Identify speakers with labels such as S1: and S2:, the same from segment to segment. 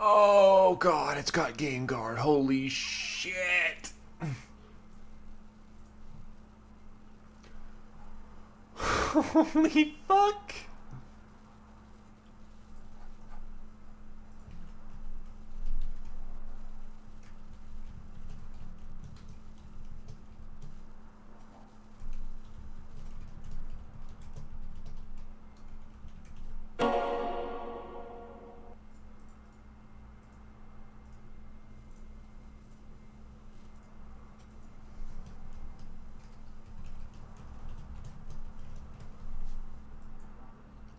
S1: Oh god, it's got game guard. Holy shit. Holy fuck.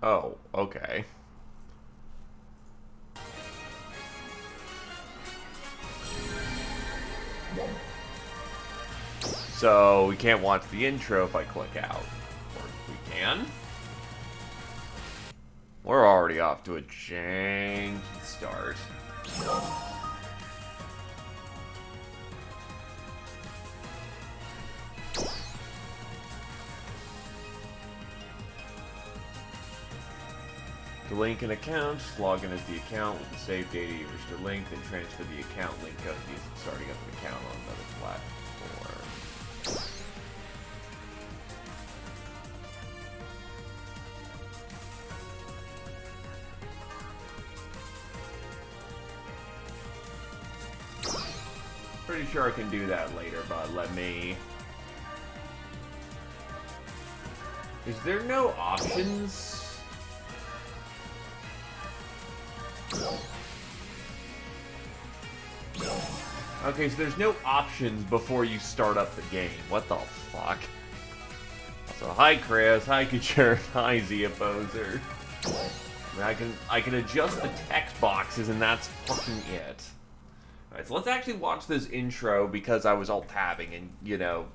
S1: Oh, okay. So we can't watch the intro if I click out. Or we can? We're already off to a janky start. To link an account, log in as the account with the save data you wish to link, then transfer the account link code using starting up an account on another platform. Pretty sure I can do that later, but let me... Is there no options? Okay, so there's no options before you start up the game. What the fuck? So hi Chris, hi Couture, hi Zia Poser. I can adjust the text boxes and that's fucking it. Alright, so let's actually watch this intro because I was all tabbing and, you know,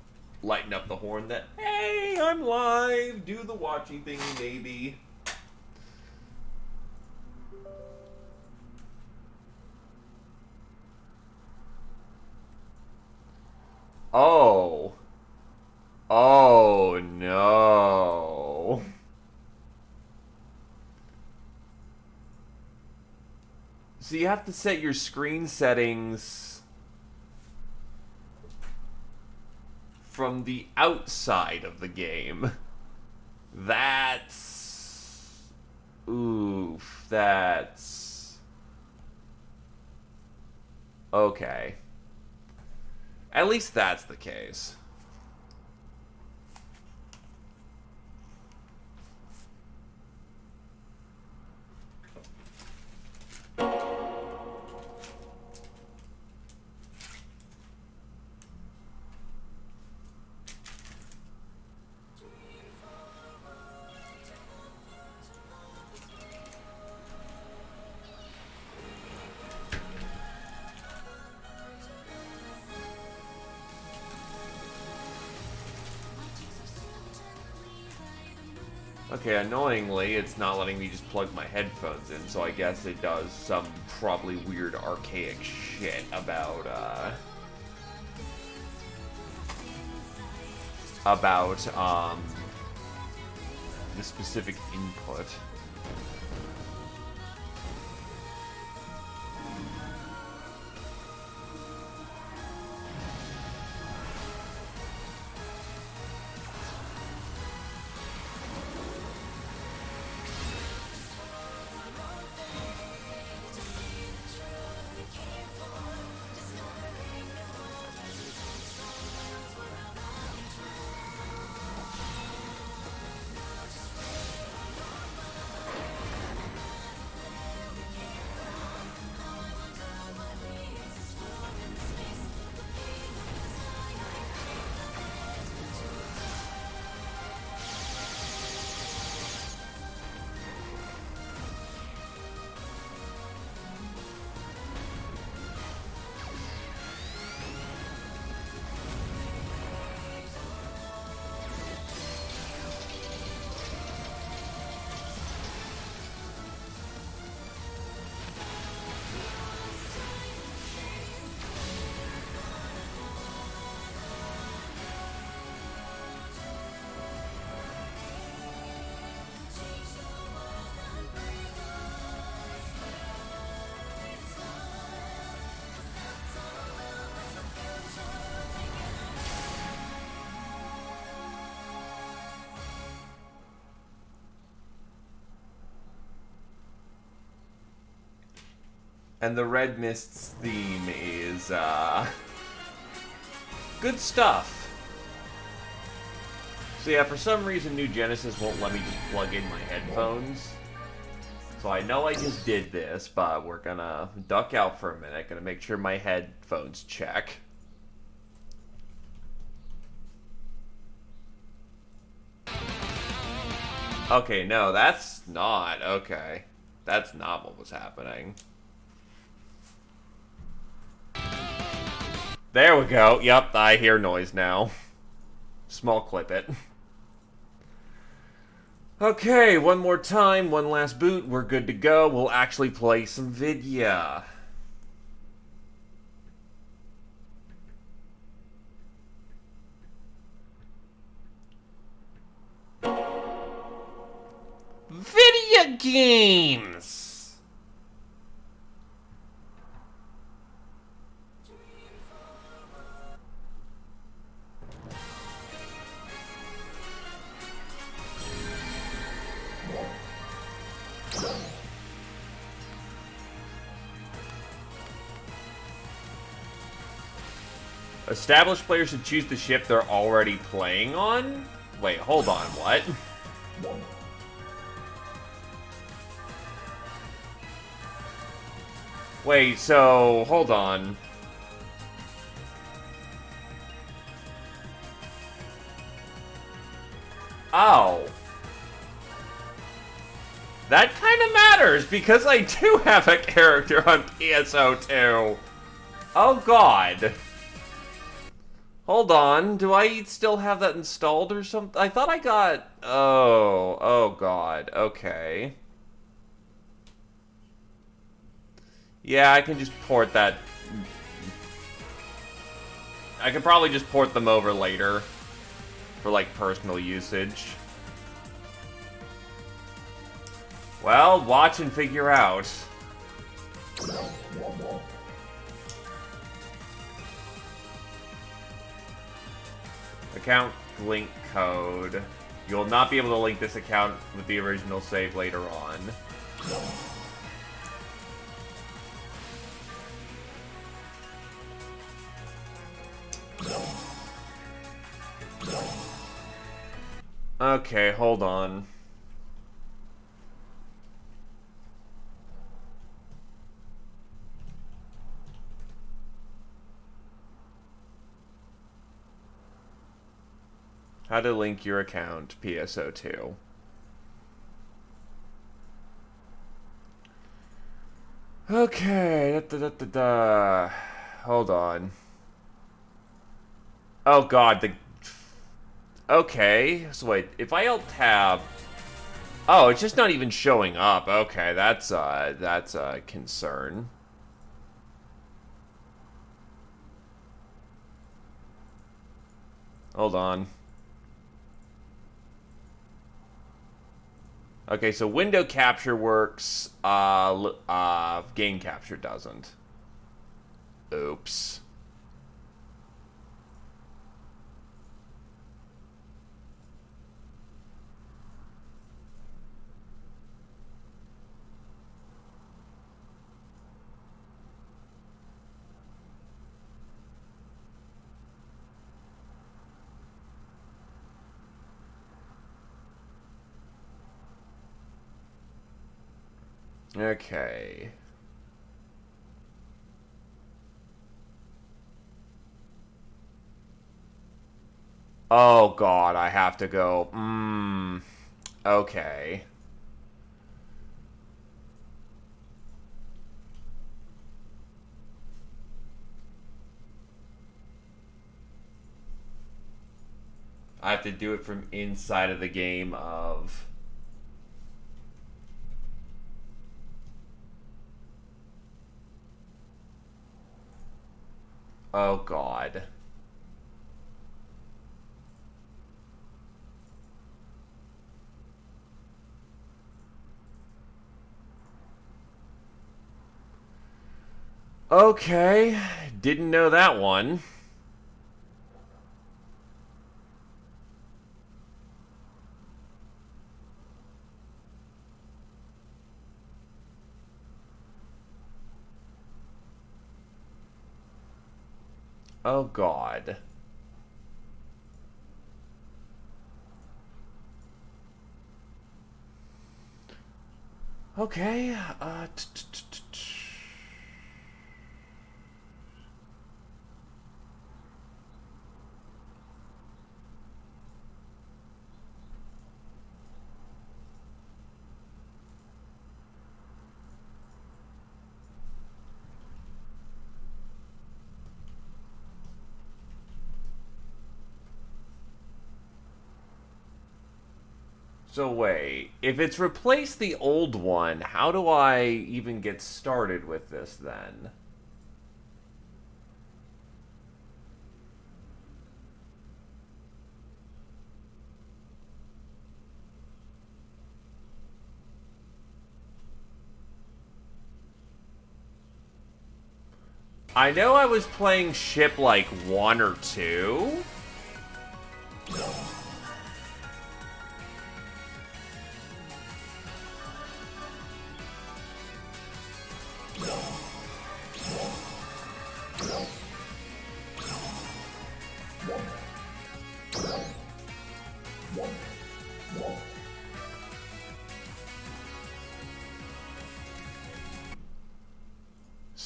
S1: lighting up the horn that, hey, I'm live, do the watching thingy maybe. Oh. Oh, no. So you have to set your screen settings from the outside of the game. That's... Oof, that's... Okay. At least that's the case. Okay, annoyingly, it's not letting me just plug my headphones in, so I guess it does some probably weird archaic shit about, the specific input. And the Red Mist's theme is, good stuff. So yeah, for some reason New Genesis won't let me just plug in my headphones. So I know I just did this, but we're gonna duck out for a minute. Gonna make sure my headphones check. Okay, no, that's not. Okay. That's not what was happening. There we go. Yep, I hear noise now. Small clip it. Okay, one more time, one last boot, we're good to go. We'll actually play some Vidya. Video games! Established players should choose the ship they're already playing on? Wait, hold on, what? Wait, so, hold on. Oh. That kind of matters, because I do have a character on PSO2. Oh god. Hold on, do I still have that installed or something? I thought I got... Oh god, okay. Yeah, I can just port that. I could probably just port them over later for, like, personal usage. Well, watch and figure out. Account link code. You will not be able to link this account with the original save later on. Okay, hold on. How to link your account, PSO2. Okay, hold on. Oh god, okay, so wait, if I Alt-Tab... Oh, it's just not even showing up. Okay, that's a concern. Hold on. Okay, so window capture works, game capture doesn't. Oops. Okay. Oh god, I have to go. Okay. I have to do it from inside of the game of... Oh god. Okay, didn't know that one. Oh, God. Okay, so wait, if it's replaced the old one, how do I even get started with this then? I know I was playing ship like 1 or 2.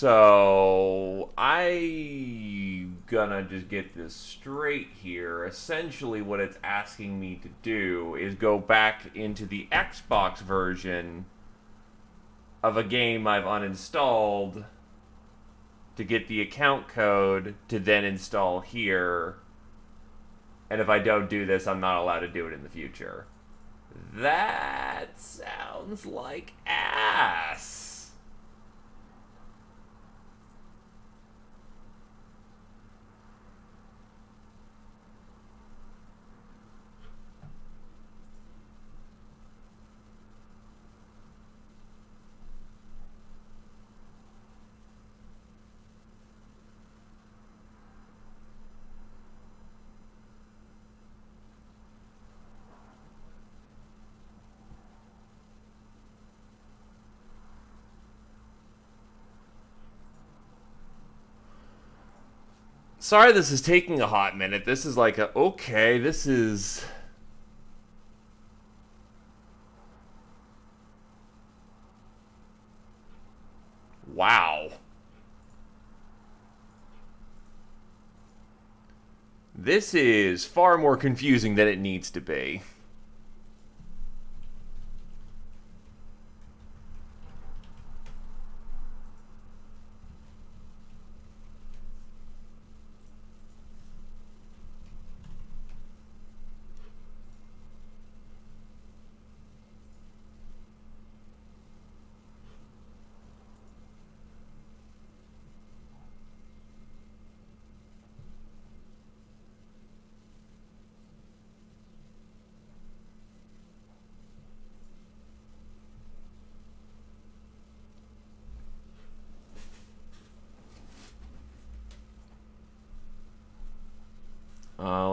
S1: So, I'm gonna just get this straight here. Essentially, what it's asking me to do is go back into the Xbox version of a game I've uninstalled to get the account code to then install here. And if I don't do this, I'm not allowed to do it in the future. That sounds like ass. Sorry this is taking a hot minute. This is like a, okay, this is... Wow. This is far more confusing than it needs to be.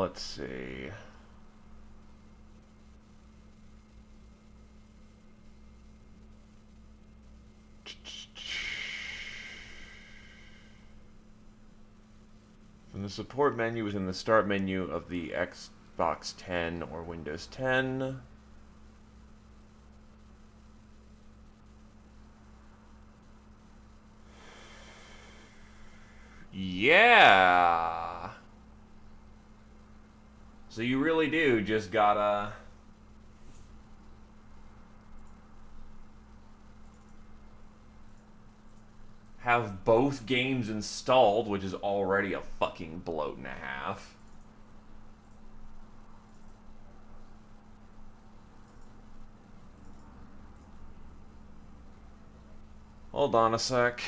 S1: Let's see. From the support menu is in the start menu of the Xbox 10 or Windows 10. Yeah. So you really do just gotta have both games installed, which is already a fucking bloat and a half. Hold on a sec.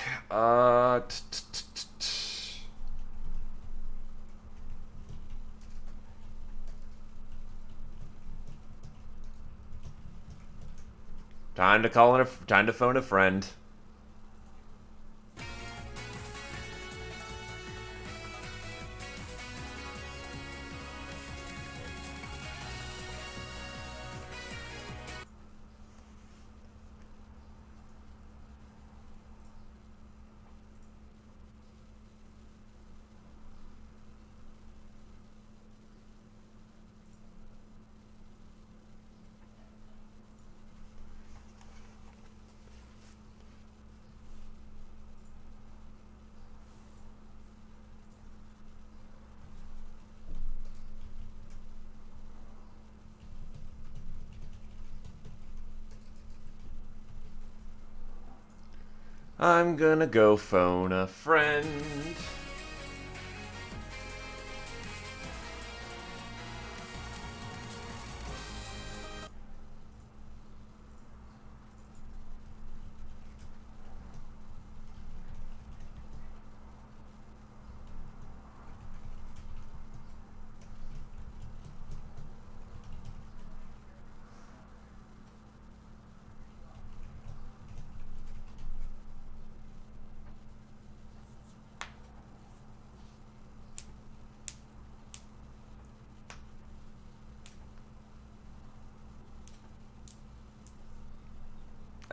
S1: Time to phone a friend. I'm gonna go phone a friend.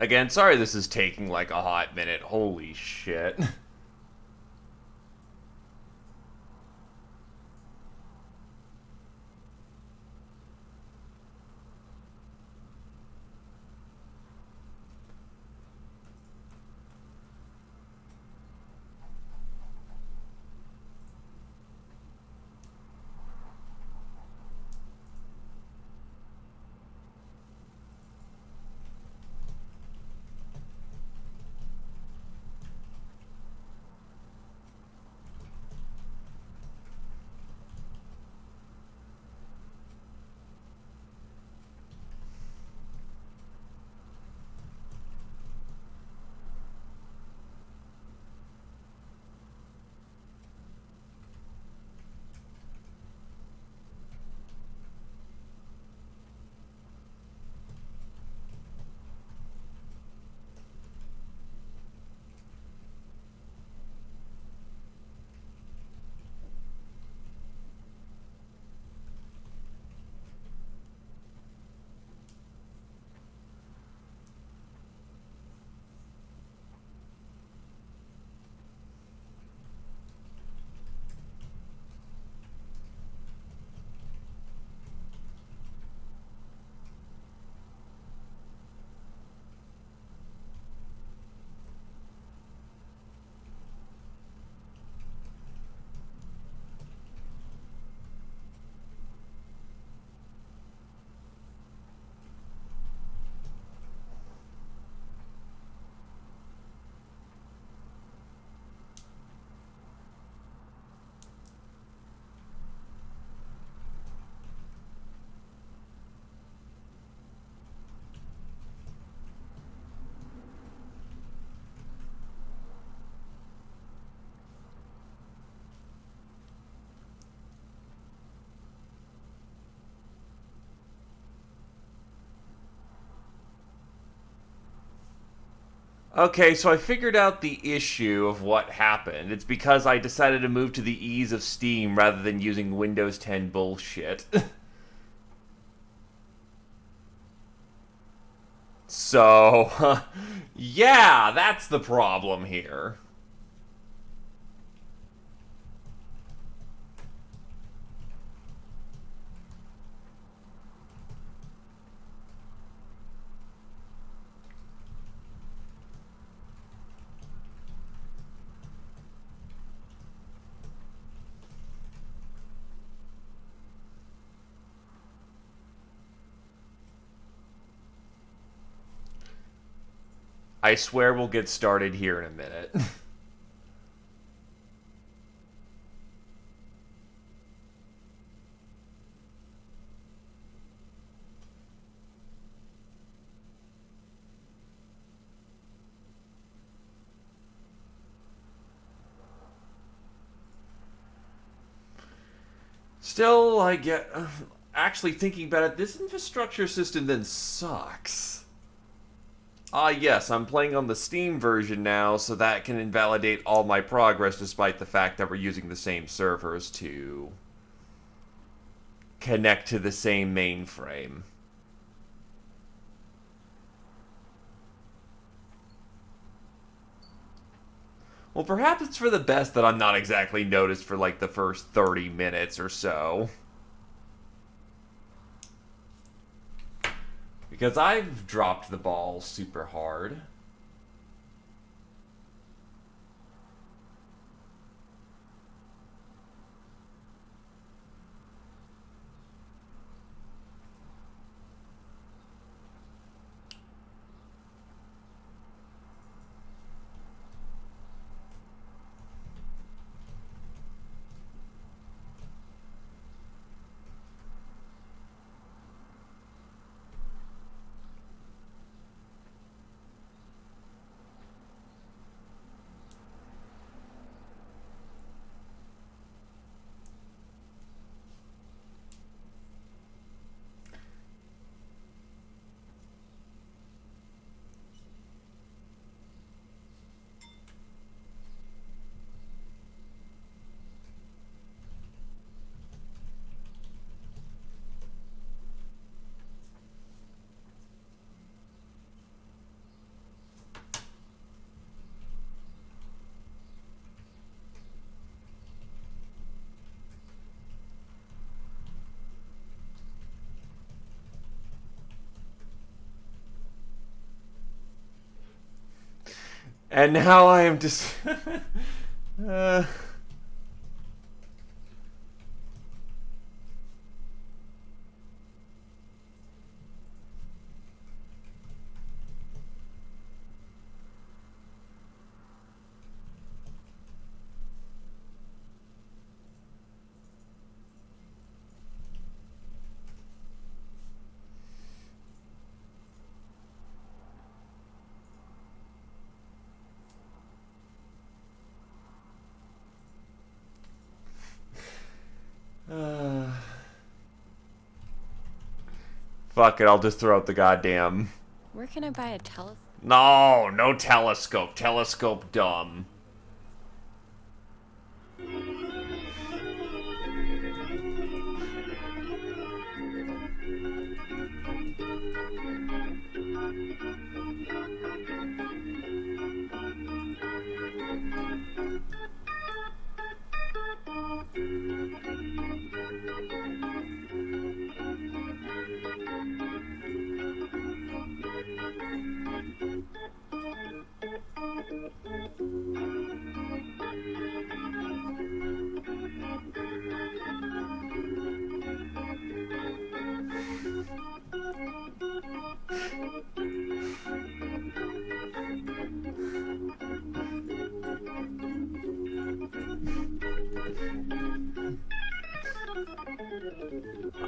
S1: Again, sorry this is taking like a hot minute. Holy shit. Okay, so I figured out the issue of what happened. It's because I decided to move to the ease of Steam rather than using Windows 10 bullshit. So, yeah, that's the problem here. I swear we'll get started here in a minute. Still, I get... Actually, thinking about it, this infrastructure system then sucks. Ah, yes, I'm playing on the Steam version now, so that can invalidate all my progress despite the fact that we're using the same servers to connect to the same mainframe. Well, perhaps it's for the best that I'm not exactly noticed for like the first 30 minutes or so. Because I've dropped the ball super hard. And now I am just... uh... Fuck it, I'll just throw out the goddamn...
S2: Where can I buy a telescope?
S1: No, no telescope. Telescope dumb.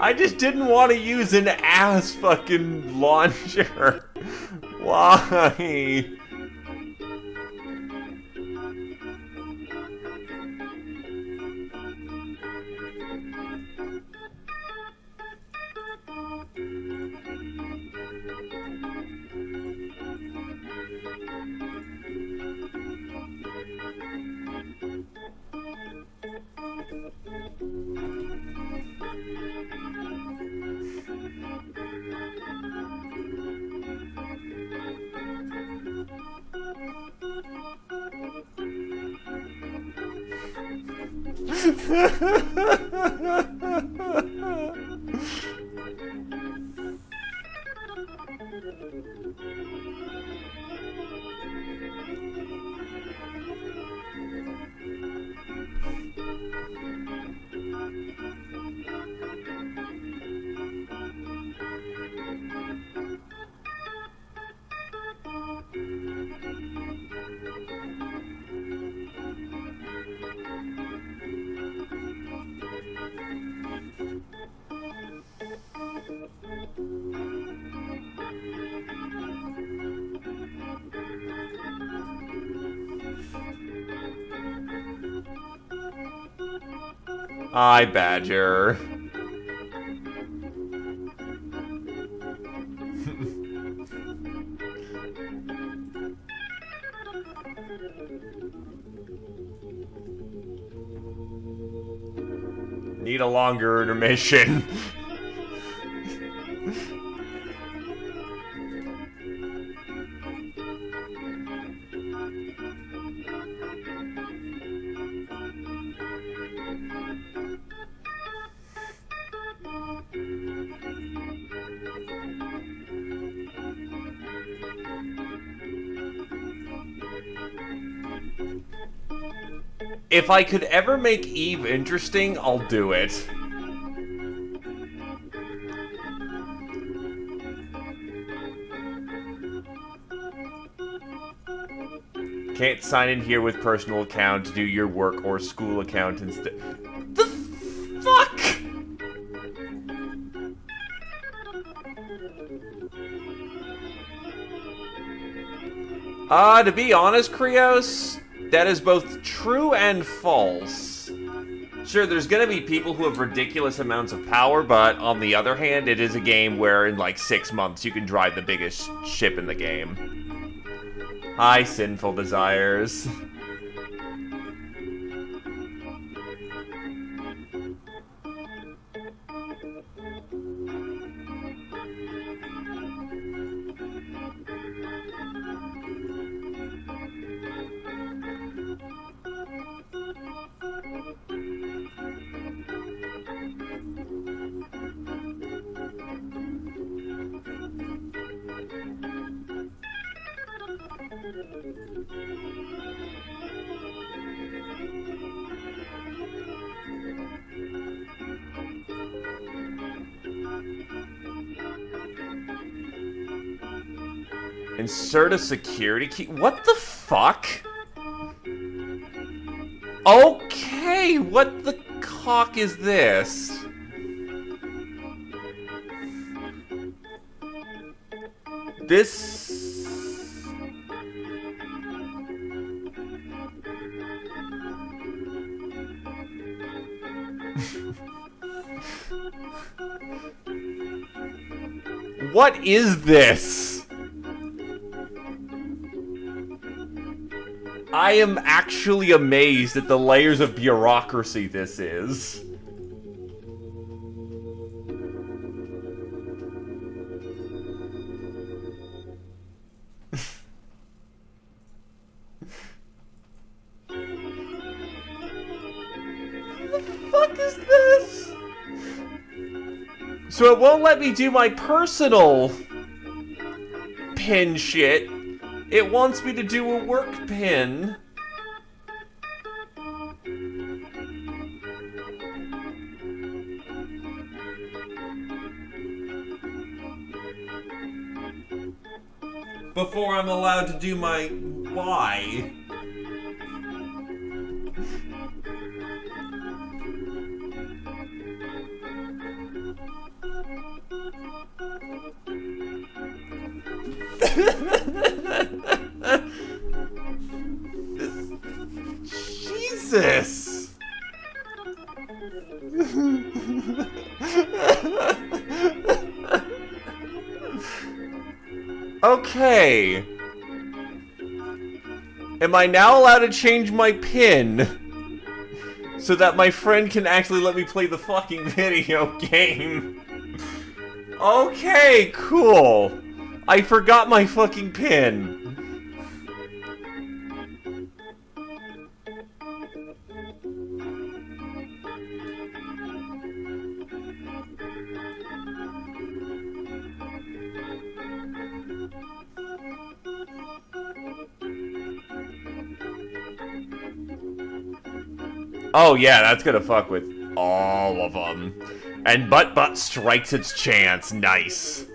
S1: I just didn't want to use an ass fucking launcher. Why? Hi, Badger. Need a longer intermission. If I could ever make Eve interesting, I'll do it. Can't sign in here with personal account to do your work or school account instead. The fuck? To be honest, Krios, that is both true and false. Sure, there's gonna be people who have ridiculous amounts of power, but on the other hand, it is a game where in like 6 months you can drive the biggest ship in the game. Hi, sinful desires. Insert a security key. What the fuck? Okay, what the cock is this? This... What is this? I am actually amazed at the layers of bureaucracy this is. What the fuck is this? So it won't let me do my personal pin shit. It wants me to do a work pin. Before I'm allowed to do my why. Jesus! Okay. Am I now allowed to change my pin so that my friend can actually let me play the fucking video game? Okay, cool. I forgot my fucking pin. Oh yeah, that's gonna fuck with all of them. And Butt strikes its chance. Nice.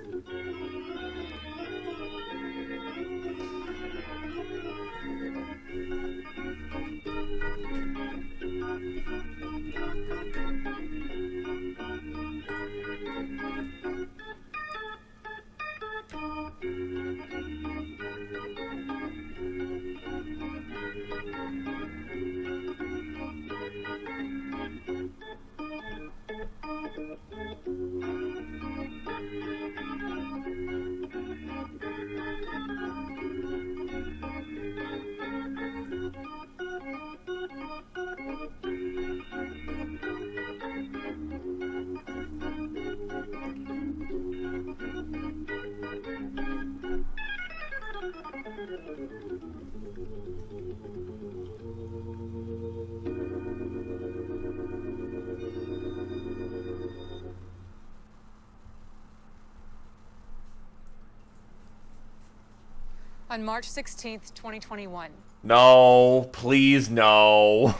S2: On March 16th, 2021.
S1: No, please no.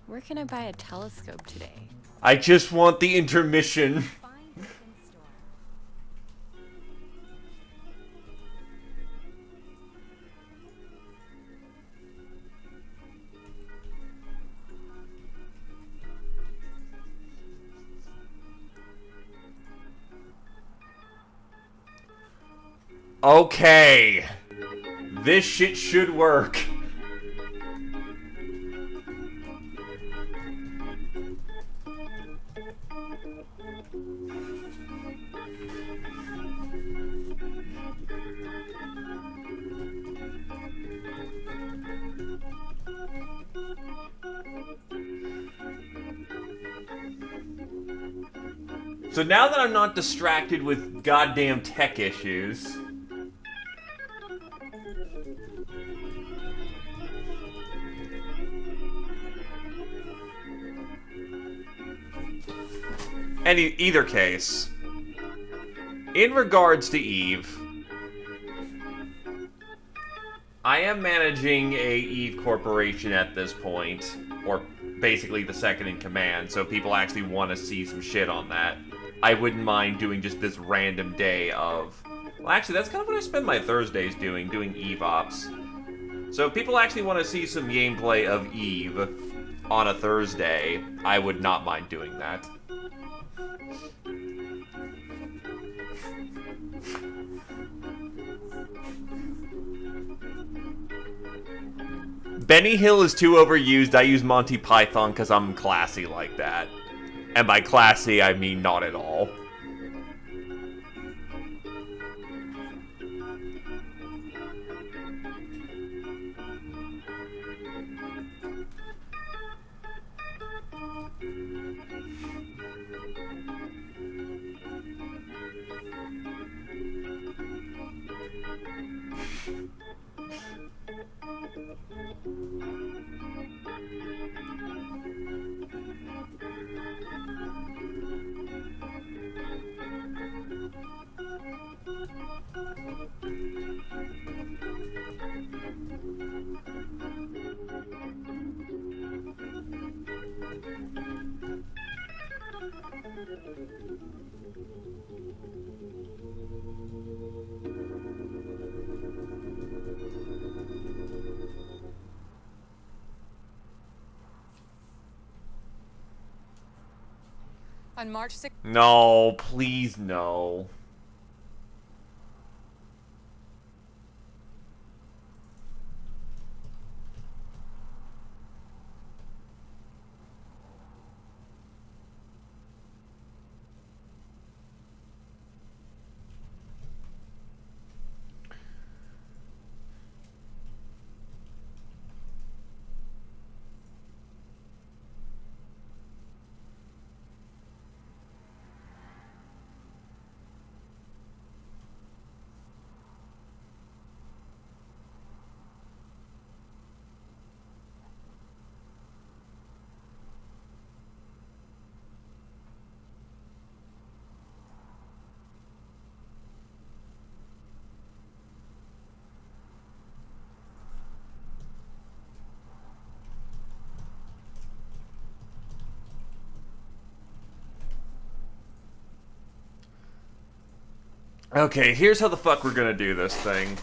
S3: Where can I buy a telescope today?
S1: I just want the intermission. Okay. This shit should work. So now that I'm not distracted with goddamn tech issues... Either case, in regards to Eve, I am managing a Eve corporation at this point, or basically the second in command, so people actually want to see some shit on that. I wouldn't mind doing just this random day of Well, actually, that's kind of what I spend my Thursdays doing Eve Ops. So if people actually want to see some gameplay of Eve on a Thursday, I would not mind doing that. Benny Hill is too overused. I use Monty Python because I'm classy like that. And by classy, I mean not at all.
S2: On March 6th.
S1: No, please no. Okay, here's how the fuck we're gonna do this thing.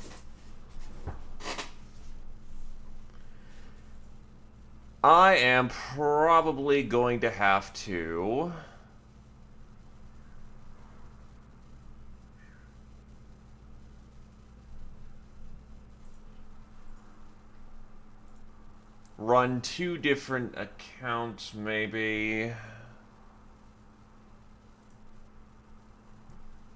S1: I am probably going to have to... run 2 different accounts, maybe.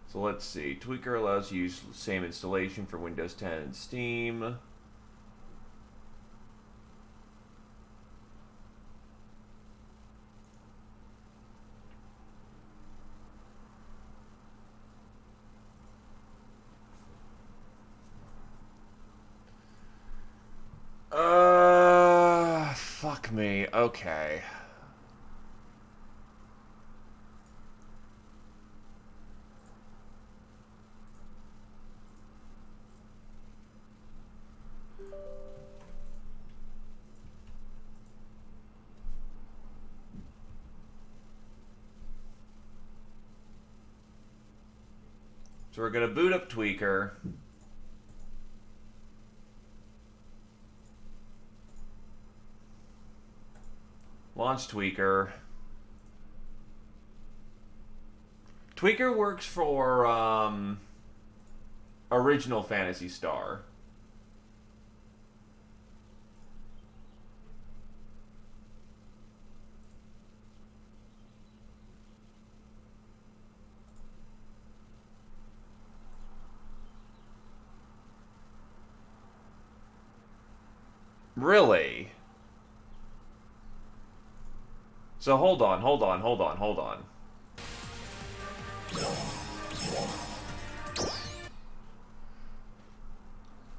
S1: So let's see. Tweaker allows you to use the same installation for Windows 10 and Steam. Fuck me. Okay. So we're gonna boot up Tweaker. Launch Tweaker. Tweaker works for original Phantasy Star. Really? So hold on.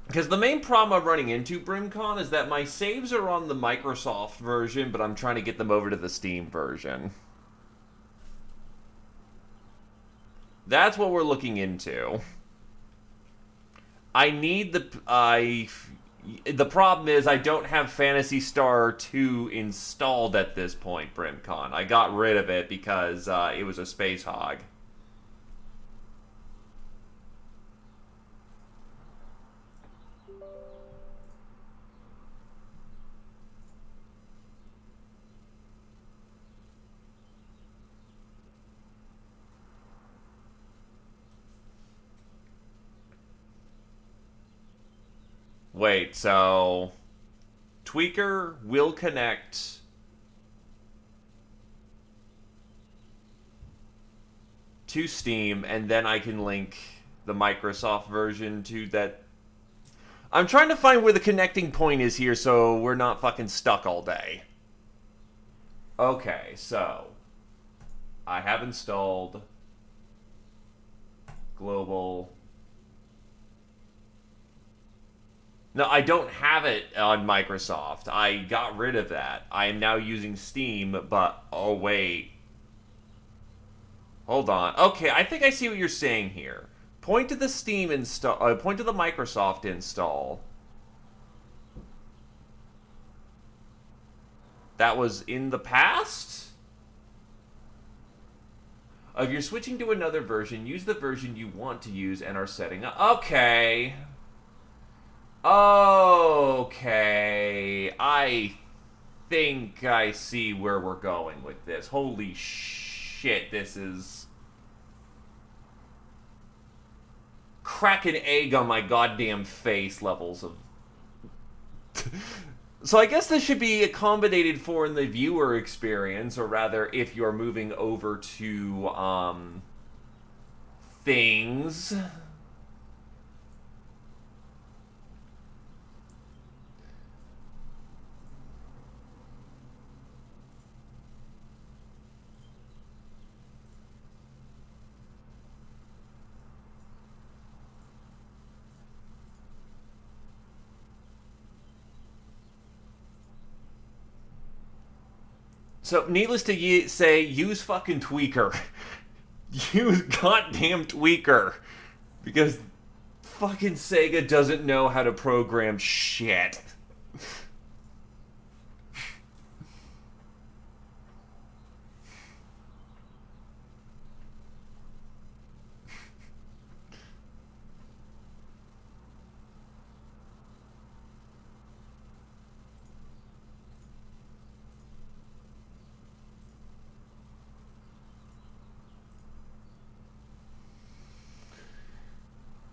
S1: Because the main problem I'm running into, Brimcon, is that my saves are on the Microsoft version, but I'm trying to get them over to the Steam version. That's what we're looking into. I need the problem is I don't have Phantasy Star 2 installed at this point, Brimcon. I got rid of it because it was a space hog. Wait, so... Tweaker will connect... to Steam, and then I can link the Microsoft version to that. I'm trying to find where the connecting point is here so we're not fucking stuck all day. Okay, so I have installed global. No, I don't have it on Microsoft. I got rid of that. I am now using Steam, but oh wait. Hold on. Okay, I think I see what you're saying here. Point to the Steam install. Point to the Microsoft install. That was in the past? If you're switching to another version, use the version you want to use and are setting up. Okay. Okay. I think I see where we're going with this. Holy shit, this is... crack an egg on my goddamn face levels of... So I guess this should be accommodated for in the viewer experience, or rather if you're moving over to things. So, needless to say, use fucking Tweaker. Use goddamn Tweaker. Because fucking Sega doesn't know how to program shit.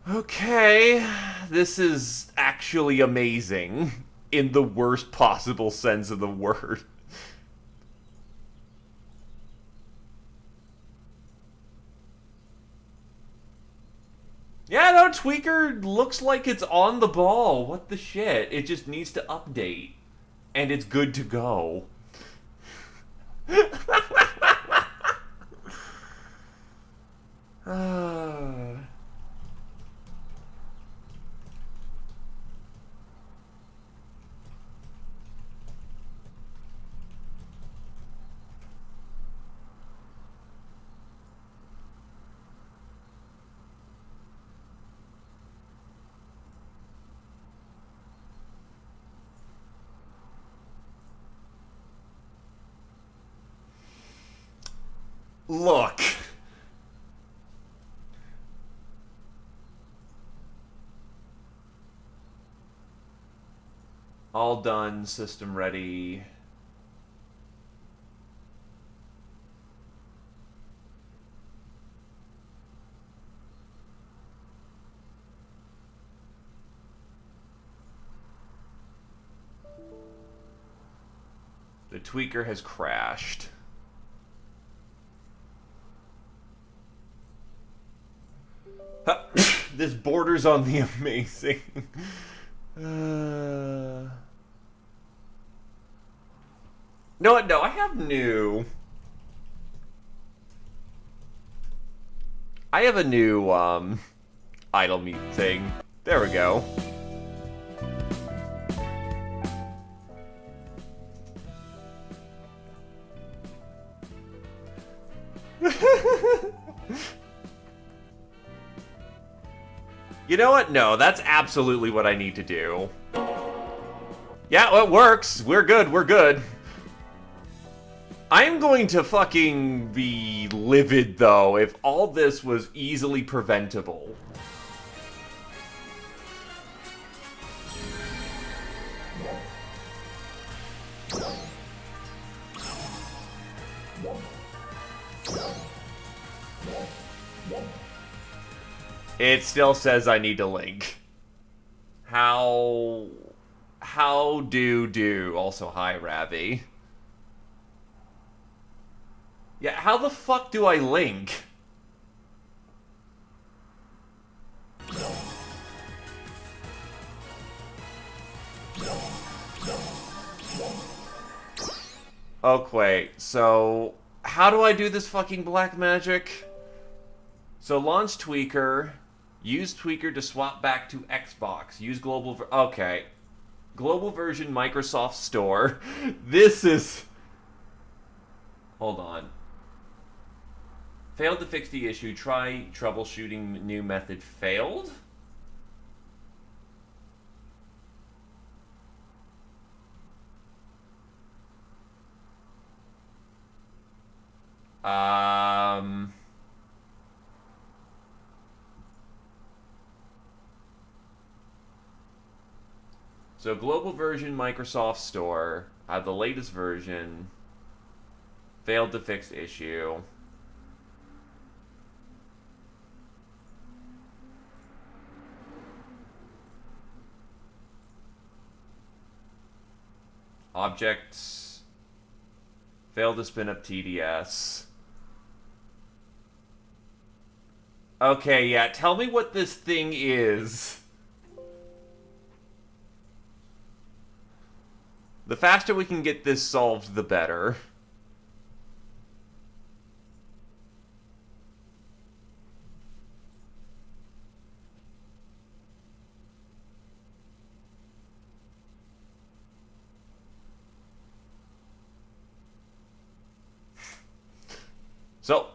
S1: Okay, this is actually amazing in the worst possible sense of the word. Yeah, no, Tweaker looks like it's on the ball. What the shit? It just needs to update. And it's good to go. Look. All done, system ready. The tweaker has crashed. This borders on the amazing. No, no, I have new. I have a new idle mute thing. There we go. You know what? No, that's absolutely what I need to do. Yeah, well, it works. We're good, we're good. I'm going to fucking be livid, though, if all this was easily preventable. It still says I need to link. How do? Also, hi, Ravi. Yeah, how the fuck do I link? Okay, so how do I do this fucking black magic? So launch Tweaker, use Tweaker to swap back to Xbox, use okay. Global version Microsoft Store. This is... Hold on. Failed to fix the issue. Try troubleshooting new method. Failed? So global version Microsoft Store. I have the latest version. Failed to fix issue. Objects. Failed to spin up TDS. Okay, yeah, tell me what this thing is. The faster we can get this solved, the better. So...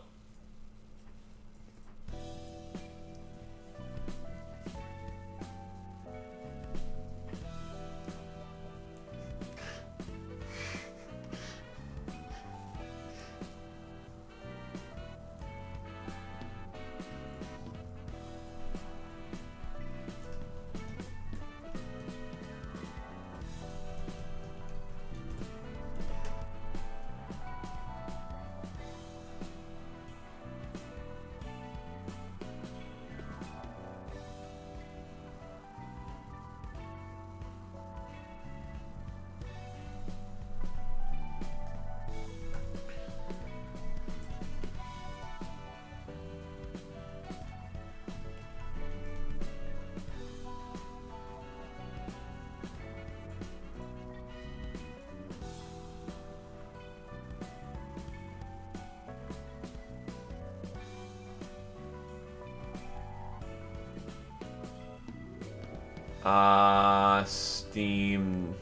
S1: Steam.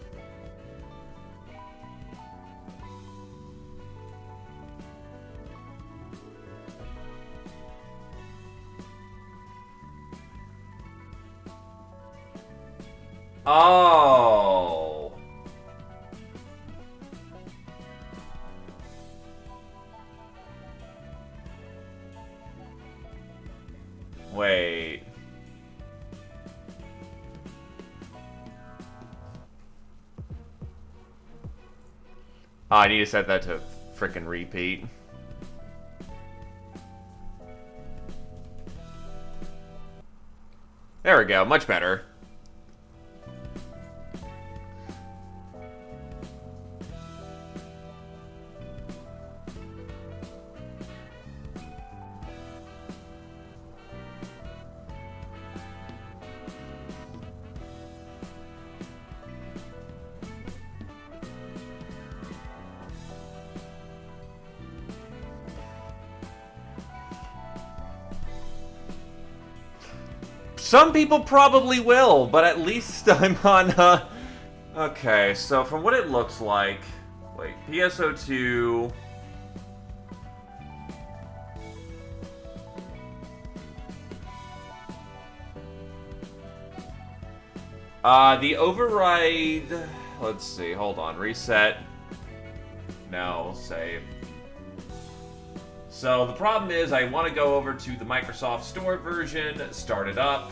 S1: Oh. Wait. Oh, I need to set that to frickin' repeat. There we go, much better. Some people probably will, but at least I'm on, Okay, so from what it looks like... Wait, PSO2... The override... Let's see, hold on. Reset. No, save. So the problem is I want to go over to the Microsoft Store version, start it up.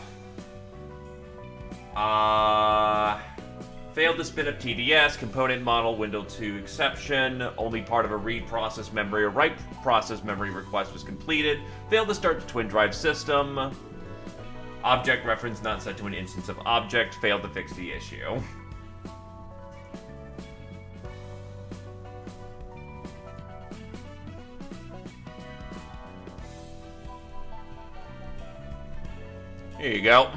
S1: Failed to spin up TDS, component model, window 2 exception, only part of a read process memory or write process memory request was completed. Failed to start the twin drive system. Object reference not set to an instance of object. Failed to fix the issue. Here you go.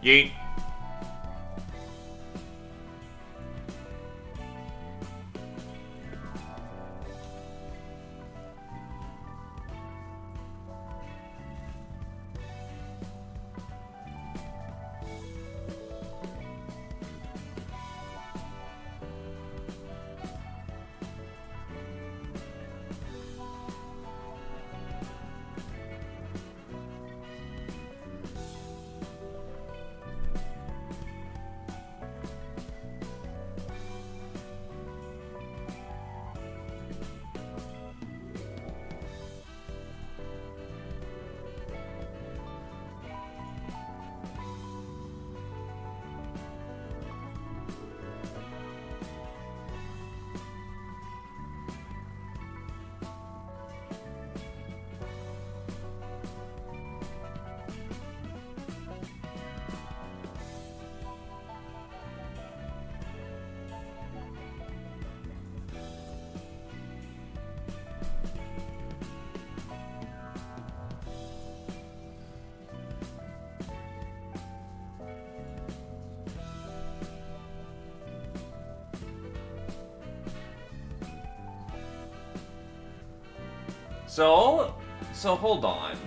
S1: Yeet. So hold on.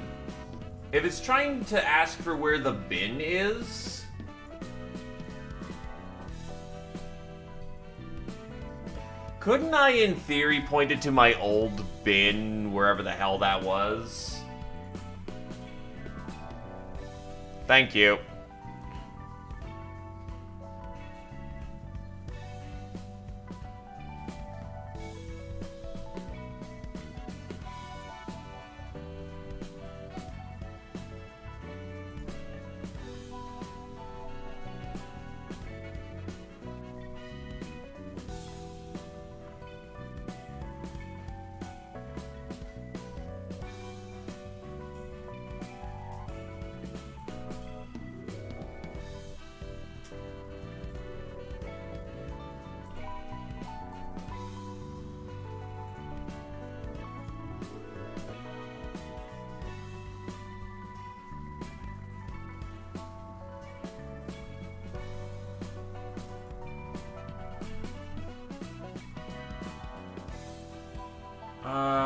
S1: If it's trying to ask for where the bin is, couldn't I, in theory, point it to my old bin, wherever the hell that was? Thank you.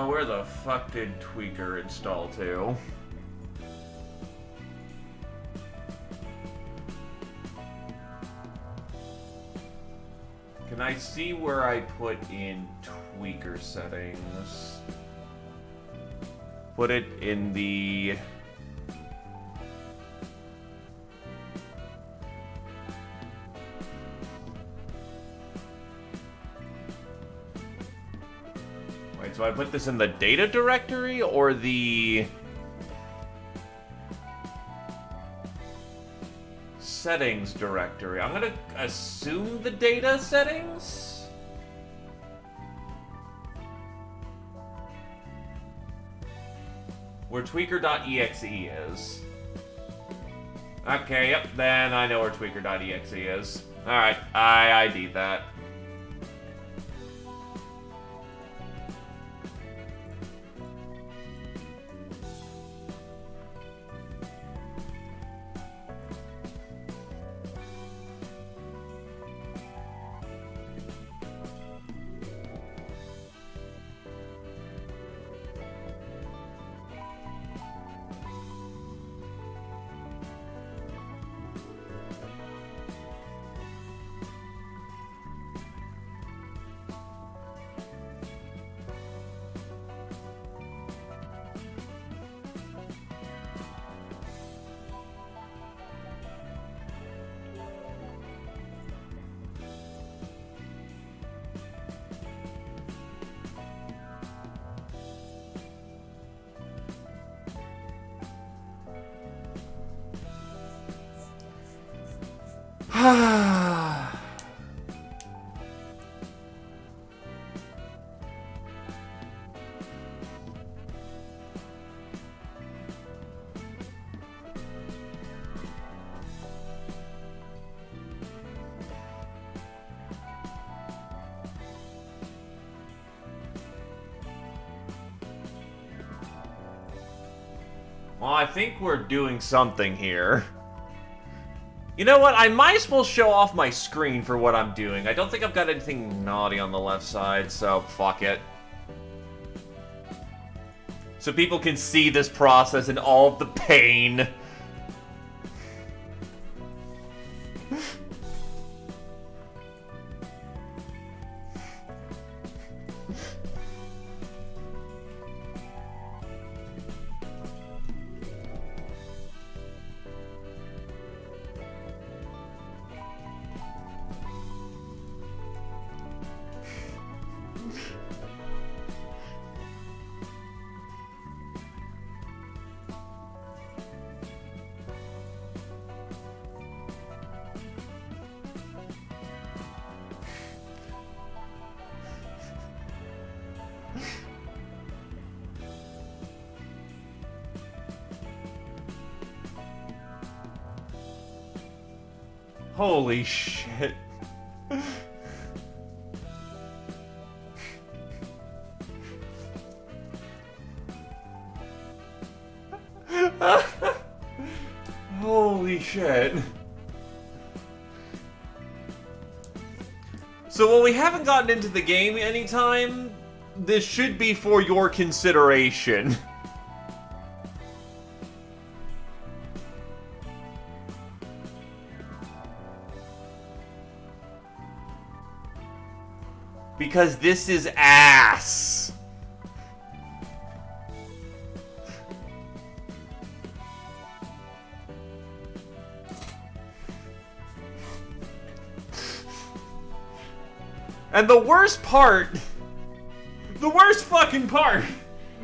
S1: Where the fuck did Tweaker install to? Can I see where I put in Tweaker settings? Put it in the... Wait, so I put this in the data directory or the settings directory? I'm gonna assume the data settings? Where tweaker.exe is. Okay, yep, then I know where tweaker.exe is. Alright, I ID'd that. Well, I think we're doing something here. You know what? I might as well show off my screen for what I'm doing. I don't think I've got anything naughty on the left side, so fuck it. So people can see this process and all of the pain. Holy shit. Holy shit. So while we haven't gotten into the game anytime, this should be for your consideration. Because this is ass. And the worst part, the worst fucking part,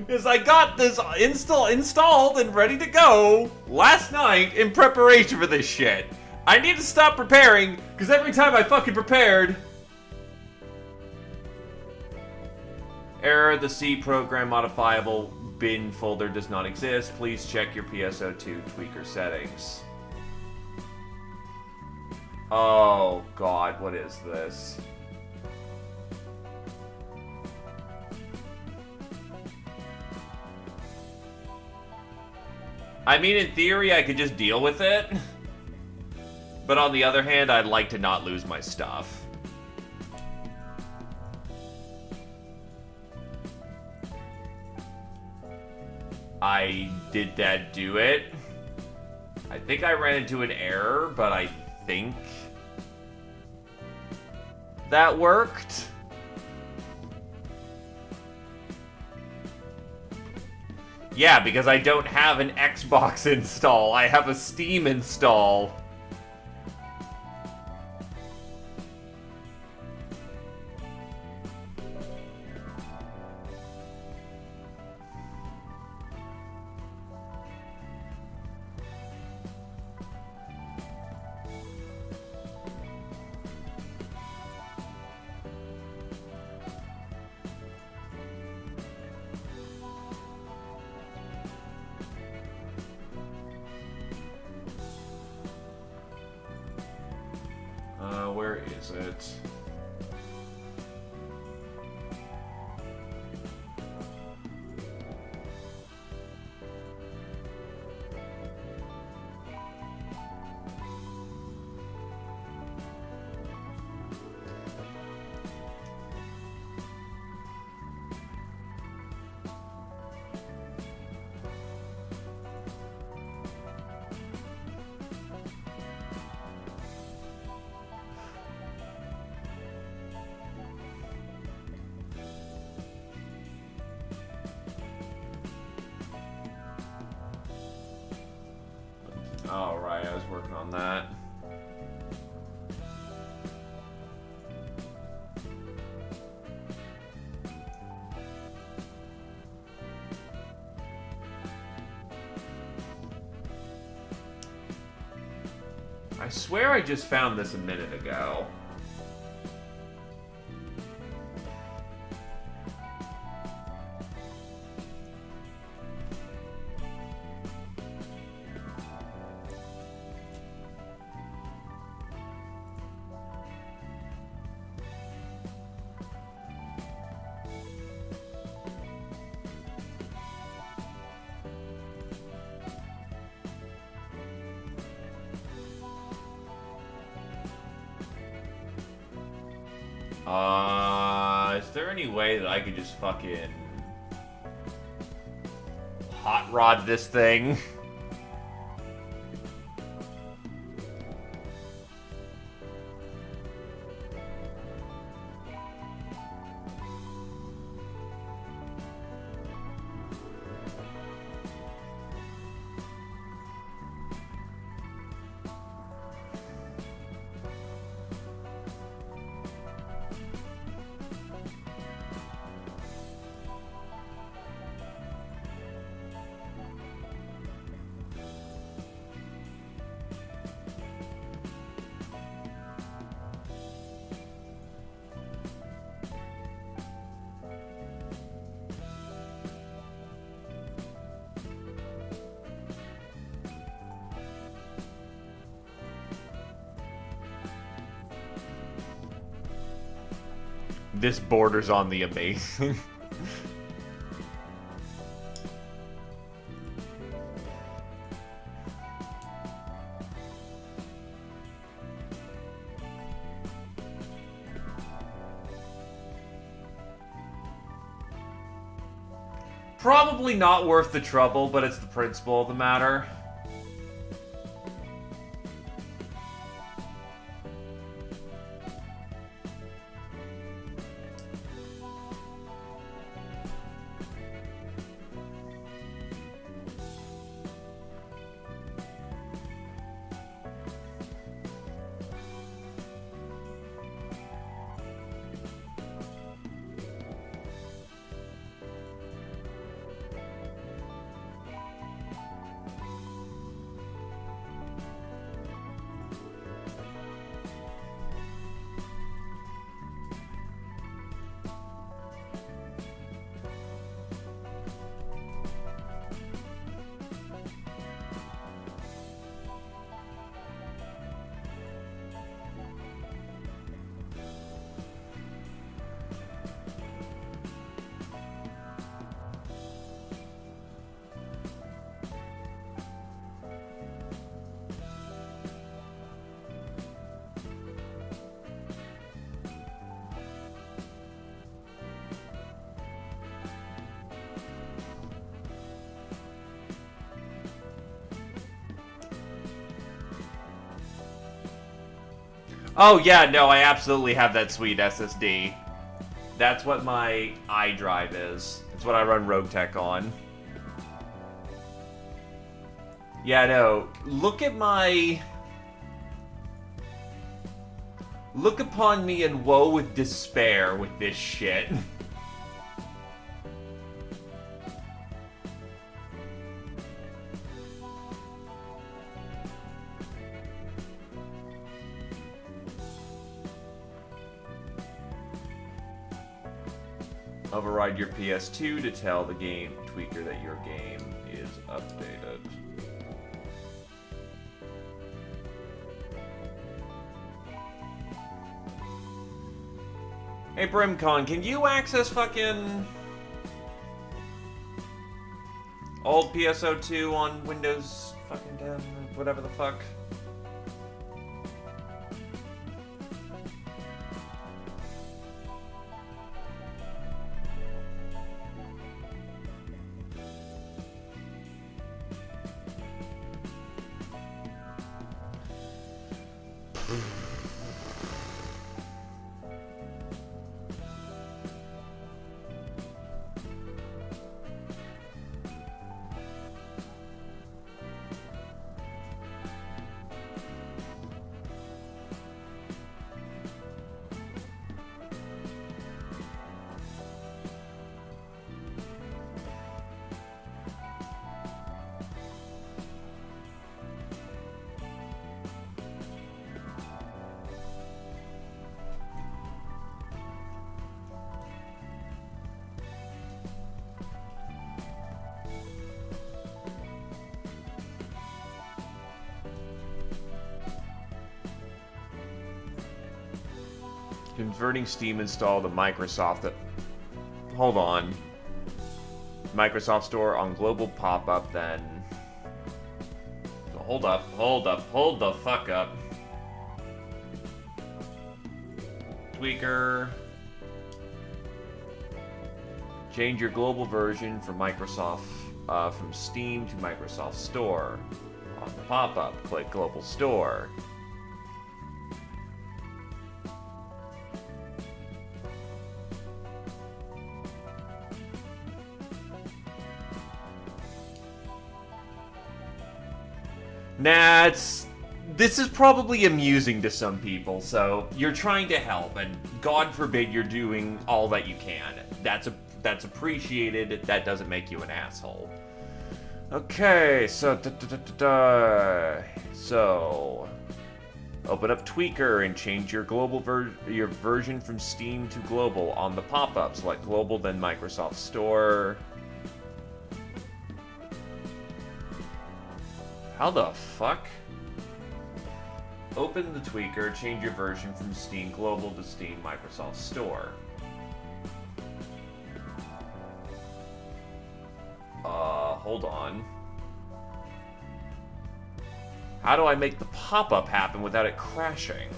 S1: is I got this installed and ready to go last night in preparation for this shit. I need to stop preparing, because every time I fucking prepared... Error, the C program modifiable bin folder does not exist. Please check your PSO2 tweaker settings. Oh god, what is this? I mean, in theory, I could just deal with it. But on the other hand, I'd like to not lose my stuff. Did that do it? I think I ran into an error, but I think that worked. Yeah, because I don't have an Xbox install. I have a Steam install. Where is it? Oh, right, I was working on that. I I swear I just found this a minute ago. Is there any way that I could just fucking hot rod this thing? This borders on the amazing. Probably not worth the trouble, but it's the principle of the matter. Oh yeah, no, I absolutely have that sweet SSD. That's what my iDrive is. It's what I run Rogue Tech on. Yeah, no. Look at my... Look upon me and woe with despair with this shit. Override your PS2 to tell the game tweaker that your game is updated. Hey Brimcon, can you access fucking old PSO2 on Windows fucking 10 or whatever the fuck? Converting Steam install to Microsoft. Hold on. Microsoft Store on global pop-up, then. Hold the fuck up. Tweaker. Change your global version from Microsoft, from Steam to Microsoft Store. On the pop-up, click Global Store. Nah, this is probably amusing to some people, so you're trying to help, and God forbid you're doing all that you can. That's appreciated. That doesn't make you an asshole. Okay, so so open up Tweaker and change your global your version from Steam to global on the pop-up. Select global, then Microsoft Store. How the fuck? Open the Tweaker, change your version from Steam Global to Steam Microsoft Store. Hold on. How do I make the pop-up happen without it crashing?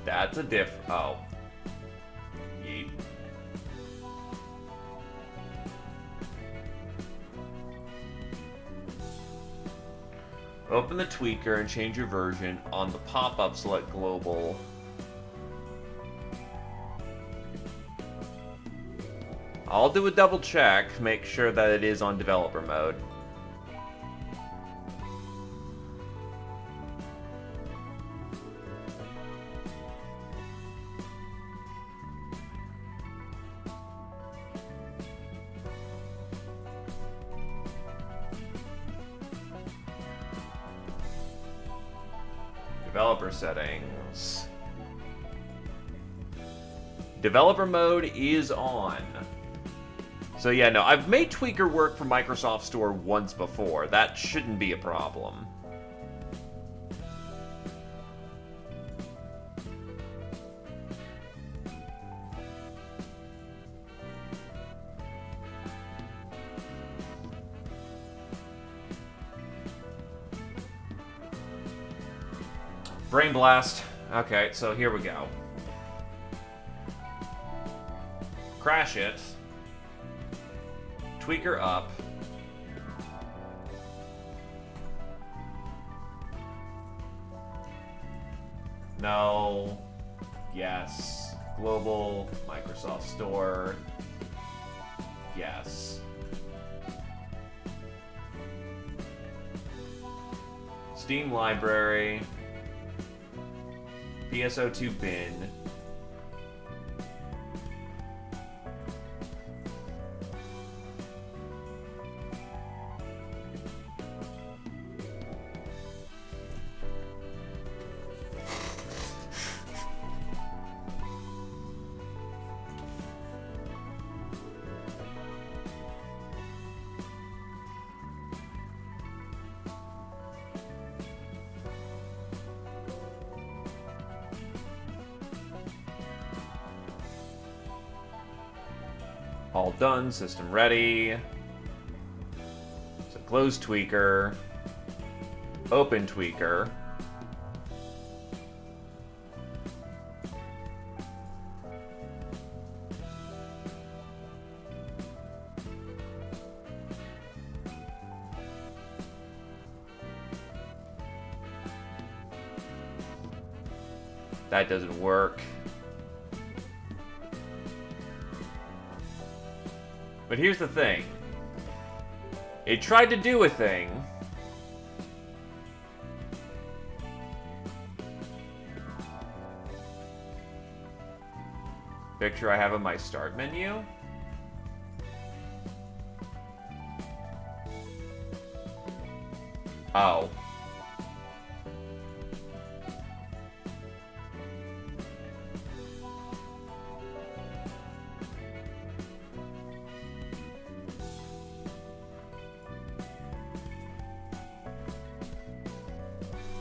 S1: That's a oh. Yeet. Open the Tweaker and change your version. On the pop-up, select Global. I'll do a double check, make sure that it is on developer mode. Developer settings. Developer mode is on. So yeah, no, I've made Tweaker work for Microsoft Store once before. That shouldn't be a problem. Brain blast. Okay, so here we go. Crash it. Tweaker up. No. Yes. Global. Microsoft Store. Yes. Steam library. PSO2 bin. All done, system ready. So close Tweaker. Open Tweaker. That doesn't work. But here's the thing. It tried to do a thing. Picture I have in my start menu. Oh.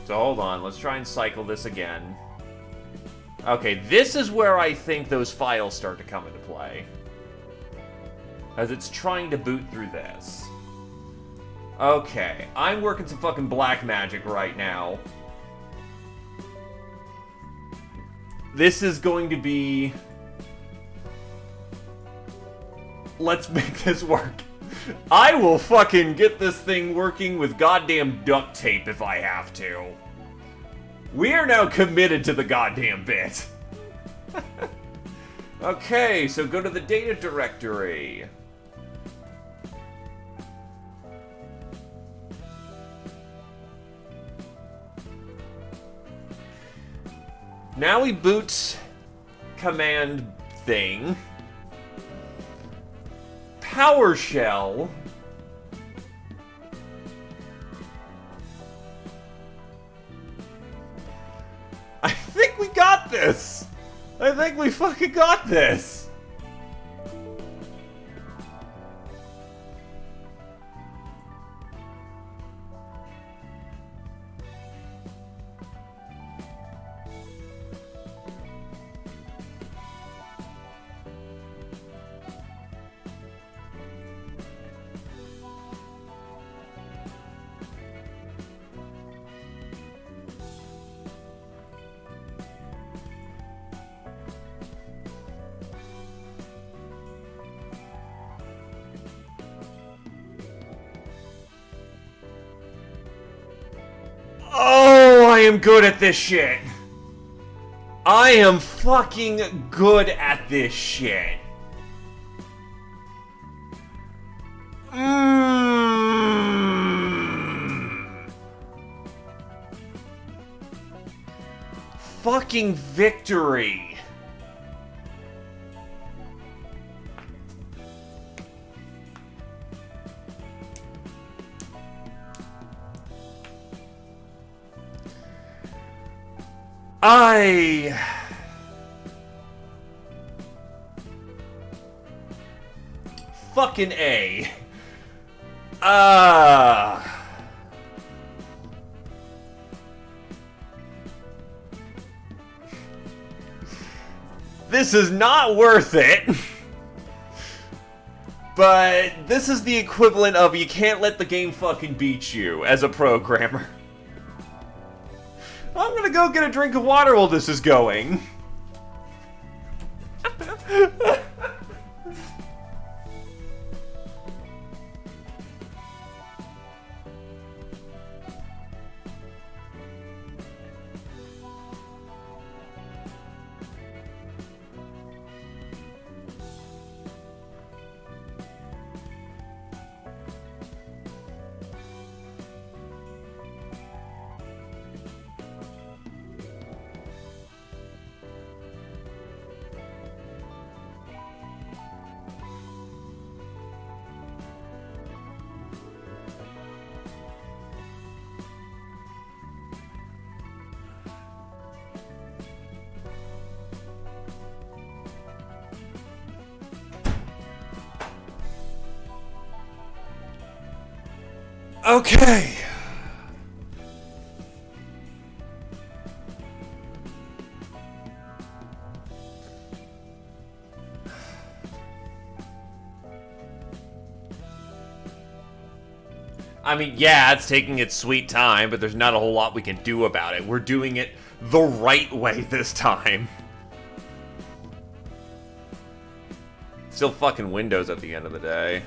S1: So hold on, let's try and cycle this again. Okay, this is where I think those files start to come into play. As it's trying to boot through this. Okay, I'm working some fucking black magic right now. This is going to be... Let's make this work. I will fucking get this thing working with goddamn duct tape if I have to. We are now committed to the goddamn bit. Okay, so go to the data directory. Now we boot command thing. PowerShell. I think we got this. I think we fucking got this. Oh, I am good at this shit. I am fucking good at this shit. Fucking victory. Fucking A. This is not worth it. But this is the equivalent of you can't let the game fucking beat you as a programmer. I'm gonna go get a drink of water while this is going. Okay. I mean, yeah, it's taking its sweet time, but there's not a whole lot we can do about it. We're doing it the right way this time. Still fucking Windows at the end of the day.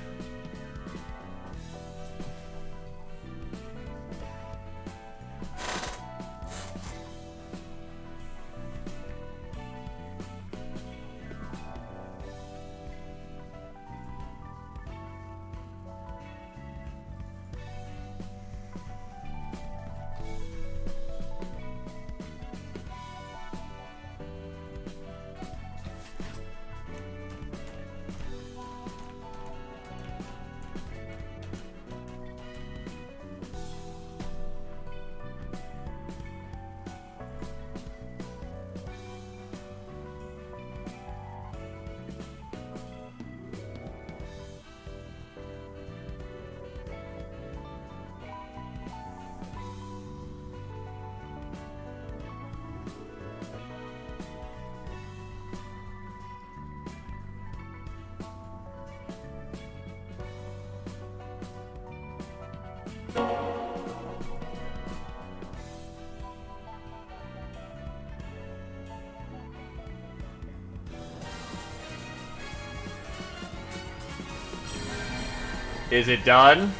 S1: Is it done?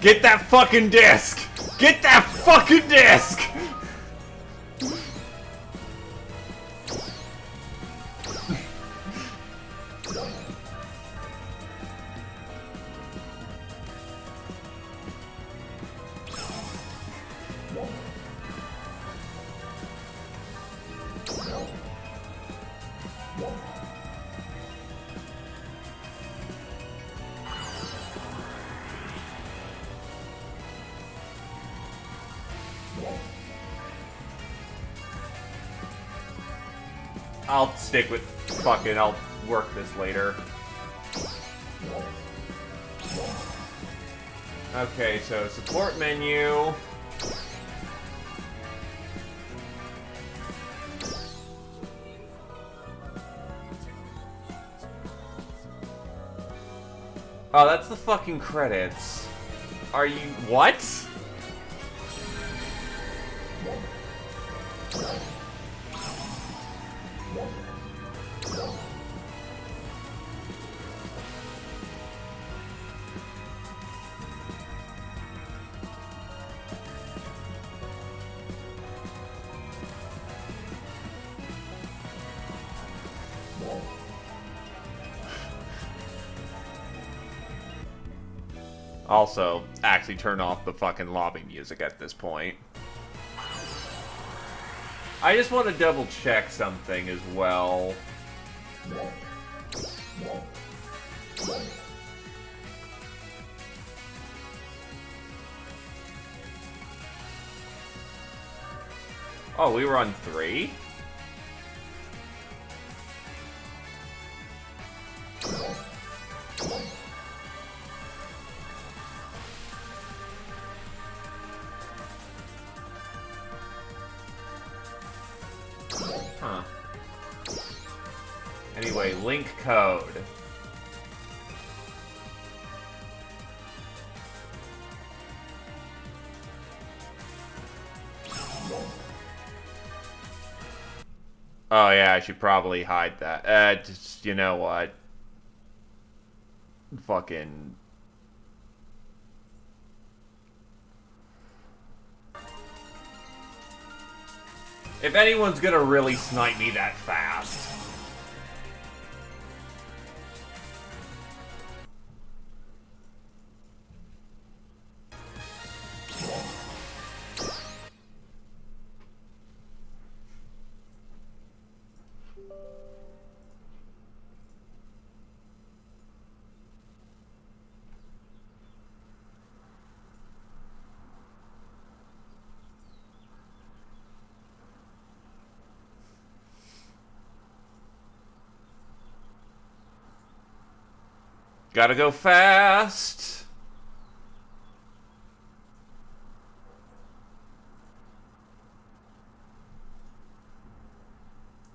S1: Get that fucking disc! Get that fucking disc! I'll stick with fucking, I'll work this later. Okay, so support menu. Oh, that's the fucking credits. Are you... what? Also, actually turn off the fucking lobby music at this point. I just want to double check something as well. Oh, we were on 3? Huh. Anyway, link code. Oh yeah, I should probably hide that. Just, you know what? Fucking... if anyone's gonna really snipe me that fast... Gotta go fast.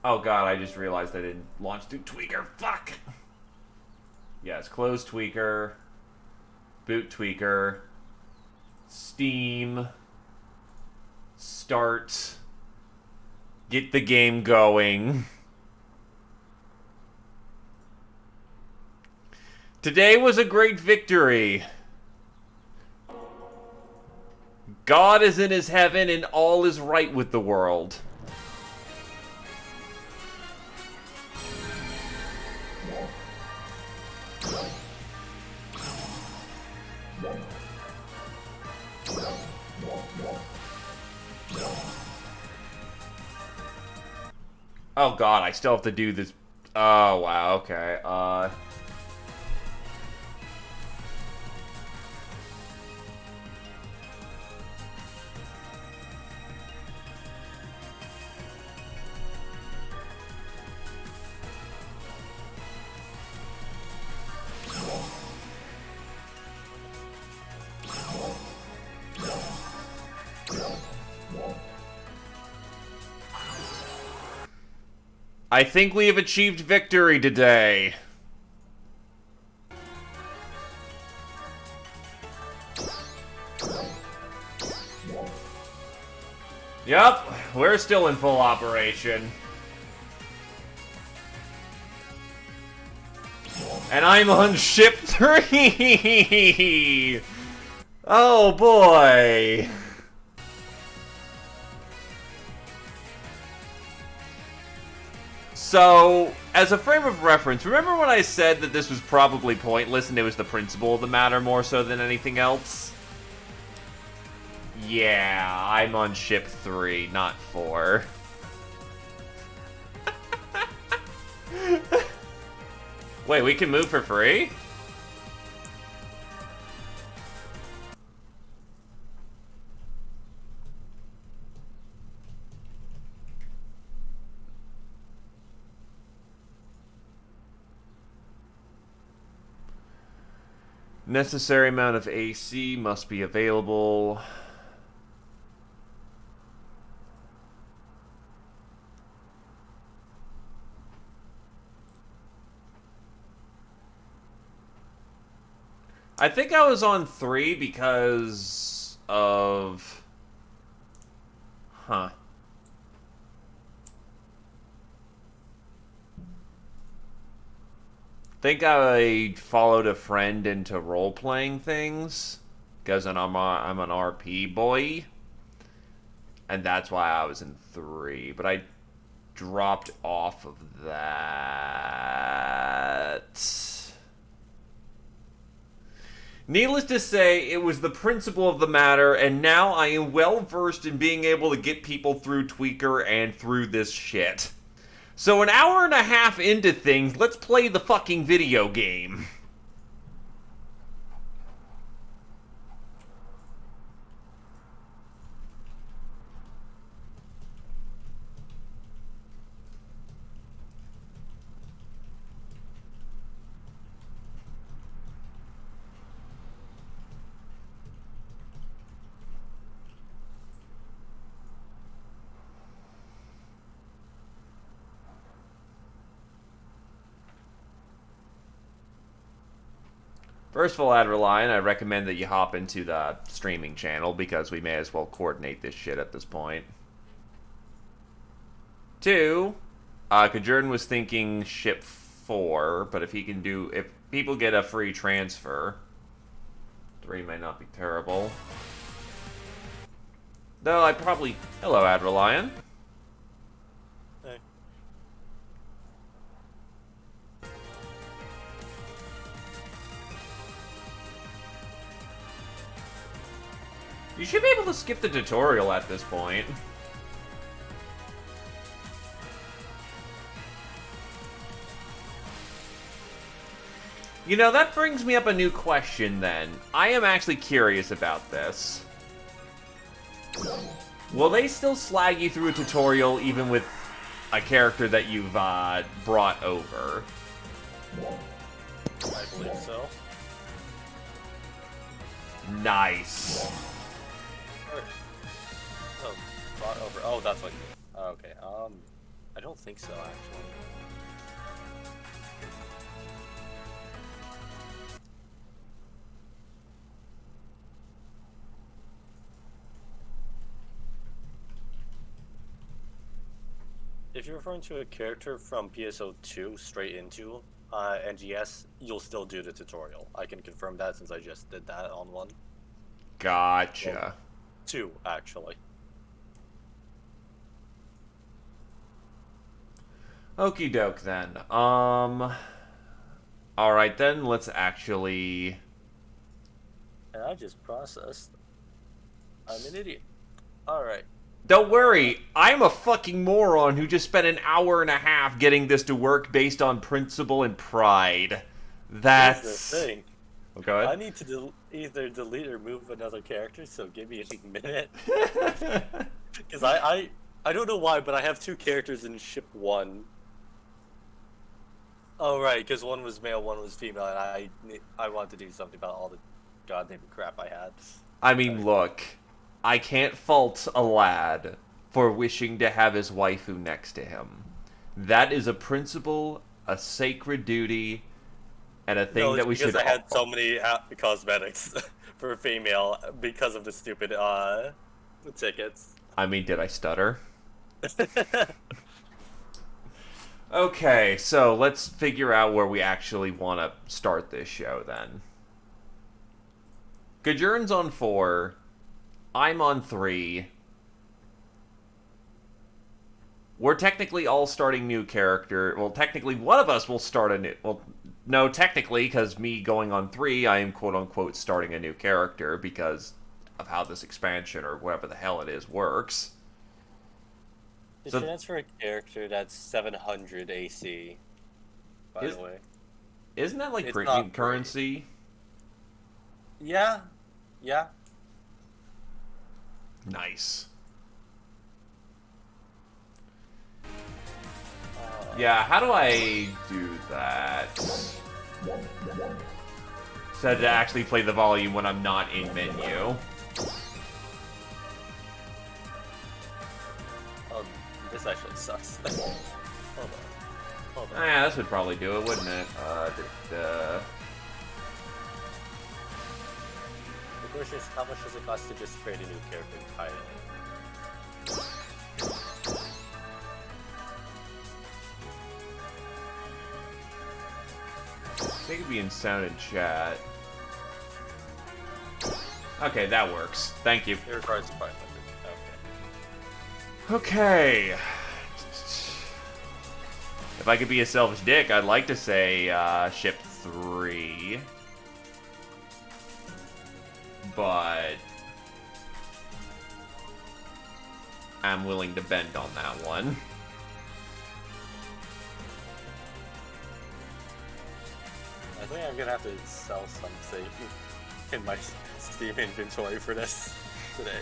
S1: Oh god, I just realized I didn't launch through Tweaker. Fuck! Yes, close Tweaker. Boot Tweaker. Steam. Start. Get the game going. Today was a great victory. God is in his heaven and all is right with the world. Oh god, I still have to do this. Oh wow, okay. I think we have achieved victory today. Yup, we're still in full operation. And I'm on ship 3! Oh boy! So, as a frame of reference, remember when I said that this was probably pointless and it was the principle of the matter more so than anything else? Yeah, I'm on ship 3, not 4. Wait, we can move for free? Necessary amount of AC must be available. I think I was on 3 because of... Huh. Think I followed a friend into role-playing things because I'm an RP boy, and that's why I was in 3. But I dropped off of that. Needless to say, it was the principle of the matter, and now I am well versed in being able to get people through Tweaker and through this shit. So an hour and a half into things, let's play the fucking video game. First of all, Adrelion, I recommend that you hop into the streaming channel because we may as well coordinate this shit at this point. 2, Kajurin was thinking ship 4, but if people get a free transfer, 3 may not be terrible. Though I probably... Hello, Adrelion.
S4: Hey.
S1: You should be able to skip the tutorial at this point. You know, that brings me up a new question then. I am actually curious about this. Will they still slag you through a tutorial even with a character that you've brought over?
S4: I believe so.
S1: Nice.
S4: Oh, brought over. Oh, that's what you... Okay, I don't think so, actually. If you're referring to a character from PSO2 straight into NGS, you'll still do the tutorial. I can confirm that since I just did that on one.
S1: Gotcha.
S4: Well, 2, actually.
S1: Okie doke then. Alright then, let's actually...
S4: And I just processed. I'm an idiot. Alright.
S1: Don't worry, I'm a fucking moron who just spent an hour and a half getting this to work based on principle and pride. That's...
S4: Here's the thing.
S1: Oh, go ahead.
S4: I need to either delete or move another character, so give me a minute. Because I don't know why, but I have 2 characters in ship 1. Oh, right, because one was male, one was female, and I wanted to do something about all the goddamn crap I had.
S1: I mean, look, I can't fault a lad for wishing to have his waifu next to him. That is a principle, a sacred duty, and a thing that we should...
S4: because I had so many cosmetics for a female because of the stupid tickets.
S1: I mean, did I stutter? Okay, so let's figure out where we actually want to start this show then. Gajern's on 4. I'm on 3. We're technically all starting new character. Well, technically, one of us will start a new... Well, no, technically, because me going on 3, I am quote-unquote starting a new character because of how this expansion, or whatever the hell it is, works.
S4: To
S1: So-
S4: transfer a character that's 700 AC, by the way.
S1: Isn't that like
S4: It's
S1: printing
S4: not free.
S1: currency?
S4: Yeah. Yeah.
S1: Nice. Yeah, how do I do that? So to actually play the volume when I'm not in menu.
S4: Oh, this actually sucks. Hold on.
S1: Oh, yeah, this would probably do it, wouldn't it?
S4: The question is, how much does it cost to just create a new character entirely?
S1: They could be in sound and chat. Okay, that works. Thank you.
S4: It requires 500. Okay.
S1: Okay. If I could be a selfish dick, I'd like to say ship 3. But I'm willing to bend on that one.
S4: I think I'm gonna have to sell something in my Steam inventory for this today.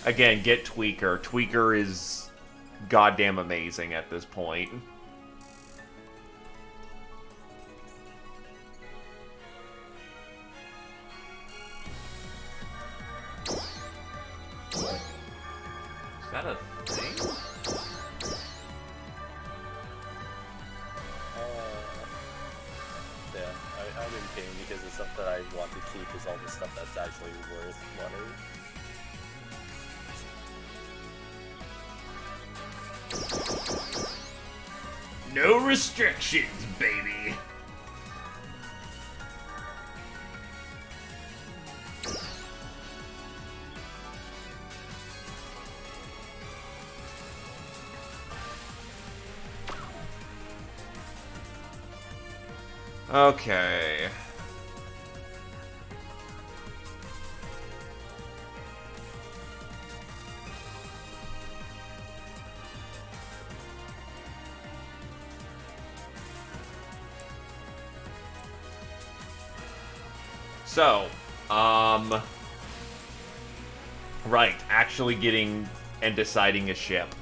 S1: Again, get Tweaker. Tweaker is goddamn amazing at this point. Is that a thing?
S4: Yeah, I'm in pain because the stuff that I want to keep is all the stuff that's actually worth money.
S1: No restrictions, baby. Okay. So, right, actually getting and deciding a ship.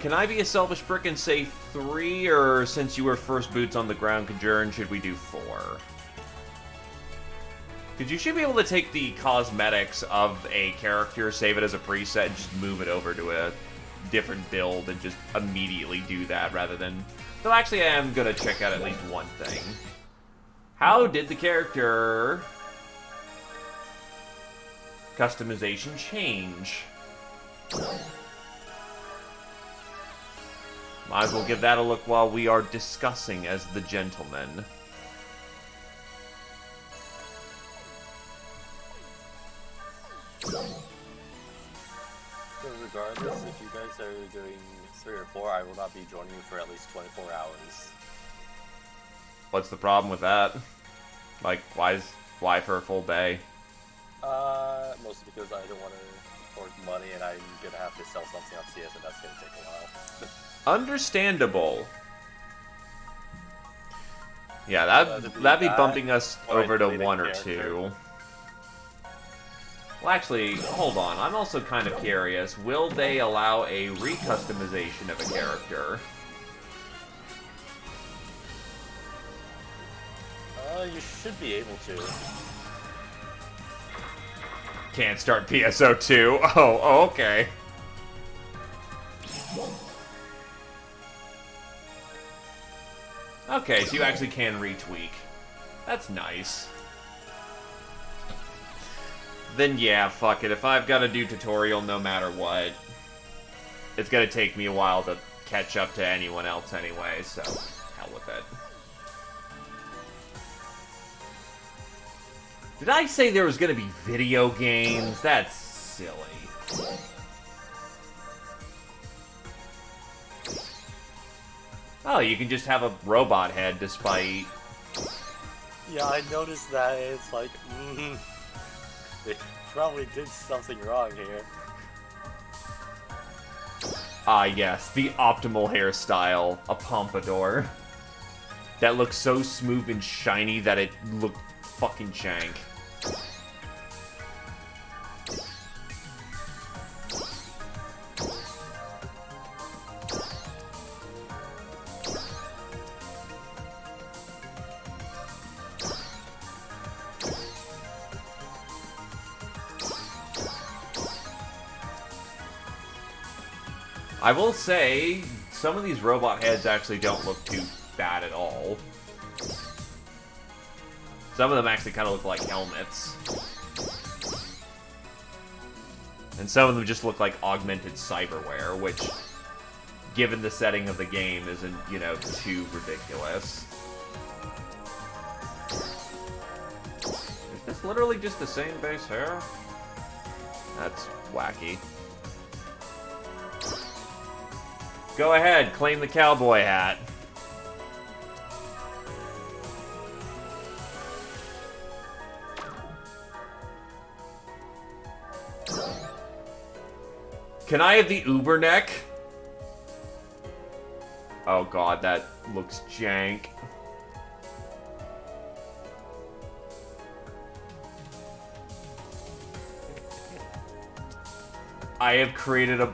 S1: Can I be a selfish prick and say 3, or since you were first boots on the ground, Kajern, should we do 4? Because you should be able to take the cosmetics of a character, save it as a preset, and just move it over to a different build and just immediately do that rather than... Though actually I am going to check out at least one thing. How did the character customization change? Might as well give that a look while we are discussing as the gentleman.
S4: So regardless, if you guys are doing 3 or 4, I will not be joining you for at least 24 hours.
S1: What's the problem with that? Like, why for a full day?
S4: Mostly because I don't want to work money and I'm gonna have to sell something on CS and that's gonna take a while.
S1: Understandable. Yeah, that'd be bumping us over to 1 or 2. Well, actually, hold on. I'm also kind of curious. Will they allow a recustomization of a character?
S4: You should be able to.
S1: Can't start PSO2. Oh, okay. Okay, so you actually can retweak. That's nice. Then yeah, fuck it. If I've got to do tutorial no matter what, it's gonna take me a while to catch up to anyone else anyway, so hell with it. Did I say there was gonna be video games? That's silly. Oh, you can just have a robot head despite...
S4: Yeah, I noticed that. It's like, they probably did something wrong here.
S1: Ah, yes, the optimal hairstyle, a pompadour. That looks so smooth and shiny that it looked fucking jank. I will say, some of these robot heads actually don't look too bad at all. Some of them actually kind of look like helmets. And some of them just look like augmented cyberware, which, given the setting of the game, isn't, you know, too ridiculous. Is this literally just the same base hair? That's wacky. Go ahead, claim the cowboy hat. Can I have the Uber neck? Oh god, that looks jank. I have created a...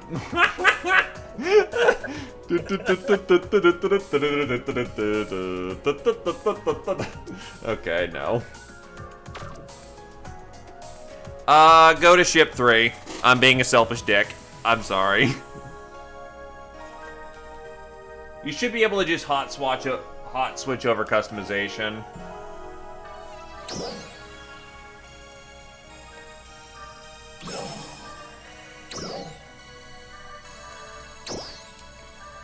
S1: Okay, no. Go to ship 3. I'm being a selfish dick. I'm sorry. You should be able to just hot switch over customization.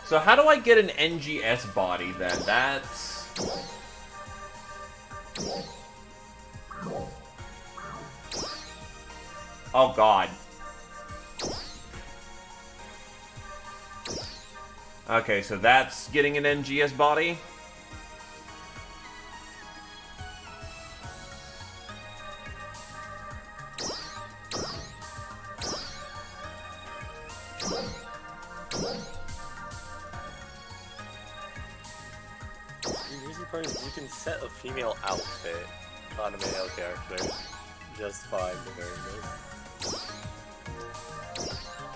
S1: So how do I get an NGS body then? That's... Oh god. Okay, so that's getting an NGS body?
S4: The easy part is you can set a female outfit on a male character just fine during this.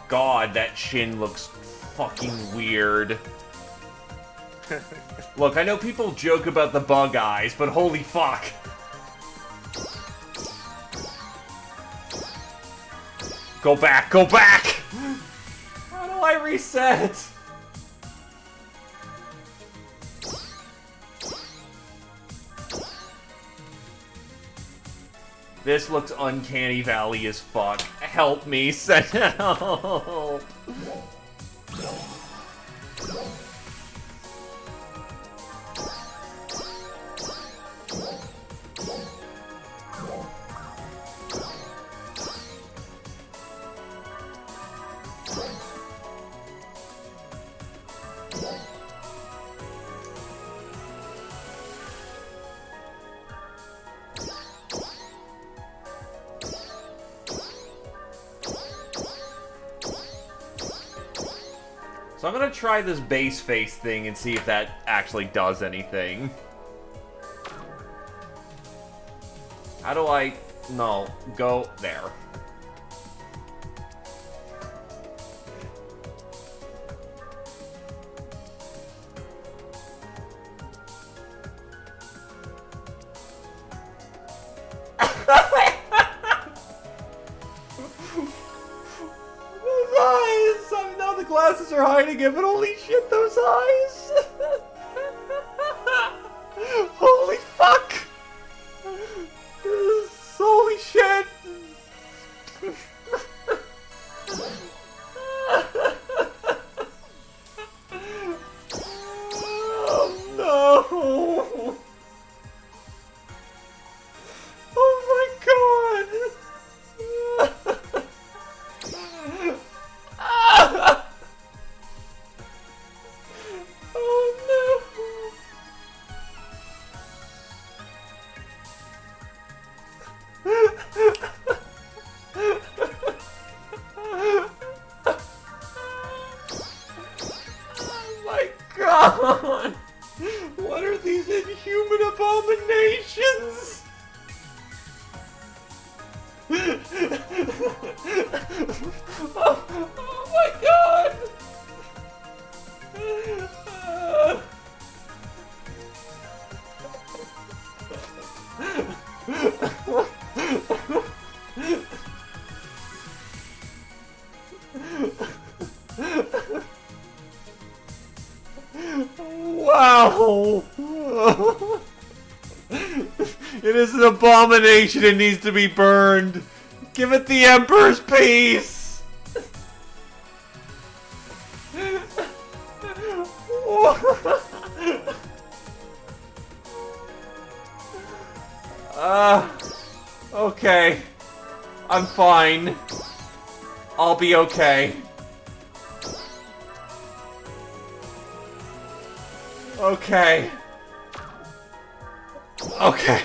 S1: God, that chin looks fucking weird. Look, I know people joke about the bug eyes, but holy fuck. Go back, go back! How do I reset? This looks uncanny valley as fuck. Help me, send help! So I'm gonna try this base face thing and see if that actually does anything. How do I... No, go there. Glasses are hiding it, but holy shit, those eyes! Holy fuck! Holy shit! God! What are these inhuman abominations? Oh my God! Wow! It is an abomination. It needs to be burned. Give it the Emperor's peace. Okay. I'm fine. I'll be okay. Okay. Okay.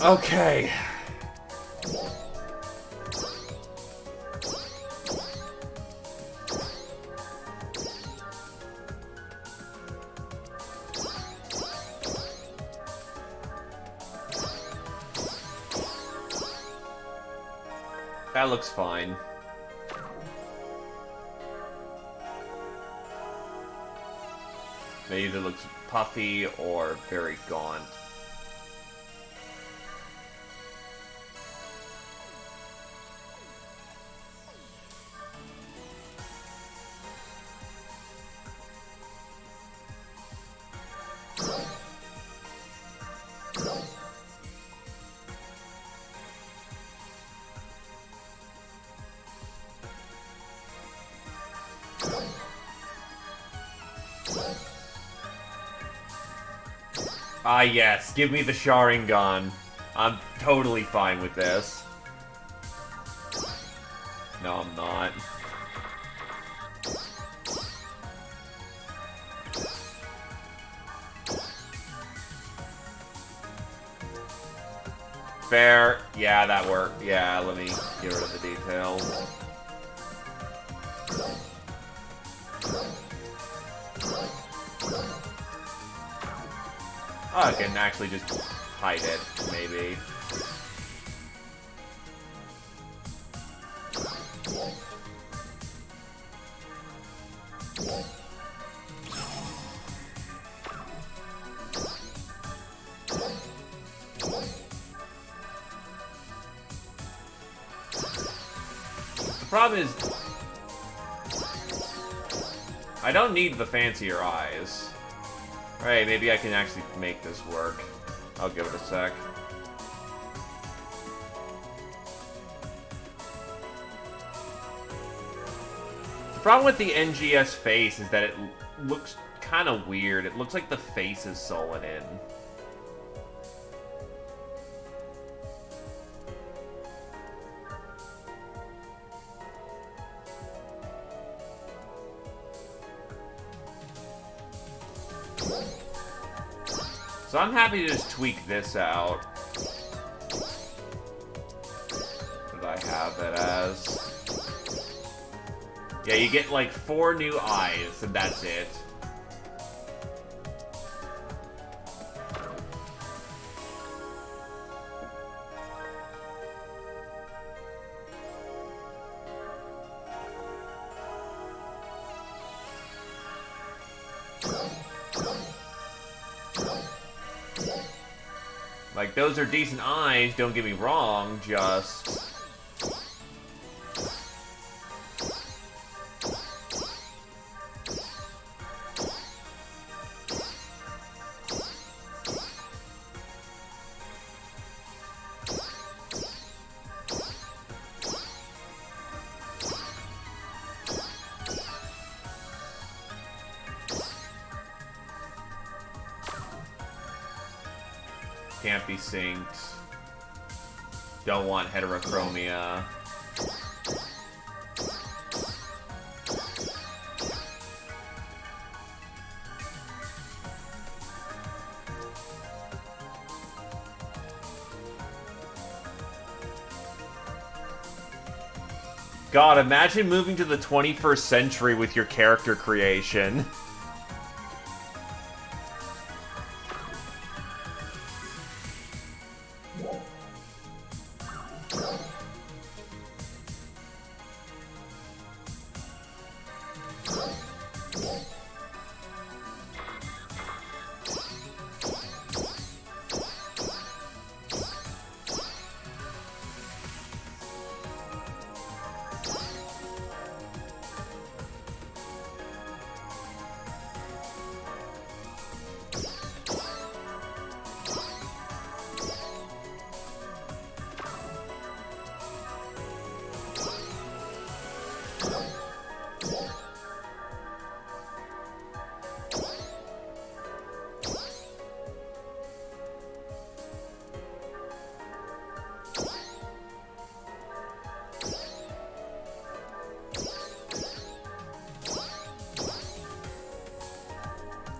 S1: Okay. That looks fine. It either looks puffy or very gaunt. Ah yes, give me the Sharingan. I'm totally fine with this. No, I'm not. Fair. Yeah, that worked. Yeah, let me get rid of the detail. Oh, I can actually just hide it, maybe. The problem is, I don't need the fancier eyes. Right, maybe I can actually make this work. I'll give it a sec. The problem with the NGS face is that it looks kind of weird. It looks like the face is sullen in. So I'm happy to just tweak this out. What I have it as. Yeah, you get like 4 new eyes, and that's it. Like, those are decent eyes, don't get me wrong, just... Can't be synced. Don't want heterochromia. God, imagine moving to the 21st century with your character creation.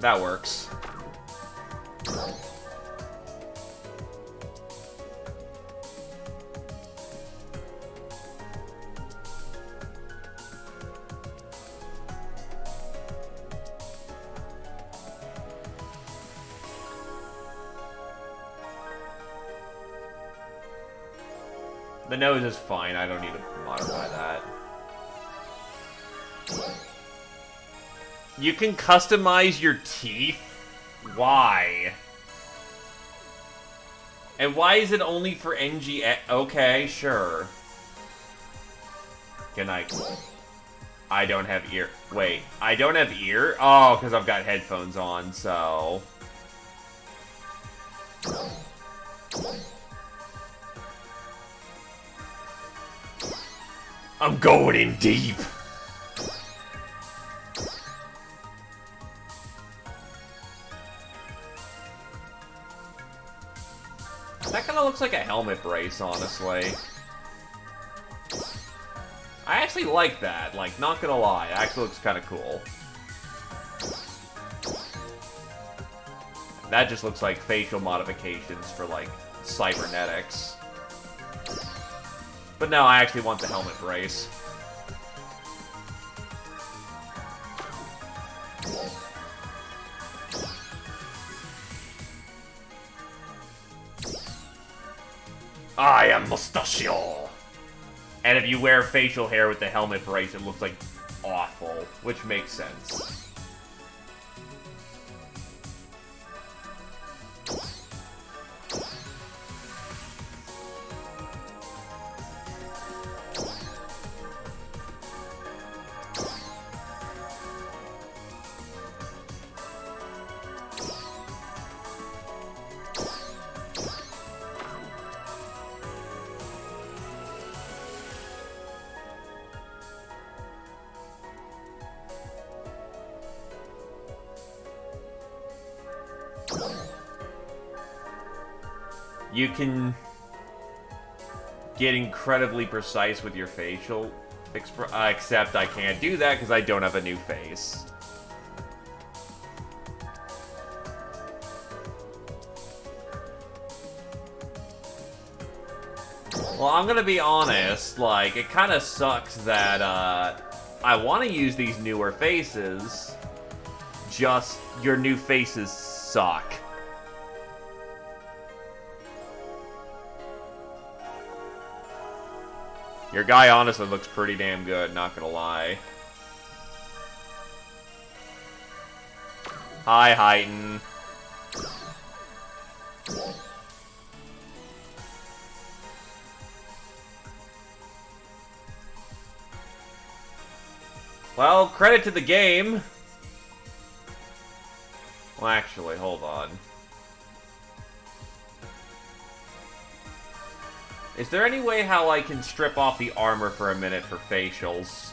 S1: That works. The nose is fine, I don't need to modify that. You can customize your teeth? Why? And why is it only for NG? Okay, sure. Can I don't have ear. Wait, I don't have ear? Oh, because I've got headphones on, so... I'm going in deep. That kind of looks like a helmet brace, honestly. I actually like that, like, not gonna lie. It actually looks kind of cool. That just looks like facial modifications for, like, cybernetics. But no, I actually want the helmet brace. I am Mustachio! And if you wear facial hair with the helmet brace, it looks like awful, which makes sense. You can get incredibly precise with your facial except I can't do that because I don't have a new face. Well, I'm gonna be honest, like, it kind of sucks that, I want to use these newer faces, just your new faces suck. Your guy honestly looks pretty damn good, not gonna lie. Hi, Heighten. Well, credit to the game. Well, actually, hold on. Is there any way how I can strip off the armor for a minute for facials?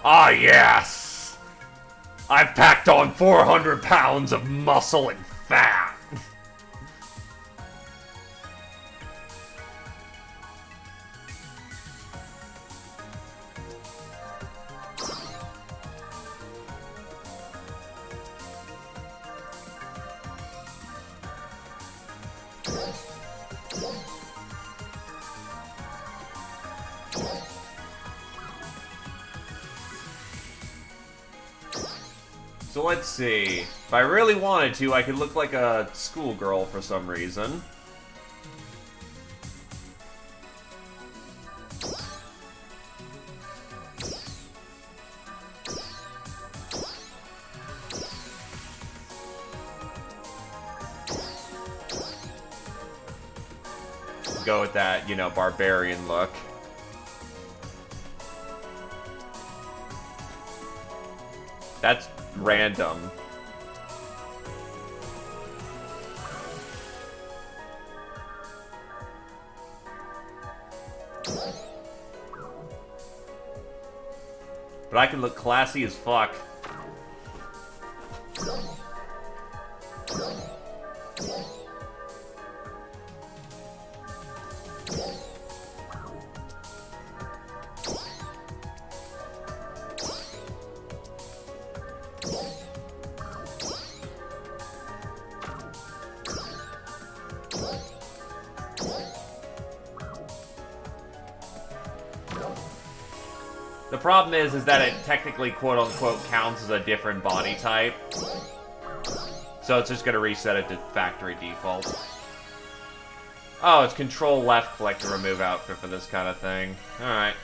S1: Ah, yes! I've packed on 400 pounds of muscle and fat! So let's see. If I really wanted to, I could look like a schoolgirl for some reason. Go with that, you know, barbarian look. That's random. But I can look classy as fuck. The problem is that it technically, quote-unquote, counts as a different body type. So it's just gonna reset it to factory default. Oh, it's control left click to remove outfit for this kind of thing. Alright.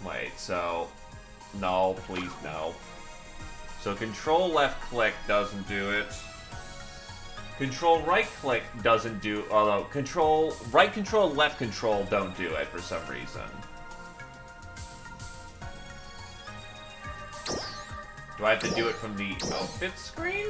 S1: Wait, so... No, please no. So control left click doesn't do it. Control right click doesn't do... Although, control... Right control, left control don't do it for some reason. Do I have to do it from the outfit screen?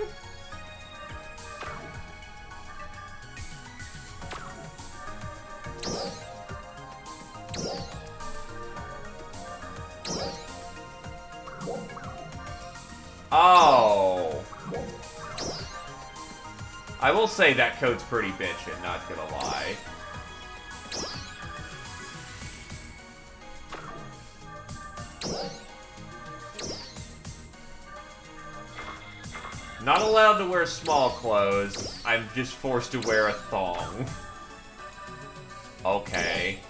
S1: Oh. I will say that code's pretty bitchin', not gonna lie. Not allowed to wear small clothes. I'm just forced to wear a thong. Okay.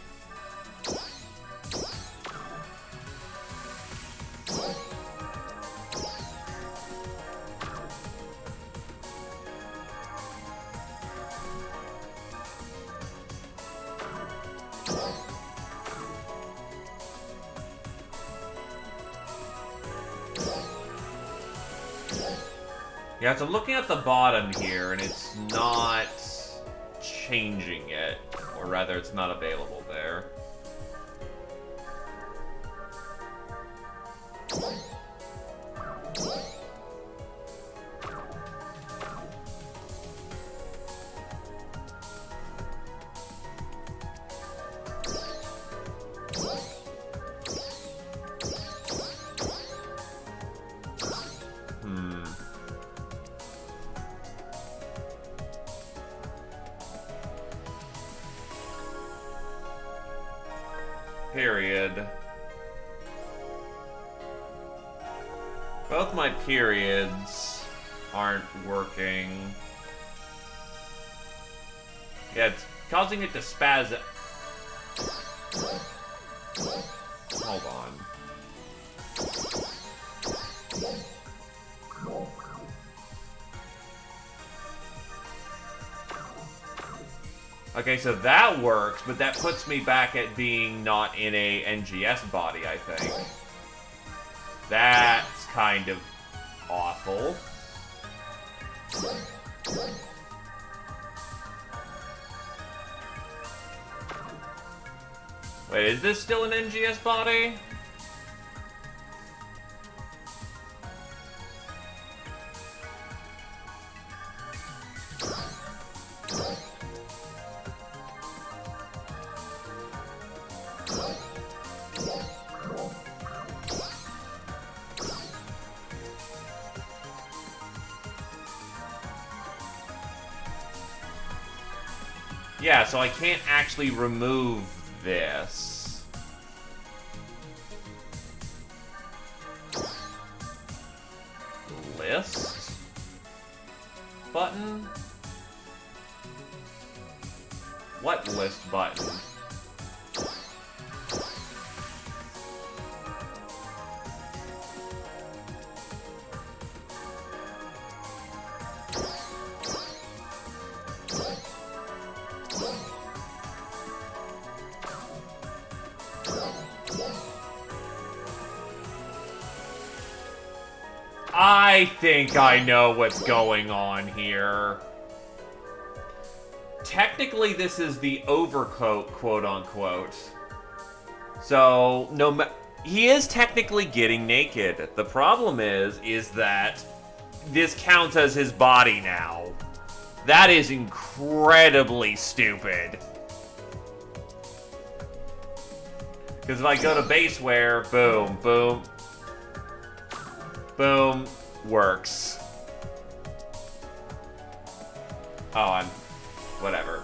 S1: Yeah, so I'm looking at the bottom here, and it's not changing it. Or rather, it's not available there. Period. Both my periods aren't working. Yeah, it's causing it to spaz. Hold on. Okay, so that works, but that puts me back at being not in a NGS body, I think. That's kind of awful. Wait, is this still an NGS body? Yeah, so I can't actually remove this. I think I know what's going on here. Technically, this is the overcoat, quote-unquote. So, he is technically getting naked. The problem is that this counts as his body now. That is incredibly stupid. Because if I go to base wear, boom, boom, boom, works. Oh, whatever.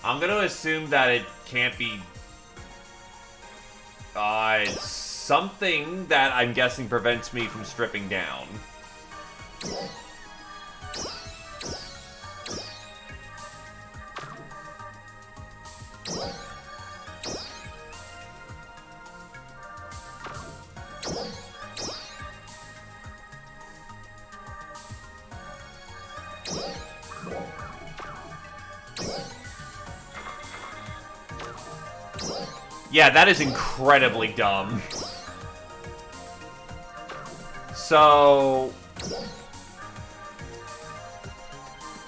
S1: I'm gonna assume that it can't be... it's something that I'm guessing prevents me from stripping down. Yeah, that is incredibly dumb. So...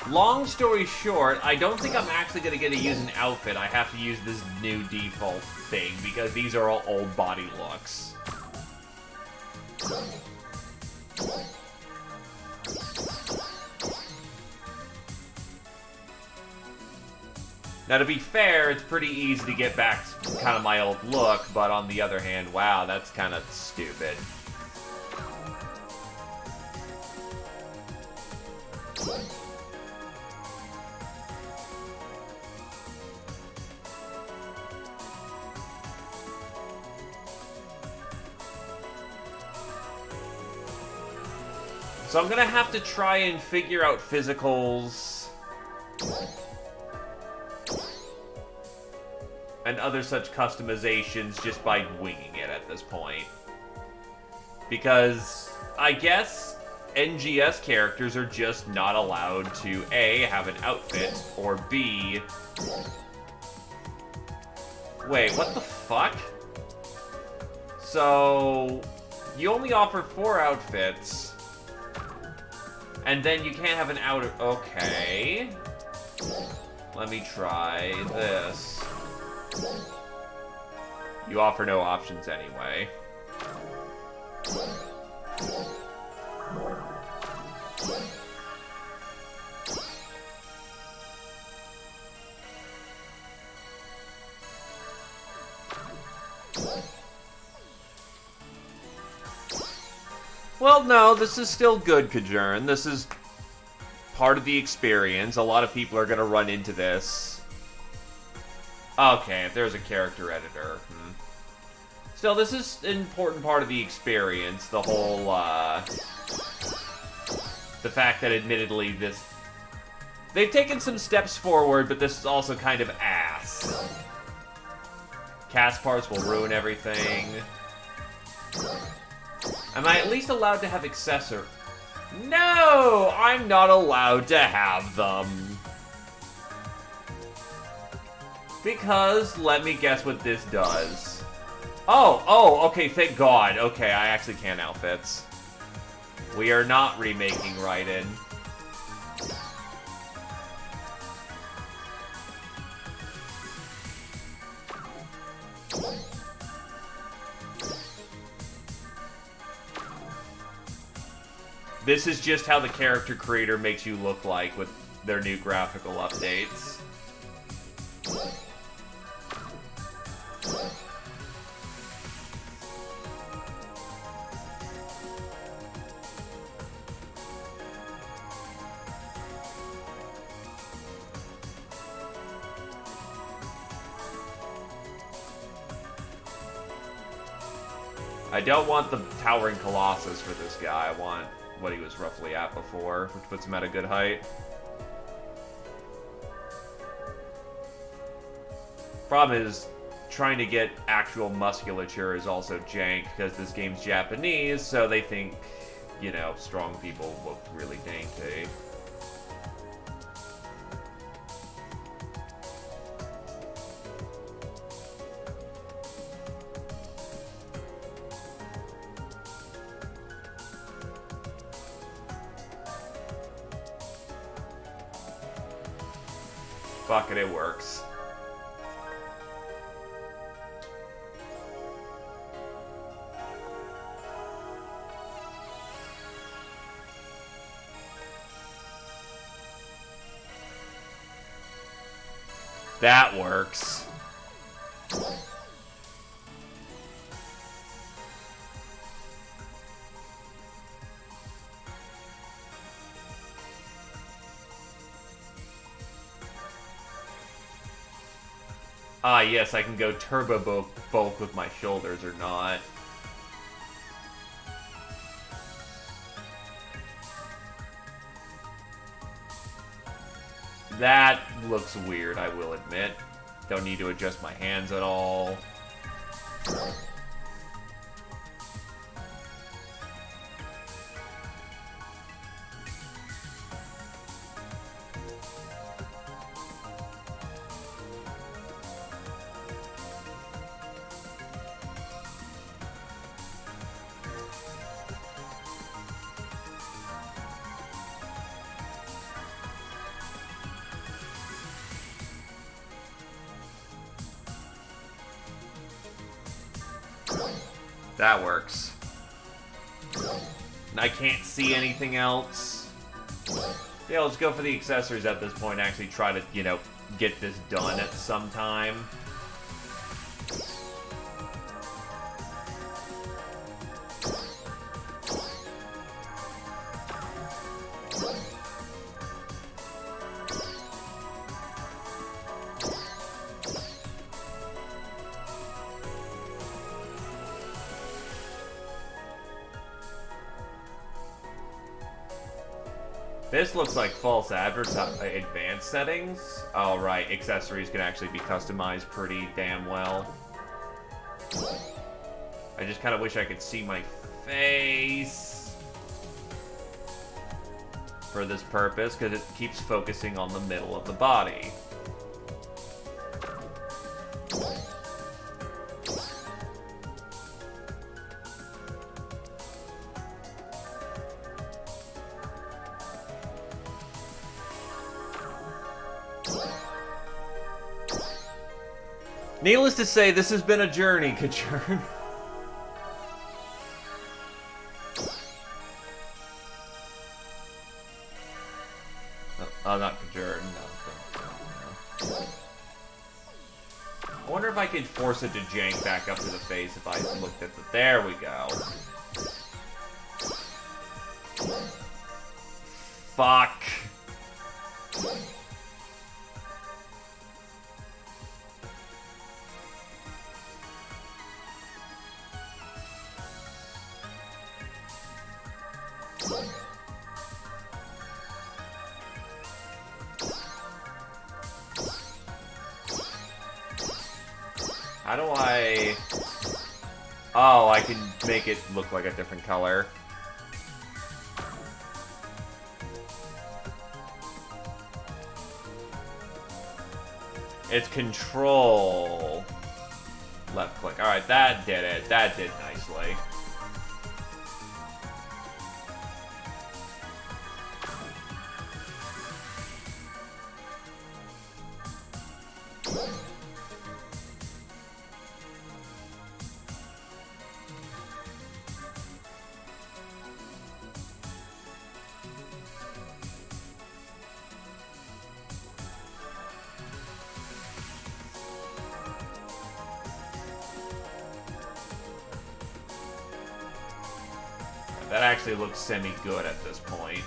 S1: long story short, I don't think I'm actually going to get to use an outfit. I have to use this new default thing, because these are all old body looks. Now, to be fair, it's pretty easy to get back to kind of my old look, but on the other hand, wow, that's kind of stupid. So I'm gonna have to try and figure out physicals and other such customizations just by winging it at this point. Because I guess NGS characters are just not allowed to A, have an outfit, or B... Wait, what the fuck? So... you only offer 4 outfits, and then you can't have an outer... Okay. Let me try this. You offer no options anyway. Well, no, this is still good, Kajern. This is part of the experience. A lot of people are gonna run into this. Okay, if there's a character editor. Still, this is an important part of the experience. The whole, the fact that admittedly this... they've taken some steps forward, but this is also kind of ass. Cast parts will ruin everything. Am I at least allowed to have accessor? No! I'm not allowed to have them. Because, let me guess what this does. Oh, okay, thank God. Okay, I actually can outfits. We are not remaking Raiden. This is just how the character creator makes you look like with their new graphical updates. I don't want the Towering Colossus for this guy. I want what he was roughly at before, which puts him at a good height. Problem is, trying to get actual musculature is also jank because this game's Japanese, so they think, you know, strong people look really dainty. Fuck it, it works. That works. Ah, yes, I can go turbo bulk with my shoulders or not. That looks weird, I will admit. Don't need to adjust my hands at all. That works. I can't see anything else. Yeah, let's go for the accessories at this point and actually try to, you know, get this done at some time. This looks like false advanced settings. Oh, right. Accessories can actually be customized pretty damn well. I just kind of wish I could see my face for this purpose, because it keeps focusing on the middle of the body. Needless to say, this has been a journey, Kachurn. Oh, not Kachurn. No. I wonder if I could force it to jank back up to the face if I looked at the... There we go. Fuck. How do I... Oh, I can make it look like a different color. It's control. Left click. Alright, that did it. That did nicely. That actually looks semi-good at this point.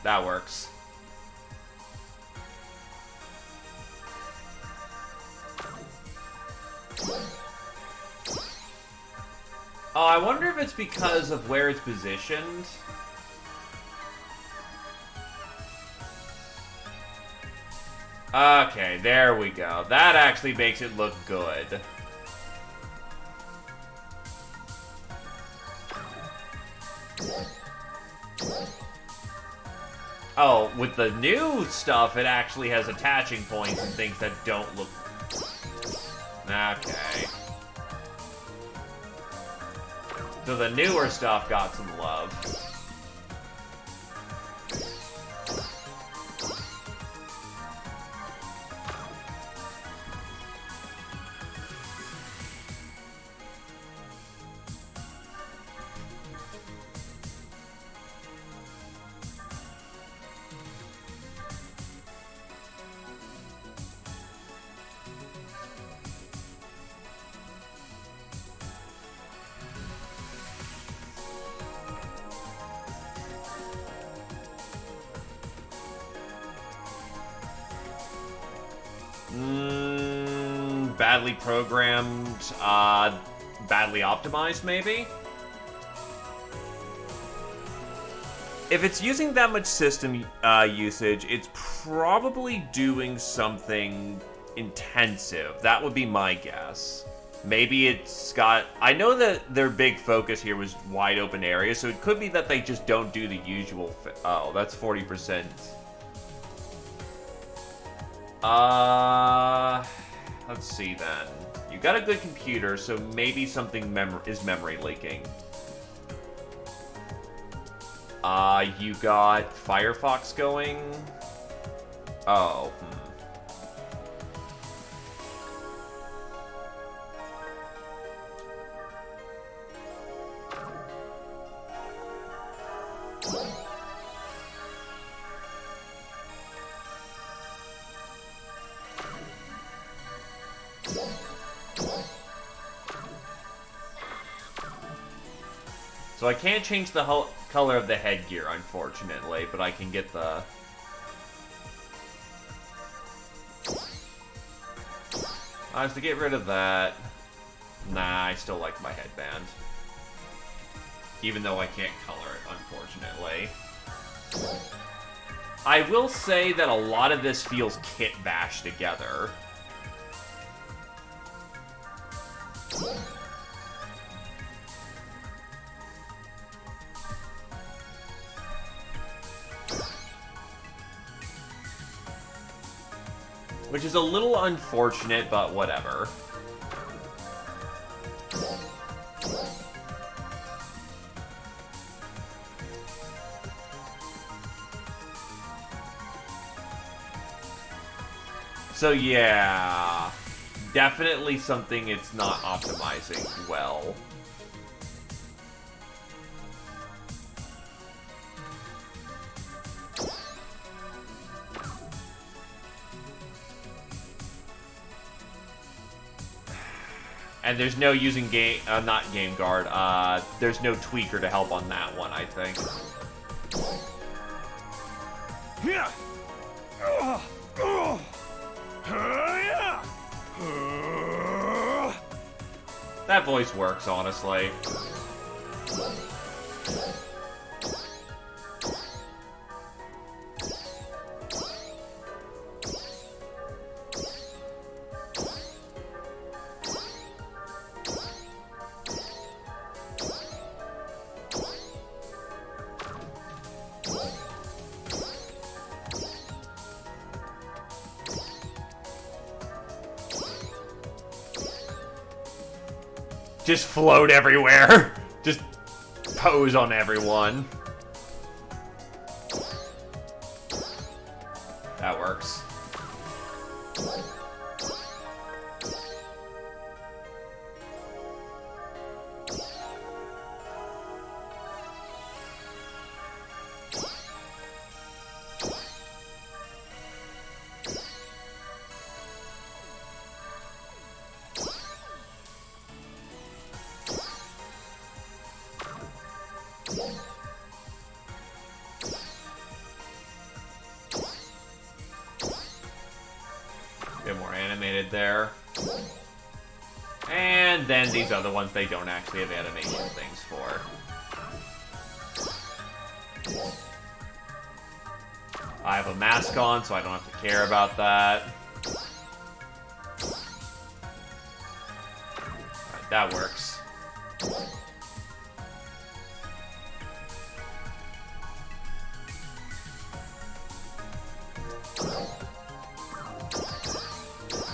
S1: That works. Oh, I wonder if it's because of where it's positioned. Okay, there we go. That actually makes it look good. Oh, with the new stuff, it actually has attaching points and things that don't look... Okay. So the newer stuff got some love. Badly programmed, badly optimized, maybe? If it's using that much system usage, it's probably doing something intensive. That would be my guess. Maybe it's got... I know that their big focus here was wide open areas, so it could be that they just don't do the usual... Oh, that's 40%. Let's see then. You got a good computer, so maybe something is memory leaking. You got Firefox going. Oh, So I can't change the whole color of the headgear, unfortunately, but I can get the... to get rid of that... Nah, I still like my headband. Even though I can't color it, unfortunately. I will say that a lot of this feels kit bashed together. Which is a little unfortunate, but whatever. So yeah, definitely something it's not optimizing well. And there's no using not game guard. There's no tweaker to help on that one, I think. That voice works, honestly. Just float everywhere. Just pose on everyone. That works. animated there. And then these other ones they don't actually have animation things for. I have a mask on, so I don't have to care about that. Alright, that works.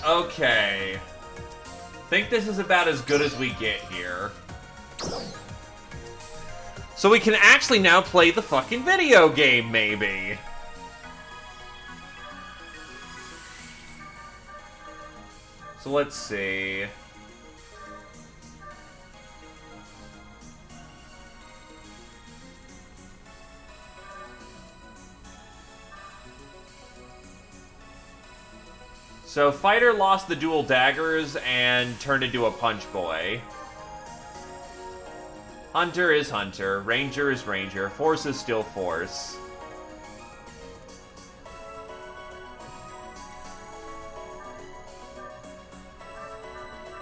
S1: Okay. Think this is about as good as we get here. So we can actually now play the fucking video game, maybe. So let's see. So Fighter lost the dual daggers and turned into a punch boy. Hunter is Hunter. Ranger is Ranger. Force is still Force.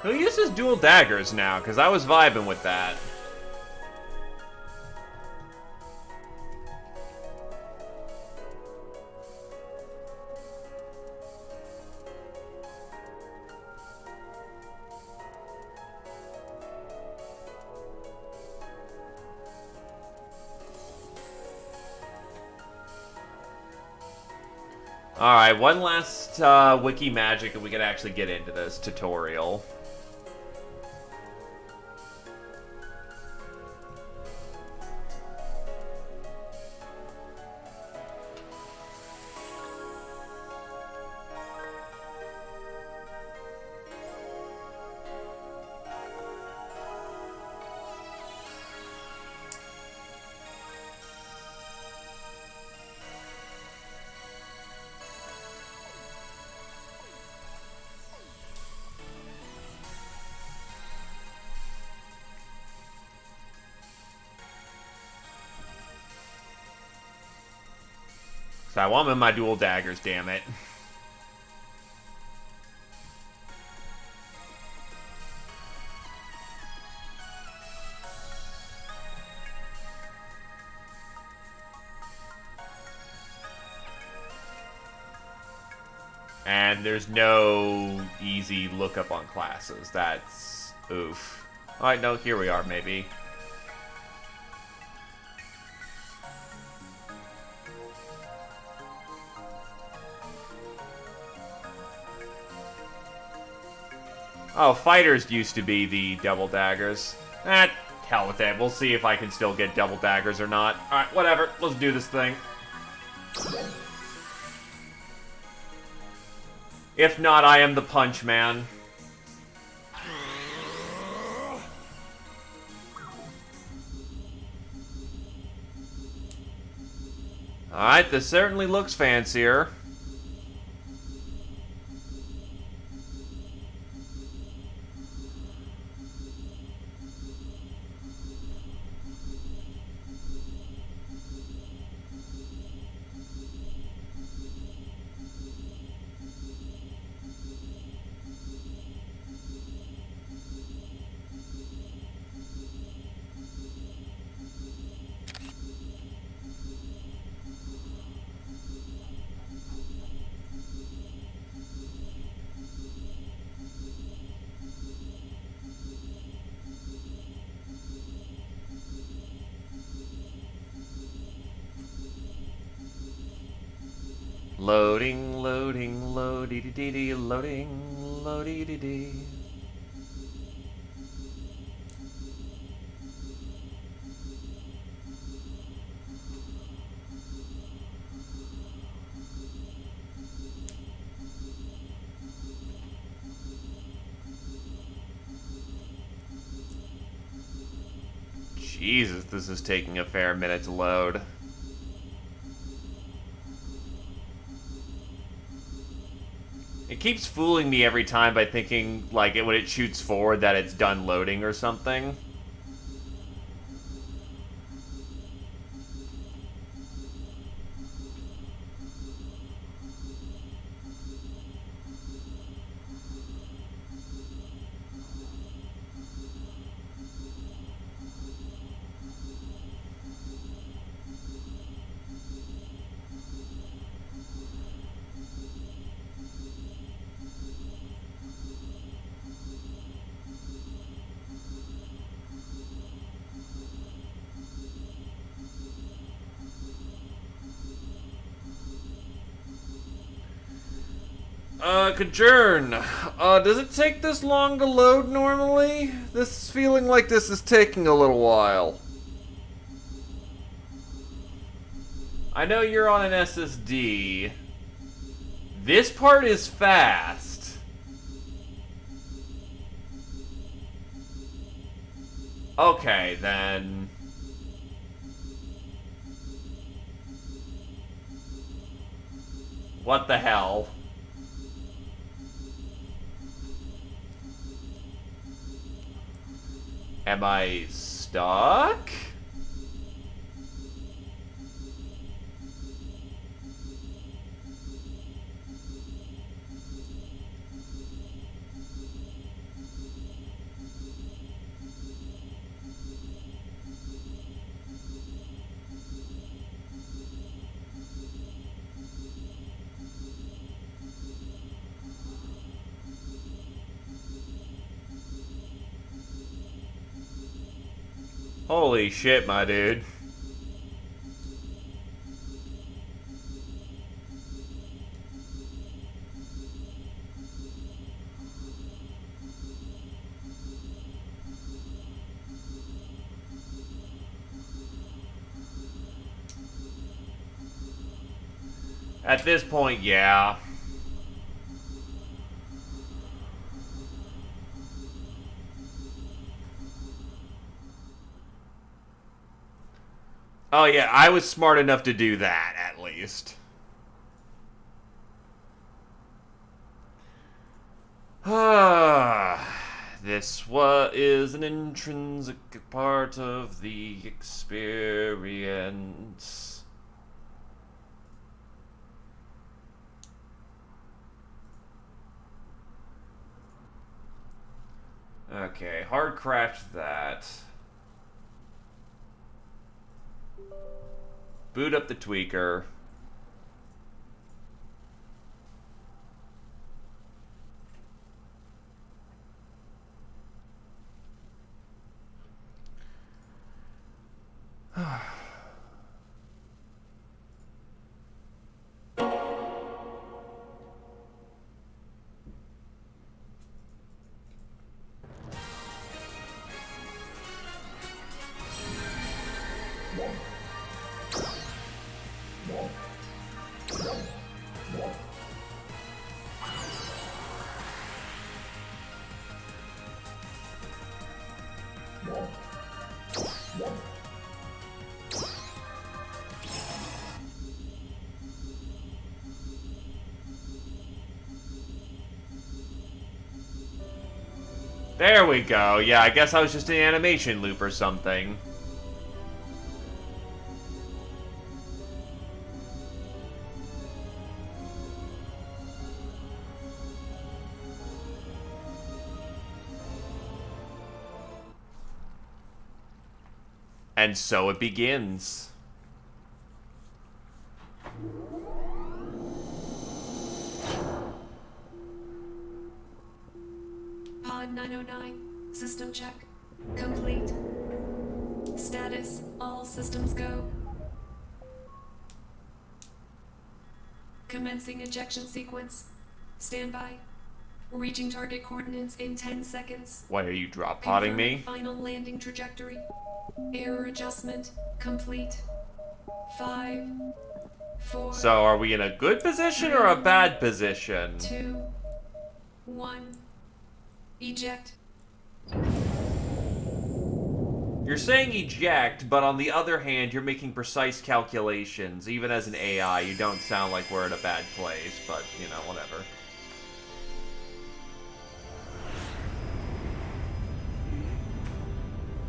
S1: Who uses dual daggers now? Because I was vibing with that. Alright, one last wiki magic and we can actually get into this tutorial. So I want them in my dual daggers, damn it. And there's no easy lookup on classes. That's oof. Alright, no, here we are, maybe. Oh, fighters used to be the double daggers. Hell with it. We'll see if I can still get double daggers or not. Alright, whatever. Let's do this thing. If not, I am the punch man. Alright, this certainly looks fancier. Loading, loading, loadee-dee-dee, loading, loadee-dee-dee. Jesus, this is taking a fair minute to load. It keeps fooling me every time by thinking, like, when it shoots forward that it's done loading or something. Kajern, does it take this long to load normally? This is feeling like this is taking a little while. I know you're on an SSD. This part is fast. Okay, then. What the hell? Am I stuck? Holy shit, my dude. At this point, yeah. Oh yeah, I was smart enough to do that, at least. This is an intrinsic part of the experience. Okay, hard crashed that. Boot up the tweaker. There we go. Yeah, I guess I was just in an animation loop or something. And so it begins.
S5: Pod 909, system check, complete. Status, all systems go. Commencing ejection sequence. Standby. Reaching target coordinates in 10 seconds.
S1: Why are you drop podding me?
S5: Final landing trajectory. Error adjustment complete. 5, 4.
S1: So are we in a good position or a bad position?
S5: 2, 1. Eject.
S1: You're saying eject, but on the other hand, you're making precise calculations. Even as an AI, you don't sound like we're in a bad place, but, you know, whatever.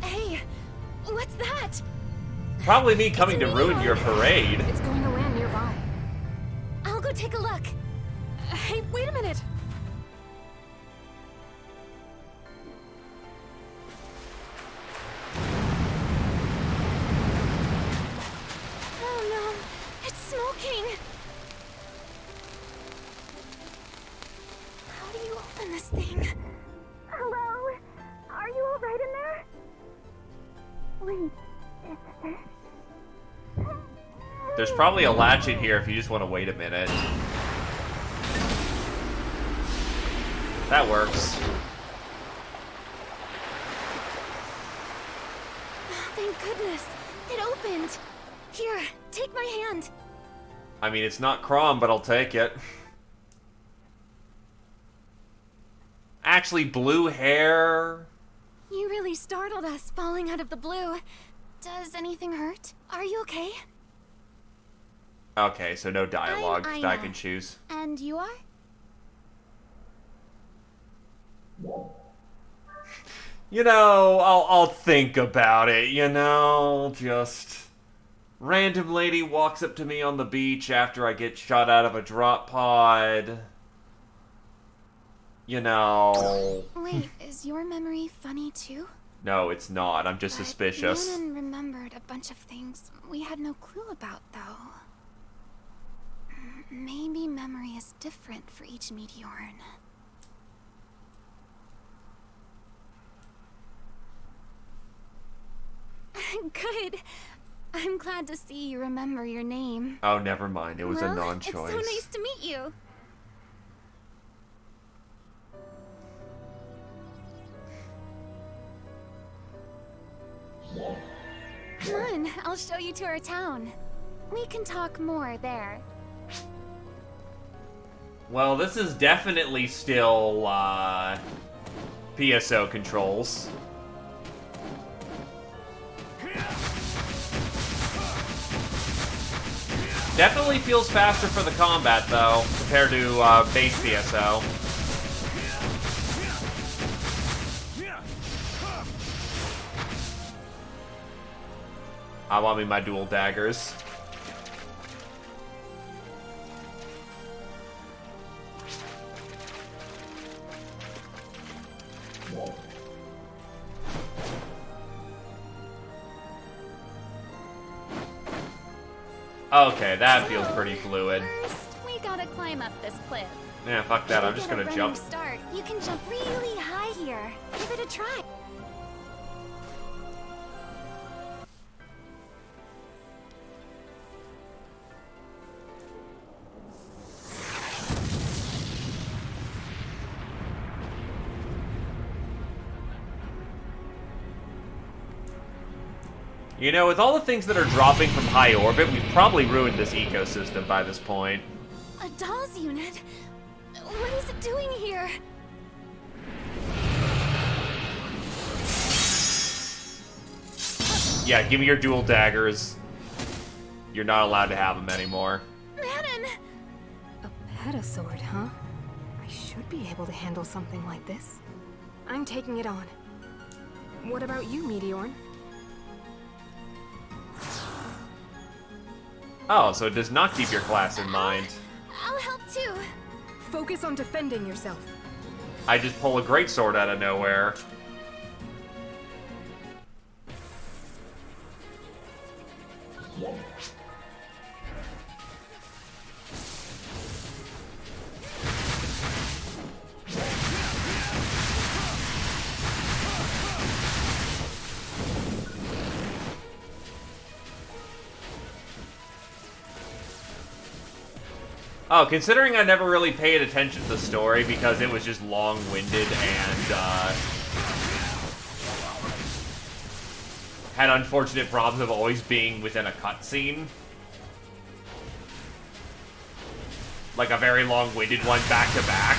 S3: Hey, what's that?
S1: Probably me coming to
S3: It's really
S1: ruin your
S3: hard.
S1: parade.
S3: It's going to land nearby. I'll go take a look. Hey, wait a minute. Oh no, it's smoking. How do you open this thing? Hello? Are you all right in there? Wait, is this it?
S1: There's probably a latch in here if you just want to wait a minute. That works.
S3: Thank goodness. It opened. Here, take my hand.
S1: I mean, it's not Crom, but I'll take it. Actually, blue hair.
S3: You really startled us falling out of the blue. Does anything hurt? Are you okay?
S1: Okay, so no dialogue
S3: I'm
S1: that I
S3: Ina.
S1: can choose.
S3: And you are?
S1: You know, I'll think about it, you know, just... Random lady walks up to me on the beach after I get shot out of a drop pod. You know...
S3: Wait, is your memory funny too?
S1: No, it's not. I'm just
S3: But
S1: suspicious.
S3: Manon remembered a bunch of things we had no clue about, though. Maybe memory is different for each Meteorn. Good. I'm glad to see you remember your name.
S1: Oh, never mind. It was a
S3: Well,
S1: non-choice.
S3: It's so nice to meet you. Come on, I'll show you to our town. We can talk more there.
S1: Well, this is definitely still, PSO controls. Definitely feels faster for the combat, though, compared to, base PSO. I want me my dual daggers. Okay, that feels pretty fluid.
S3: First, we gotta climb up this cliff.
S1: Yeah, fuck that. I'm just
S3: Get a
S1: gonna
S3: running
S1: jump.
S3: Start. You can jump really high here. Give it a try.
S1: You know, with all the things that are dropping from high orbit, we've probably ruined this ecosystem by this point.
S3: A dolls unit? What is it doing here?
S1: Yeah, give me your dual daggers. You're not allowed to have them anymore.
S3: Manon!
S6: A petasword, huh? I should be able to handle something like this. I'm taking it on. What about you, Meteorn?
S1: Oh, so it does not keep your class in mind.
S3: I'll help too.
S6: Focus on defending yourself.
S1: I just pull a greatsword out of nowhere. Oh, considering I never really paid attention to the story because it was just long-winded and, had unfortunate problems of always being within a cutscene. Like a very long-winded one back-to-back.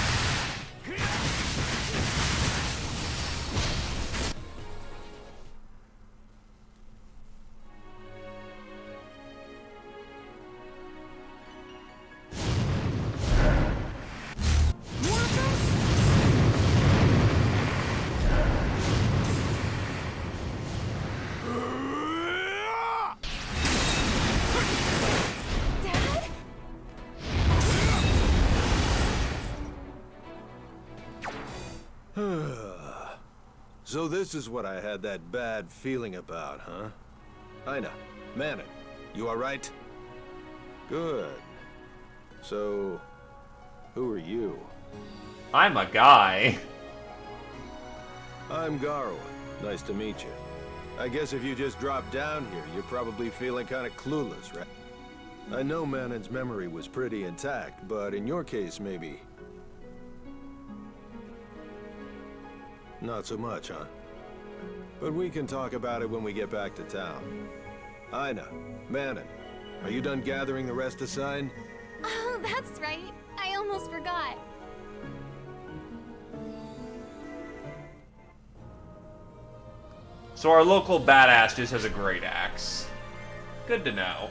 S7: So this is what I had that bad feeling about, huh? Ina, Manon, you alright? Good. So, who are you?
S1: I'm a guy.
S7: I'm Garwin. Nice to meet you. I guess if you just dropped down here, you're probably feeling kind of clueless, right? I know Manon's memory was pretty intact, but in your case, maybe... Not so much, huh? But we can talk about it when we get back to town. Ina, Manon, are you done gathering the rest assigned?
S3: Oh, that's right. I almost forgot.
S1: So our local badass just has a great axe. Good to know.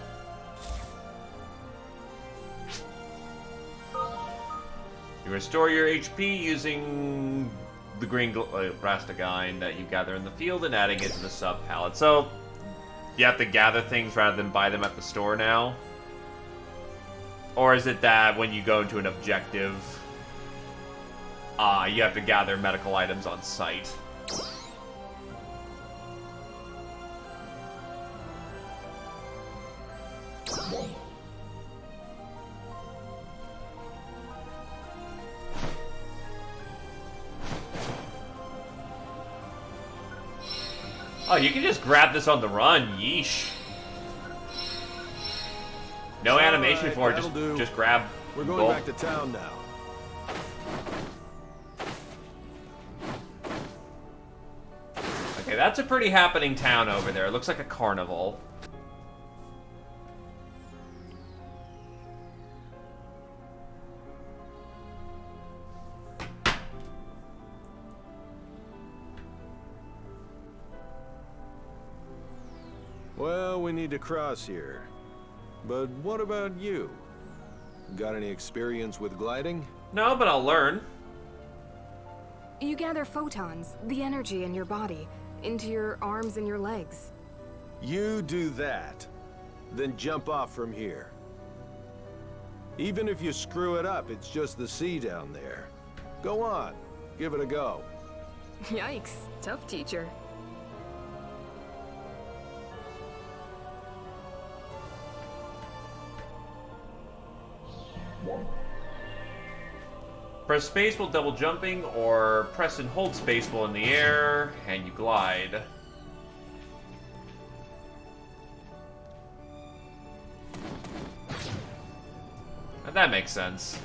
S1: You restore your HP using the green Rastigine that you gather in the field and adding it to the sub palette. So you have to gather things rather than buy them at the store now? Or is it that when you go into an objective, you have to gather medical items on site? Oh, you can just grab this on the run. Yeesh. No animation for it. Just grab.
S7: We're going
S1: both.
S7: back to town now.
S1: Okay, that's a pretty happening town over there. It looks like a carnival.
S7: Well, we need to cross here. But what about you? Got any experience with gliding?
S1: No, but I'll learn.
S6: You gather photons, the energy in your body, into your arms and your legs.
S7: You do that, then jump off from here. Even if you screw it up, it's just the sea down there. Go on, give it a go.
S6: Yikes, tough teacher.
S1: Press space while double jumping, or press and hold space while in the air, and you glide. And that makes sense.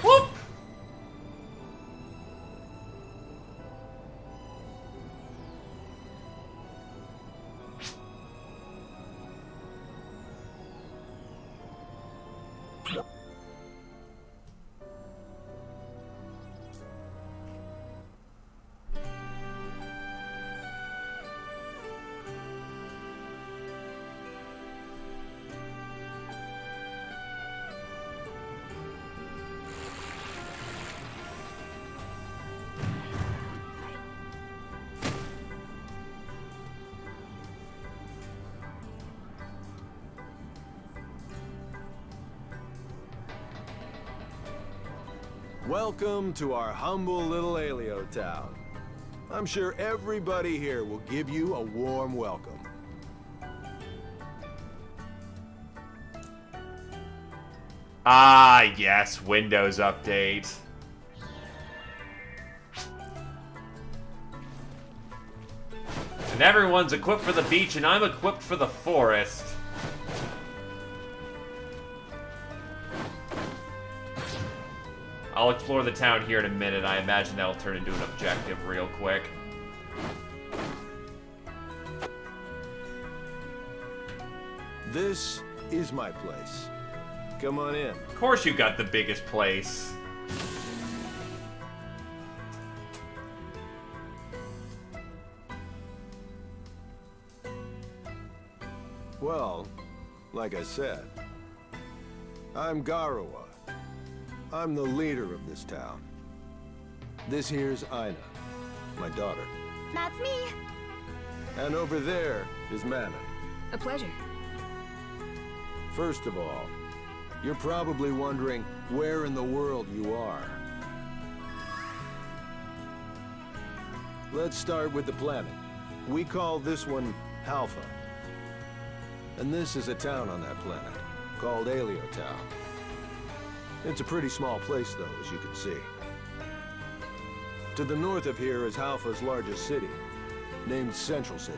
S1: Whoop!
S7: Welcome to our humble little Alio town. I'm sure everybody here will give you a warm welcome.
S1: Ah, yes, Windows Update. And everyone's equipped for the beach, and I'm equipped for the forest. I'll explore the town here in a minute. I imagine that'll turn into an objective real quick.
S7: This is my place. Come on in.
S1: Of course you got the biggest place.
S7: Well, like I said, I'm Garawa. I'm the leader of this town. This here's Ina, my daughter.
S3: That's me.
S7: And over there is Manon.
S6: A pleasure.
S7: First of all, you're probably wondering where in the world you are. Let's start with the planet. We call this one Alpha. And this is a town on that planet, called Alio Town. It's a pretty small place, though, as you can see. To the north of here is Alpha's largest city, named Central City.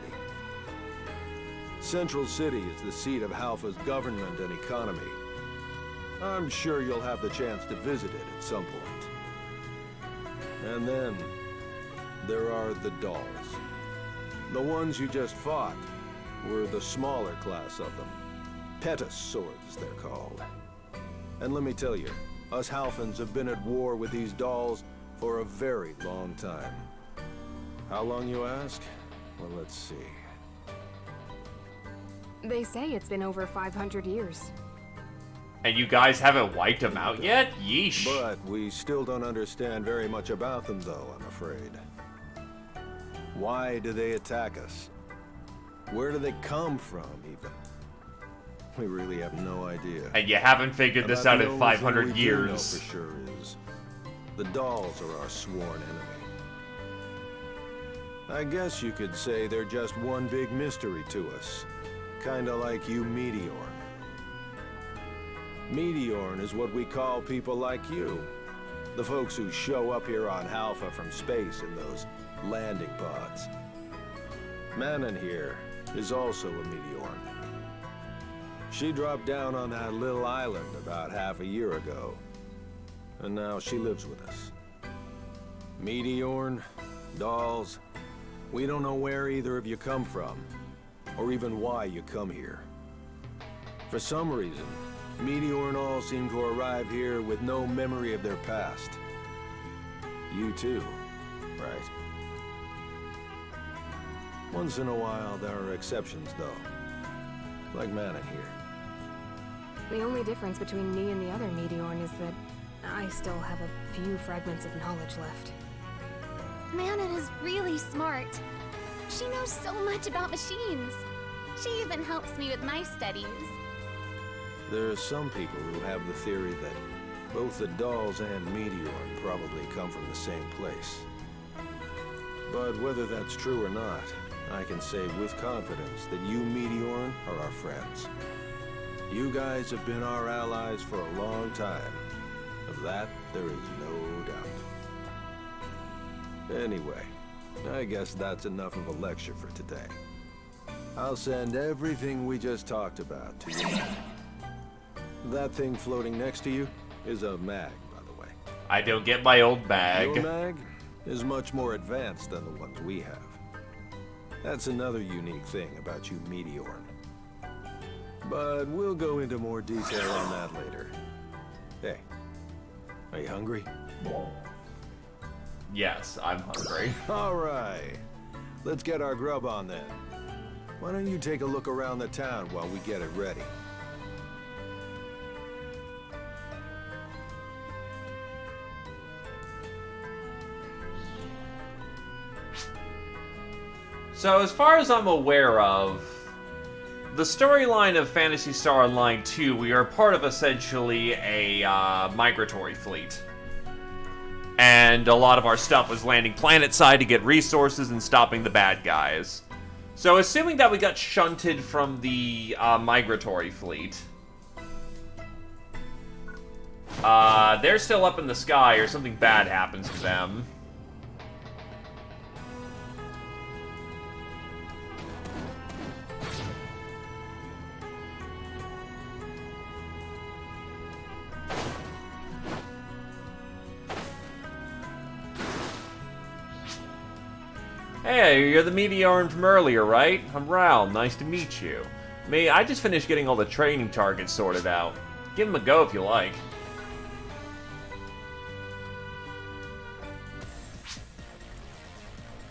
S7: Central City is the seat of Alpha's government and economy. I'm sure you'll have the chance to visit it at some point. And then, there are the dolls. The ones you just fought were the smaller class of them. Phantasy, they're called. And let me tell you, us Halfans have been at war with these dolls for a very long time. How long, you ask? Well, let's see.
S6: They say it's been over 500 years.
S1: And you guys haven't wiped them out yet? Yeesh.
S7: But we still don't understand very much about them, though, I'm afraid. Why do they attack us? Where do they come from, even? We really have no idea.
S1: And you haven't figured this out in 500 years.
S7: Know for sure is the dolls are our sworn enemy. I guess you could say they're just one big mystery to us. Kinda like you Meteorn. Meteorn is what we call people like you. The folks who show up here on Alpha from space in those landing pods. Manon here is also a Meteorn. She dropped down on that little island about half a year ago. And now she lives with us. Meteorn, dolls, we don't know where either of you come from, or even why you come here. For some reason, Meteorn all seem to arrive here with no memory of their past. You too, right? Once in a while, there are exceptions, though. Like Manon here.
S6: The only difference between me and the other Meteorn is that I still have a few fragments of knowledge left.
S3: Manon is really smart. She knows so much about machines. She even helps me with my studies.
S7: There are some people who have the theory that both the dolls and Meteorn probably come from the same place. But whether that's true or not, I can say with confidence that you Meteorn are our friends. You guys have been our allies for a long time. Of that, there is no doubt. Anyway, I guess that's enough of a lecture for today. I'll send everything we just talked about to you. That thing floating next to you is a mag, by the way.
S1: I don't get my old bag.
S7: Your mag is much more advanced than the ones we have. That's another unique thing about you Meteorn. But we'll go into more detail on that later. Hey, are you hungry?
S1: Yes, I'm hungry.
S7: All right, let's get our grub on then. Why don't you take a look around the town while we get it ready?
S1: So as far as I'm aware of, the storyline of Phantasy Star Online 2, we are part of essentially a migratory fleet. And a lot of our stuff was landing planetside to get resources and stopping the bad guys. So assuming that we got shunted from the migratory fleet, they're still up in the sky or something bad happens to them. Hey, you're the Meteorn from earlier, right? I'm Ral, nice to meet you. I just finished getting all the training targets sorted out. Give them a go if you like.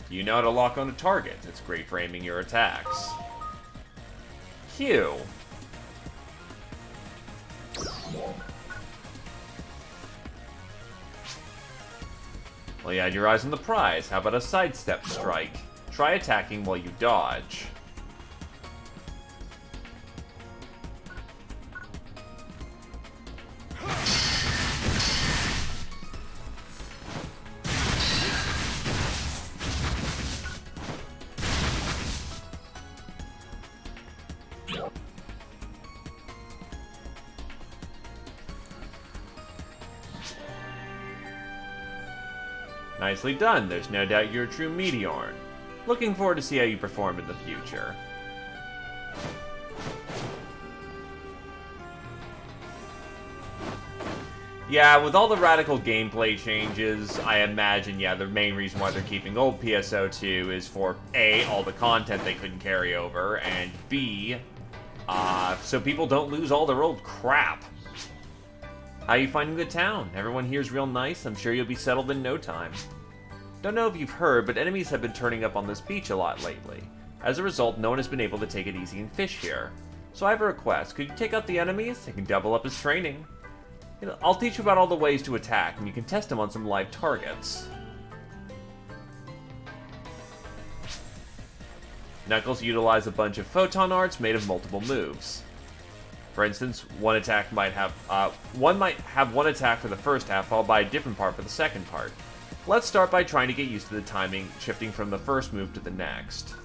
S1: You know how to lock on a target. It's great for aiming your attacks. Q. Well, you had your eyes on the prize. How about a sidestep strike? Try attacking while you dodge. Nicely done. There's no doubt you're a true Meteorn. Looking forward to see how you perform in the future. Yeah, with all the radical gameplay changes, I imagine, yeah, the main reason why they're keeping old PSO2 is for A, all the content they couldn't carry over, and B, so people don't lose all their old crap. How you finding the town? Everyone here's real nice. I'm sure you'll be settled in no time. Don't know if you've heard, but enemies have been turning up on this beach a lot lately. As a result, no one has been able to take it easy and fish here. So I have a request. Could you take out the enemies? They can double up as training. I'll teach you about all the ways to attack, and you can test them on some live targets. Knuckles utilize a bunch of photon arts made of multiple moves. For instance, one might have one attack for the first half, followed by a different part for the second part. Let's start by trying to get used to the timing, shifting from the first move to the next.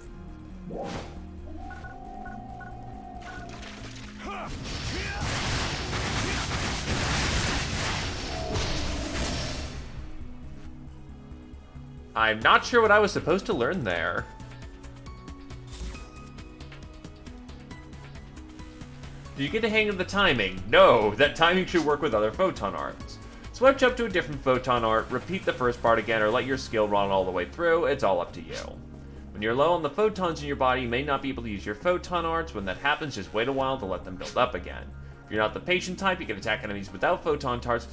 S1: I'm not sure what I was supposed to learn there. Did you get the hang of the timing? No, that timing should work with other photon arts. Switch up to a different photon art, repeat the first part again, or let your skill run all the way through. It's all up to you. When you're low on the photons in your body, you may not be able to use your photon arts. When that happens, just wait a while to let them build up again. If you're not the patient type, you can attack enemies without photon arts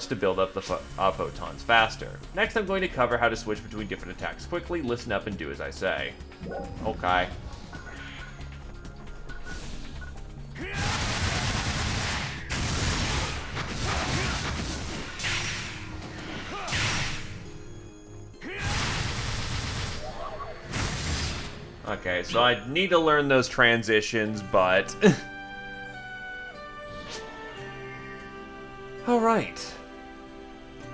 S1: to build up the photons faster. Next, I'm going to cover how to switch between different attacks quickly. Listen up and do as I say. Okay. Okay, so I need to learn those transitions, but... Alright.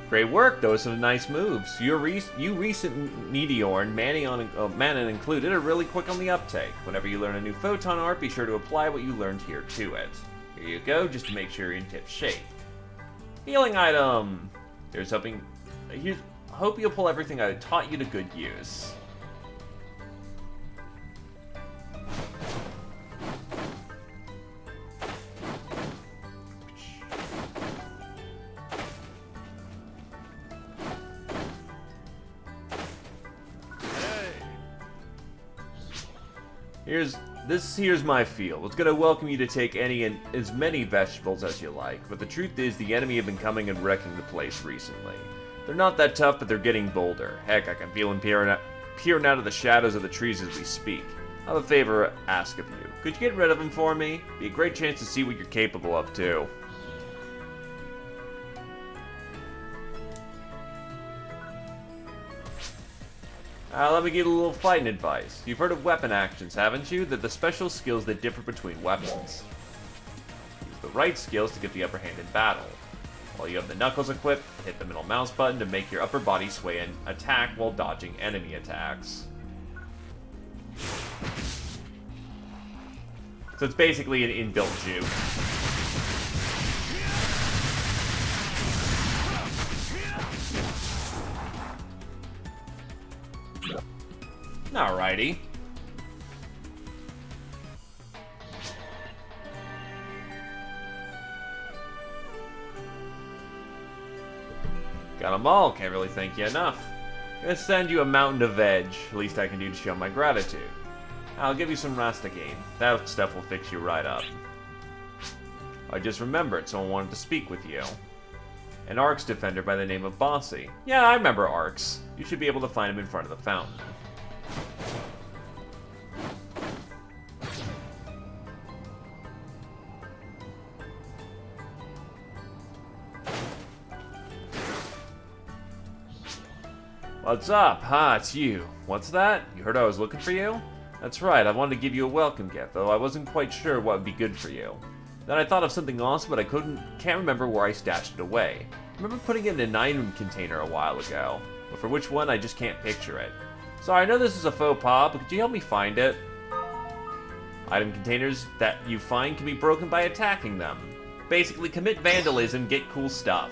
S1: Great work, those are some nice moves. You recent Meteor and Manon included are really quick on the uptake. Whenever you learn a new photon art, be sure to apply what you learned here to it. Here you go, just to make sure you're in tip shape. Healing item! Hope you'll pull everything I taught you to good use. Here's my field. It's gonna welcome you to take any and as many vegetables as you like, but the truth is the enemy have been coming and wrecking the place recently. They're not that tough, but they're getting bolder. Heck, I can feel them peering out of the shadows of the trees as we speak. I have a favor to ask of you. Could you get rid of them for me? Be a great chance to see what you're capable of, too. Let me give you a little fighting advice. You've heard of weapon actions, haven't you? They're the special skills that differ between weapons. Use the right skills to get the upper hand in battle. While you have the knuckles equipped, hit the middle mouse button to make your upper body sway and attack while dodging enemy attacks. So it's basically an inbuilt juke. Alrighty. Got them all, can't really thank you enough. Gonna send you a mountain of veg, least I can do to show my gratitude. I'll give you some Rasta game. That stuff will fix you right up. I just remembered someone wanted to speak with you. An Arcs defender by the name of Bossy. Yeah, I remember Arcs. You should be able to find him in front of the fountain. What's up? It's you. What's that? You heard I was looking for you? That's right, I wanted to give you a welcome gift, though I wasn't quite sure what would be good for you. Then I thought of something awesome, but I can't remember where I stashed it away. I remember putting it in an item container a while ago, but for which one I just can't picture it. Sorry, I know this is a faux pas, but could you help me find it? Item containers that you find can be broken by attacking them. Basically, commit vandalism, get cool stuff.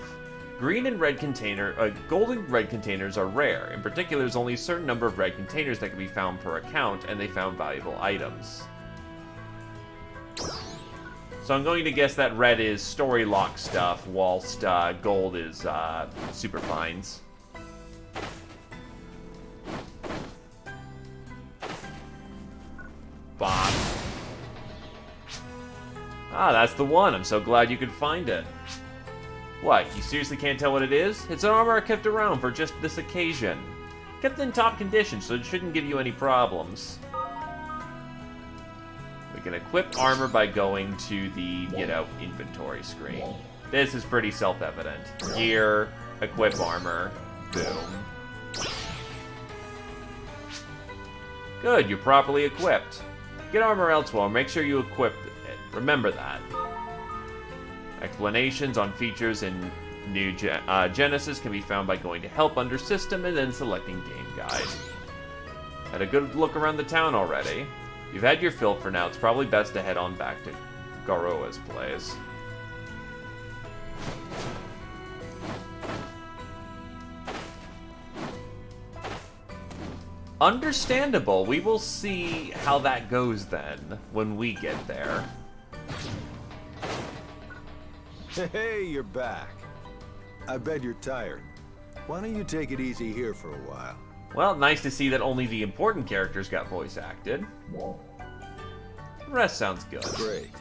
S1: Gold and red containers are rare. In particular, there's only a certain number of red containers that can be found per account, and they found valuable items. So I'm going to guess that red is story lock stuff, whilst gold is superfines. Bob. Ah, that's the one. I'm so glad you could find it. What, you seriously can't tell what it is? It's an armor I kept around for just this occasion. Kept in top condition, so it shouldn't give you any problems. We can equip armor by going to the, inventory screen. This is pretty self-evident. Gear, equip armor, boom. Good, you're properly equipped. Get armor elsewhere, make sure you equip it. Remember that. Explanations on features in new Genesis can be found by going to Help under System and then selecting Game Guide. Had a good look around the town already. You've had your fill for now, it's probably best to head on back to Garoa's place. Understandable. We will see how that goes then, when we get there.
S7: Hey, you're back. I bet you're tired. Why don't you take it easy here for a while?
S1: Well, nice to see that only the important characters got voice acted. The rest sounds good.
S7: Great.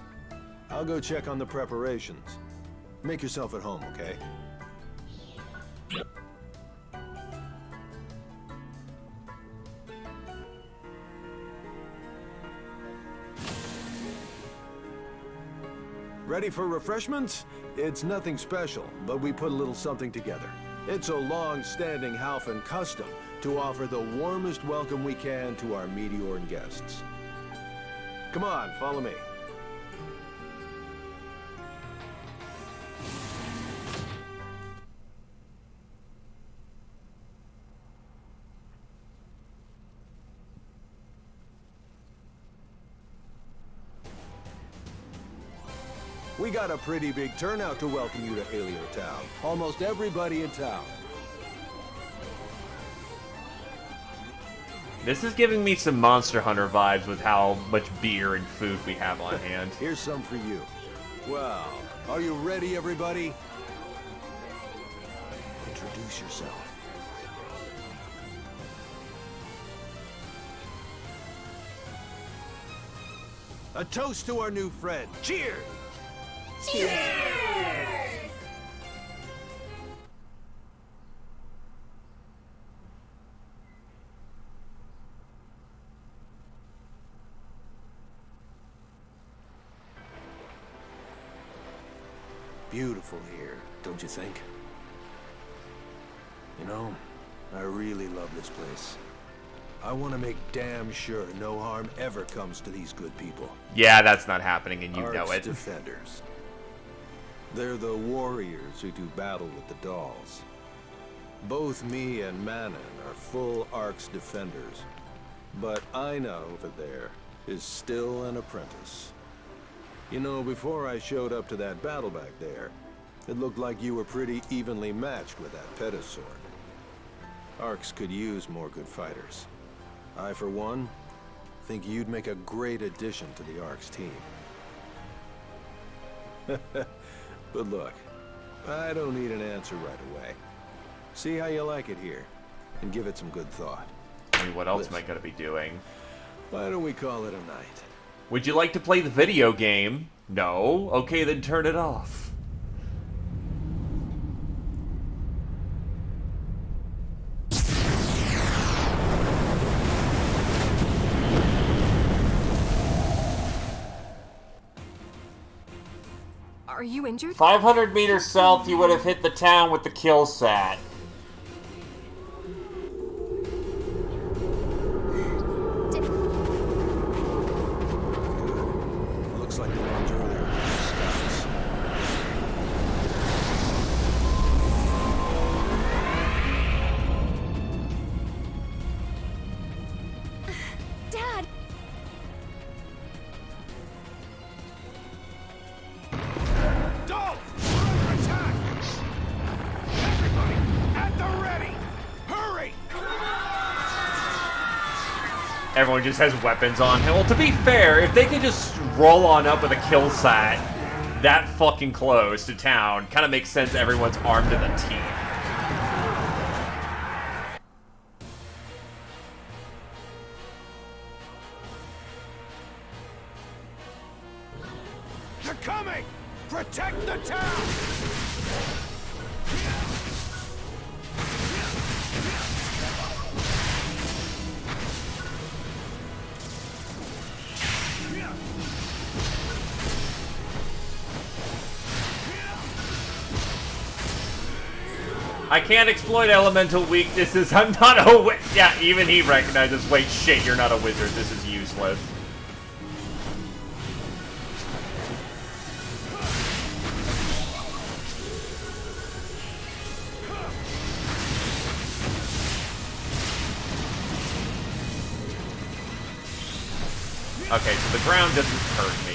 S7: I'll go check on the preparations. Make yourself at home, okay? Ready for refreshments? It's nothing special, but we put a little something together. It's a long-standing Halfin custom to offer the warmest welcome we can to our Meteoran guests. Come on, follow me. We got a pretty big turnout to welcome you to Alio Town. Almost everybody in town.
S1: This is giving me some Monster Hunter vibes with how much beer and food we have on hand.
S7: Here's some for you. Well, are you ready, everybody? Introduce yourself. A toast to our new friend. Cheers! Beautiful here, don't you think? You know, I really love this place. I want to make damn sure no harm ever comes to these good people.
S1: Yeah, that's not happening, and you know it.
S7: Defenders. They're the warriors who do battle with the dolls. Both me and Manon are full Ark's defenders. But Aina over there is still an apprentice. You know, before I showed up to that battle back there, it looked like you were pretty evenly matched with that Phantasy. Arks could use more good fighters. I, for one, think you'd make a great addition to the Ark's team. But look, I don't need an answer right away. See how you like it here, and give it some good thought.
S1: I mean, what else am I gonna be doing?
S7: Why don't we call it a night?
S1: Would you like to play the video game? No? Okay, then turn it off.
S6: Are you injured?
S1: 500 meters south, you would have hit the town with the kill sat.
S7: Looks like the ones earlier were scouts.
S6: Dad!
S7: Dolph! We're under attack! Everybody, at the ready! Hurry!
S1: Everyone just has weapons on him. Well, to be fair, if they could just roll on up with a kill sat that fucking close to town. Kind of makes sense everyone's armed to the teeth.
S7: They're coming! Protect the town!
S1: I can't exploit elemental weaknesses. I'm not a yeah, even he recognizes, wait, shit, you're not a wizard. This is useless. Okay, so the ground doesn't hurt me.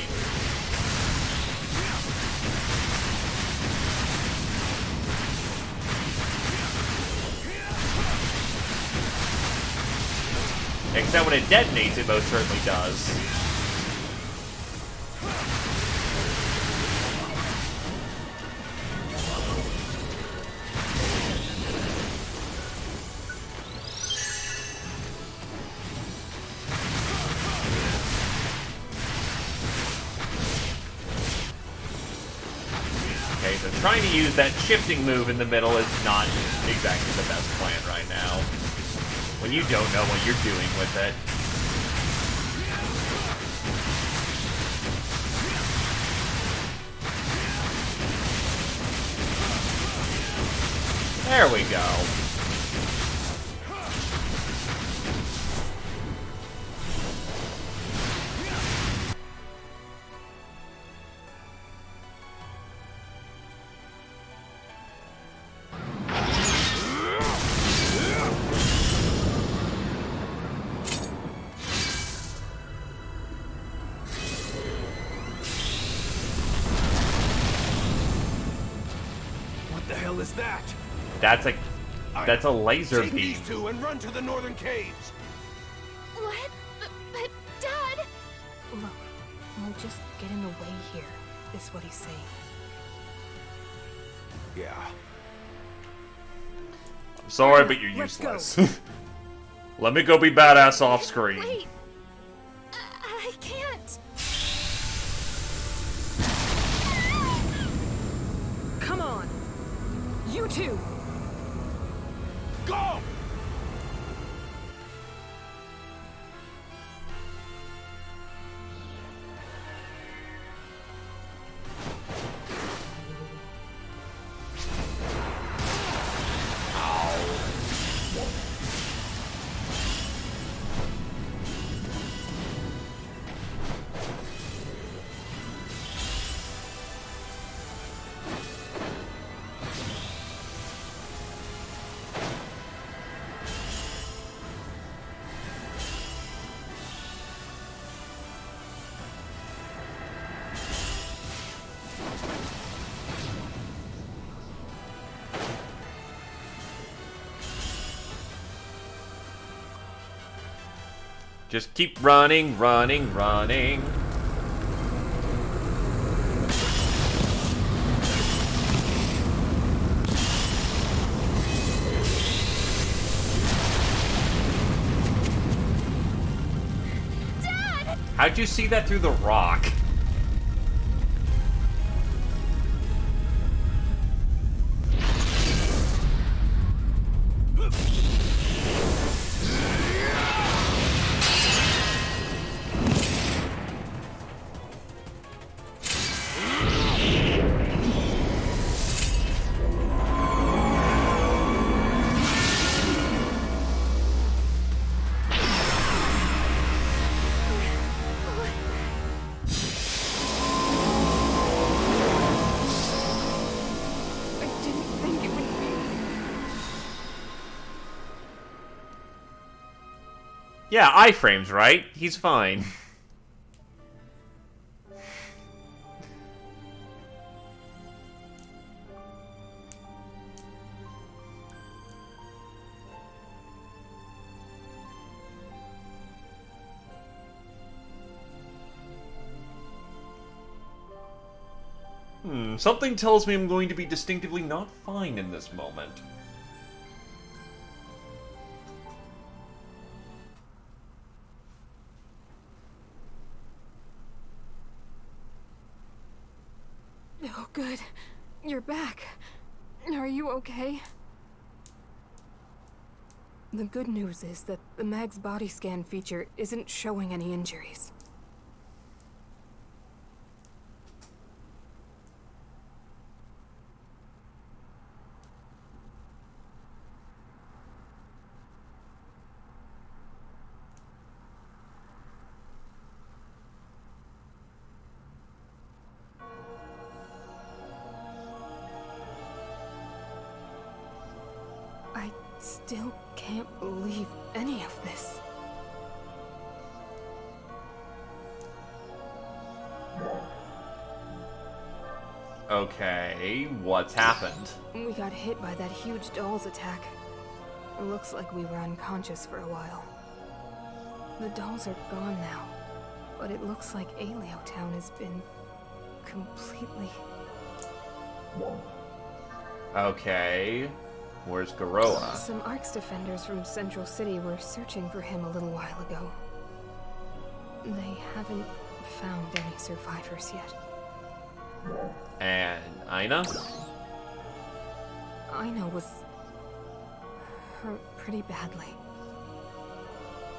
S1: Except when it detonates, it most certainly does. Okay, so trying to use that shifting move in the middle is not exactly the best plan right now. When you don't know what you're doing with it. There we go.
S7: What the hell is that?
S1: That's a laser
S7: Take
S1: beam.
S7: these two and run to the northern caves.
S3: What? But Dad...
S6: Look, we'll just get in the way here, is what he's saying.
S7: Yeah.
S1: I'm sorry, but you're
S6: Let's
S1: useless. Let me go be badass off screen.
S3: Wait. I can't.
S6: Come on! You two!
S7: Go!
S1: Just keep running, running, running.
S3: Dad!
S1: How'd you see that through the rock?
S6: I didn't think it would be...
S1: Yeah, iframes, right? He's fine. Something tells me I'm going to be distinctively not fine in this moment.
S6: Oh, good. You're back. Are you okay? The good news is that the Mag's body scan feature isn't showing any injuries. I still can't believe any of this.
S1: Okay, what's happened?
S6: We got hit by that huge doll's attack. It looks like we were unconscious for a while. The dolls are gone now, but it looks like Aleo Town has been completely...
S1: Okay, where's Garoa?
S6: Some Arcs defenders from Central City were searching for him a little while ago. They haven't found any survivors yet.
S1: And Aina?
S6: Aina was hurt pretty badly.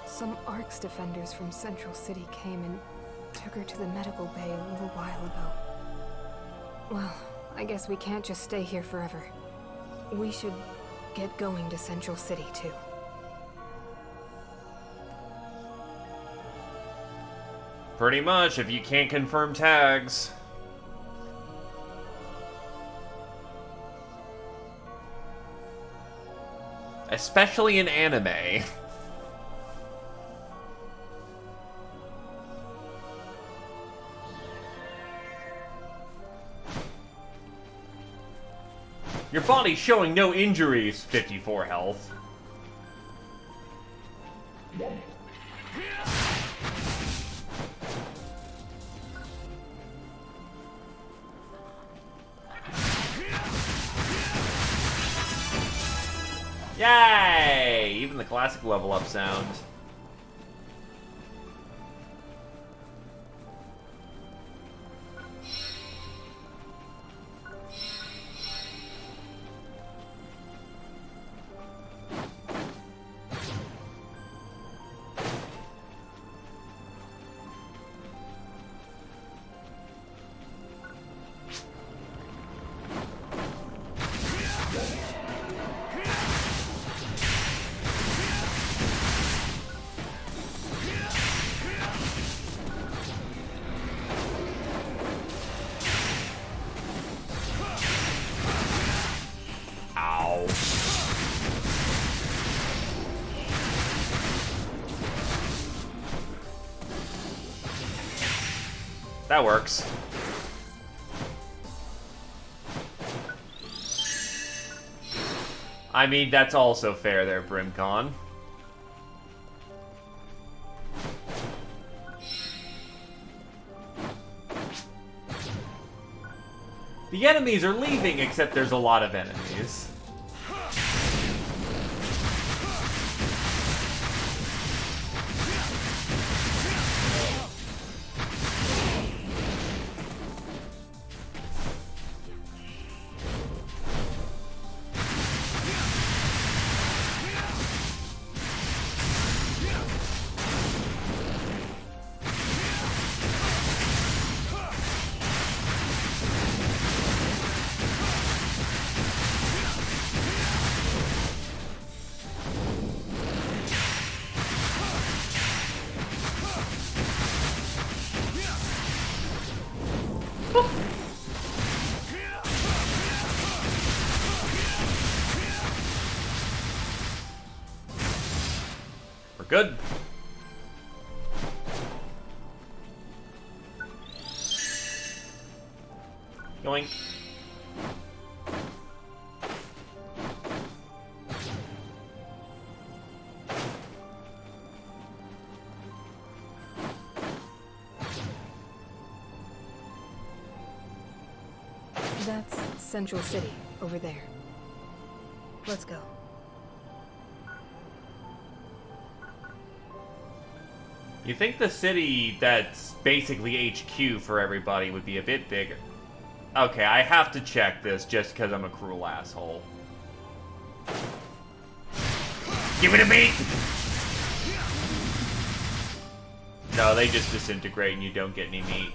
S6: Some Arcs defenders from Central City came and took her to the medical bay a little while ago. Well, I guess we can't just stay here forever. We should get going to Central City, too.
S1: Pretty much, if you can't confirm tags. Especially in anime. Your body's showing no injuries, 54 health. Yay! Even the classic level up sound. Ow. That works. I mean, that's also fair there, Brimcon. The enemies are leaving, except there's a lot of enemies. We're good. Yoink.
S6: That's Central City, over there. Let's go.
S1: You think the city that's basically HQ for everybody would be a bit bigger? Okay, I have to check this just because I'm a cruel asshole. Give it to me! No, they just disintegrate and you don't get any meat.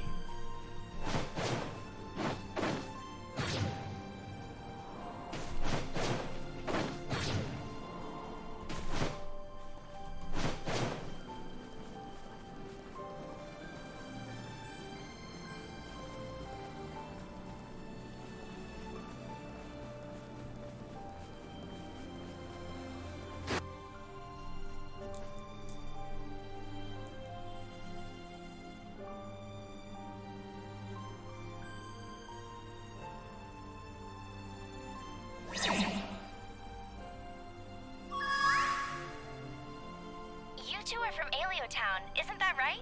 S3: You two are from Alio Town, isn't that right?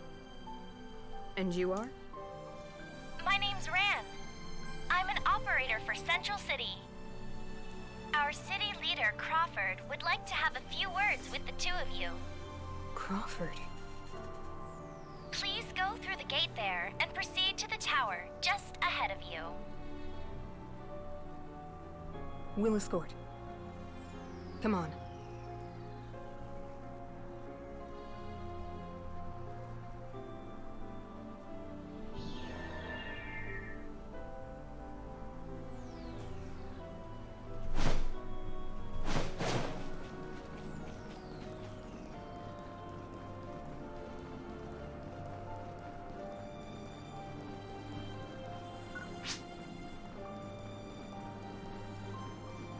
S6: And you are?
S3: My name's Ran. I'm an operator for Central City. Our city leader, Crawford, would like to have a few words with the two of you.
S6: Crawford.
S3: Please go through the gate there and proceed to the tower just ahead of you.
S6: We'll escort. Come on.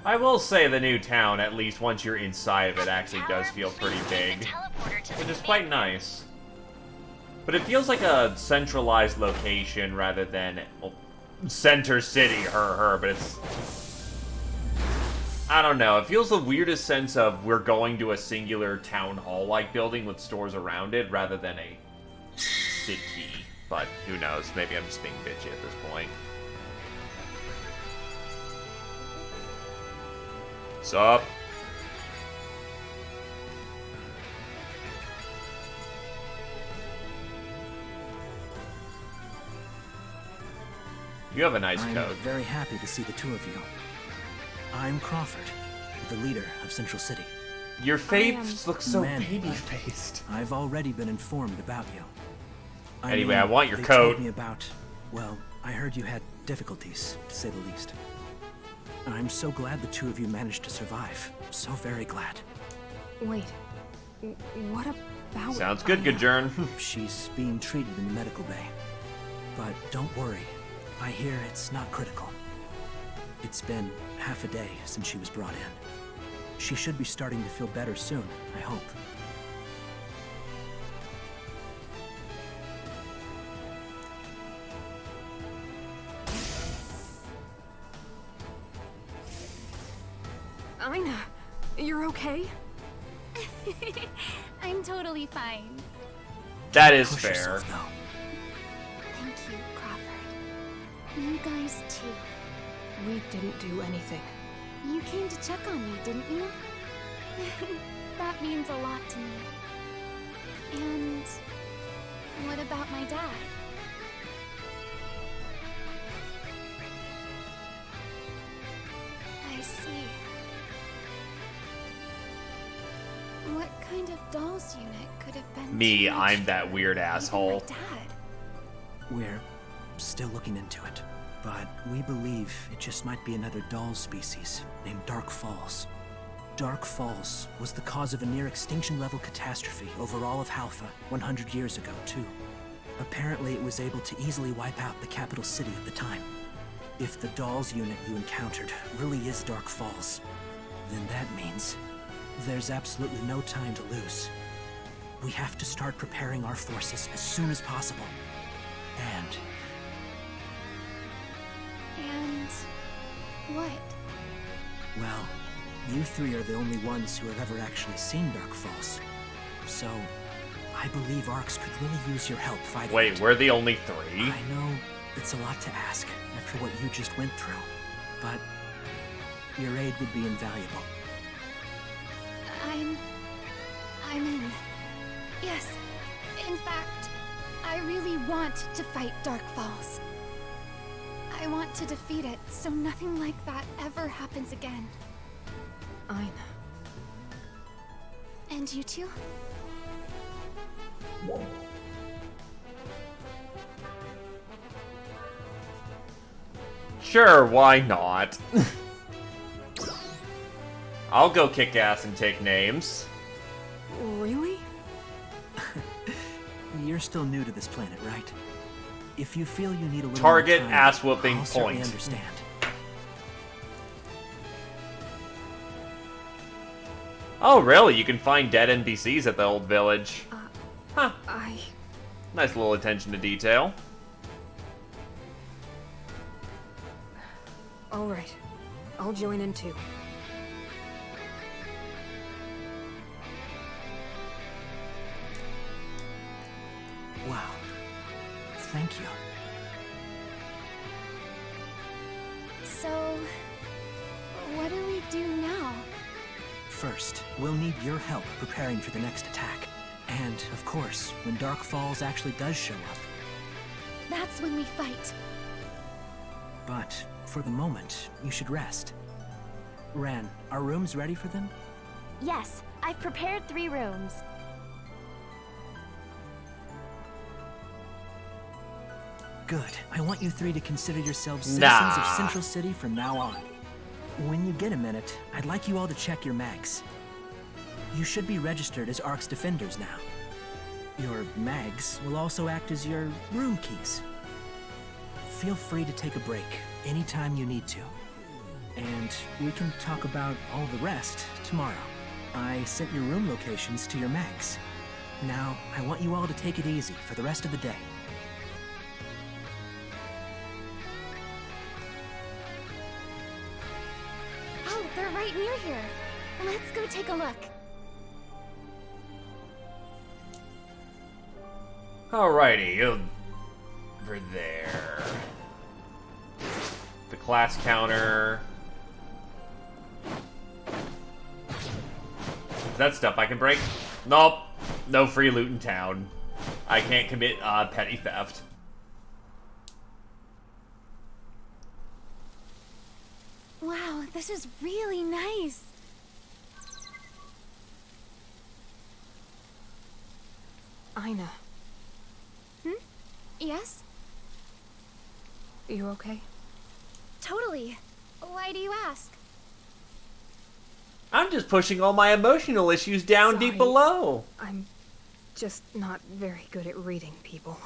S1: I will say the new town, at least once you're inside of it, actually does feel pretty big, which is quite nice. But it feels like a centralized location rather than, well, Center City, but it's... I don't know, it feels the weirdest sense of we're going to a singular town hall-like building with stores around it rather than a city. But who knows, maybe I'm just being bitchy at this point. What's up? You have a nice coat.
S8: I'm very happy to see the two of you. I'm Crawford, the leader of Central City.
S1: Your face looks so
S8: Man,
S1: baby-faced.
S8: I've already been informed about you.
S1: Anyway, I want your
S8: they
S1: coat.
S8: Told me about, well, I heard you had difficulties, to say the least. I'm so glad the two of you managed to survive. So very glad.
S6: Wait. What about...
S1: Sounds good, Gajern.
S8: She's being treated in the medical bay. But don't worry. I hear it's not critical. It's been half a day since she was brought in. She should be starting to feel better soon, I hope.
S6: Aina, you're okay?
S3: I'm totally fine.
S1: That is
S8: Push
S1: fair.
S8: yourself, though.
S3: Thank you, Crawford. You guys too.
S6: We didn't do anything.
S3: You came to check on me, didn't you? That means a lot to me. And what about my dad? I see. What kind of dolls unit could have been
S1: Me,
S3: too much
S1: I'm that weird
S3: for even
S1: asshole.
S3: my dad?
S8: We're still looking into it, but we believe it just might be another doll species named Dark Falls. Dark Falls was the cause of a near-extinction level catastrophe over all of Halpha 100 years ago, too. Apparently, it was able to easily wipe out the capital city at the time. If the dolls unit you encountered really is Dark Falls, then that means there's absolutely no time to lose. We have to start preparing our forces as soon as possible. And
S3: what?
S8: well, you three are the only ones who have ever actually seen Dark Falls. So, I believe Arcs could really use your help fighting
S1: Wait,
S8: it.
S1: we're the only three?
S8: I know It's a lot to ask after what you just went through, but your aid would be invaluable.
S9: I'm in. Yes. In fact, I really want to fight Dark Falls. I want to defeat it so nothing like that ever happens again.
S6: Aina.
S9: And you too?
S1: Sure, why not? I'll go kick ass and take names.
S6: Really?
S8: You're still new to this planet, right? If you feel you need a little
S1: Target
S8: more time,
S1: ass whooping
S8: I'll certainly
S1: point.
S8: understand.
S1: Oh, really? You can find dead NPCs at the old village. Huh. Nice little attention to detail.
S6: Alright. I'll join in too.
S8: Wow. Thank you.
S9: So, what do we do now?
S8: First, we'll need your help preparing for the next attack. And, of course, when Dark Falls actually does show up.
S9: That's when we fight.
S8: But, for the moment, you should rest. Ran, are rooms ready for them?
S3: Yes, I've prepared 3 rooms.
S8: Good. I want you 3 to consider yourselves citizens of Central City from now on. When you get a minute, I'd like you all to check your mags. You should be registered as Ark's defenders now. Your mags will also act as your room keys. Feel free to take a break anytime you need to. And we can talk about all the rest tomorrow. I sent your room locations to your mags. Now, I want you all to take it easy for the rest of the day.
S9: Oh, they're right near here. Let's go take a look.
S1: Alrighty, over there. The class counter. Is that stuff I can break? Nope. No free loot in town. I can't commit petty theft.
S9: Wow, this is really nice.
S6: Aina,
S9: Yes?
S6: you okay?
S9: Totally. Why do you ask?
S1: I'm just pushing all my emotional issues down deep
S6: Sorry.
S1: below.
S6: I'm just not very good at reading people.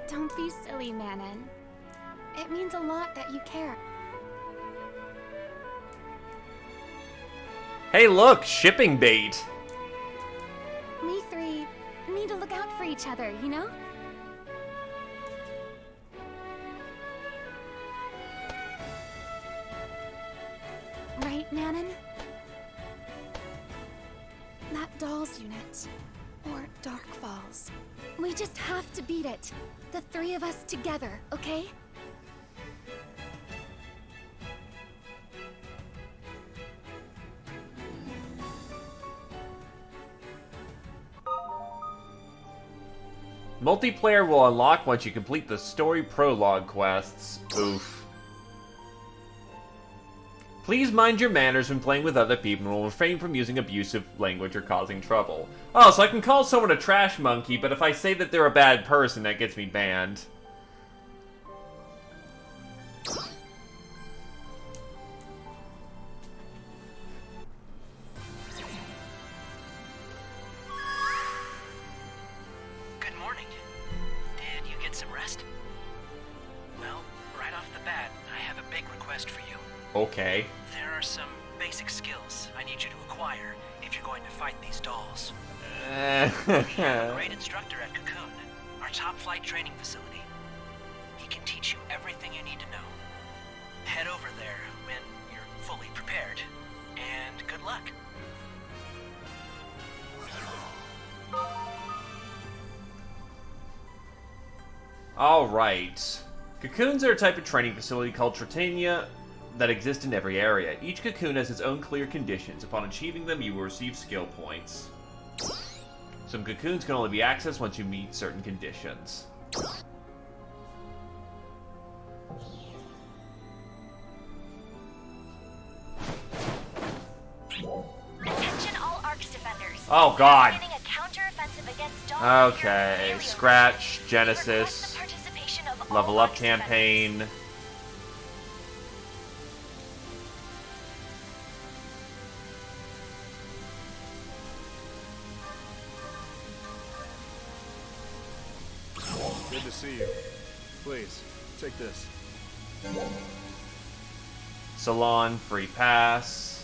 S9: Don't be silly, Manon. It means a lot that you care.
S1: Hey, look, shipping bait.
S9: We 3 need to look out for each other, you know? Right, Manon? That Dolls unit. Or Dark Falls. We just have to beat it. The 3 of us together, okay?
S1: Multiplayer will unlock once you complete the story prologue quests. Oof. Please mind your manners when playing with other people and will refrain from using abusive language or causing trouble. Oh, so I can call someone a trash monkey, but if I say that they're a bad person, that gets me banned.
S8: Good morning. Did you get some rest? Well, right off the bat, I have a big request for you.
S1: Okay.
S8: There are some basic skills I need you to acquire if you're going to fight these dolls. We have a great instructor at Cocoon, our top flight training facility. He can teach you everything you need to know. Head over there when you're fully prepared. And good luck.
S1: Alright. Cocoons are a type of training facility called Tritania that exist in every area. Each cocoon has its own clear conditions. Upon achieving them, you will receive skill points. Some cocoons can only be accessed once you meet certain conditions.
S3: Attention all Arcs defenders.
S1: Oh god.
S3: Planning a counter-offensive against Dawn
S1: Okay,
S3: here in
S1: Scratch,
S3: Request
S1: Genesis,
S3: the participation of all
S1: level up
S3: Arcs defenders.
S1: campaign.
S7: Good to see you. Please, take this.
S1: Salon, free pass.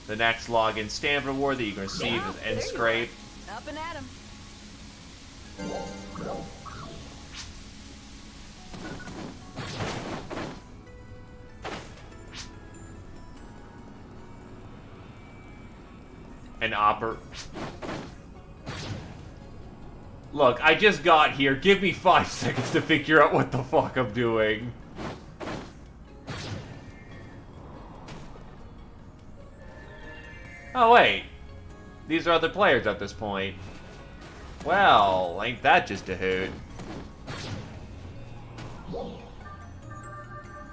S1: The next login stamp reward that you can receive is End Scrape.
S2: Up and at 'em.
S1: An Look, I just got here. Give me 5 seconds to figure out what the fuck I'm doing. Oh, wait. These are other players at this point. Well, ain't that just a hoot?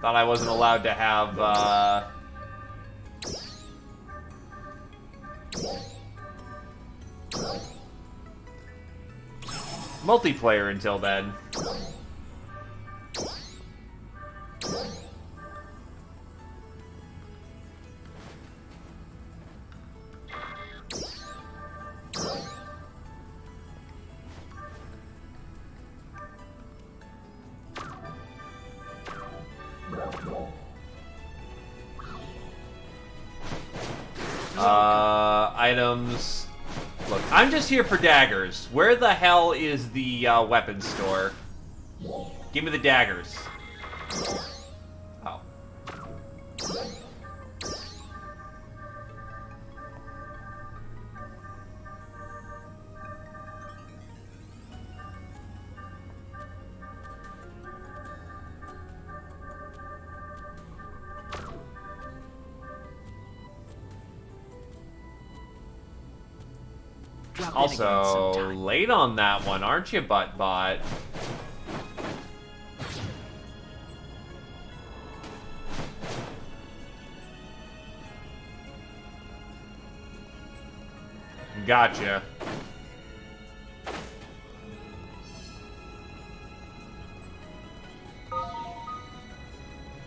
S1: Thought I wasn't allowed to have, multiplayer until then. Items. Look, I'm just here for daggers. Where the hell is the weapons store? Give me the daggers. Oh.
S8: Drop in again
S1: Also,
S8: sometime.
S1: late on that one, aren't you, Buttbot? Gotcha.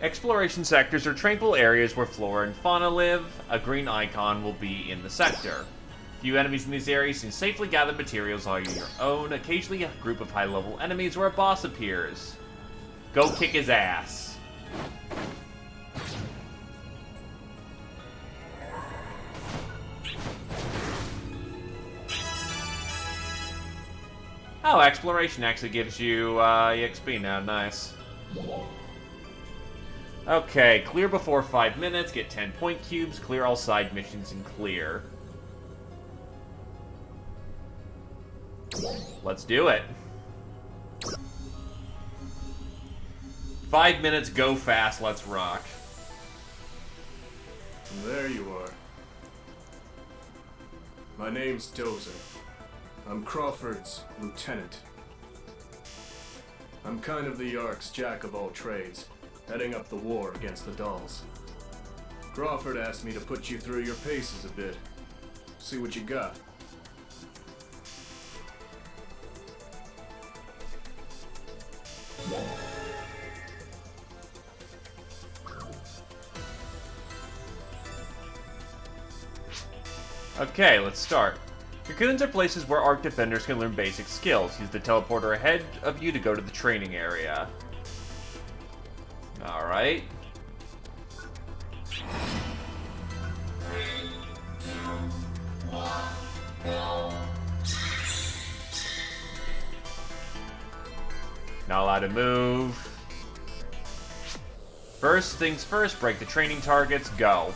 S1: Exploration sectors are tranquil areas where flora and fauna live. A green icon will be in the sector. Few enemies in these areas can safely gather materials all your own. Occasionally, a group of high-level enemies or a boss appears. Go kick his ass. Oh, exploration actually gives you EXP now. Nice. Okay, clear before 5 minutes, get 10 point cubes, clear all side missions, and clear. Let's do it. 5 minutes, go fast, let's rock.
S10: There you are. My name's Dozer. I'm Crawford's lieutenant. I'm kind of the Ark's jack of all trades, heading up the war against the dolls. Crawford asked me to put you through your paces a bit. See what you got.
S1: Okay, let's start. Cocoons are places where Arc defenders can learn basic skills. Use the teleporter ahead of you to go to the training area. Alright. Not allowed to move. First things first, break the training targets, go.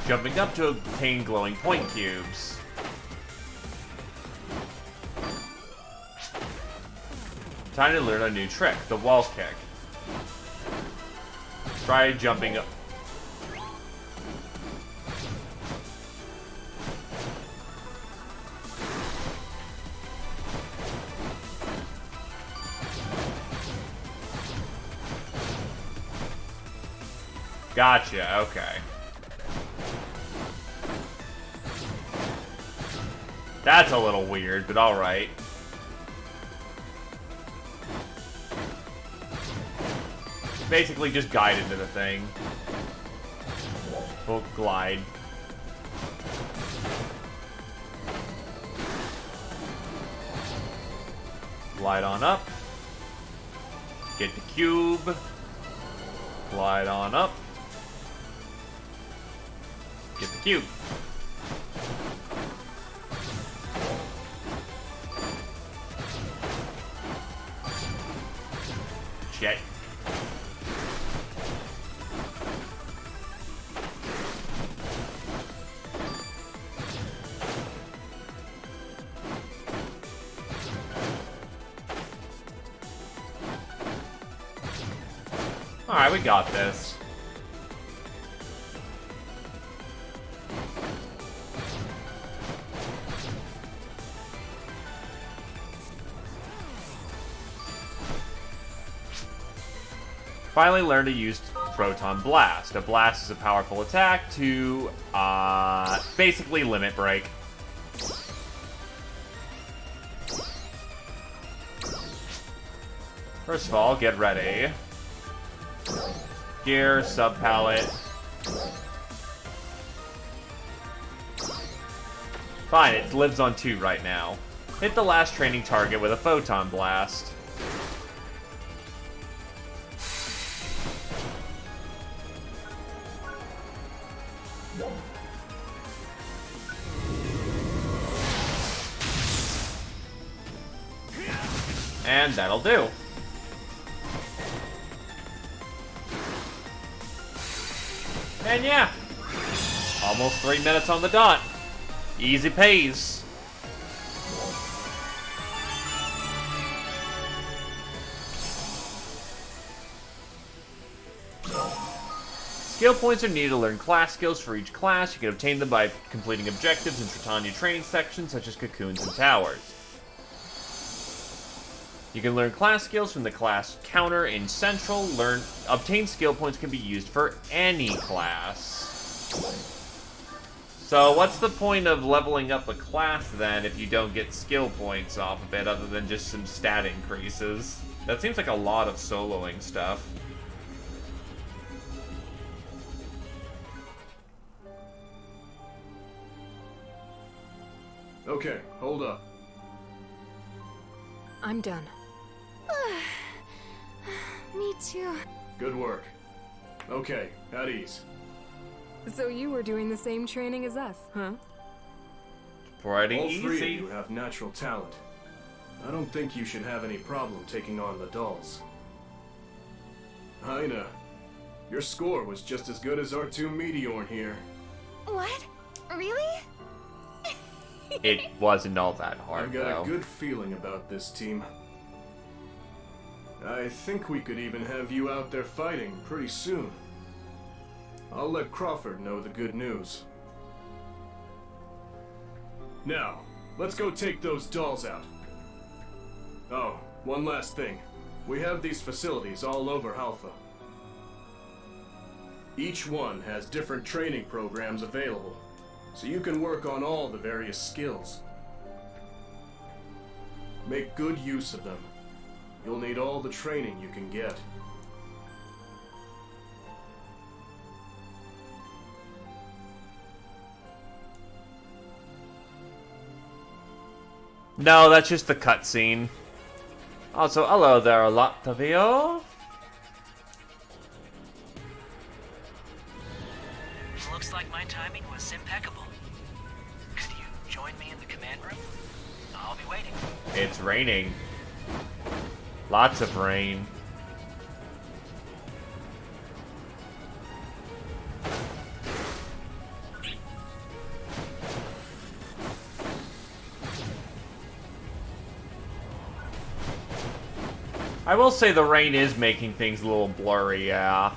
S1: jumping up to obtain glowing point cubes. Time to learn a new trick, the wall kick. Try jumping up. Gotcha, okay. That's a little weird, but alright. Basically just guide into the thing. We'll glide. Glide on up. Get the cube. Glide on up. Get the cube. Shit. Alright, we got this. Finally learn to use Proton Blast. A blast is a powerful attack to, basically limit break. First of all, get ready. Gear, sub-palette. Fine, it lives on 2 right now. Hit the last training target with a Photon Blast. And that'll do. And yeah, almost 3 minutes on the dot. Easy pays. Skill points are needed to learn class skills for each class. You can obtain them by completing objectives in Tritania training sections such as cocoons and towers. You can learn class skills from the class counter in Central. Obtain skill points can be used for any class. So what's the point of leveling up a class then if you don't get skill points off of it other than just some stat increases? That seems like a lot of soloing stuff.
S10: Okay, hold up.
S6: I'm done.
S9: Me too.
S10: Good work. Okay, at ease.
S6: So you were doing the same training as us, huh?
S1: Pretty
S10: All 3 of
S1: easy.
S10: you have natural talent. I don't think you should have any problem taking on the dolls. Aina, your score was just as good as our 2 Meteorn here.
S9: What? Really?
S1: It wasn't all that hard,
S10: I've got
S1: though.
S10: a good feeling about this team. I think we could even have you out there fighting pretty soon. I'll let Crawford know the good news. Now, let's go take those dolls out. Oh, one last thing. We have these facilities all over Alpha. Each one has different training programs available, so you can work on all the various skills. Make good use of them. You'll need all the training you can get.
S1: No, that's just the cutscene. Also, hello there, Latavio.
S8: Looks like my timing was impeccable. Could you join me in the command room? I'll be waiting.
S1: It's raining. Lots of rain. I will say the rain is making things a little blurry, yeah.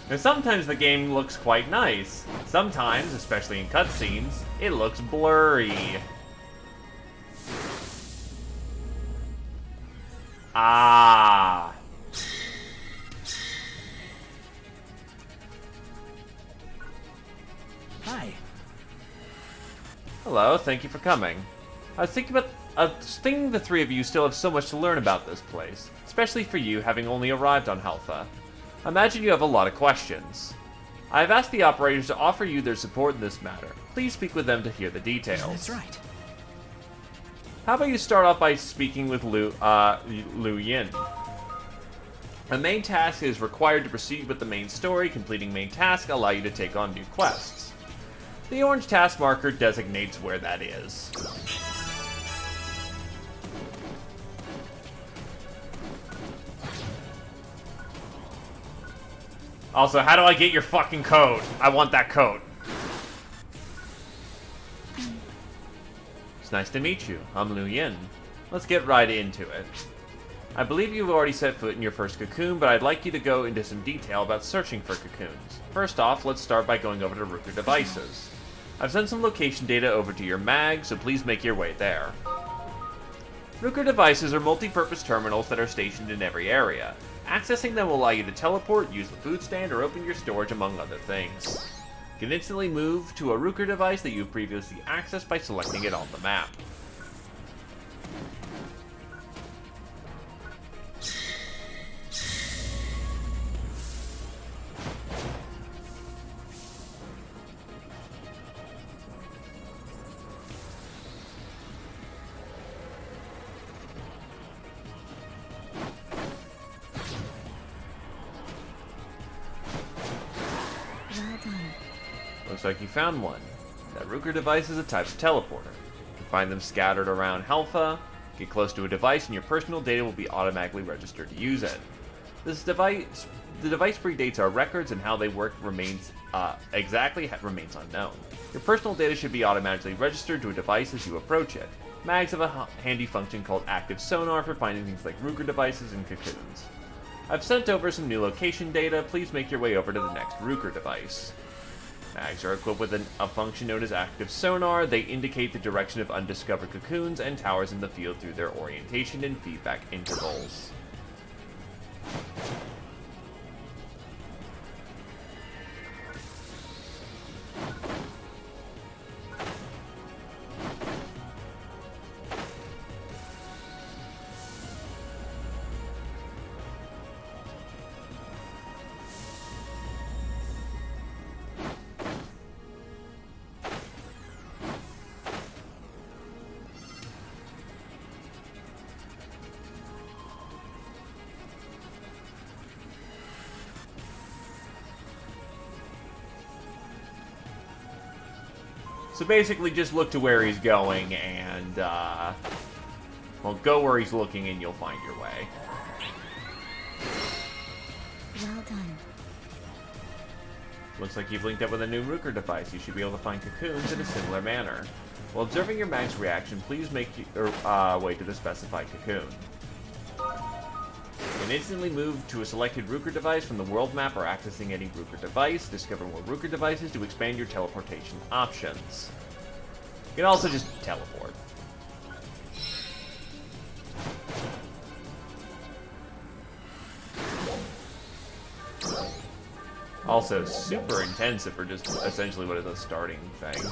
S1: And sometimes the game looks quite nice. Sometimes, especially in cutscenes, it looks blurry. Ah.
S8: Hi.
S1: Hello, thank you for coming. I was thinking the three of you still have so much to learn about this place, especially for you having only arrived on Halpha. I imagine you have a lot of questions. I have asked the operators to offer you their support in this matter. Please speak with them to hear the details.
S8: That's right.
S1: How about you start off by speaking with Lu Yin? A main task is required to proceed with the main story. Completing main task allow you to take on new quests. The orange task marker designates where that is. Also, how do I get your fucking code? I want that code. It's nice to meet you. I'm Lu Yin. Let's get right into it. I believe you've already set foot in your first cocoon, but I'd like you to go into some detail about searching for cocoons. First off, let's start by going over to Ruker devices. I've sent some location data over to your mag, so please make your way there. Ruker devices are multi-purpose terminals that are stationed in every area. Accessing them will allow you to teleport, use the food stand, or open your storage, among other things. You can instantly move to a Ruker device that you've previously accessed by selecting it on the map. Looks like you found one. That Ruker device is a type of teleporter. You can find them scattered around Halpha. Get close to a device and your personal data will be automatically registered to use it. The device predates our records, and how they work remains unknown. Your personal data should be automatically registered to a device as you approach it. Mags have a handy function called active sonar for finding things like Ruker devices and cocoons. I've sent over some new location data. Please make your way over to the next Ruker device. Mags are equipped with a function known as active sonar. They indicate the direction of undiscovered cocoons and towers in the field through their orientation and feedback intervals. So basically just look to where he's going and, well, go where he's looking and you'll find your way.
S9: Well done.
S1: Looks like you've linked up with a new Ruker device. You should be able to find cocoons in a similar manner. While observing your mag's reaction, please make your way to the specified cocoon. You can instantly move to a selected Ruker device from the world map or accessing any Ruker device. Discover more Ruker devices to expand your teleportation options. You can also just teleport. Also, super intensive for just essentially what is a starting thing.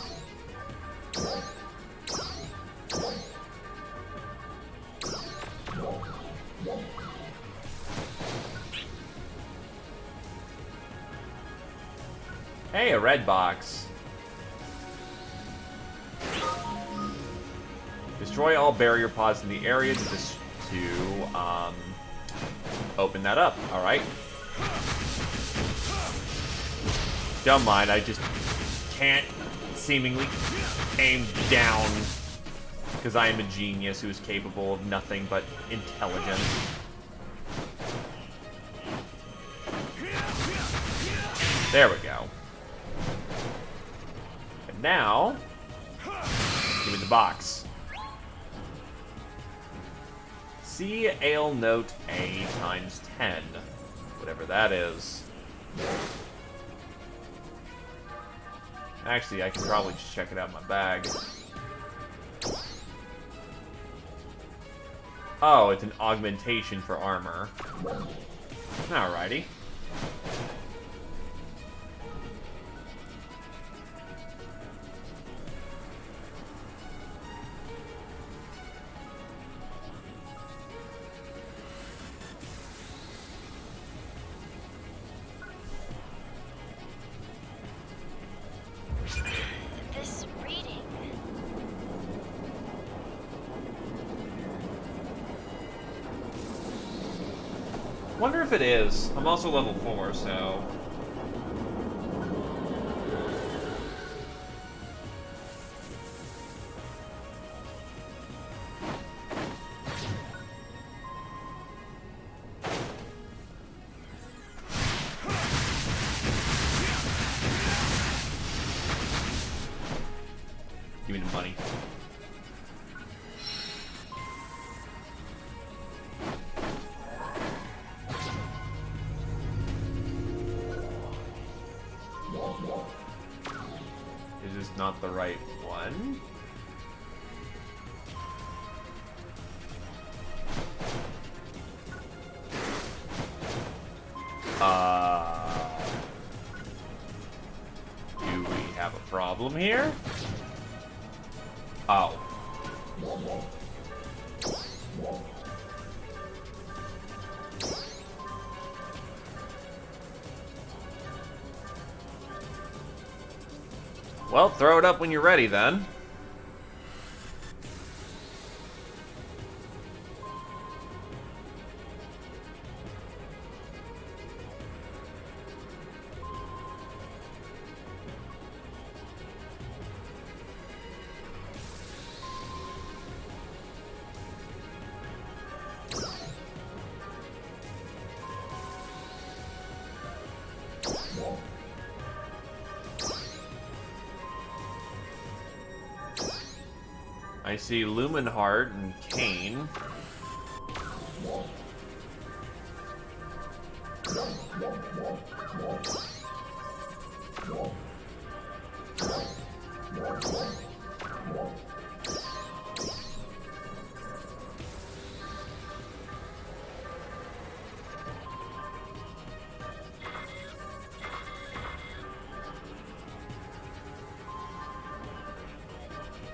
S1: Hey, a red box. Destroy all barrier pods in the area to open that up. All right. Don't mind, I just can't seemingly aim down because I am a genius who is capable of nothing but intelligence. There we go. And now, give me the box. C ale note A times 10. Whatever that is. Actually, I can probably just check it out in my bag. Oh, it's an augmentation for armor. Alrighty.
S3: This reading.
S1: Wonder if it is. I'm also level 4, so... Give me the money. Is this not the right one? Do we have a problem here? Oh. Well, throw it up when you're ready, then. I see Lumenheart and Kane.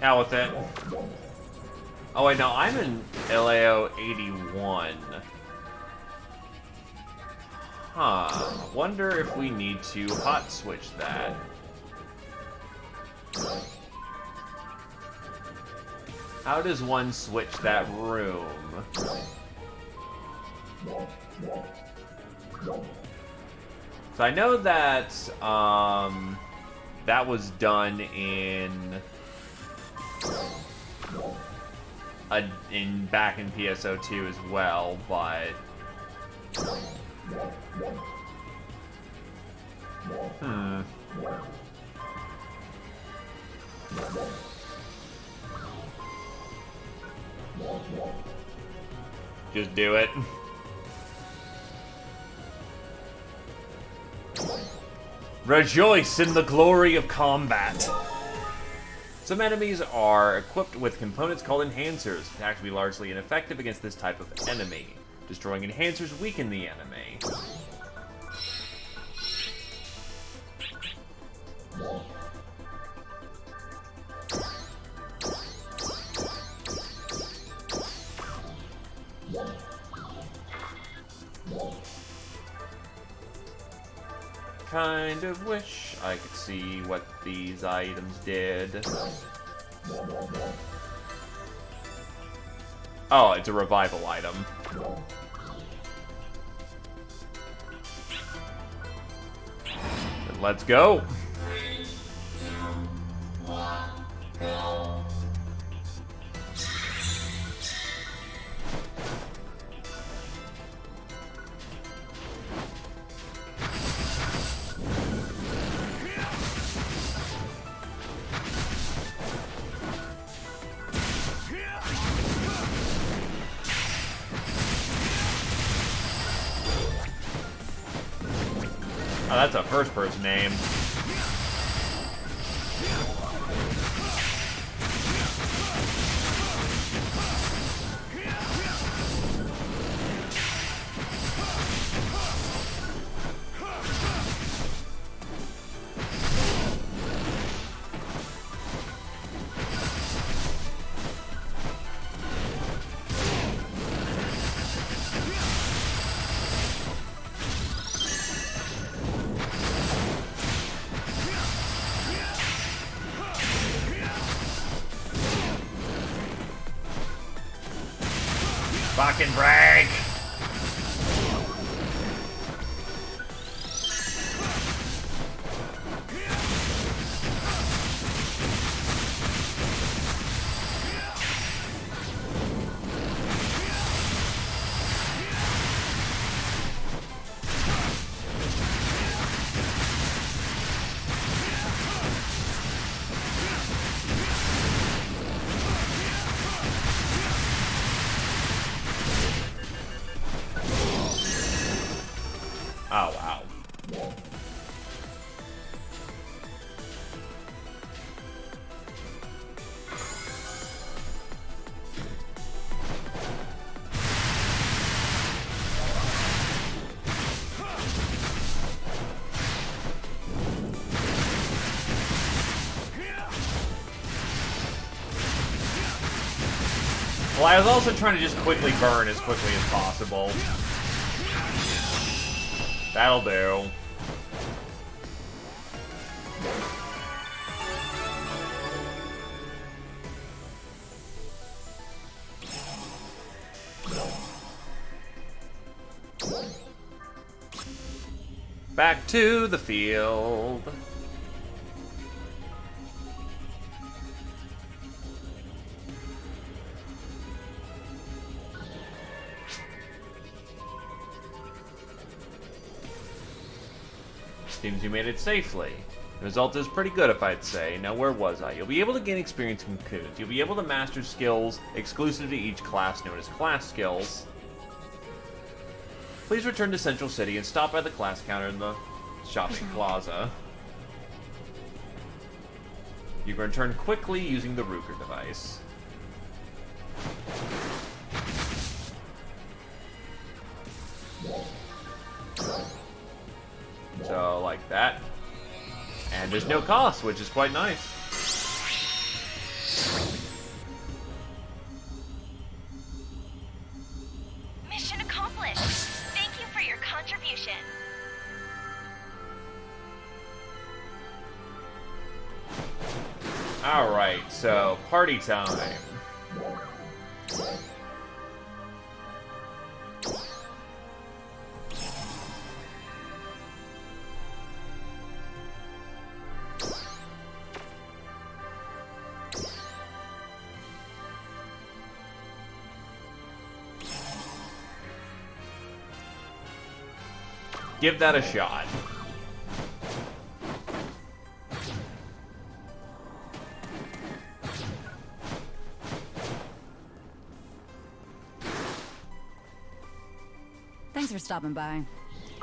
S1: Hell with it. Oh wait, no, I'm in LAO 81. Huh. Wonder if we need to hot switch that. How does one switch that room? So I know that that was done back in PSO2 as well, but just do it. Rejoice in the glory of combat. Some enemies are equipped with components called enhancers. Attack can be largely ineffective against this type of enemy. Destroying enhancers weaken the enemy. Kind of wish I could see what these items did. Oh, it's a revival item. Then let's go. Oh, that's a first-person name. Fucking break! Oh, wow. Well, I was also trying to just quickly burn as quickly as possible. That'll do. Back to the field. Seems you made it safely. The result is pretty good, if I'd say. Now, where was I? You'll be able to gain experience from cocoons. You'll be able to master skills exclusive to each class, known as class skills. Please return to Central City and stop by the class counter in the shopping plaza. You can return quickly using the Ruger device. So, like that. And there's no cost, which is quite nice.
S3: Mission accomplished. Thank you for your contribution.
S1: Alright, so party time. Give that a shot.
S11: Thanks for stopping by.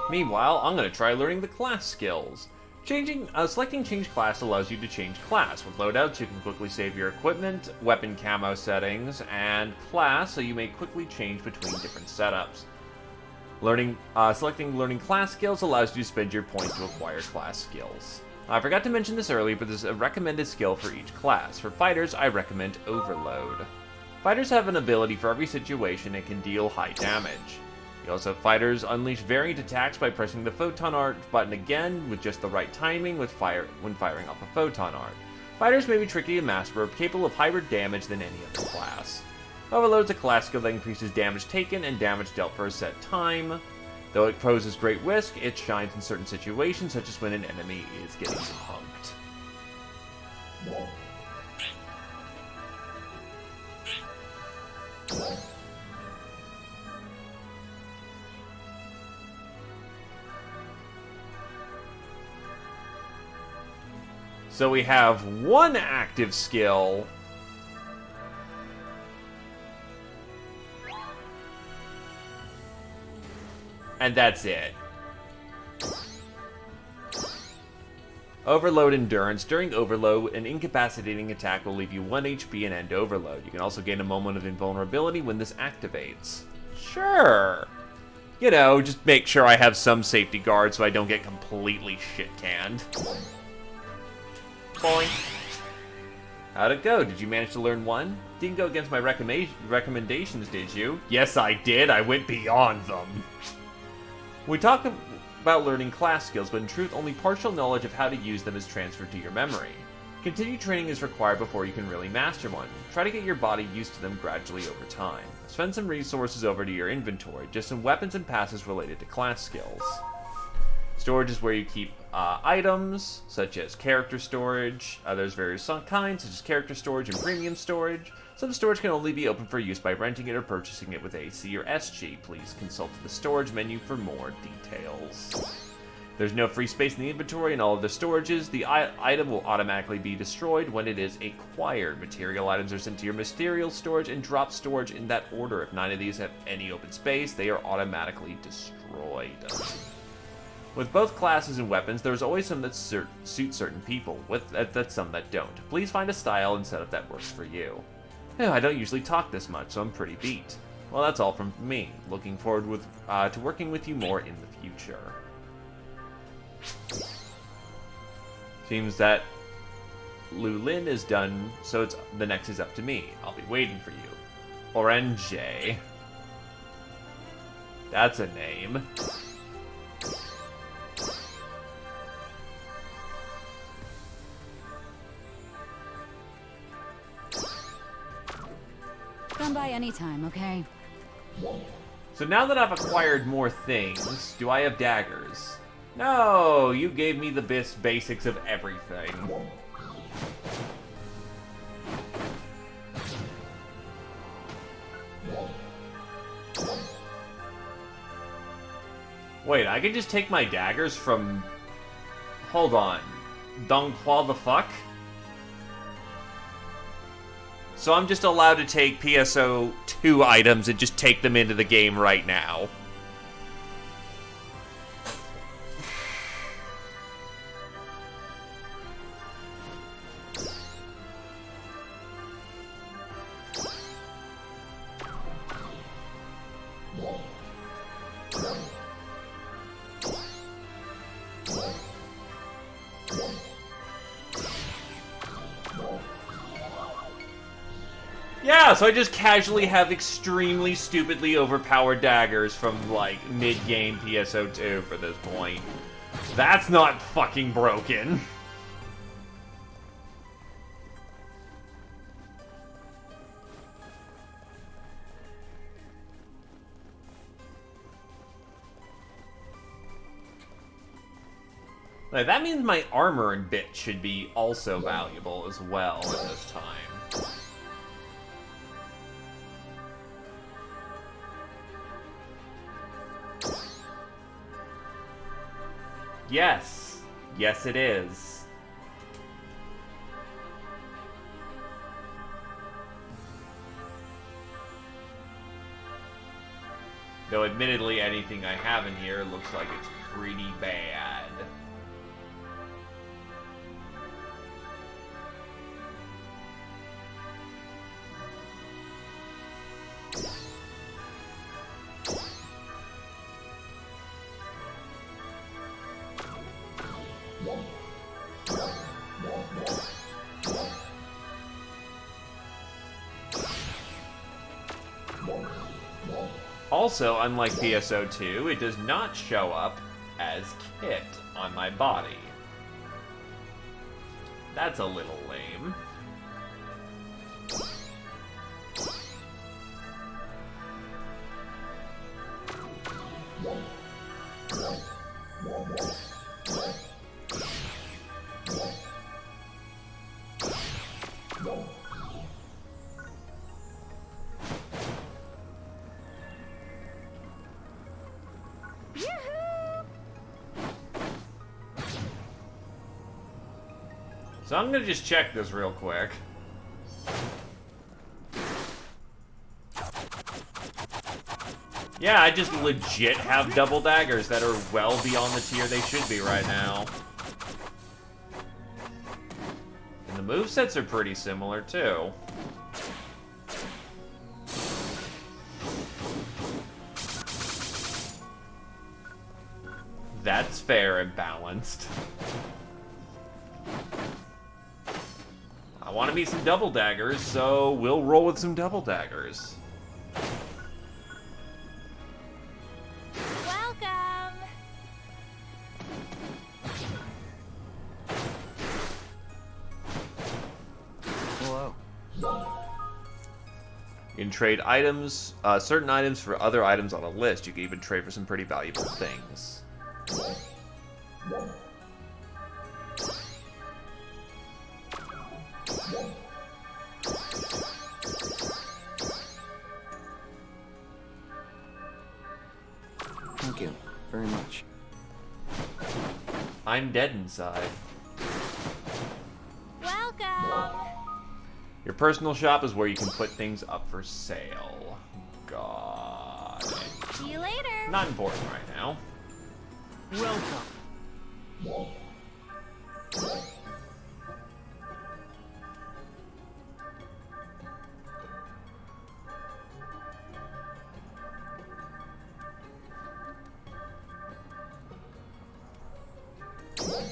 S1: Meanwhile, I'm going to try learning the class skills. Selecting change class allows you to change class. With loadouts, you can quickly save your equipment, weapon camo settings, and class, so you may quickly change between different setups. Selecting learning class skills allows you to spend your points to acquire class skills. I forgot to mention this earlier, but there's a recommended skill for each class. For fighters, I recommend Overload. Fighters have an ability for every situation and can deal high damage. You also have fighters unleash variant attacks by pressing the Photon Art button again with just the right timing when firing off a Photon Art. Fighters may be tricky to master, but are capable of higher damage than any other class. Overload is a class skill that increases damage taken and damage dealt for a set time. Though it poses great risk, it shines in certain situations, such as when an enemy is getting punked. So we have one active skill. And that's it. Overload Endurance. During Overload, an incapacitating attack will leave you 1 HP and end Overload. You can also gain a moment of invulnerability when this activates. Sure. You know, just make sure I have some safety guard so I don't get completely shit-canned. Boing. How'd it go? Did you manage to learn one? Didn't go against my recommendations, did you? Yes, I did. I went beyond them. We talk about learning class skills, but in truth, only partial knowledge of how to use them is transferred to your memory. Continued training is required before you can really master one. Try to get your body used to them gradually over time. Spend some resources over to your inventory, just some weapons and passes related to class skills. Storage is where you keep items, such as character storage. There's various kinds, such as character storage and premium storage. Some storage can only be opened for use by renting it or purchasing it with AC or SG. Please consult the storage menu for more details. There's no free space in the inventory and all of the storages. The item will automatically be destroyed when it is acquired. Material items are sent to your material storage and drop storage in that order. If 9 of these have any open space, they are automatically destroyed. With both classes and weapons, there's always some that suit certain people, that's some that don't. Please find a style and setup that works for you. I don't usually talk this much, so I'm pretty beat. Well, that's all from me. Looking forward to working with you more in the future. Seems that Lulin is done, so the next is up to me. I'll be waiting for you. Orange. That's a name.
S11: Come by anytime, okay?
S1: So now that I've acquired more things, do I have daggers? No, you gave me the basics of everything. Wait, I can just take my daggers from... Hold on. Donghua the fuck? So I'm just allowed to take PSO 2 items and just take them into the game right now. Yeah, so I just casually have extremely stupidly overpowered daggers from, like, mid-game PSO2 for this point. That's not fucking broken. Like, that means my armor and bit should be also valuable as well at this time. Yes. Yes, it is. Though admittedly, anything I have in here looks like it's pretty bad. Also, unlike PSO2, it does not show up as kit on my body. That's a little lame. So I'm gonna just check this real quick. Yeah, I just legit have double daggers that are well beyond the tier they should be right now. movesets are pretty similar, too. That's fair and balanced. I want to meet some double daggers, so we'll roll with some double daggers.
S3: Welcome!
S8: Hello.
S1: You can trade items, certain items for other items on a list. You can even trade for some pretty valuable things.
S8: Thank you very much.
S1: I'm dead inside.
S3: Welcome!
S1: Your personal shop is where you can put things up for sale. Got it.
S3: See you later!
S1: Not important right now.
S8: Welcome.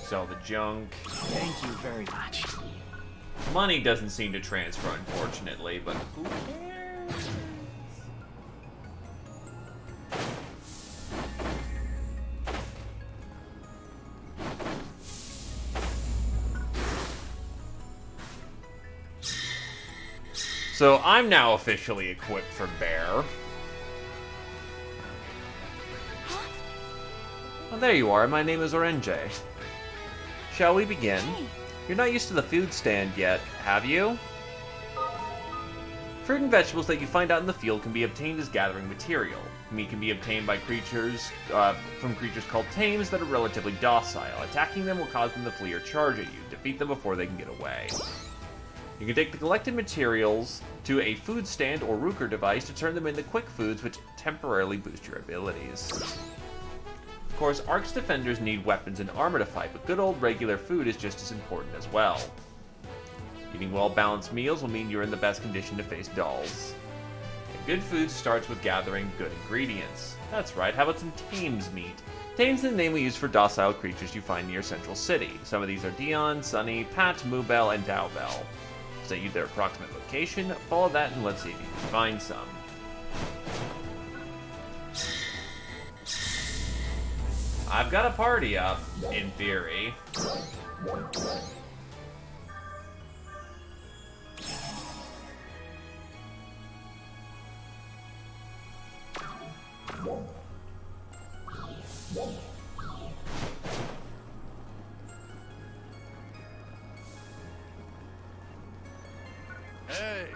S1: Sell the junk.
S8: Thank you very much.
S1: Money doesn't seem to transfer, unfortunately, but who cares? So I'm now officially equipped for Bear. Oh, there you are. My name is Orange. Shall we begin? You're not used to the food stand yet, have you? Fruit and vegetables that you find out in the field can be obtained as gathering material. Meat can be obtained by creatures, from creatures called tames that are relatively docile. Attacking them will cause them to flee or charge at you. Defeat them before they can get away. You can take the collected materials to a food stand or Rooker device to turn them into quick foods, which temporarily boost your abilities. Of course, Ark's defenders need weapons and armor to fight, but good old regular food is just as important as well. Eating well-balanced meals will mean you're in the best condition to face dolls. And good food starts with gathering good ingredients. That's right, how about some Tames meat? Tames is the name we use for docile creatures you find near Central City. Some of these are Dion, Sunny, Pat, Moobell, and Dowbell. Set you their approximate location, follow that, and let's see if you can find some. I've got a party up, in theory.
S10: Hey!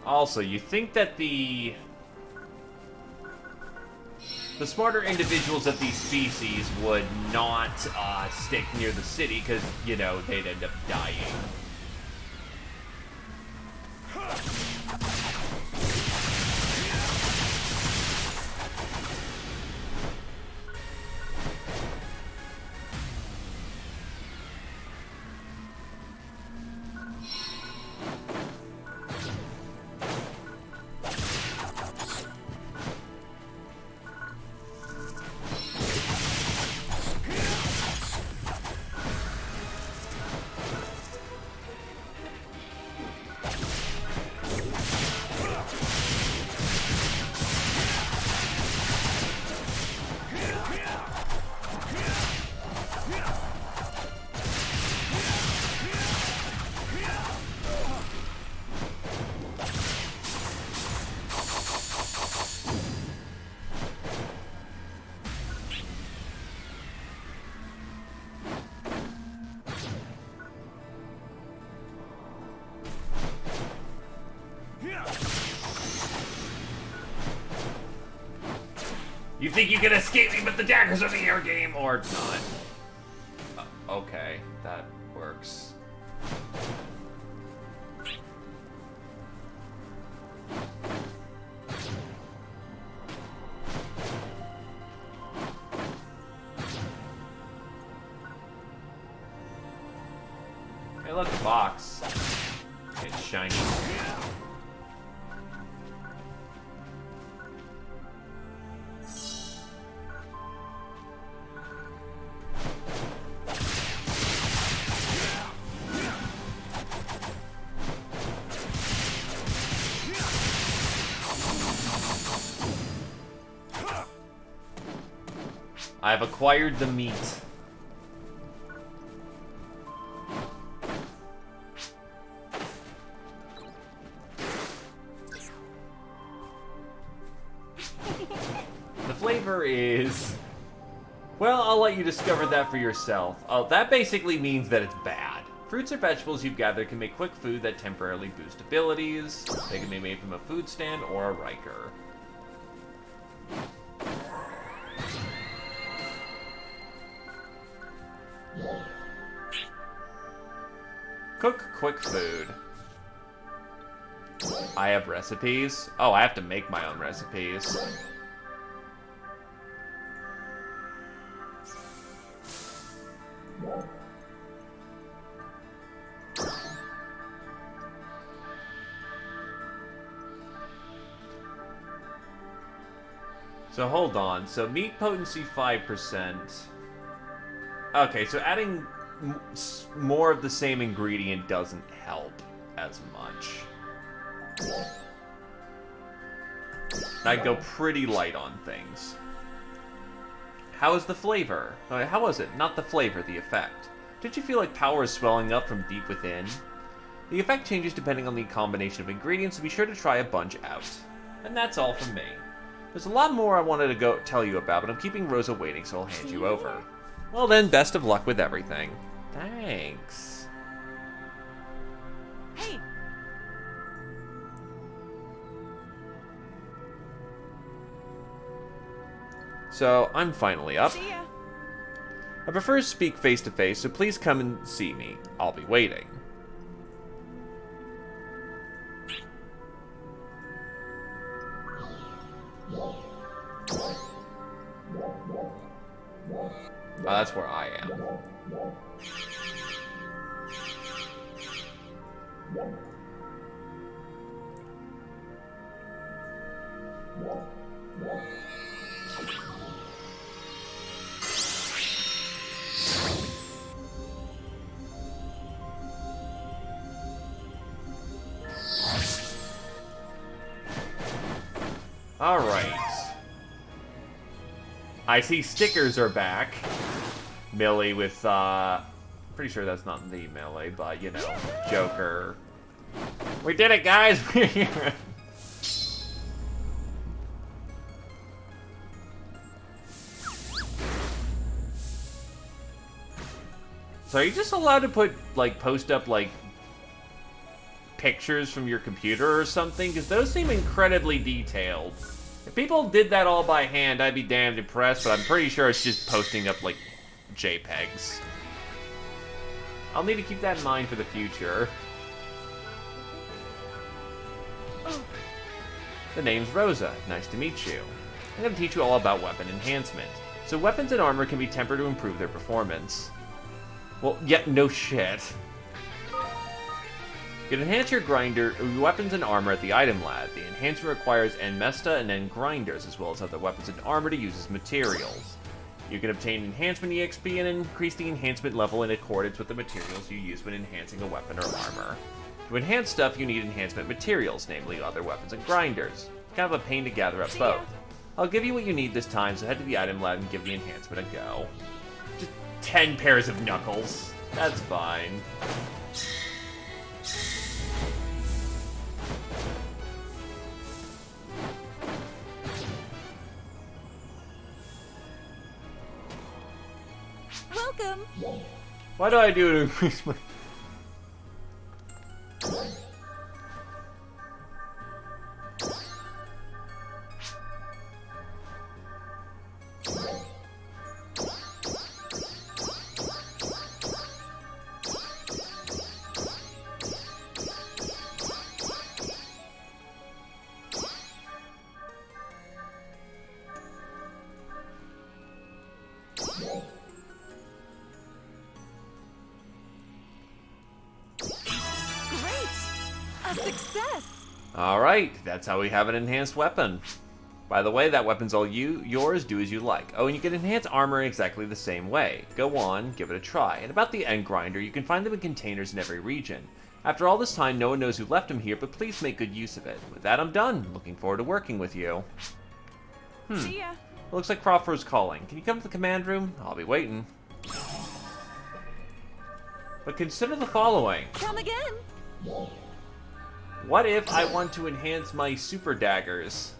S1: Also, you think that the smarter individuals of these species would not stick near the city because, you know, they'd end up dying. You think you can escape me, but the daggers are the air game, or not? Okay, that works. that box. It's shiny. I've acquired the meat. The flavor is... Well, I'll let you discover that for yourself. Oh, that basically means that it's bad. Fruits or vegetables you've gathered can make quick food that temporarily boost abilities. They can be made from a food stand or a Riker. Cook quick food. I have recipes. Oh, I have to make my own recipes. So hold on. So meat potency 5%. Okay, so adding more of the same ingredient doesn't help as much. I'd go pretty light on things. How is the flavor? How was it? Not the flavor, the effect. Did you feel like power is swelling up from deep within? The effect changes depending on the combination of ingredients, so be sure to try a bunch out. And that's all from me. There's a lot more I wanted to go tell you about, but I'm keeping Rosa waiting, so I'll hand you over. Well then, best of luck with everything. Thanks.
S2: Hey!
S1: So, I'm finally up.
S2: See ya.
S1: I prefer to speak face to face, so please come and see me. I'll be waiting. Oh, that's where I am. All right. I see stickers are back. Millie with, pretty sure that's not the Millie, but, you know, Joker. We did it, guys! We're here! So are you just allowed to put, like, post up, like, pictures from your computer or something? Because those seem incredibly detailed. If people did that all by hand, I'd be damned impressed, but I'm pretty sure it's just posting up, like, JPEGs. I'll need to keep that in mind for the future. The name's Rosa. Nice to meet you. I'm going to teach you all about weapon enhancement. So weapons and armor can be tempered to improve their performance. Well, yeah, no shit. You can enhance your weapons and armor at the item lab. The enhancement requires Enmesta and then grinders, as well as other weapons and armor to use as materials. You can obtain enhancement EXP and increase the enhancement level in accordance with the materials you use when enhancing a weapon or armor. To enhance stuff, you need enhancement materials, namely other weapons and grinders. It's kind of a pain to gather up both. I'll give you what you need this time, so head to the item lab and give the enhancement a go. Just 10 pairs of knuckles. That's fine.
S11: Welcome.
S1: Why do I do it to increase my... Alright, that's how we have an enhanced weapon. By the way, that weapon's all yours, do as you like. Oh, and you can enhance armor in exactly the same way. Go on, give it a try. And about the end grinder, you can find them in containers in every region. After all this time, no one knows who left them here, but please make good use of it. With that, I'm done. Looking forward to working with you.
S2: See ya.
S1: Looks like Crawford's calling. Can you come to the command room? I'll be waiting. But consider the following.
S11: Come again.
S1: What if I want to enhance my super daggers?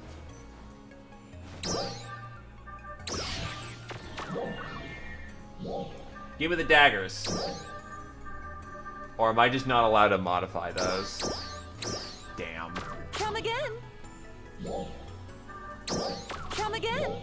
S1: Give me the daggers. Or am I just not allowed to modify those? Damn.
S11: Come again. Come again.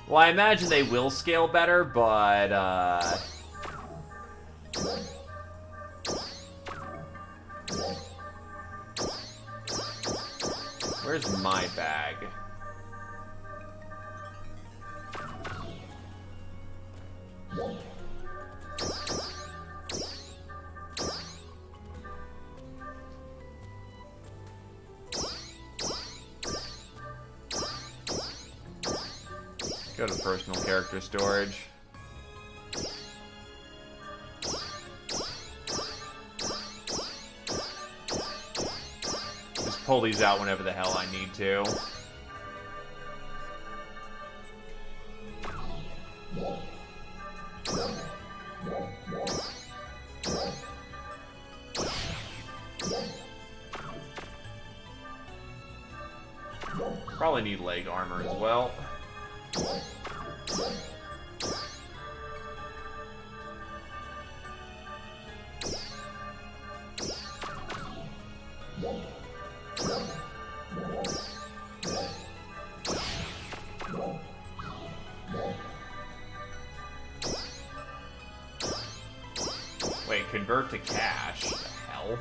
S1: Well, I imagine they will scale better, but, where's my bag? Go to personal character storage. Just pull these out whenever the hell I need to. Probably need leg armor as well. Wait, convert to cash? The hell?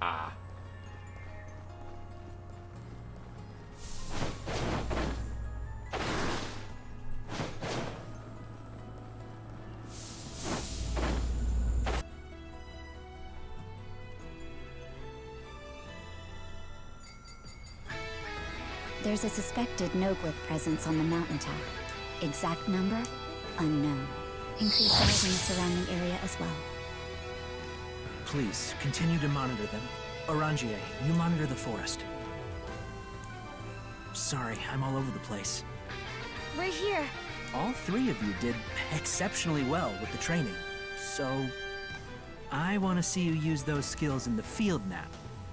S1: Ah.
S11: There's a suspected Nogwith presence on the mountaintop. Exact number? Unknown. Increased guards in the surrounding area as well.
S8: Please, continue to monitor them. Orangier, you monitor the forest. Sorry, I'm all over the place.
S9: We're here.
S8: All three of you did exceptionally well with the training. So, I want to see you use those skills in the field now.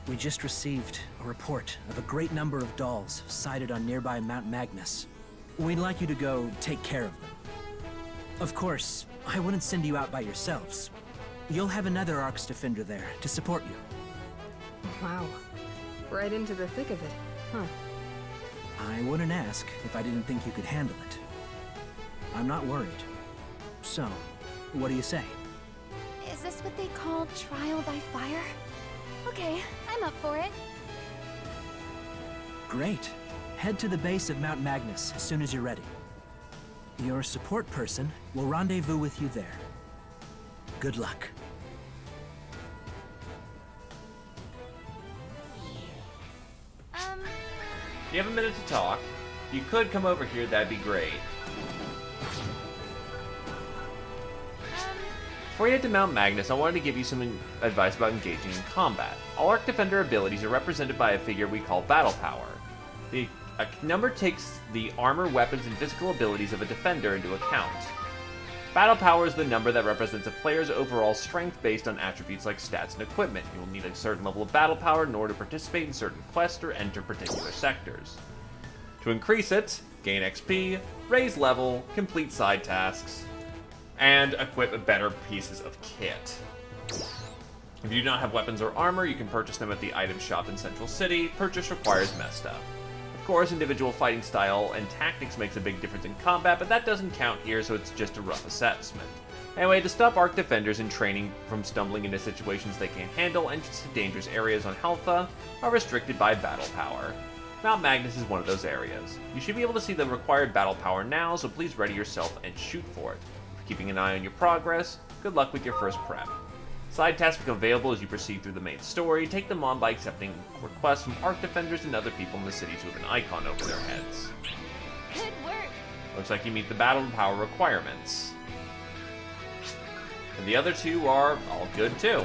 S8: We just received a report of a great number of dolls sighted on nearby Mount Magnus. We'd like you to go take care of them. Of course, I wouldn't send you out by yourselves. You'll have another Arcs Defender there to support you.
S6: Wow. Right into the thick of it, huh?
S8: I wouldn't ask if I didn't think you could handle it. I'm not worried. So, what do you say?
S9: Is this what they call trial by fire? Okay, I'm up for it.
S8: Great. Head to the base of Mount Magnus as soon as you're ready. Your support person will rendezvous with you there. Good luck.
S1: You have a minute to talk. If you could come over here, that'd be great. Before you head to Mount Magnus, I wanted to give you some advice about engaging in combat. All Arc Defender abilities are represented by a figure we call Battle Power. A number takes the armor, weapons, and physical abilities of a defender into account. Battle Power is the number that represents a player's overall strength based on attributes like stats and equipment. You will need a certain level of Battle Power in order to participate in certain quests or enter particular sectors. To increase it, gain XP, raise level, complete side tasks, and equip better pieces of kit. If you do not have weapons or armor, you can purchase them at the item shop in Central City. Purchase requires Mesta. Of course, individual fighting style and tactics makes a big difference in combat, but that doesn't count here, so it's just a rough assessment. Anyway, to stop Arc Defenders in training from stumbling into situations they can't handle, entrance to dangerous areas on Halpha are restricted by battle power. Mount Magnus is one of those areas. You should be able to see the required battle power now, so please ready yourself and shoot for it. For keeping an eye on your progress, good luck with your first prep. Side tasks become available as you proceed through the main story. Take them on by accepting requests from Arc Defenders and other people in the cities with an icon over their heads.
S3: Good work.
S1: Looks like you meet the battle power requirements. And the other two are all good too.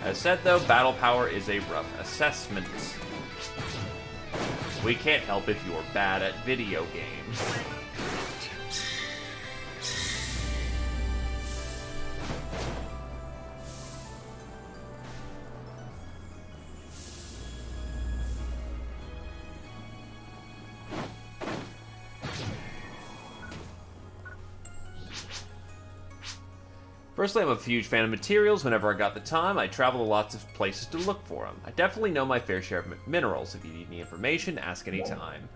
S1: As said though, battle power is a rough assessment. We can't help if you're bad at video games. Personally, I'm a huge fan of materials. Whenever I got the time, I travel to lots of places to look for them. I definitely know my fair share of minerals. If you need any information, ask anytime.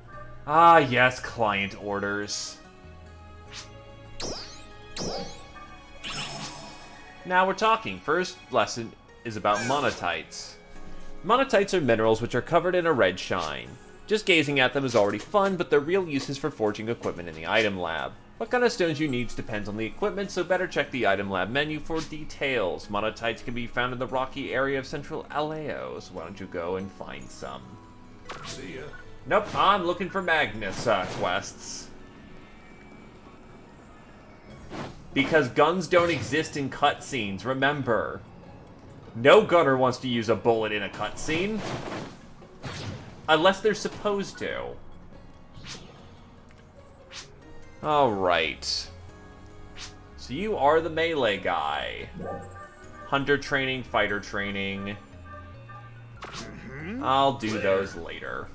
S1: Ah, yes, client orders. Now we're talking. First lesson is about monatites. Monatites are minerals which are covered in a red shine. Just gazing at them is already fun, but their real use is for forging equipment in the item lab. What kind of stones you need depends on the equipment, so better check the item lab menu for details. Monatites can be found in the rocky area of Central Aleo, so why don't you go and find some?
S7: See ya.
S1: Nope, I'm looking for Magnus quests. Because guns don't exist in cutscenes, remember. No gunner wants to use a bullet in a cutscene. Unless they're supposed to. Alright. So you are the melee guy. Hunter training, fighter training. I'll do those later.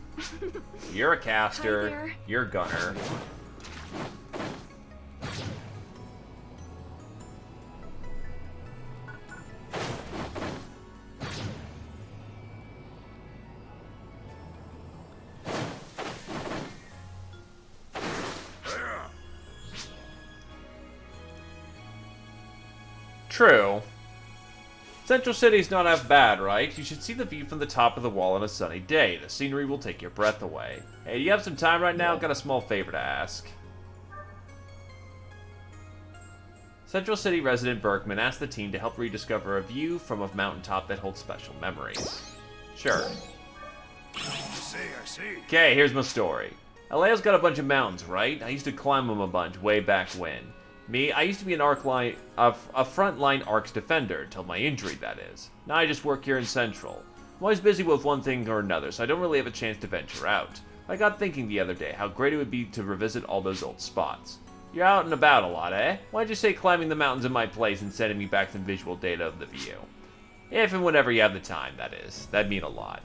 S1: You're a caster. You're a gunner. True. Central City's not half bad, right? You should see the view from the top of the wall on a sunny day. The scenery will take your breath away. Hey, do you have some time right now? Got a small favor to ask. Central City resident Berkman asked the team to help rediscover a view from a mountaintop that holds special memories. Sure.
S7: I see.
S1: Okay, here's my story. Aleo's got a bunch of mountains, right? I used to climb them a bunch way back when. Me, I used to be a frontline Arcs defender, until my injury, that is. Now I just work here in Central. I'm always busy with one thing or another, so I don't really have a chance to venture out. I got thinking the other day how great it would be to revisit all those old spots. You're out and about a lot, eh? Why'd you say climbing the mountains in my place and sending me back some visual data of the view? If and whenever you have the time, that is. That'd mean a lot.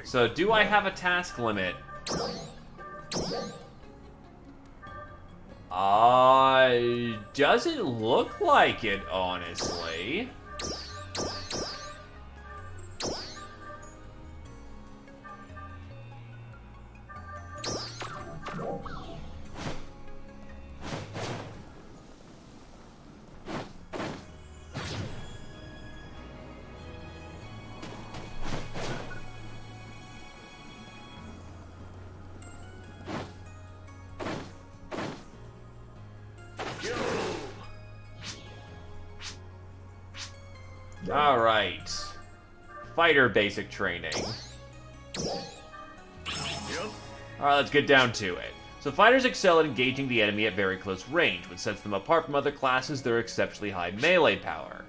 S1: So, do I have a task limit? Doesn't look like it, honestly. Alright. Fighter basic training. Alright, let's get down to it. So fighters excel at engaging the enemy at very close range. What sets them apart from other classes, their exceptionally high melee power.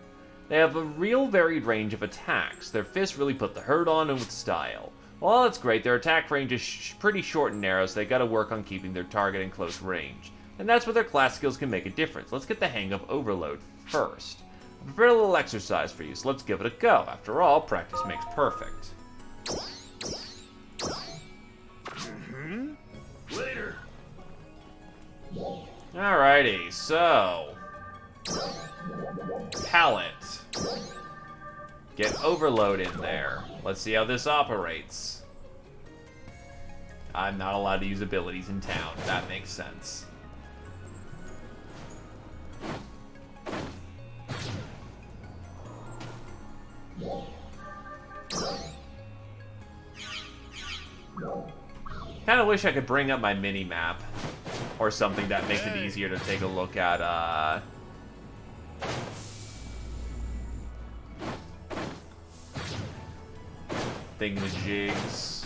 S1: They have a real varied range of attacks. Their fists really put the hurt on and with style. While that's great, their attack range is pretty short and narrow, so they gotta work on keeping their target in close range. And that's where their class skills can make a difference. Let's get the hang of Overload first. I prepared a little exercise for you, so let's give it a go. After all, practice makes perfect. Alrighty, so... Palette. Get overload in there. Let's see how this operates. I'm not allowed to use abilities in town. That makes sense. Kinda wish I could bring up my mini-map. Or something that makes it easier to take a look at, thingamajigs.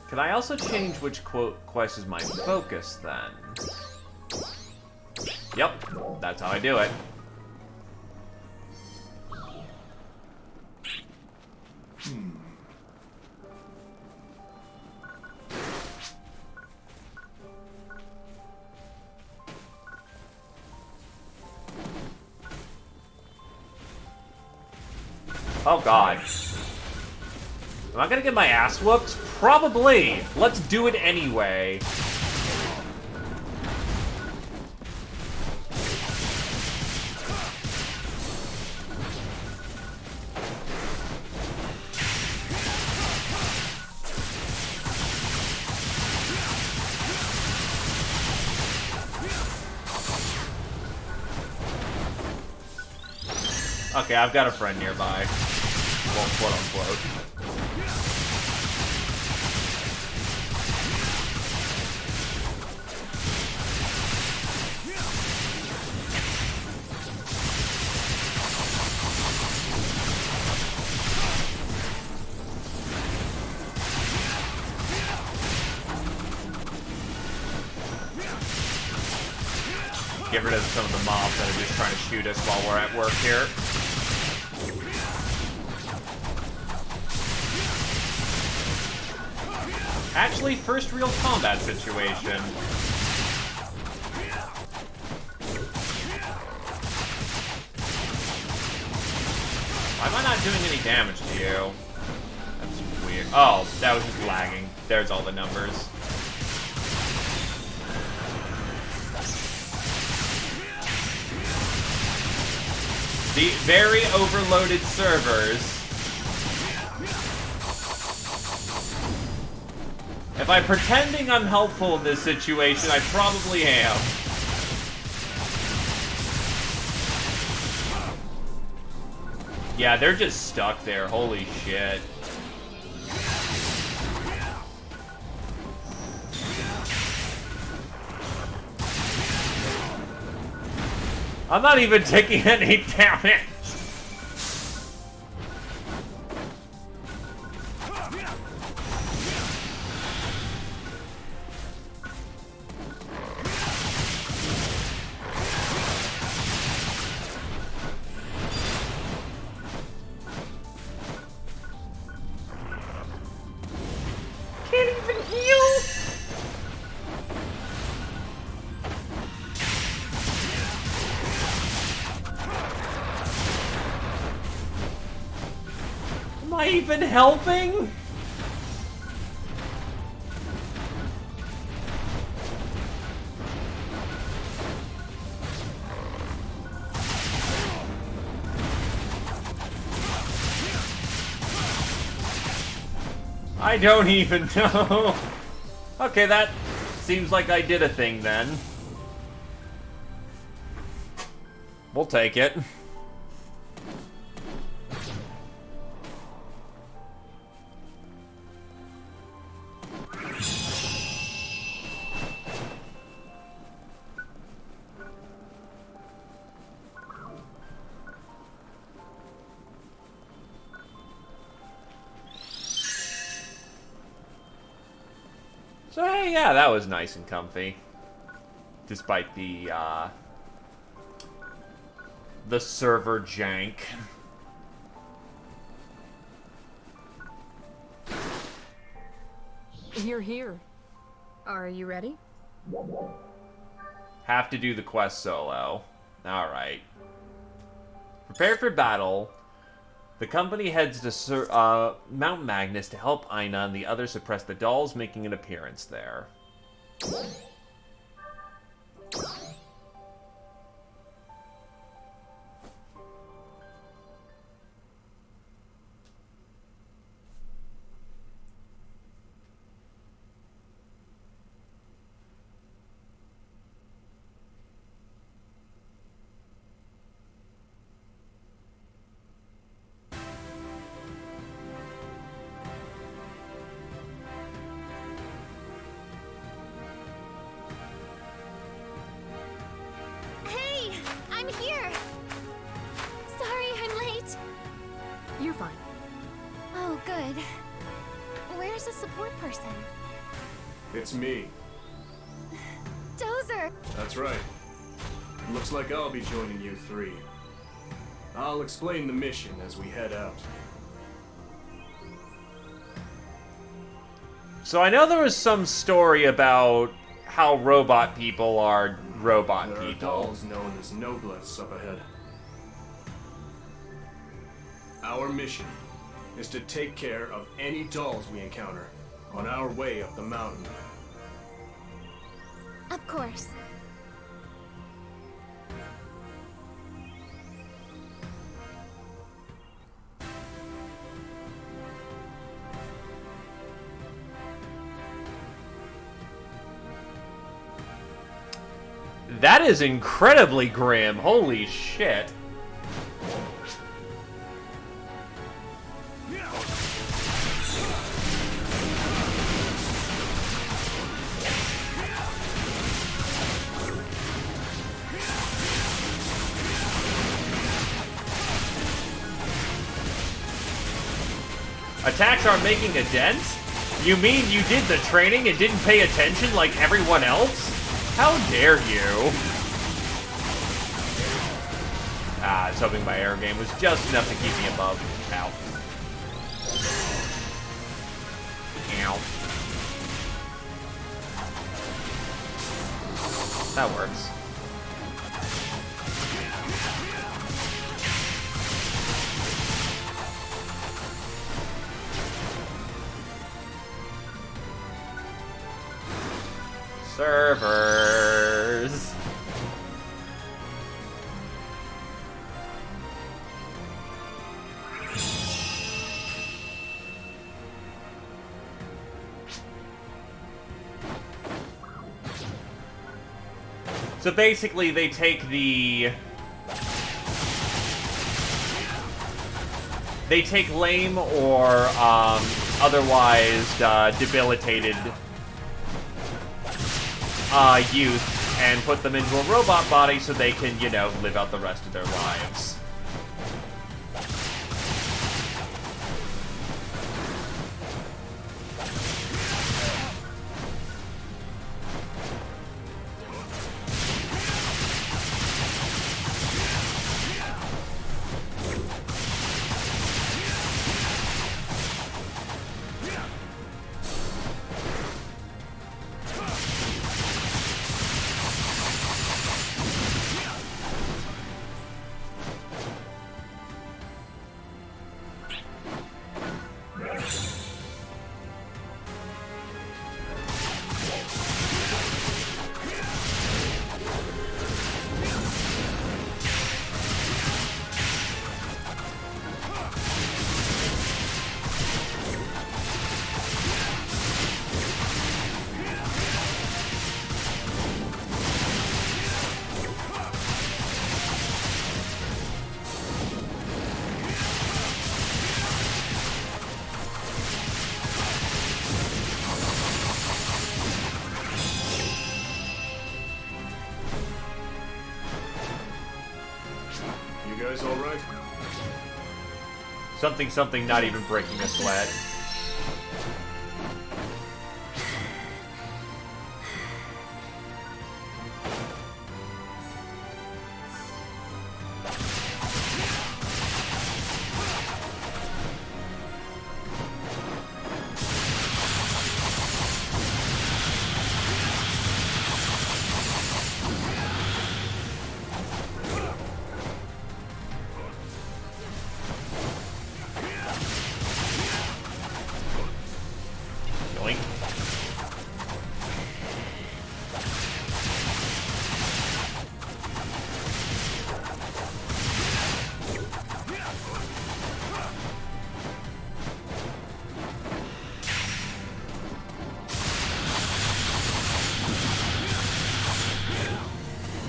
S1: Can I also change which quest is my focus, then? Yep, that's how I do it. Oh god. Am I gonna get my ass whooped? Probably! Let's do it anyway. Okay, I've got a friend nearby. Well, quote unquote. Get rid of some of the mobs that are just trying to shoot us while we're at work here. Actually, first real combat situation. Why am I not doing any damage to you? That's weird. Oh, that was just lagging. There's all the numbers. The very overloaded servers. If I'm pretending I'm helpful in this situation, I probably am. Yeah, they're just stuck there. Holy shit. I'm not even taking any damage. Can't even heal. Am I even helping? I don't even know. Okay, that seems like I did a thing then. We'll take it. So, hey, yeah, that was nice and comfy. Despite the server jank.
S6: You're here. Are you ready?
S1: Have to do the quest solo. Alright. Prepare for battle. The company heads to Mount Magnus to help Aina and the others suppress the dolls, making an appearance there.
S9: Hey, I'm here. Sorry I'm late.
S6: You're fine.
S9: Oh, good. Where's the support person?
S10: It's me.
S9: Dozer!
S10: That's right. Looks like I'll be joining you three. I'll explain the mission as we head out.
S1: So I know there was some story about how robot people are robot
S10: There are
S1: people.
S10: dolls known as Noblesse up ahead. Our mission is to take care of any dolls we encounter on our way up the mountain.
S9: Of course.
S1: That is incredibly grim. Holy shit. Attacks aren't making a dent? You mean you did the training and didn't pay attention like everyone else? How dare you? Ah, I was hoping my air game was just enough to keep me above. Ow. Ow. That works. Servers. So basically they take lame or otherwise debilitated youth and put them into a robot body so they can, you know, live out the rest of their lives.
S10: You guys all right?
S1: Something, not even breaking a sweat.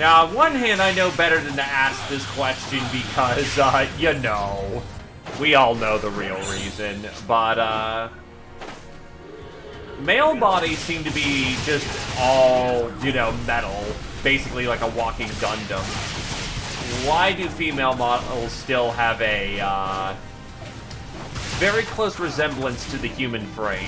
S1: Now, on one hand, I know better than to ask this question because, you know, we all know the real reason, but, male bodies seem to be just all, you know, metal, basically like a walking Gundam. Why do female models still have a, very close resemblance to the human frame?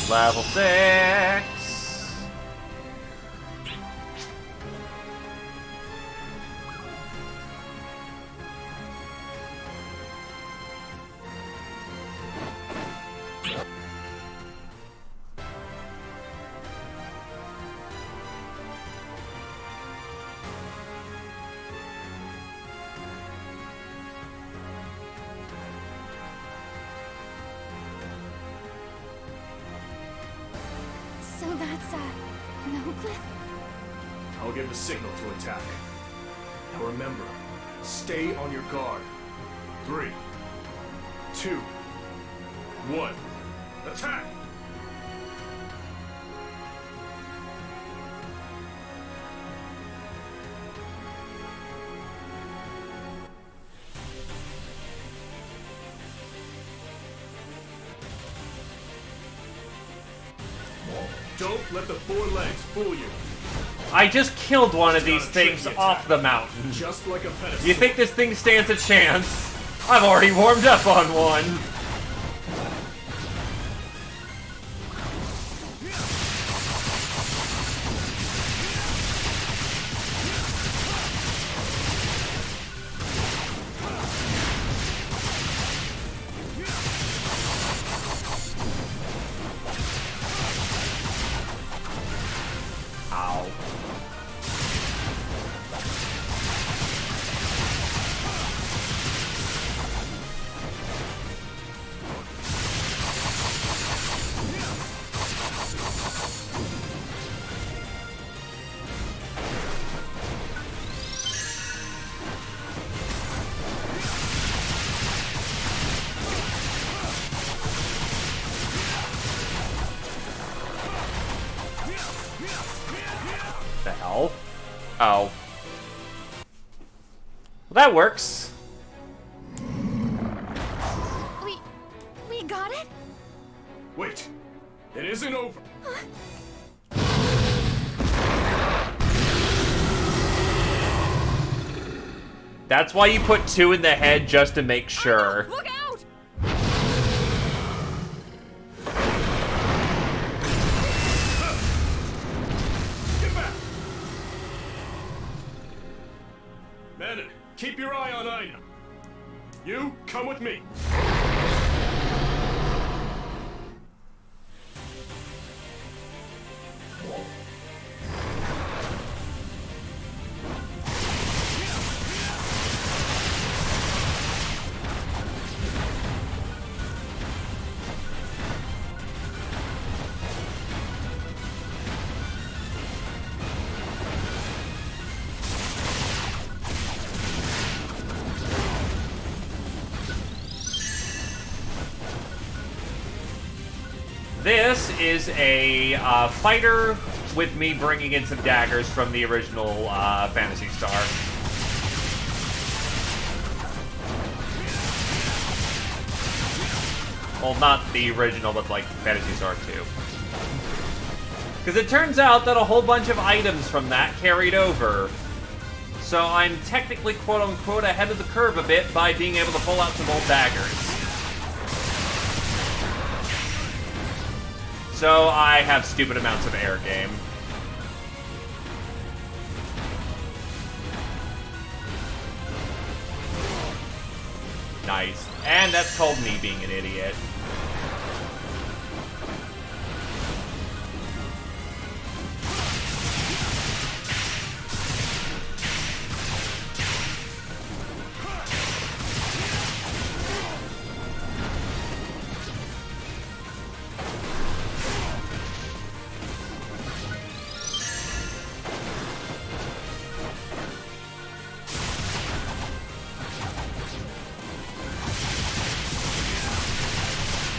S1: Level 6.
S9: So that's, Noglyph?
S10: I'll give the signal to attack. Now remember, stay on your guard. 3, 2, 1, attack! Don't let the 4 legs fool you.
S1: I just killed one of these things off the mountain.
S10: Just like a Phantasy.
S1: You think this thing stands a chance? I've already warmed up on one. Ow. The hell? Oh. Well, that works.
S9: We got it?
S10: Wait, it isn't over.
S1: That's why you put 2 in the head, just to make sure.
S2: Look out!
S10: Get back! Madden, keep your eye on Ina. You, come with me.
S1: This is a fighter with me bringing in some daggers from the original Phantasy Star. Well, not the original, but like Phantasy Star 2. Because it turns out that a whole bunch of items from that carried over. So I'm technically quote-unquote ahead of the curve a bit by being able to pull out some old daggers. So I have stupid amounts of air game. Nice. And that's called me being an idiot.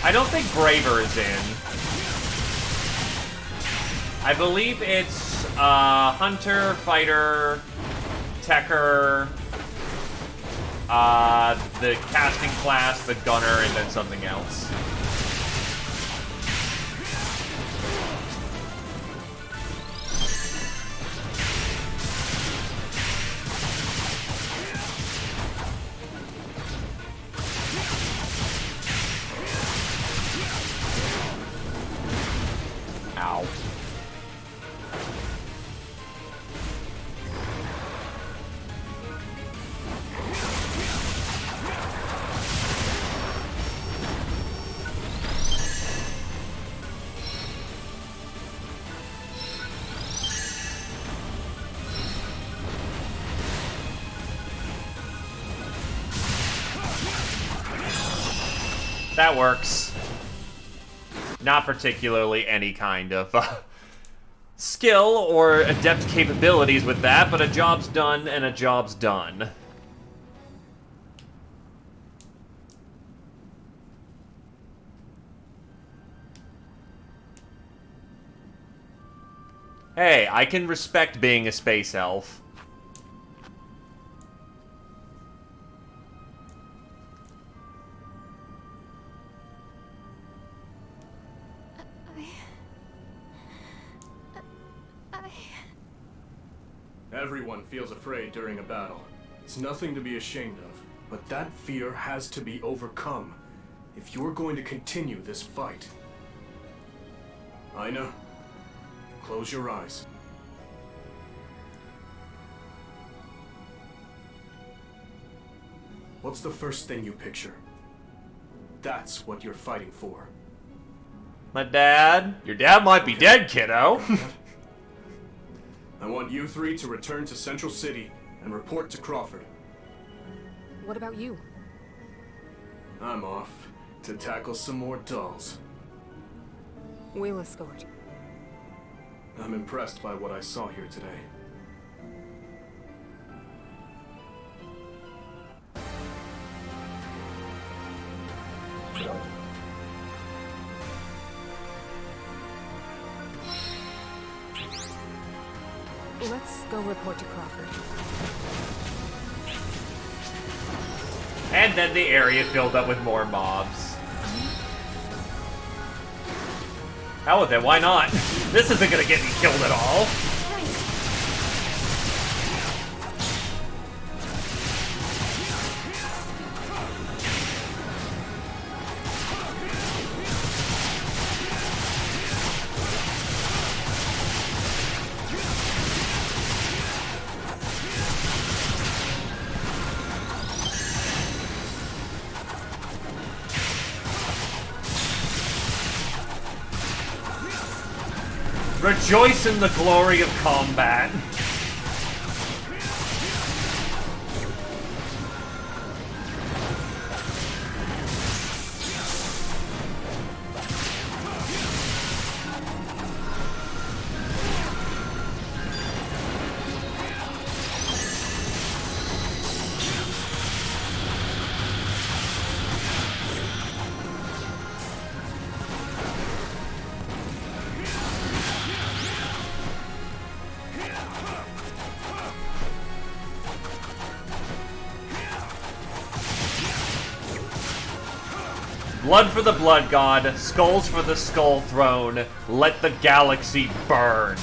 S1: I don't think Braver is in. I believe it's Hunter, Fighter, Techer, the casting class, the Gunner, and then something else. Ow. That works. Not particularly any kind of skill or adept capabilities with that, but a job's done and a job's done. Hey, I can respect being a space elf.
S10: Everyone feels afraid during a battle. It's nothing to be ashamed of, but that fear has to be overcome if you're going to continue this fight. Aina, close your eyes. What's the first thing you picture? That's what you're fighting for.
S1: My dad? Your dad might be dead, kiddo.
S10: I want you three to return to Central City and report to Crawford.
S6: What about you?
S10: I'm off to tackle some more dolls.
S6: We'll escort.
S10: I'm impressed by what I saw here today.
S6: Let's go report to Crawford.
S1: And then the area filled up with more mobs. Hell with it, why not? This isn't gonna get me killed at all. Rejoice in the glory of combat. Blood for the Blood God, skulls for the Skull Throne, let the galaxy burn.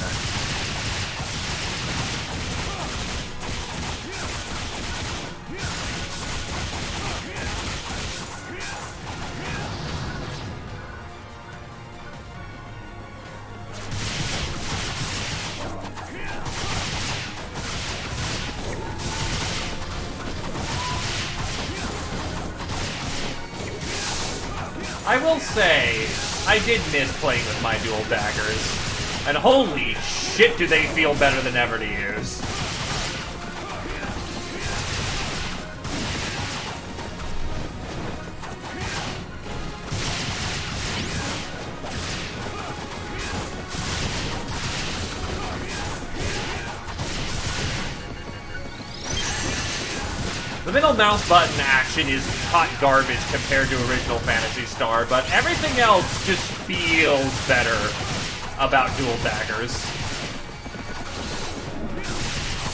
S1: I will say, I did miss playing with my dual daggers, and holy shit do they feel better than ever to use. middle mouse button action is hot garbage compared to original Phantasy Star, but everything else just feels better about dual daggers.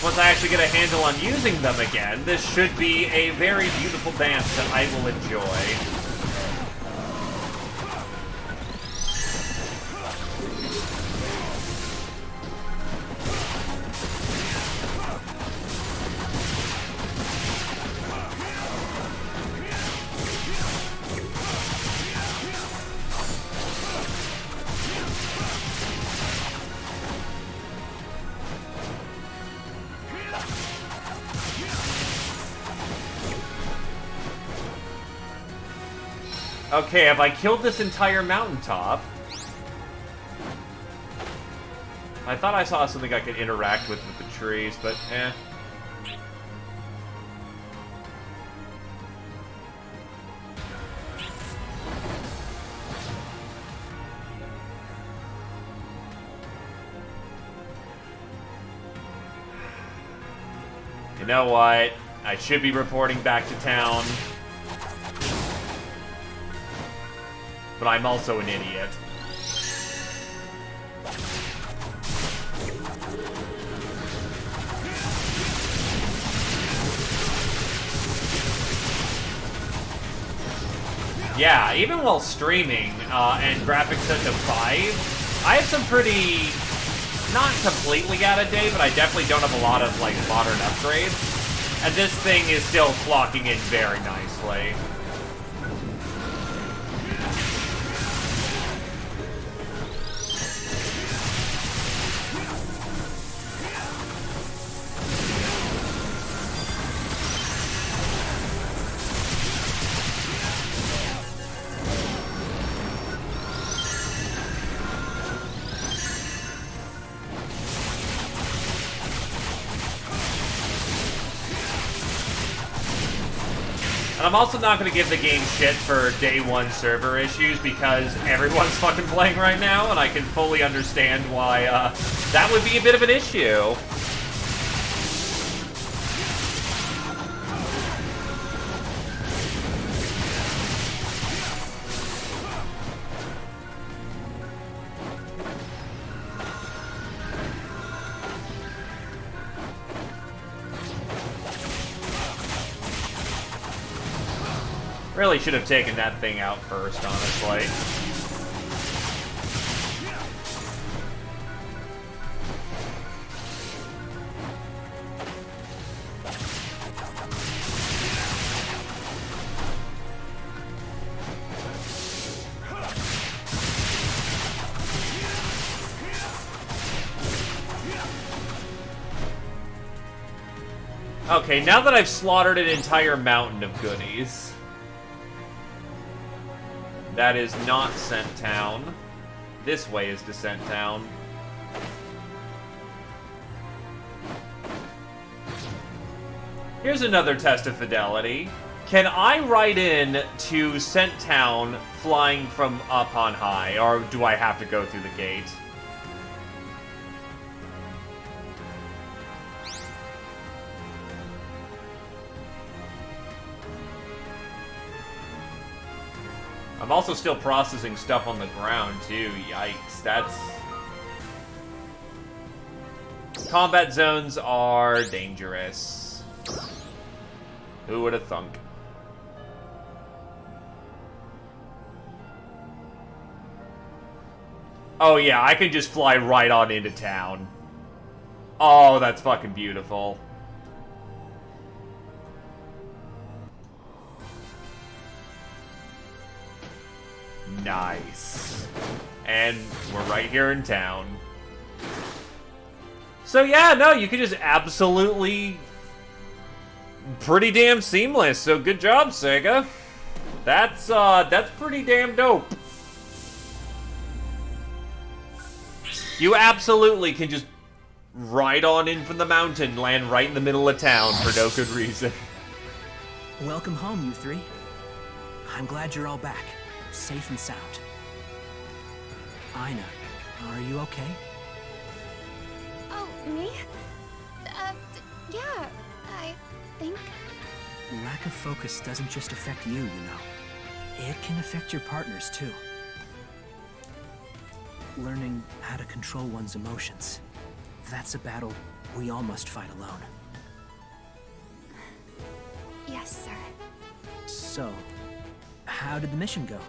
S1: Once I actually get a handle on using them again, this should be a very beautiful dance that I will enjoy. Okay, have I killed this entire mountaintop? I thought I saw something I could interact with the trees, but eh. You know what? I should be reporting back to town. But I'm also an idiot. Yeah, even while streaming and graphics set to 5, I have some pretty, not completely out of date, but I definitely don't have a lot of like modern upgrades. And this thing is still clocking in very nicely. And I'm also not going to give the game shit for day one server issues because everyone's fucking playing right now, and I can fully understand why that would be a bit of an issue. Really should have taken that thing out first, honestly. Okay, now that I've slaughtered an entire mountain of goodies... That is not Scent Town. This way is to Scent Town. Here's another test of fidelity. Can I ride in to Scent Town flying from up on high, or do I have to go through the gate? I'm also still processing stuff on the ground, too. Yikes, that's... Combat zones are dangerous. Who would have thunk? Oh yeah, I can just fly right on into town. Oh, that's fucking beautiful. Nice. And we're right here in town. So yeah, no, you can just absolutely... Pretty damn seamless, so good job, Sega. That's pretty damn dope. You absolutely can just ride on in from the mountain, land right in the middle of town for no good reason.
S8: Welcome home, you three. I'm glad you're all back. Safe and sound. Ina, are you okay?
S9: Oh, me? Yeah, I think.
S8: lack of focus doesn't just affect you, you know. It can affect your partners, too. Learning how to control one's emotions. That's a battle we all must fight alone.
S9: Yes, sir.
S8: So, how did the mission go?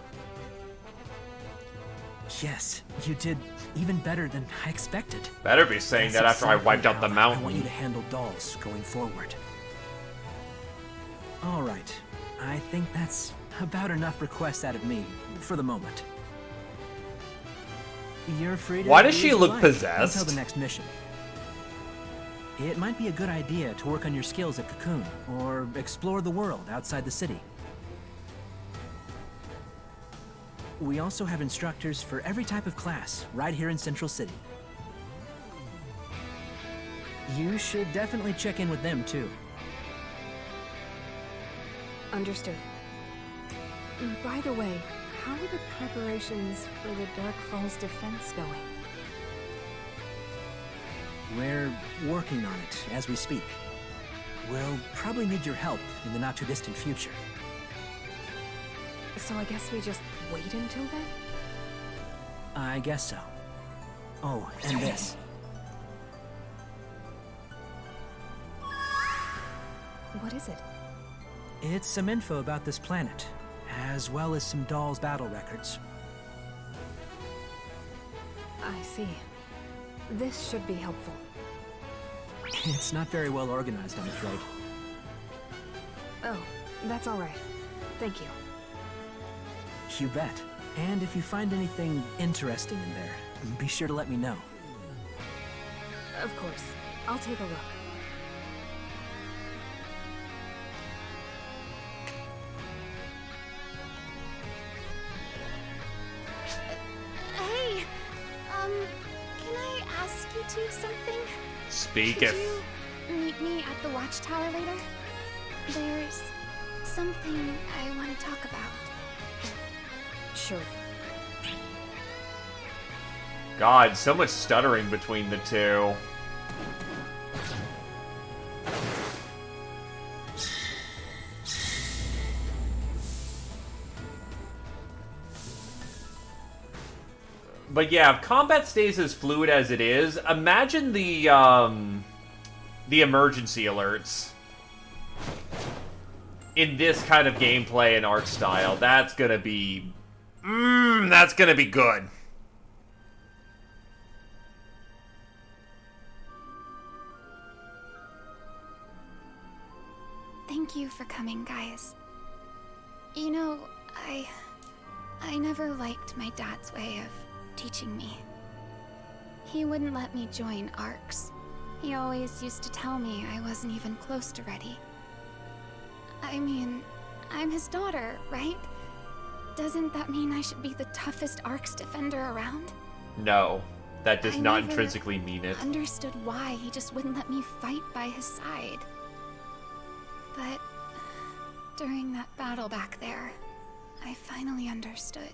S8: Yes, you did even better than I expected.
S1: Better be saying
S8: That's
S1: that after I wiped out the
S8: how
S1: mountain.
S8: I want you to handle dolls going forward. All right, I think that's about enough requests out of me for the moment. You're free to
S1: Why does
S8: do
S1: she
S8: as you
S1: look
S8: like
S1: possessed?
S8: until the next mission. It might be a good idea to work on your skills at Cocoon, or explore the world outside the city. We also have instructors for every type of class, right here in Central City. You should definitely check in with them, too.
S6: Understood. By the way, how are the preparations for the Dark Falls defense going?
S8: We're working on it as we speak. We'll probably need your help in the not-too-distant future.
S6: So I guess we just wait until then?
S8: I guess so. Oh, and this.
S6: What is it?
S8: It's some info about this planet, as well as some dolls' battle records.
S6: I see. This should be helpful.
S8: It's not very well organized, I'm afraid.
S6: Oh, that's all right. Thank you.
S8: You bet. And if you find anything interesting in there, be sure to let me know.
S6: Of course. I'll take a look.
S9: Hey, can I ask you two something?
S1: Speak
S9: Could
S1: if...
S9: you meet me at the watchtower later? There's something I want to talk about.
S6: Sure.
S1: God, so much stuttering between the two. But yeah, if combat stays as fluid as it is, imagine the emergency alerts in this kind of gameplay and art style. That's gonna be... that's gonna be good.
S9: Thank you for coming, guys. You know, I never liked my dad's way of teaching me. He wouldn't let me join ARCs. He always used to tell me I wasn't even close to ready. I mean, I'm his daughter, right? Doesn't that mean I should be the toughest ARCs defender around?
S1: No, that does
S9: I
S1: not
S9: never
S1: intrinsically mean it.
S9: Understood why he just wouldn't let me fight by his side. But during that battle back there, I finally understood.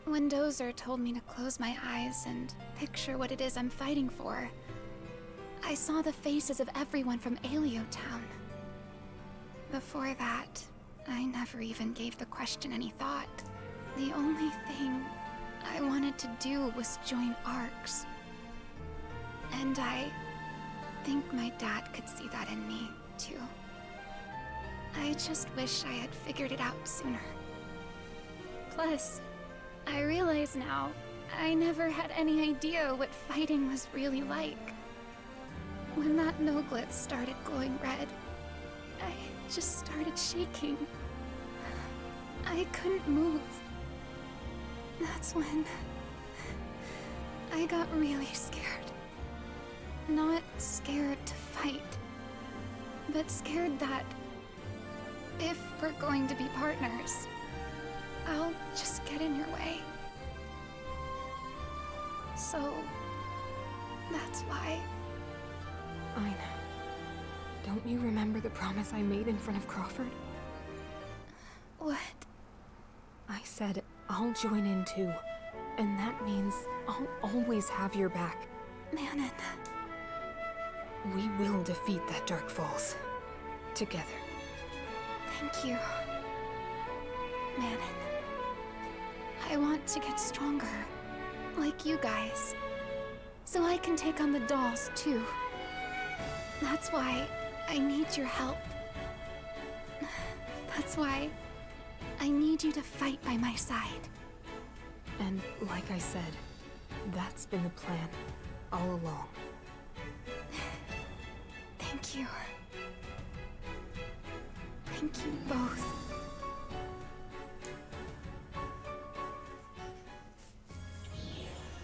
S9: When Dozer told me to close my eyes and picture what it is I'm fighting for, I saw the faces of everyone from Alio Town. Before that, I never even gave the question any thought. The only thing I wanted to do was join ARCs. And I think my dad could see that in me, too. I just wish I had figured it out sooner. Plus, I realize now, I never had any idea what fighting was really like. When that Noglith started glowing red, I just started shaking. I couldn't move. That's when I got really scared. Not scared to fight, but scared that if we're going to be partners, I'll just get in your way. So, that's why.
S6: Aina, don't you remember the promise I made in front of Crawford?
S9: What?
S6: I said I'll join in too, and that means I'll always have your back,
S9: Manon.
S6: We will defeat that Dark Falls. Together.
S9: Thank you. Manon. I want to get stronger. Like you guys. So I can take on the dolls, too. That's why I need your help. That's why I need you to fight by my side.
S6: And like I said, that's been the plan all along.
S9: Thank you. Thank you both.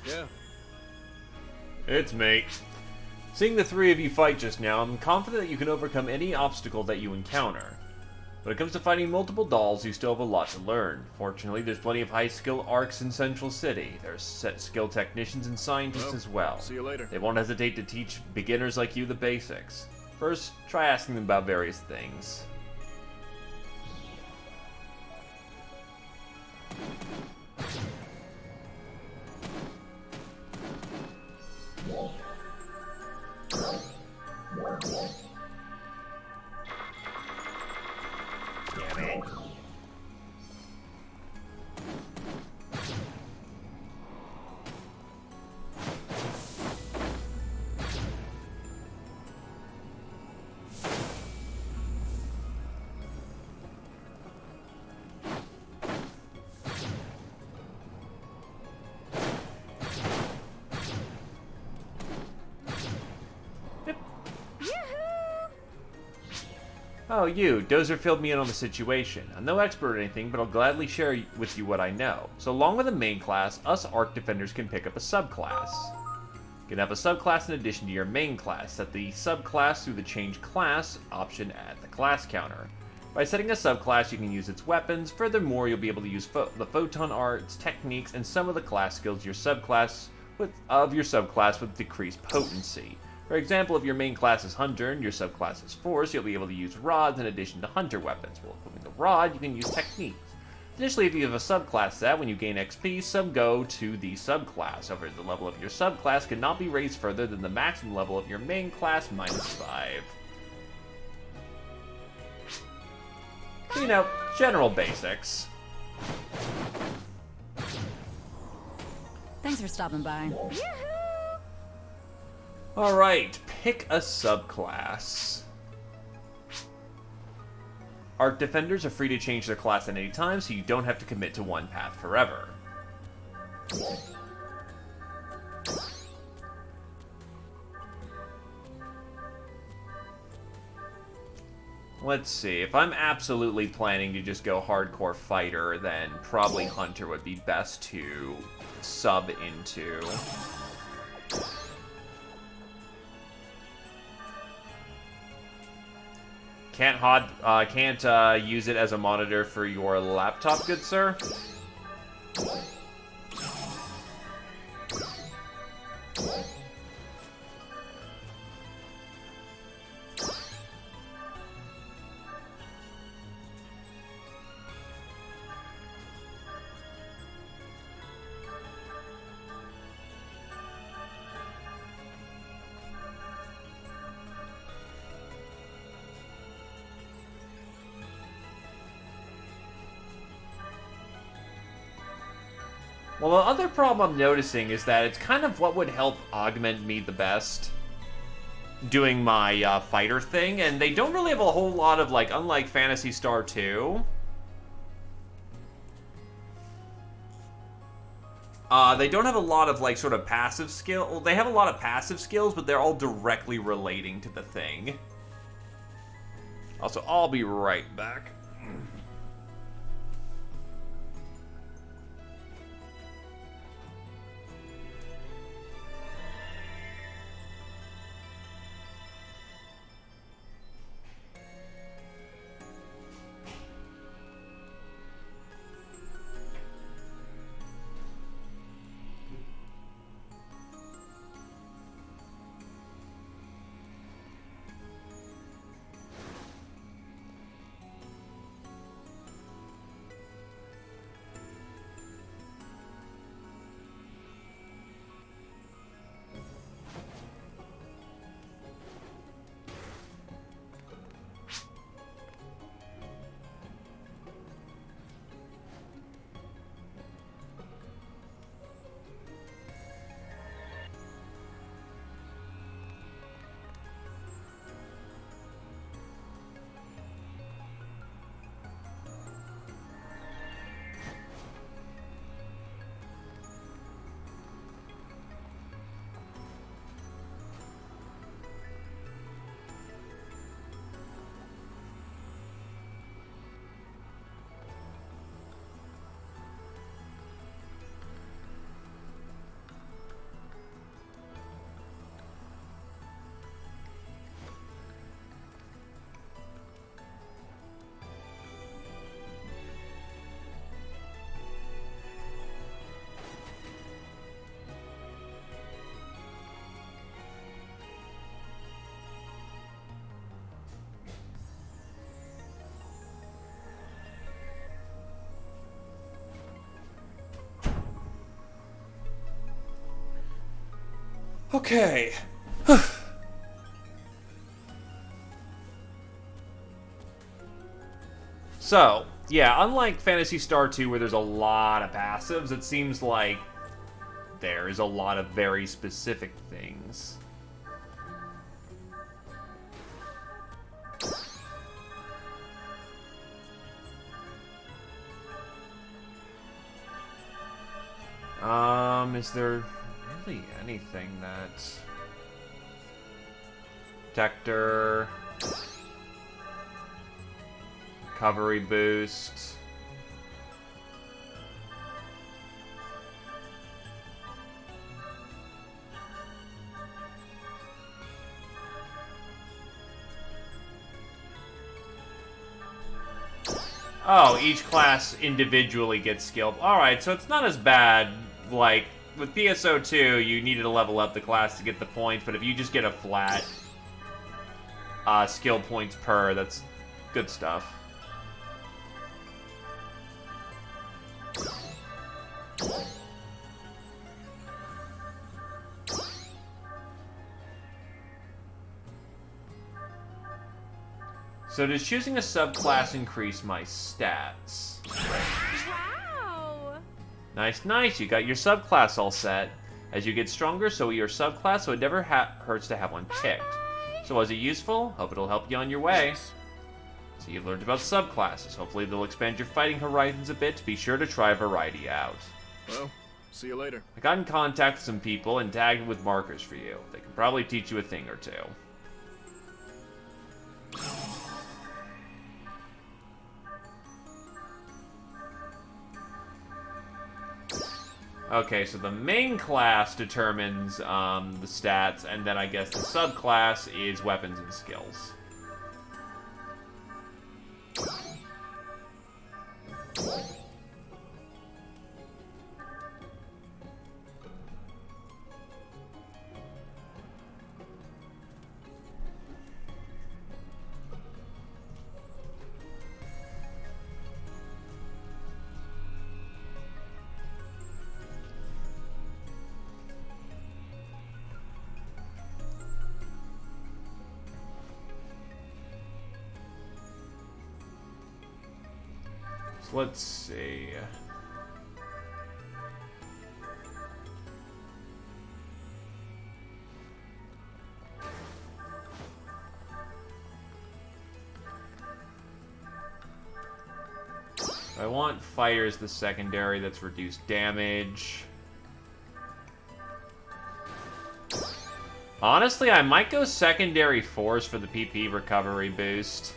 S7: Yeah.
S1: It's me. Seeing the three of you fight just now, I'm confident that you can overcome any obstacle that you encounter. When it comes to fighting multiple dolls, you still have a lot to learn. Fortunately, there's plenty of high-skill arcs in Central City. There's skilled technicians and scientists as well.
S7: See you later.
S1: They won't hesitate to teach beginners like you the basics. First, try asking them about various things. Damn it. Oh, you. Dozer filled me in on the situation. I'm no expert or anything, but I'll gladly share with you what I know. So along with the main class, us Arc Defenders can pick up a subclass. You can have a subclass in addition to your main class. Set the subclass through the Change Class option at the class counter. By setting a subclass, you can use its weapons. Furthermore, you'll be able to use the photon arts, techniques, and some of the class skills of your subclass with decreased potency. For example, if your main class is Hunter and your subclass is Force, you'll be able to use rods in addition to Hunter weapons. While equipping the rod, you can use techniques. Additionally, if you have a subclass set, when you gain XP, some go to the subclass. However, the level of your subclass cannot be raised further than the maximum level of your main class minus 5. So, you know, general basics.
S12: Thanks for stopping by.
S1: Alright, pick a subclass. Arc Defenders are free to change their class at any time, so you don't have to commit to one path forever. Let's see, if I'm absolutely planning to just go hardcore fighter, then probably Hunter would be best to sub into. Can't use it as a monitor for your laptop, good sir? Well, the other problem I'm noticing is that it's kind of what would help augment me the best doing my fighter thing, and they don't really have a whole lot of, like, unlike Phantasy Star 2. They don't have a lot of, like, sort of passive skill. Well, they have a lot of passive skills, but they're all directly relating to the thing. Also, I'll be right back. Okay. So, yeah, unlike Phantasy Star 2 where there's a lot of passives, it seems like there is a lot of very specific things. Is there really anything that... Protector... Recovery boost... Oh, each class individually gets skilled. Alright, so it's not as bad. Like, with PSO2, you needed to level up the class to get the points, but if you just get a flat skill points per, that's good stuff. So does choosing a subclass increase my stats?
S2: Wow!
S1: Nice, nice. You got your subclass all set. As you get stronger, so will your subclass, so it never hurts to have one picked. So was it useful? Hope it'll help you on your way. So you've learned about subclasses. Hopefully they'll expand your fighting horizons a bit. Be sure to try a variety out.
S10: Well, see you later.
S1: I got in contact with some people and tagged with markers for you. They can probably teach you a thing or two. Okay, so the main class determines the stats, and then I guess the subclass is weapons and skills. Let's see. I want fighters the secondary that's reduced damage. Honestly, I might go secondary force for the PP recovery boost.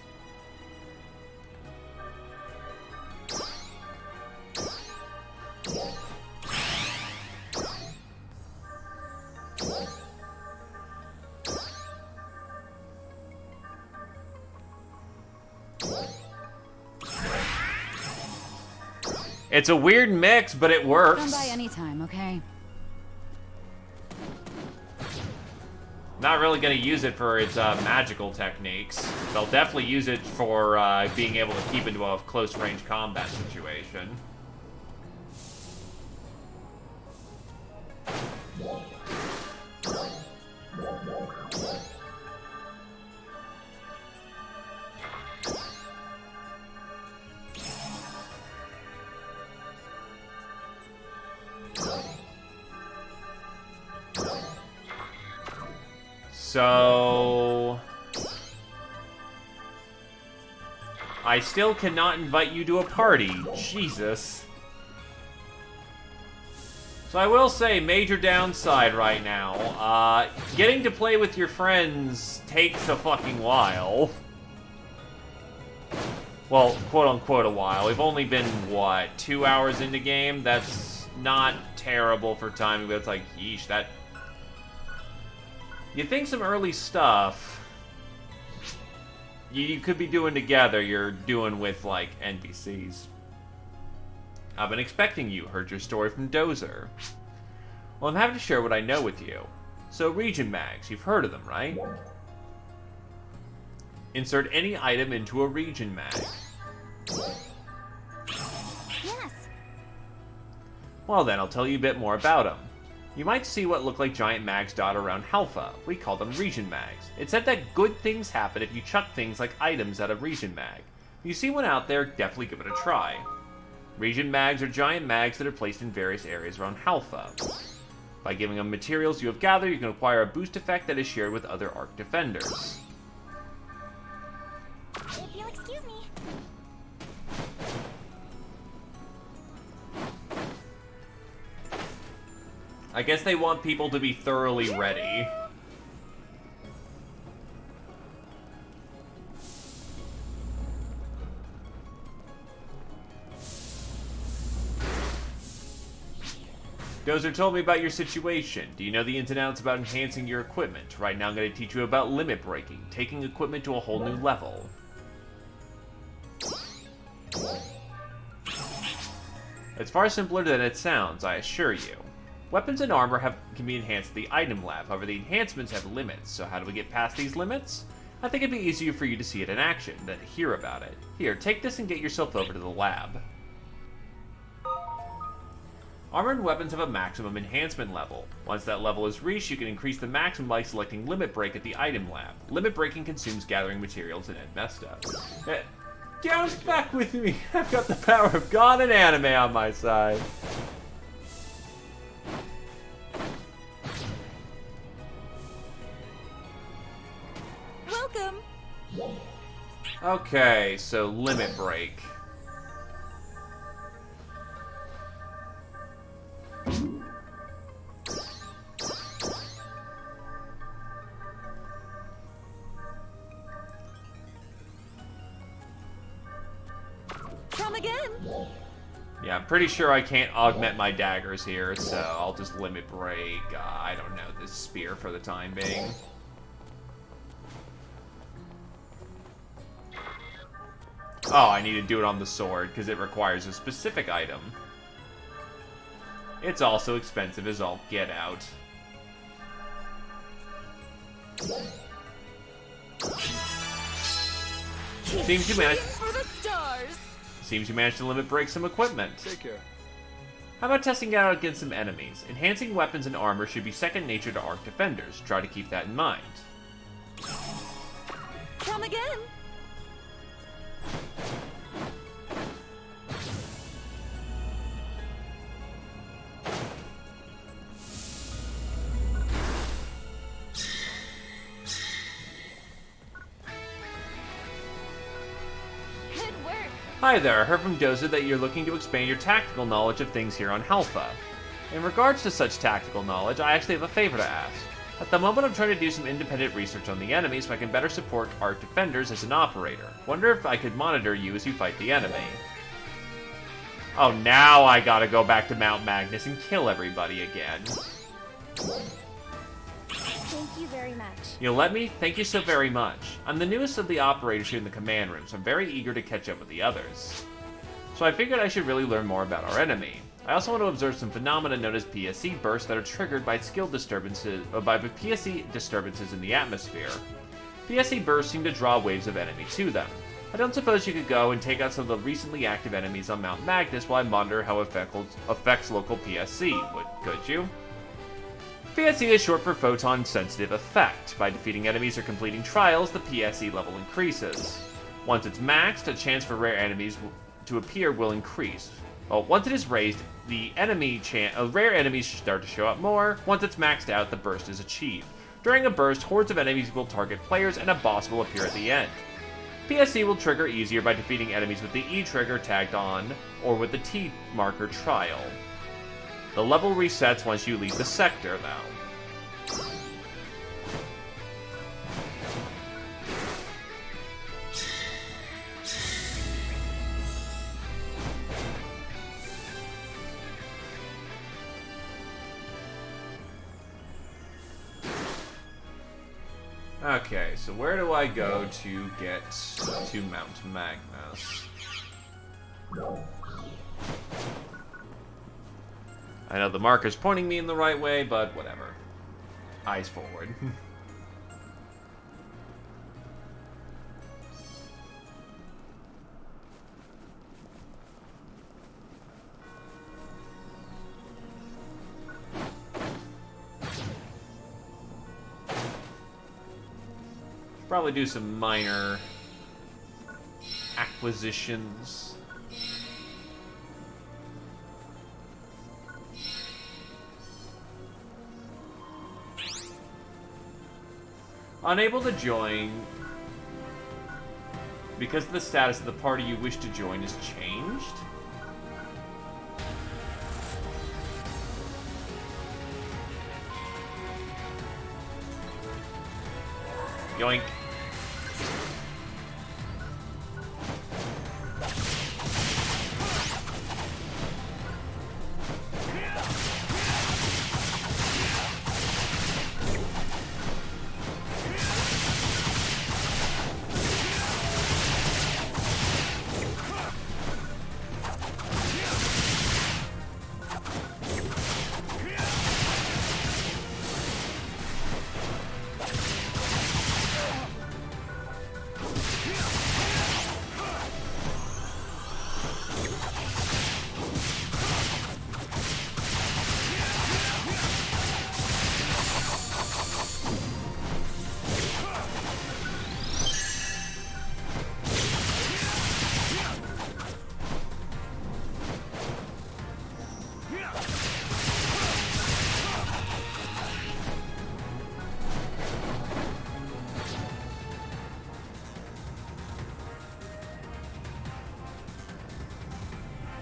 S1: It's a weird mix, but it works.
S11: Come by anytime, okay?
S1: Not really going to use it for its magical techniques. They'll definitely use it for being able to keep into a close-range combat situation. So... I still cannot invite you to a party. Jesus. So I will say, major downside right now. Getting to play with your friends takes a fucking while. Well, quote-unquote a while. We've only been, what, 2 hours into game? That's not terrible for timing, but it's like, yeesh, that... You think some early stuff you could be doing together, you're doing with, like, NPCs. I've been expecting you. Heard your story from Dozer. Well, I'm happy to share what I know with you. So, region mags, you've heard of them, right? Insert any item into a region mag.
S11: Yes.
S1: Well then, I'll tell you a bit more about them. You might see what look like giant mags dot around Halpha. We call them region mags. It's said that good things happen if you chuck things like items at a region mag. If you see one out there, definitely give it a try. Region mags are giant mags that are placed in various areas around Halpha. By giving them materials you have gathered, you can acquire a boost effect that is shared with other Arc defenders.
S3: If you'll excuse me.
S1: I guess they want people to be thoroughly ready. Dozer told me about your situation. Do you know the ins and outs about enhancing your equipment? Right now I'm going to teach you about limit breaking, taking equipment to a whole new level. It's far simpler than it sounds, I assure you. Weapons and armor can be enhanced at the item lab, however the enhancements have limits, so how do we get past these limits? I think it'd be easier for you to see it in action than to hear about it. Here, take this and get yourself over to the lab. Armor and weapons have a maximum enhancement level. Once that level is reached, you can increase the maximum by selecting Limit Break at the item lab. Limit Breaking consumes gathering materials and Ed messed up. Bounce back with me! I've got the power of God and anime on my side.
S2: Welcome.
S1: Okay, so Limit Break.
S2: Come again.
S1: Yeah, I'm pretty sure I can't augment my daggers here, so I'll just Limit Break, I don't know, this spear for the time being. Oh, I need to do it on the sword, because it requires a specific item. It's also expensive as all get out. Seems you managed...
S2: For the stars.
S1: Seems you managed to limit break some equipment.
S10: Take care.
S1: How about testing it out against some enemies? Enhancing weapons and armor should be second nature to Arc defenders. Try to keep that in mind.
S2: Come again.
S1: Hi there, I heard from Dozer that you're looking to expand your tactical knowledge of things here on Halpha. In regards to such tactical knowledge, I actually have a favor to ask. At the moment I'm trying to do some independent research on the enemy so I can better support Arc defenders as an operator. Wonder if I could monitor you as you fight the enemy. Oh, now I gotta go back to Mount Magnus and kill everybody again.
S3: Thank you very much.
S1: You'll let me? Thank you so very much. I'm the newest of the operators here in the command room, so I'm very eager to catch up with the others. So I figured I should really learn more about our enemy. I also want to observe some phenomena known as PSE bursts that are triggered by skill disturbances, by PSE disturbances in the atmosphere. PSE bursts seem to draw waves of enemy to them. I don't suppose you could go and take out some of the recently active enemies on Mount Magnus while I monitor how it affects local PSE, could you? PSE is short for Photon Sensitive Effect. By defeating enemies or completing trials, the PSE level increases. Once it's maxed, a chance for rare enemies to appear will increase. Well, once it is raised, the rare enemies start to show up more. Once it's maxed out, the burst is achieved. During a burst, hordes of enemies will target players and a boss will appear at the end. PSE will trigger easier by defeating enemies with the E trigger tagged on, or with the T marker trial. The level resets once you leave the sector, though. Okay, so where do I go to get to Mount Magnus? I know the marker's pointing me in the right way, but whatever. Eyes forward. Probably do some minor acquisitions. Unable to join because the status of the party you wish to join is changed? Yoink.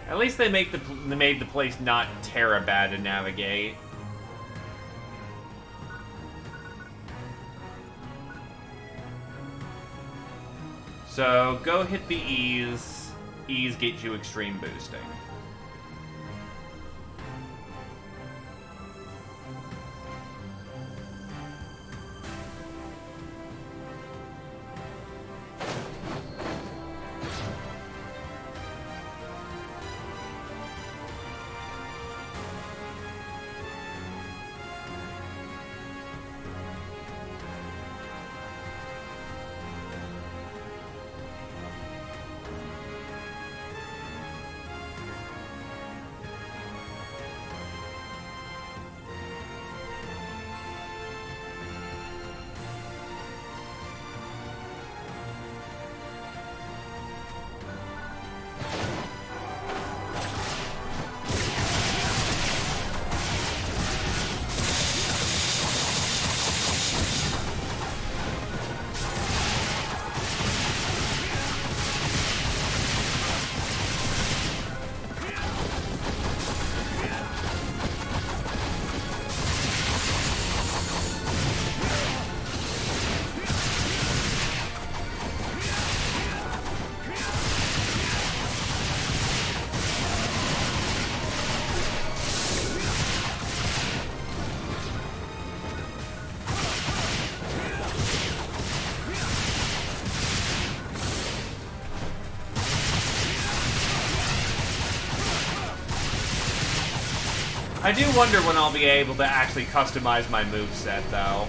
S1: At least they made the place not bad to navigate. So go hit the E's. E's get you extreme boosting. I do wonder when I'll be able to actually customize my moveset, though.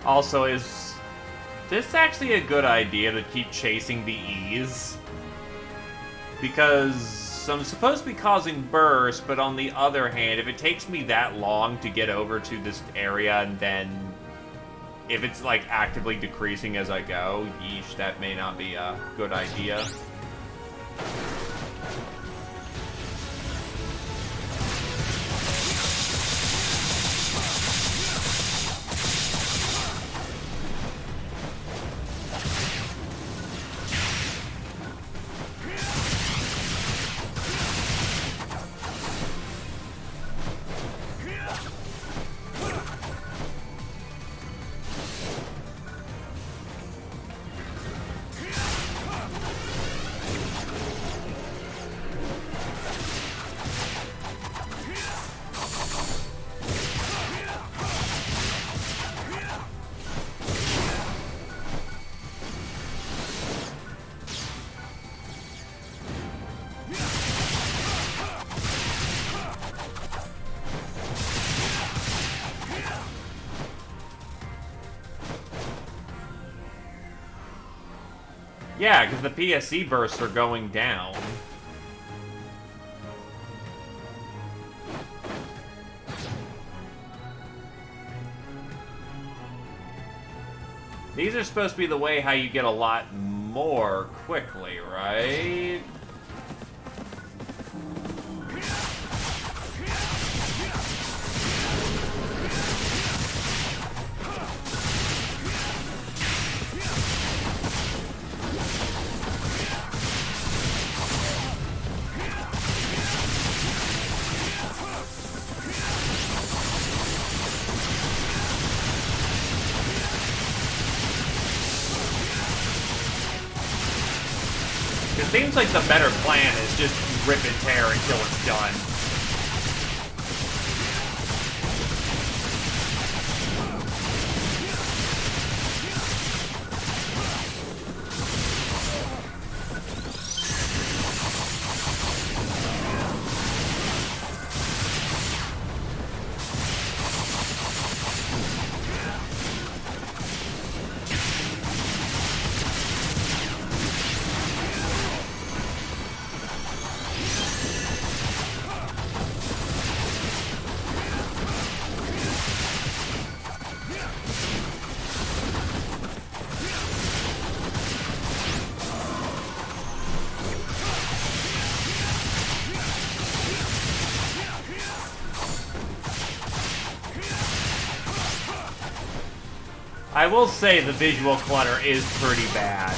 S1: Also, is this actually a good idea to keep chasing the E's? Because I'm supposed to be causing burst, but on the other hand, if it takes me that long to get over to this area, and then if it's like actively decreasing as I go, yeesh, that may not be a good idea. Yeah, because the PSC bursts are going down. These are supposed to be the way how you get a lot more quickly, right? It seems like the better plan is just rip and tear until it's done. I will say the visual clutter is pretty bad.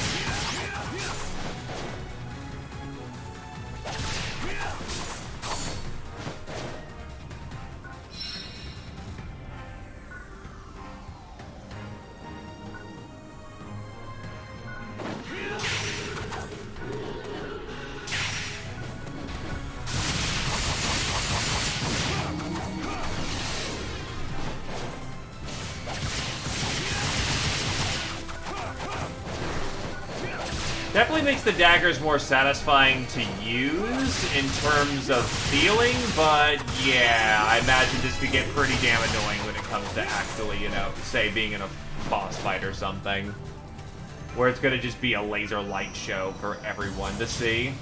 S1: Definitely makes the daggers more satisfying to use in terms of feeling, but yeah, I imagine this could get pretty damn annoying when it comes to actually, you know, say being in a boss fight or something. Where it's gonna just be a laser light show for everyone to see.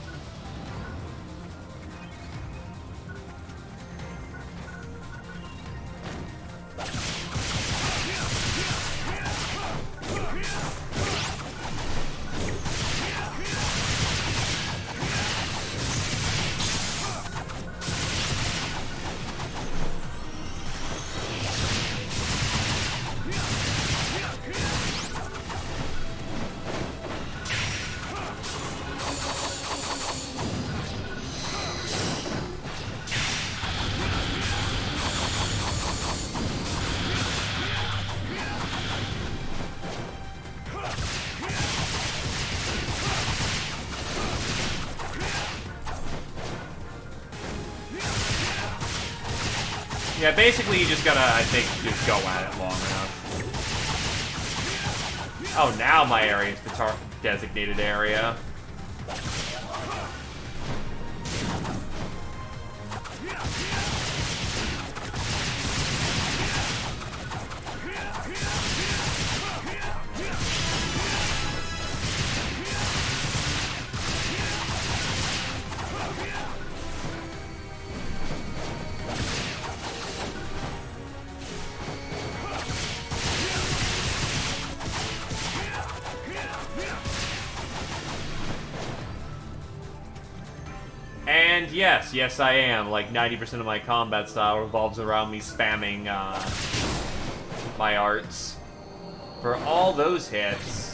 S1: Yeah, basically you just gotta, I think, just go at it long enough. Oh, now my area is the designated area. And yes, I am. Like 90% of my combat style revolves around me spamming my arts for all those hits.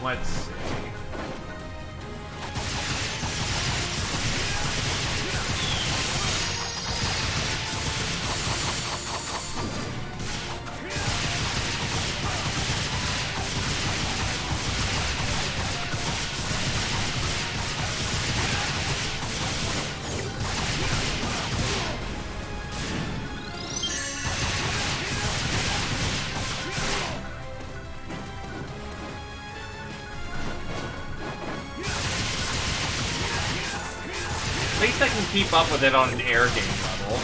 S1: Let's see. At least I can keep up with it on an air game level.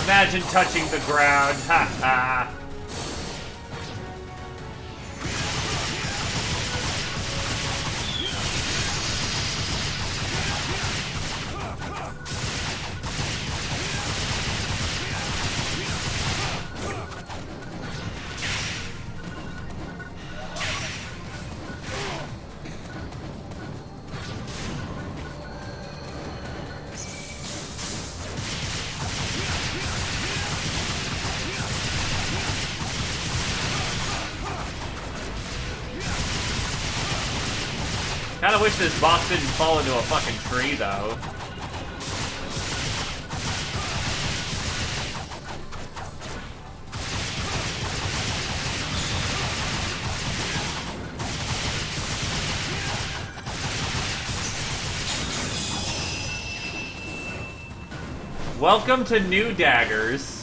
S1: Imagine touching the ground. Ha ha. Kinda wish this boss didn't fall into a fucking tree, though. Welcome to New Daggers.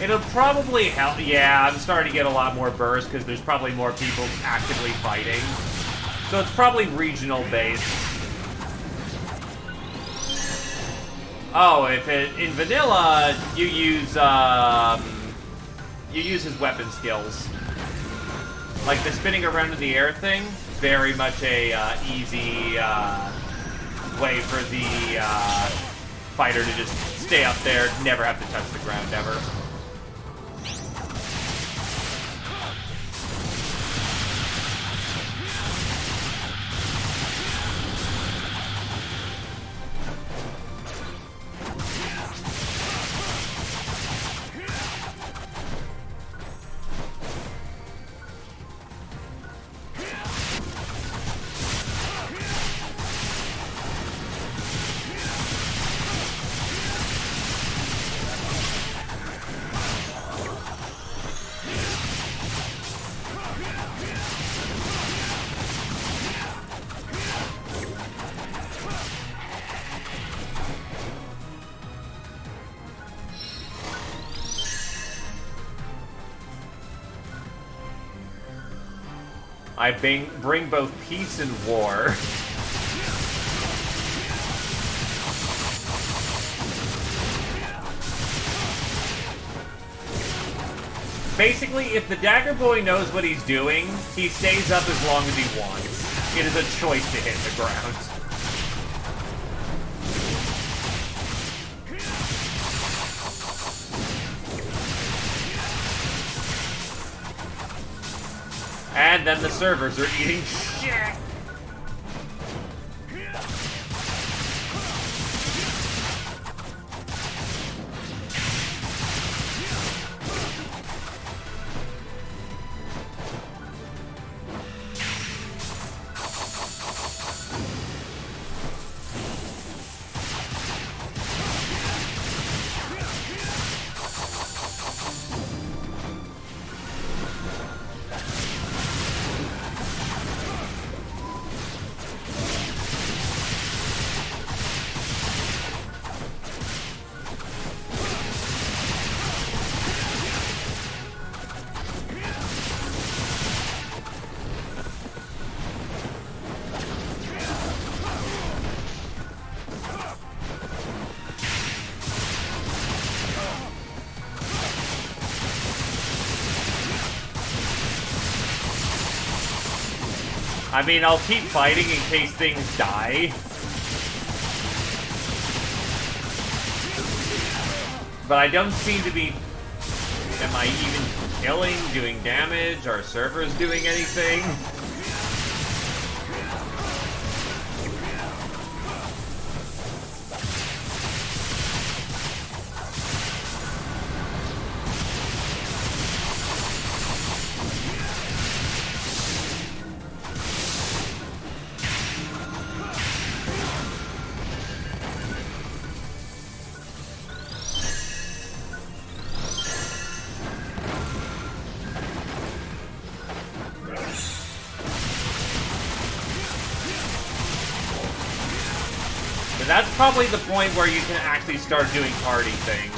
S1: It'll probably help. Yeah, I'm starting to get a lot more burst because there's probably more people actively fighting. So it's probably regional based. Oh, if it in vanilla you use his weapon skills. Like the spinning around in the air thing, very much a easy way for the fighter to just stay up there, never have to touch the ground ever. I bring both peace and war. Basically, if the Dagger Boy knows what he's doing, he stays up as long as he wants. It is a choice to hit the ground. And then the servers are eating shit. I mean, I'll keep fighting in case things die. But I don't seem to be... Am I even killing, doing damage? Are servers doing anything? That's probably the point where you can actually start doing party things.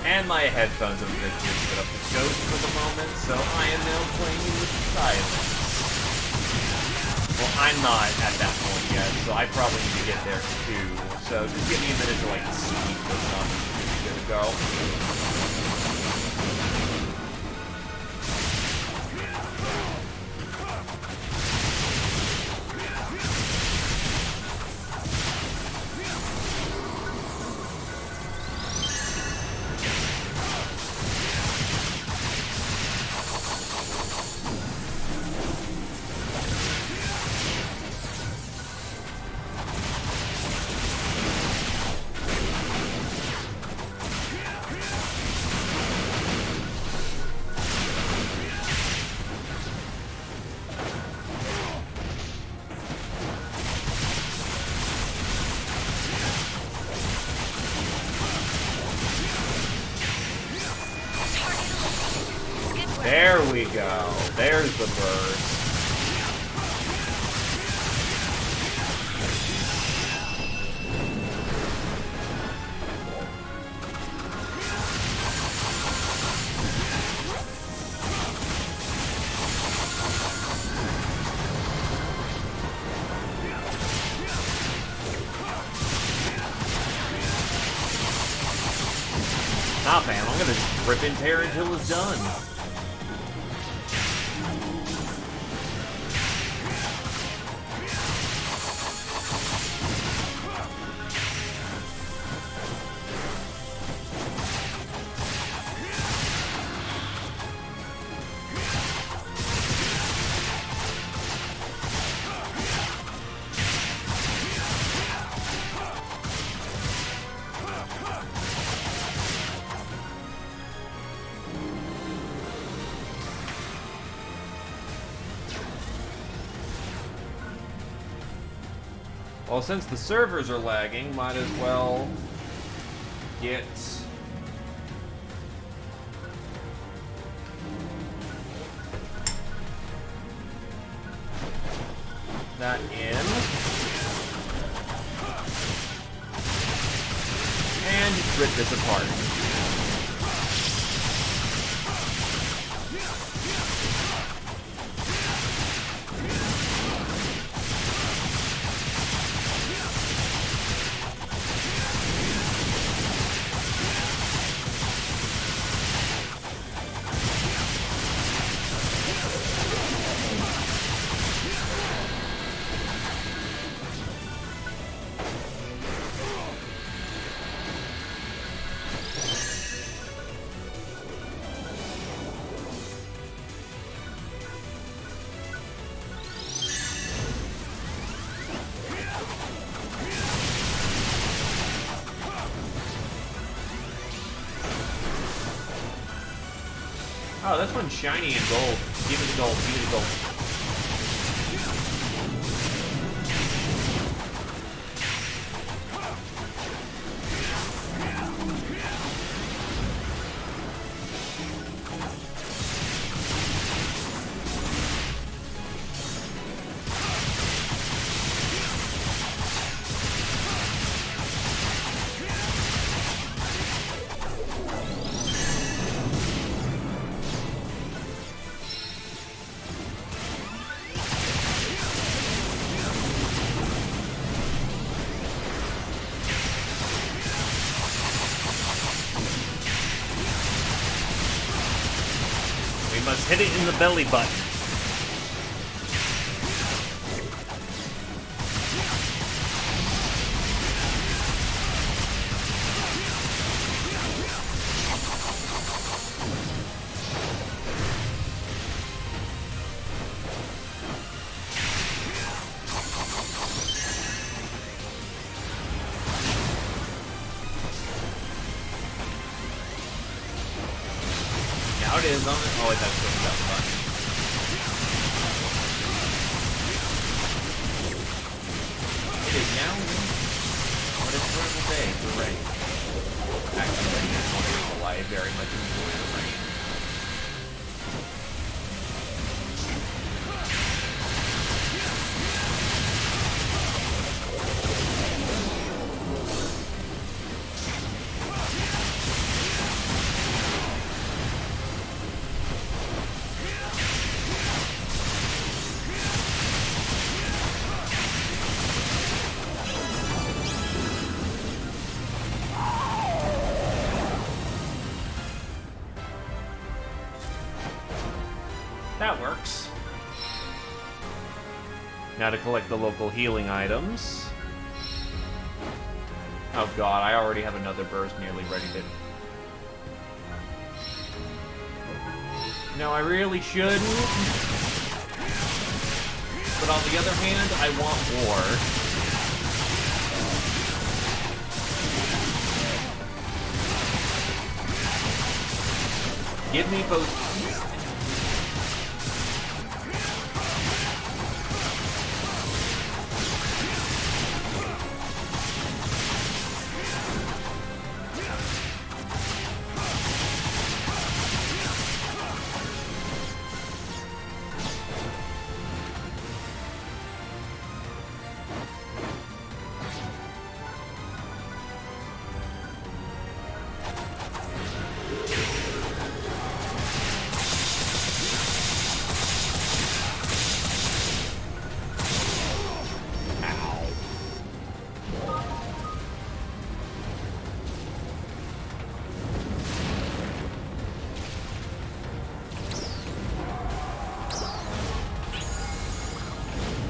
S1: And my headphones have been put up the ghost for the moment, so I am now playing with silence. Well, I'm not at that point yet, so I probably need to get there too. So just give me a minute to like sleep or something. Good to go. There we go. There's the bird. Nah, fam, I'm gonna just rip and tear until it's done. Well, since the servers are lagging, might as well get that in and just rip this apart. Oh, this one's shiny and gold. Give me the gold, give me the gold. Hit it in the belly button. Now it is on it. Oh, wait, that's still got the button. It is now. What a terrible day for rain. Actually, rain is wonderful. I very much enjoy the rain. That works. Now to collect the local healing items. Oh god, I already have another burst nearly ready to... No, I really shouldn't. But on the other hand, I want more. Give me both.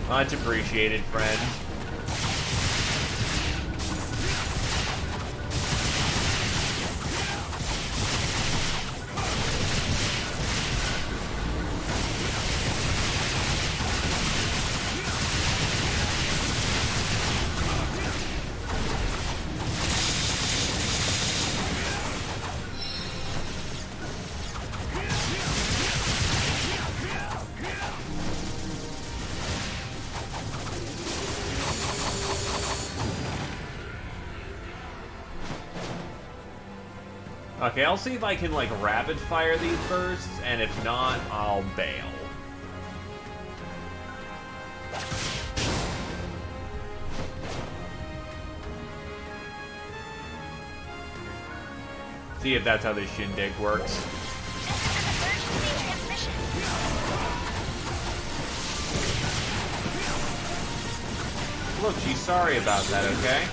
S1: Much appreciated, friend. Okay, I'll see if I can, like, rapid-fire these bursts, and if not, I'll bail. See if that's how this shindig works. Look, she's sorry about that, okay?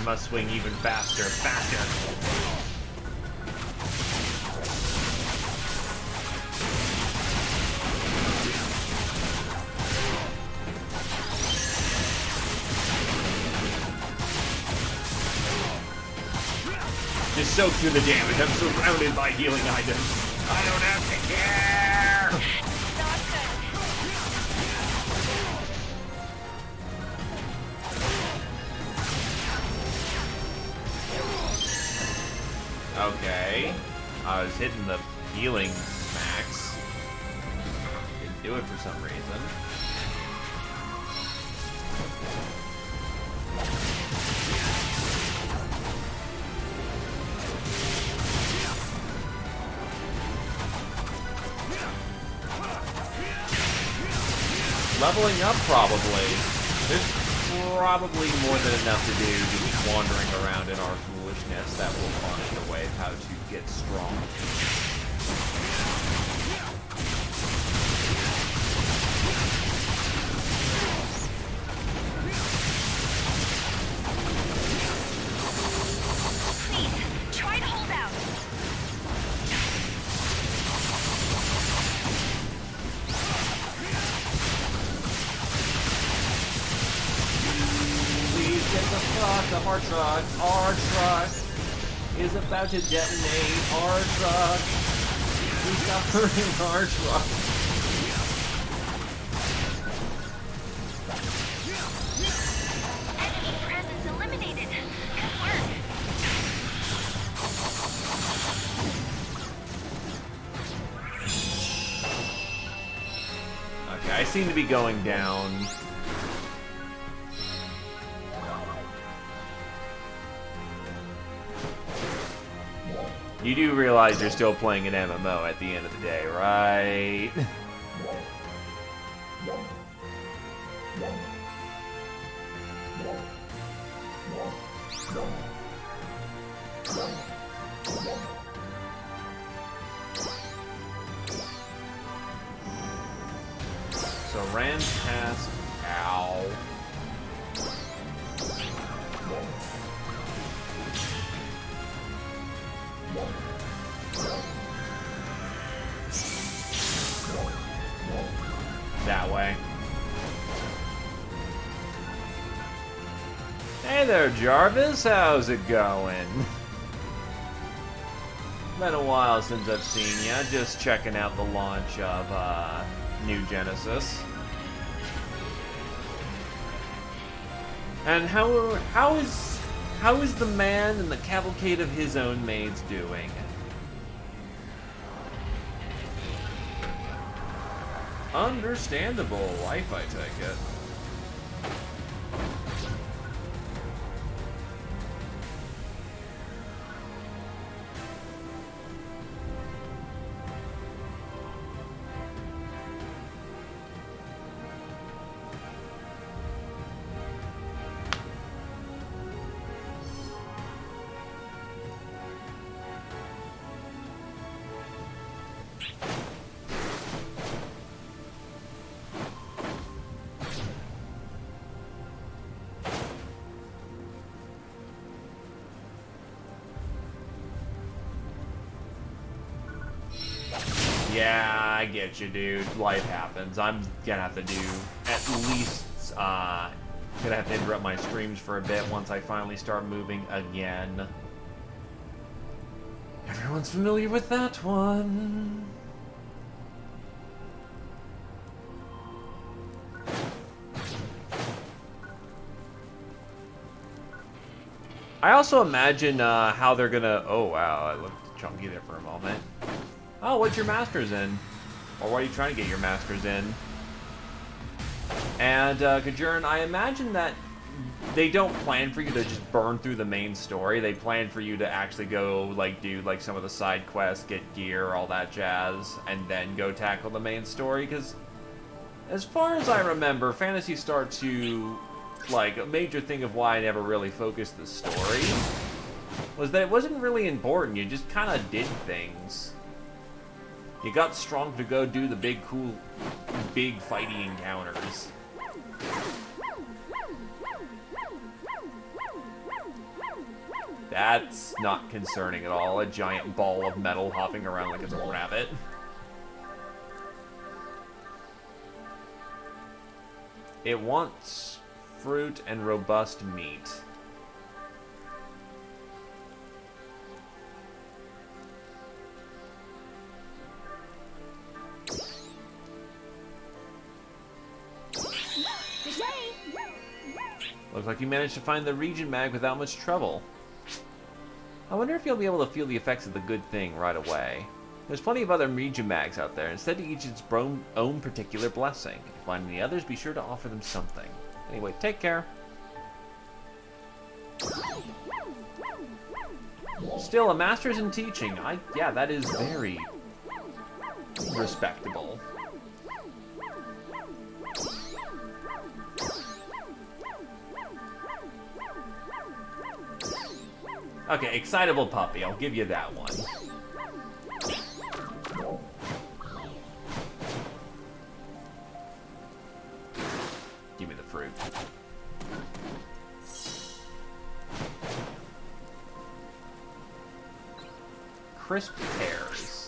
S1: must swing even faster, faster. Just soak through the damage. I'm surrounded by healing items. I don't have to care! Okay. I was hitting the healing max. Didn't do it for some reason. Leveling up, probably. There's probably more than enough to do to be wandering around in our foolishness that will find a way of how to get strong.
S3: Please, try to hold out.
S1: Get the fuck up, our truck. Our truck is about to detonate. Our truck. He's covering our truck.
S3: Enemy presence eliminated. Good work.
S1: Okay, I seem to be going down. You do realize you're still playing an MMO at the end of the day, right? So ran past Ow. That way. Hey there, Jarvis. How's it going? Been a while since I've seen ya. Just checking out the launch of New Genesis. And how is the man and the cavalcade of his own maids doing? Understandable life, I take it. Yeah, I get you, dude. Life happens. I'm gonna have to do at least, gonna have to interrupt my streams for a bit once I finally start moving again. Everyone's familiar with that one. I also imagine how they're gonna... Oh, wow, I looked chunky there for a moment. Oh, what's your master's in? Or what are you trying to get your master's in? And, Kajurn, I imagine that they don't plan for you to just burn through the main story. They plan for you to actually go, like, do, like, some of the side quests, get gear, all that jazz, and then go tackle the main story, because as far as I remember, Phantasy Star 2, like, a major thing of why I never really focused the story was that it wasn't really important. You just kind of did things. You got strong to go do the big, cool, big fighty encounters. That's not concerning at all. A giant ball of metal hopping around like it's a rabbit. It wants fruit and robust meat. Looks like you managed to find the region mag without much trouble. I wonder if you'll be able to feel the effects of the good thing right away. There's plenty of other region mags out there. Instead, to each its own particular blessing. If you find any others, be sure to offer them something. Anyway, take care. Still, a master's in teaching. Yeah, that is very respectable. Okay, excitable puppy. I'll give you that one. Give me the fruit. Crisp pears.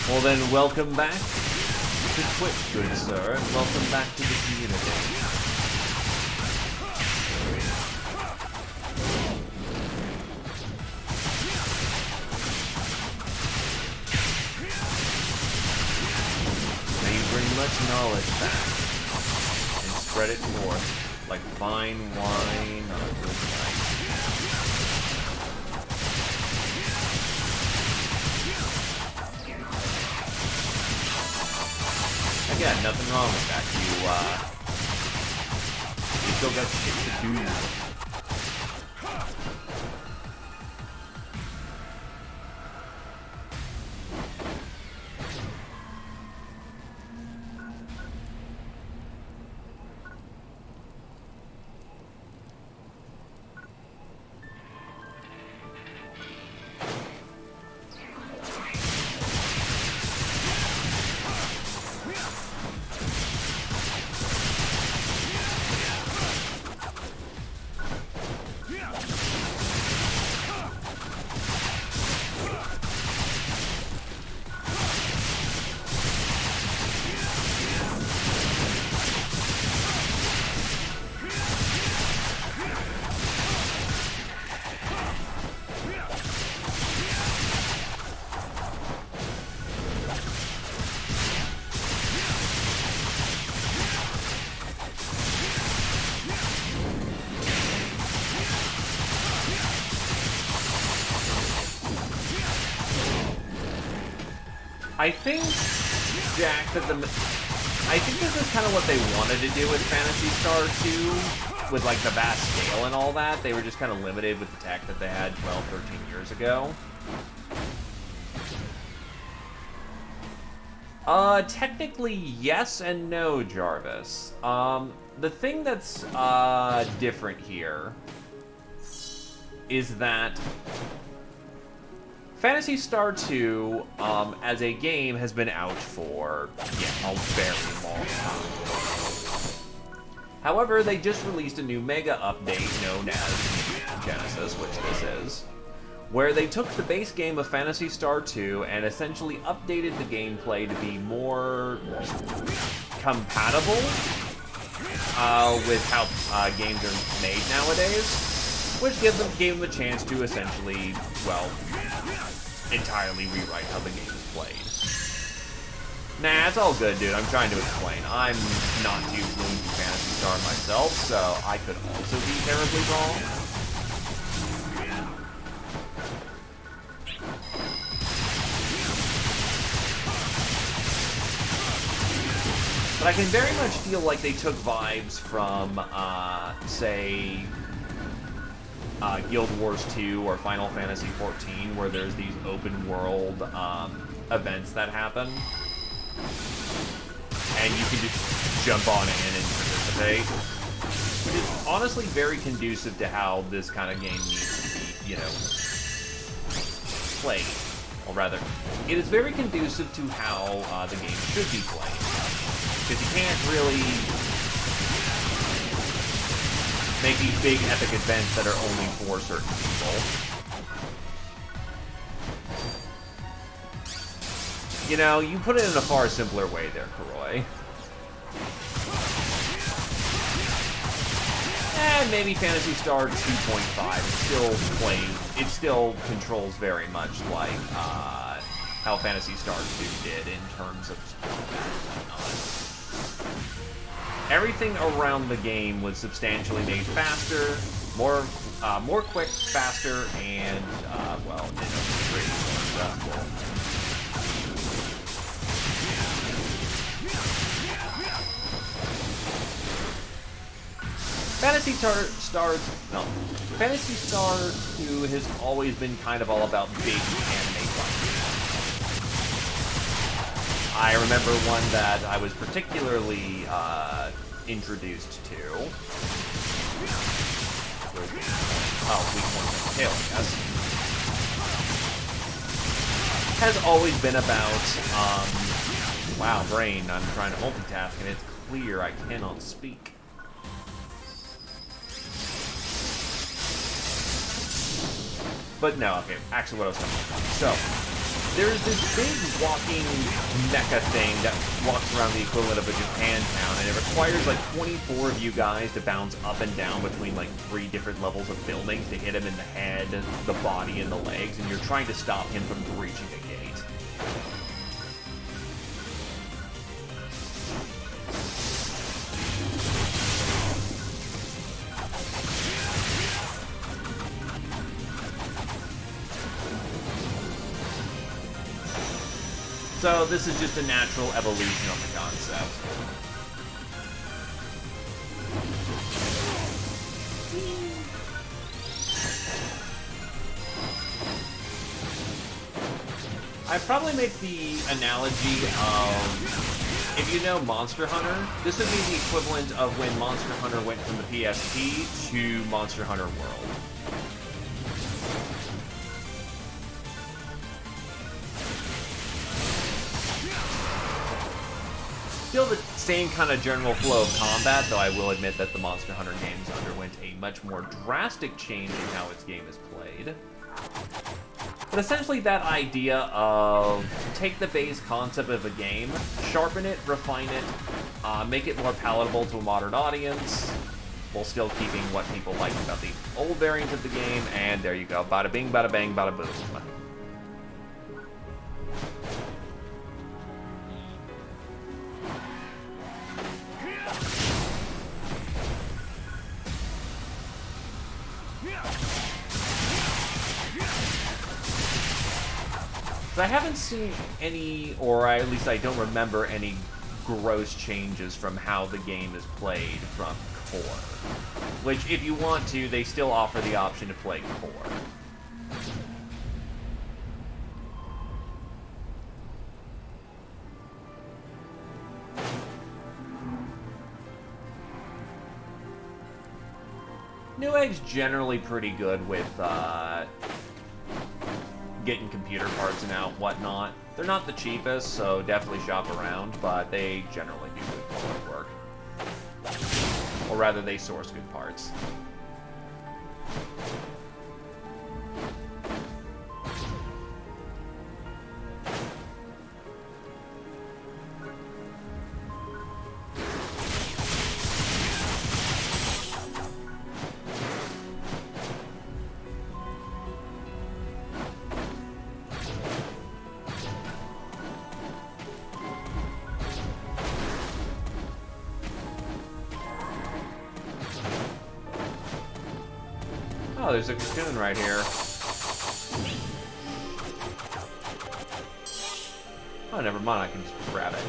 S1: Well then, welcome back to Twitch, good sir, and welcome back to the community. May you bring much knowledge back, and spread it forth like fine wine on a good night. Again, nothing wrong with that. You still got shit to do. I think, Jack, that I think this is kind of what they wanted to do with Phantasy Star 2, with like the vast scale and all that. They were just kind of limited with the tech that they had 12, 13 years ago. Technically yes and no, Jarvis. The thing that's different here is that Phantasy Star 2, as a game, has been out for, a very long time. However, they just released a new mega update known as Genesis, which this is, where they took the base game of Phantasy Star 2 and essentially updated the gameplay to be more compatible with how games are made nowadays, which gave them a chance to essentially, well, entirely rewrite how the game is played. Nah, it's all good, dude. I'm trying to explain. I'm not too fluent in Phantasy Star myself, so I could also be terribly wrong. But I can very much feel like they took vibes from, say, Guild Wars 2 or Final Fantasy 14, where there's these open world events that happen, and you can just jump on in and participate. Which is honestly very conducive to how this kind of game needs to you know, played. Or rather, it is very conducive to how the game should be played. Because you can't really make these big epic events that are only for certain people. You know, you put it in a far simpler way there, Kuroi. And maybe Phantasy Star 2.5 is still playing. It still controls very much like how Phantasy Star 2 did in terms of combat and whatnot. Everything around the game was substantially made faster, more quick, faster, and well, pretty more stressful. Phantasy Star 2 has always been kind of all about big anime fights. I remember one that I was particularly introduced to. Weak Point Tail, I guess. Has always been about, wow, brain, I'm trying to multitask and it's clear I cannot speak. But no, okay, actually what I was talking about. So, there's this big walking mecha thing that walks around the equivalent of a Japantown, and it requires like 24 of you guys to bounce up and down between like 3 different levels of buildings to hit him in the head, the body, and the legs, and you're trying to stop him from breaching a gate. So this is just a natural evolution of the concept. I probably make the analogy of, if you know Monster Hunter, this would be the equivalent of when Monster Hunter went from the PSP to Monster Hunter World. Still the same kind of general flow of combat, though I will admit that the Monster Hunter games underwent a much more drastic change in how its game is played. But essentially that idea of take the base concept of a game, sharpen it, refine it, make it more palatable to a modern audience, while still keeping what people liked about the old variant of the game, and there you go. Bada bing, bada bang, bada boom. I haven't seen any, or at least I don't remember any gross changes from how the game is played from Core. Which, if you want to, they still offer the option to play Core. Newegg's generally pretty good with, getting computer parts and whatnot. They're not the cheapest, so definitely shop around, but they generally do good quality work. Or rather, they source good parts. Oh, there's a cocoon right here. Oh, never mind, I can just grab it.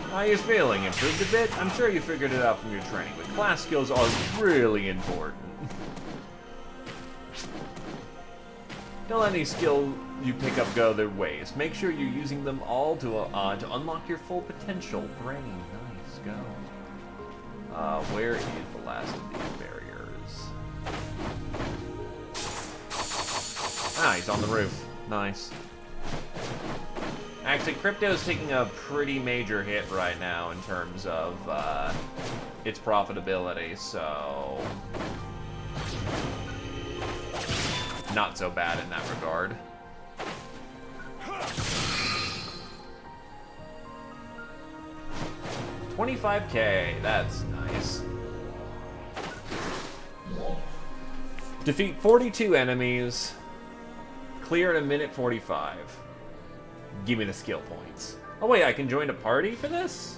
S1: How are you feeling? Improved a bit? I'm sure you figured it out from your training, but class skills are really important. Don't let any skill you pick up go their ways. Make sure you're using them all to unlock your full potential. Brain, nice, go. Where is the last of these barriers? Ah, he's on the roof. Nice. Actually, Crypto's taking a pretty major hit right now in terms of its profitability, so... not so bad in that regard. $25K, that's nice. Defeat 42 enemies. Clear in a minute 45. Give me the skill points. Oh wait, I can join a party for this?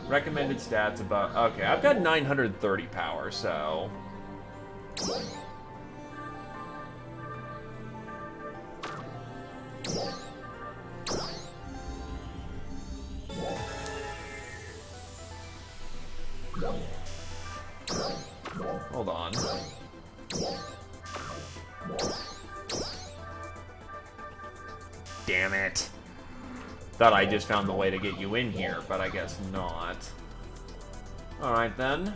S1: Recommended stats about... okay, I've got 930 power, so... hold on. Damn it. Thought I just found the way to get you in here, but I guess not. Alright then.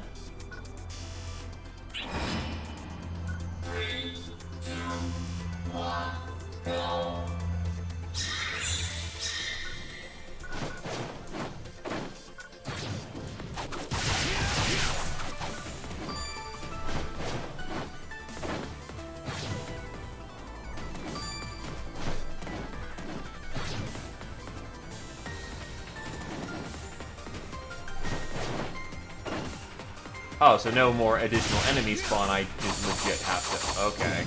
S1: Oh, so no more additional enemies spawn, I just legit have to... okay.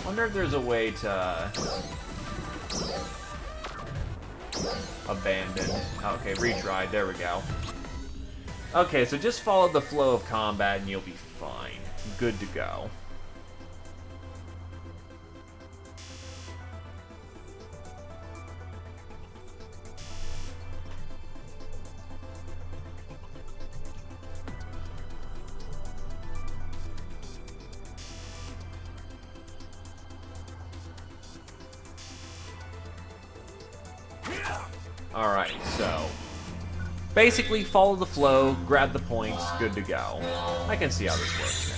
S1: Wonder if there's a way to... abandon. Okay, retry. There we go. Okay, so just follow the flow of combat and you'll be fine. Good to go. Alright, so... basically, follow the flow, grab the points, good to go. I can see how this works now.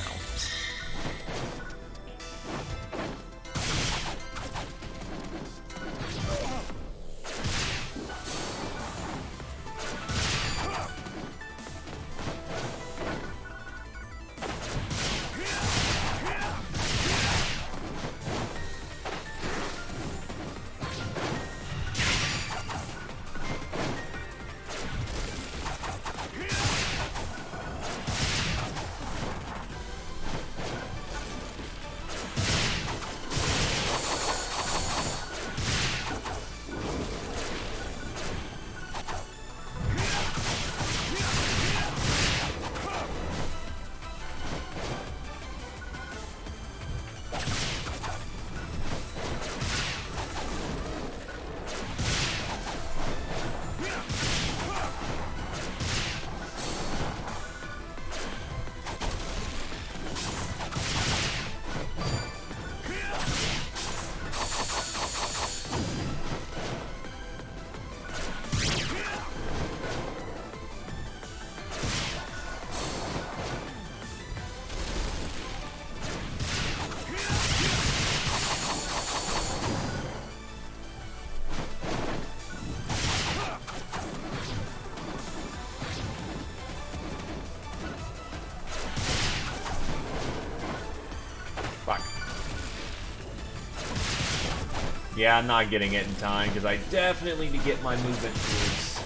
S1: Yeah, I'm not getting it in time, because I definitely need to get my movement tools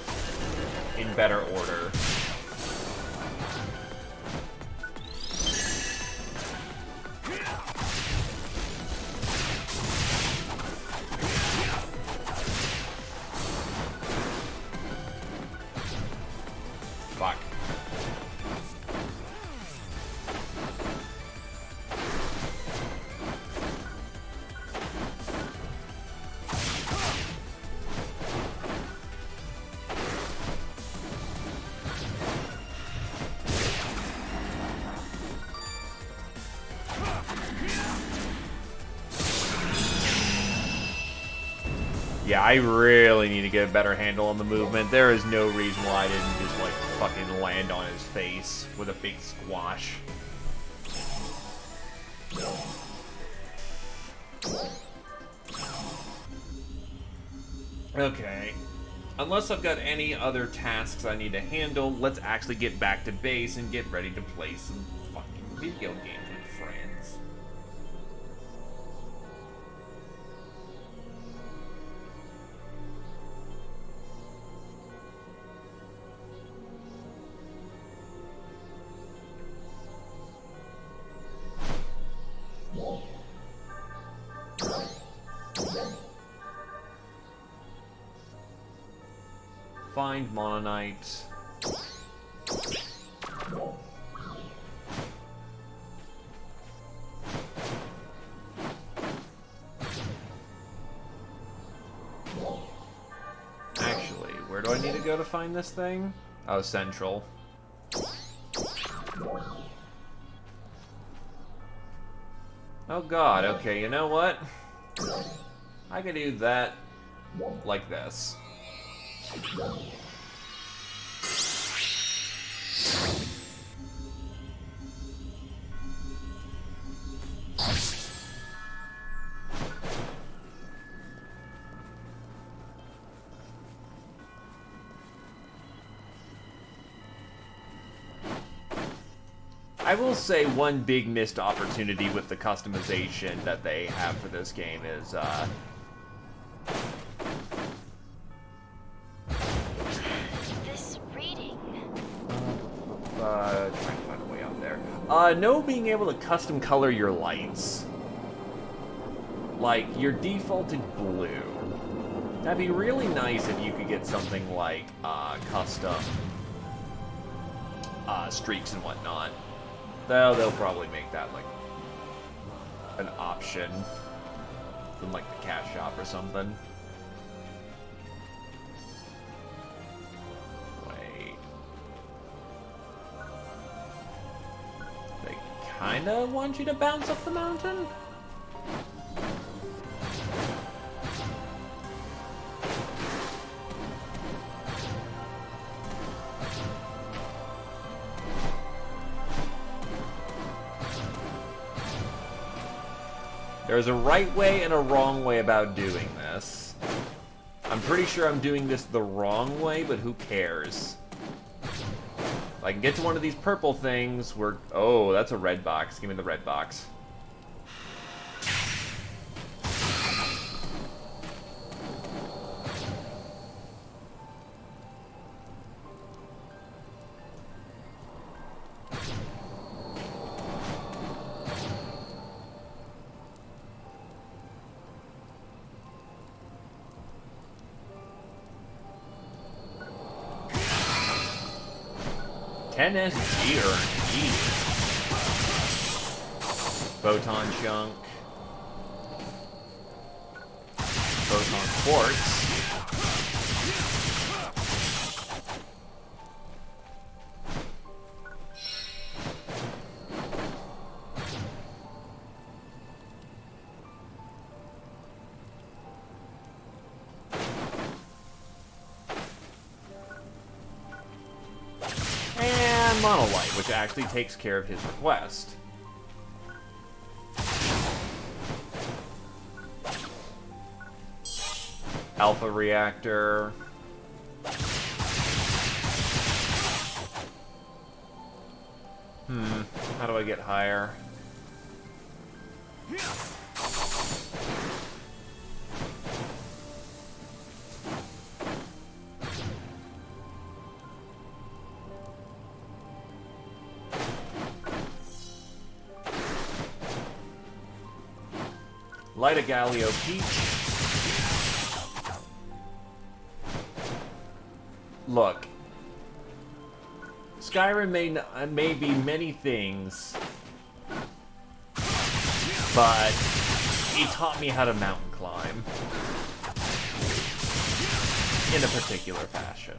S1: in better order. Fuck. Yeah, I really need to get a better handle on the movement. There is no reason why I didn't just, like, fucking land on his face with a big squash. Okay. Unless I've got any other tasks I need to handle, let's actually get back to base and get ready to play some fucking video games with friends. Find Mononite. Actually, where do I need to go to find this thing? Oh, Central. Oh god, okay, you know what? I can do that like this. I will say one big missed opportunity with the customization that they have for this game is,
S3: This reading.
S1: trying to find a way out there. No being able to custom color your lights. Like, your defaulted blue. That'd be really nice if you could get something like, custom, streaks and whatnot. Though they'll probably make that, like, an option from, like, the cash shop or something. Wait. They kinda want you to bounce off the mountain? There's a right way and a wrong way about doing this. I'm pretty sure I'm doing this the wrong way, but who cares? If I can get to one of these purple things, we're... Oh, that's a red box. Give me the red box. SG earned. Photon chunk. Photon quartz. Monolite, which actually takes care of his request. Alpha reactor. How do I get higher? Light a Galio Peach. Look. Skyrim may be many things, but it taught me how to mountain climb. In a particular fashion.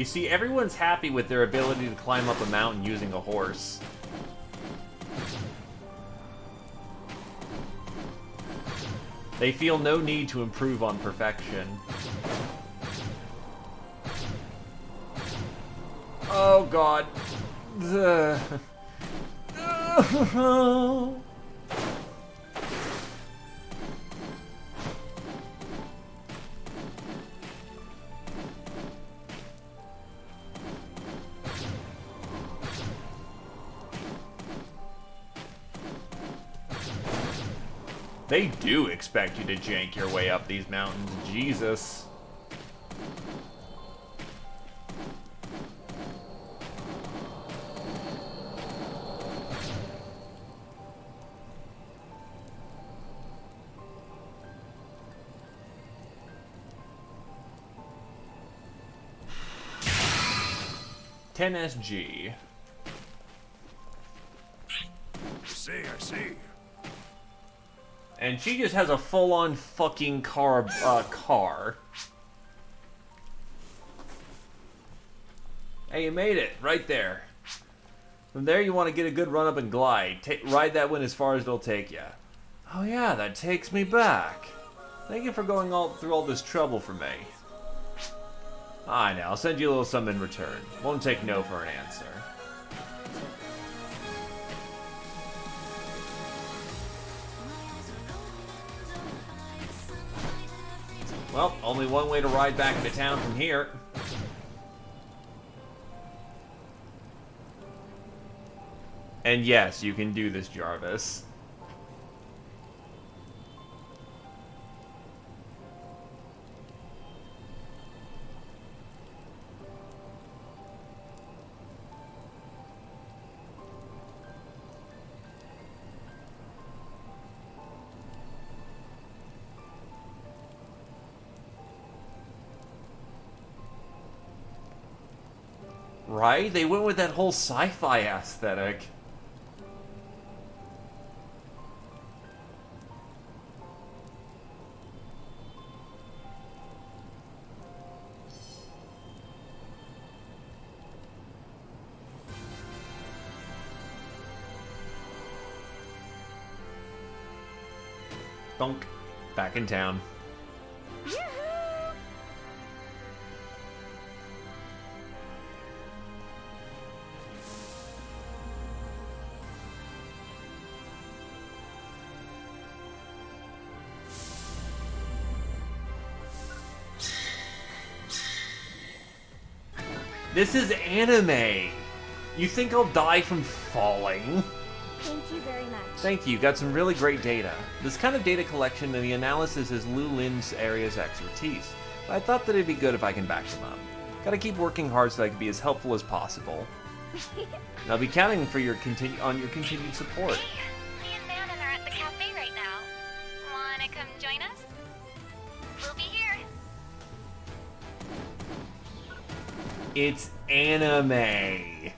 S1: You see, everyone's happy with their ability to climb up a mountain using a horse. They feel no need to improve on perfection. Oh god. They do expect you to jank your way up these mountains. Jesus. SG.
S12: I see.
S1: And she just has a full-on fucking car. Hey, you made it. Right there. From there, you want to get a good run-up and glide. Ride that one as far as it'll take you. Oh yeah, that takes me back. Thank you for going through all this trouble for me. I know, I'll send you a little something in return. Won't take no for an answer. Well, only one way to ride back into town from here. And yes, you can do this, Jarvis. Right? They went with that whole sci-fi aesthetic. Thunk. Back in town. This is anime! You think I'll die from falling?
S3: Thank you very much.
S1: Thank you, got some really great data. This kind of data collection and the analysis is Lu Lin's area's expertise, but I thought that it'd be good if I can back them up. Gotta keep working hard so I can be as helpful as possible. And I'll be counting for your on your continued support.
S3: Hey, me and Manon are at the cafe right now. Wanna come join us? We'll be here.
S1: It's anime.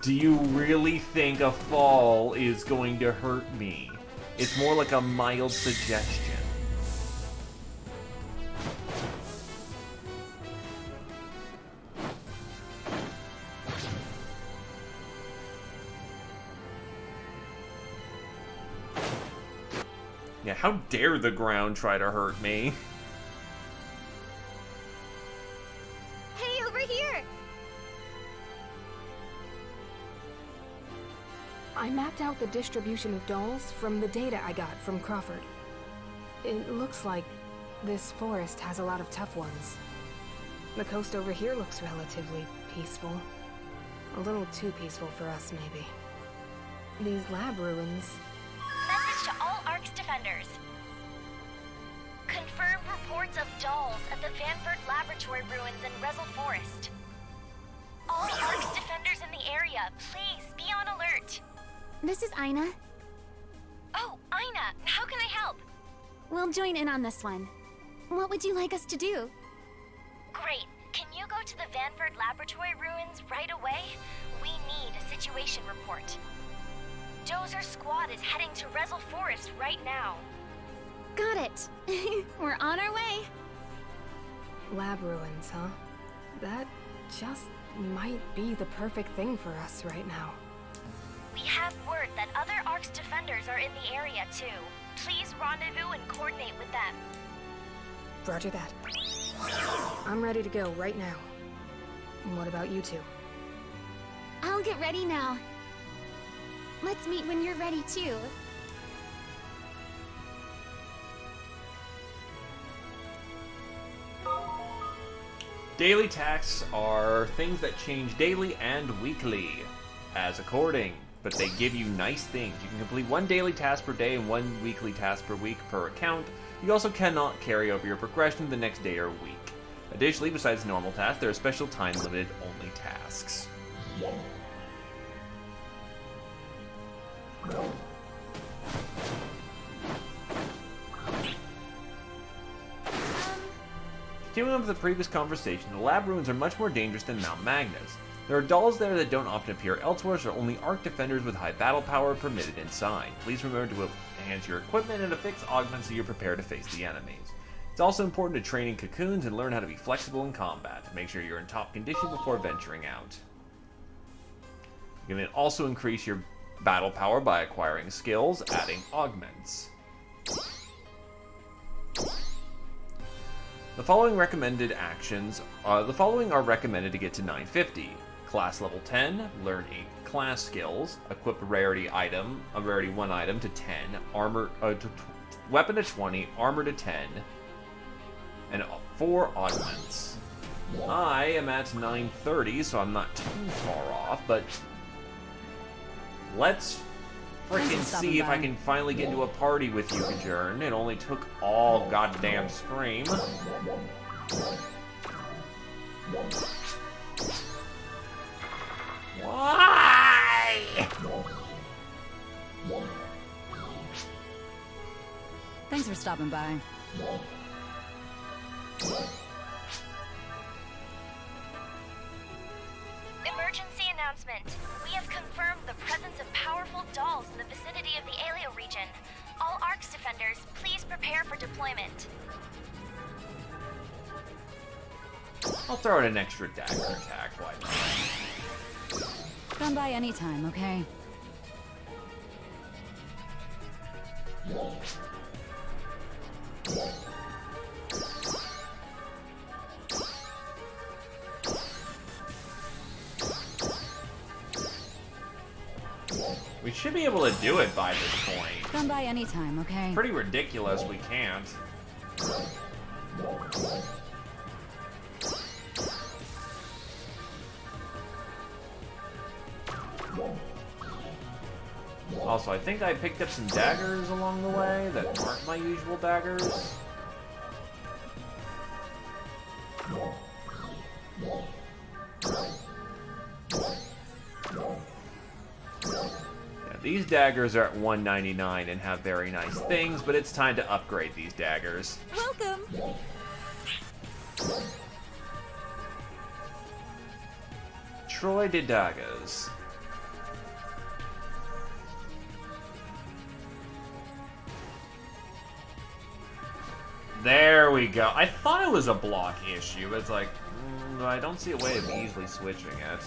S1: Do you really think a fall is going to hurt me? It's more like a mild suggestion. Yeah, how dare the ground try to hurt me?
S3: Hey, over here!
S6: I mapped out the distribution of dolls from the data I got from Crawford. It looks like this forest has a lot of tough ones. The coast over here looks relatively peaceful. A little too peaceful for us, maybe. These lab ruins...
S3: Message to all ARC's defenders. Confirmed reports of dolls at the Vanford Laboratory ruins in Rezel Forest. All ARC's defenders in the area, please be on alert.
S9: This is Ina.
S3: Oh, Ina, how can I help?
S9: We'll join in on this one. What would you like us to do?
S3: Great. Can you go to the Vanford Laboratory ruins right away? We need a situation report. Dozer's squad is heading to Rezel Forest right now.
S9: Got it. We're on our way.
S6: Lab ruins, huh? That just might be the perfect thing for us right now.
S3: We have word that other Ark's defenders are in the area too. Please rendezvous and coordinate with them.
S6: Roger that. I'm ready to go right now. And what about you two?
S9: I'll get ready now. Let's meet when you're ready too.
S1: Daily tasks are things that change daily and weekly, as according, but they give you nice things. You can complete one daily task per day and one weekly task per week per account. You also cannot carry over your progression to the next day or week. Additionally, besides normal tasks, there are special time-limited only tasks. Continuing on with the previous conversation, the lab ruins are much more dangerous than Mount Magnus. There are dolls there that don't often appear elsewhere, so only Arc defenders with high battle power are permitted inside. Please remember to enhance your equipment and affix augments so you're prepared to face the enemies. It's also important to train in cocoons and learn how to be flexible in combat to make sure you're in top condition before venturing out. You can also increase your battle power by acquiring skills, adding augments. The following are recommended to get to 950. Class level 10, learn 8 class skills, equip a rarity 1 item to 10, weapon to 20, armor to 10, and 4 augments. I am at 930, so I'm not too far off, but let's freaking see if I can finally get into a party with you, Kajern. It only took all goddamn stream. Why?
S2: Thanks for stopping by.
S3: Emergency announcement. We have confirmed the presence of powerful dolls in the vicinity of the Alio region. All Ark's defenders, please prepare for deployment.
S1: I'll throw in an extra dagger attack, why not?
S2: Come by anytime, okay?
S1: We should be able to do it by this point.
S2: Come by anytime, okay?
S1: Pretty ridiculous we can't. Also, I think I picked up some daggers along the way that aren't my usual daggers. Yeah, these daggers are at $199 and have very nice things, but it's time to upgrade these daggers.
S2: Welcome!
S1: Troy de daggers. There we go. I thought it was a block issue, but it's like, I don't see a way of easily switching it.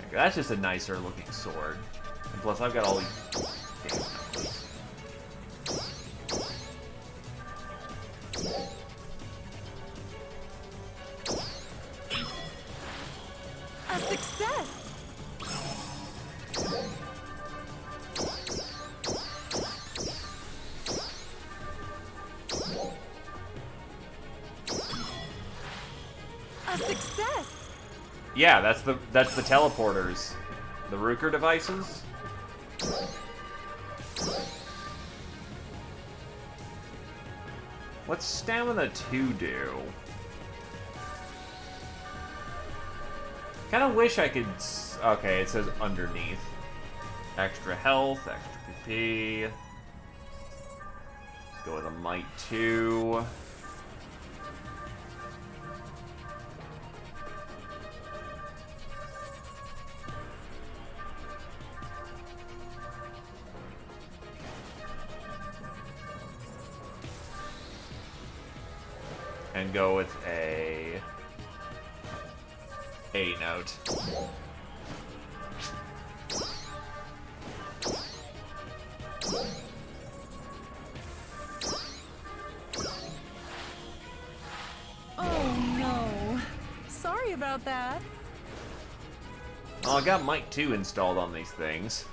S1: Okay, that's just a nicer looking sword. And plus, I've got all these damn numbers.
S2: A success! A success!
S1: Yeah, that's the teleporters. The Rooker devices. What's Stamina 2 do? Kinda wish I could... Okay, it says underneath. Extra health, extra PP. Let's go with a Might 2. and go with a note.
S2: Oh no. Sorry about that.
S1: Oh, I got Mic 2 installed on these things.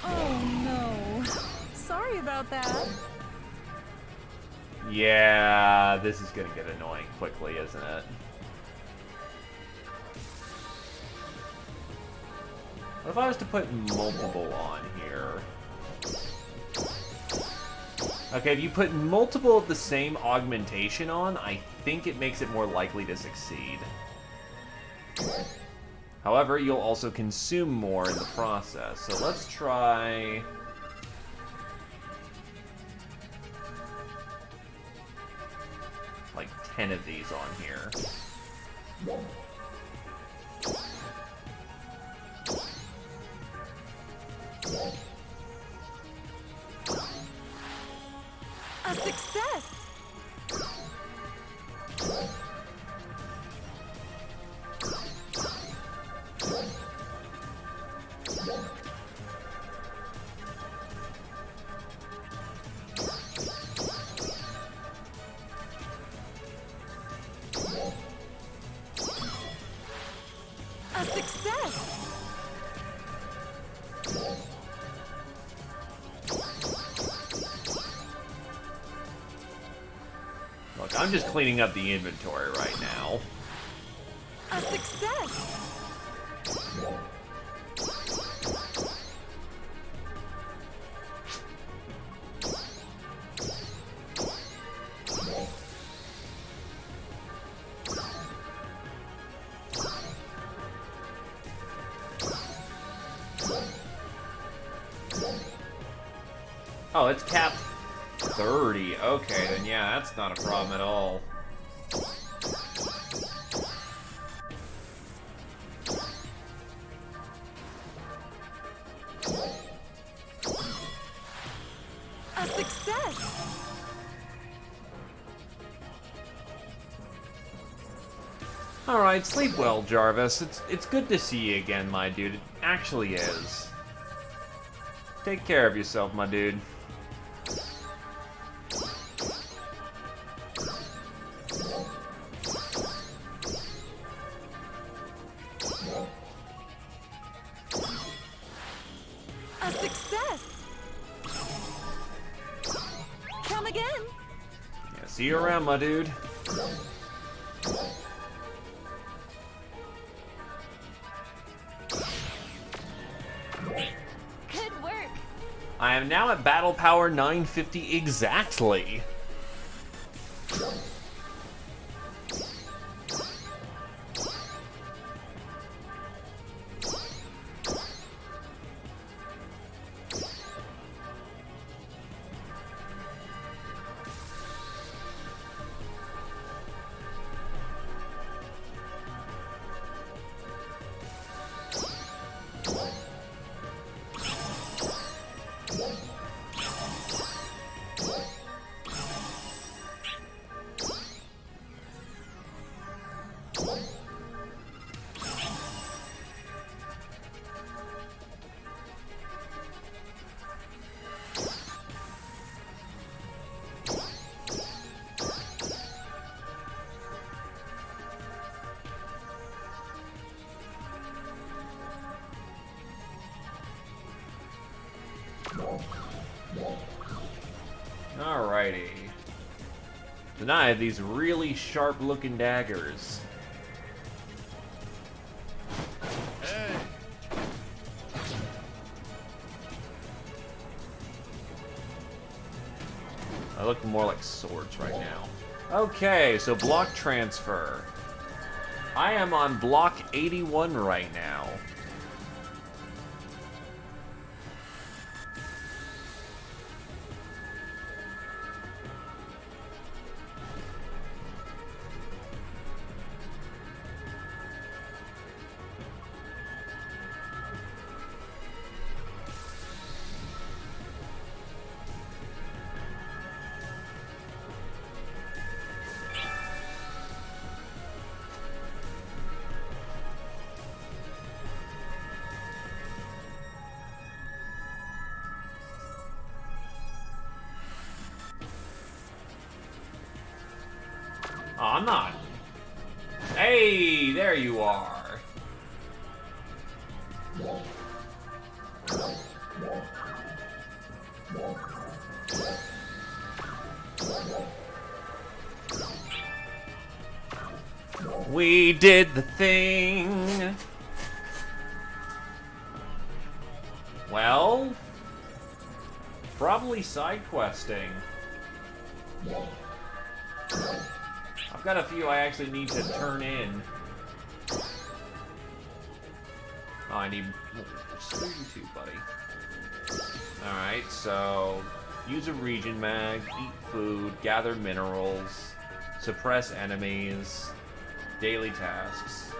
S2: Oh no. Sorry about that.
S1: Yeah, this is gonna get annoying quickly, isn't it? What if I was to put multiple on here? Okay, if you put multiple of the same augmentation on, I think it makes it more likely to succeed. However, you'll also consume more in the process. So let's try... like 10 of these on here.
S2: A success! A success!
S1: Look, I'm just cleaning up the inventory right now.
S2: A success!
S1: Oh, it's capped 30. Okay, then yeah, that's not a problem at all.
S2: A success!
S1: Alright, sleep well, Jarvis. It's good to see you again, my dude. It actually is. Take care of yourself, my dude.
S2: A success! Come again!
S1: Yeah, see you around, my dude.
S2: Good work!
S1: I am now at battle power 950 exactly. Alrighty. So now I have these really sharp-looking daggers.
S12: Hey,
S1: I look more like swords right now. Okay, so block transfer. I am on block 81 right now. Oh, I'm not. Hey, there you are. We did the thing. Well, probably side questing. I've got a few I actually need to turn in. Oh, I need... Screw you too, buddy. Alright, so... Use a region mag, eat food, gather minerals, suppress enemies, daily tasks.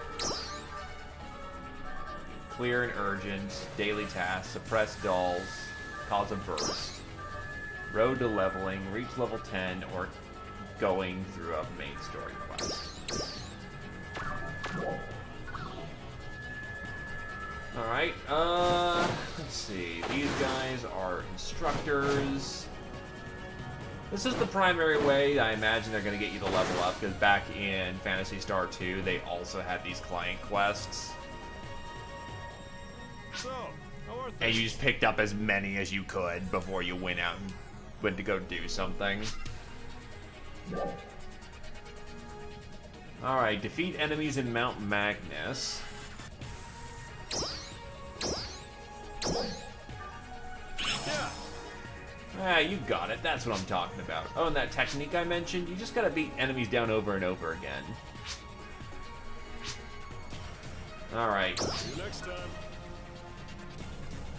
S1: Clear and urgent, daily tasks, suppress dolls, cause a burst. Road to leveling, reach level 10, or going through a main story quest. Alright, let's see. These guys are instructors. This is the primary way I imagine they're going to get you to level up, because back in Phantasy Star 2, they also had these client quests.
S10: So, how are
S1: And you just picked up as many as you could before you went out and went to go do something. Alright, defeat enemies in Mount Magnus. Ah, you got it. That's what I'm talking about. Oh, and that technique I mentioned, you just gotta beat enemies down over and over again. Alright.
S10: See you next time.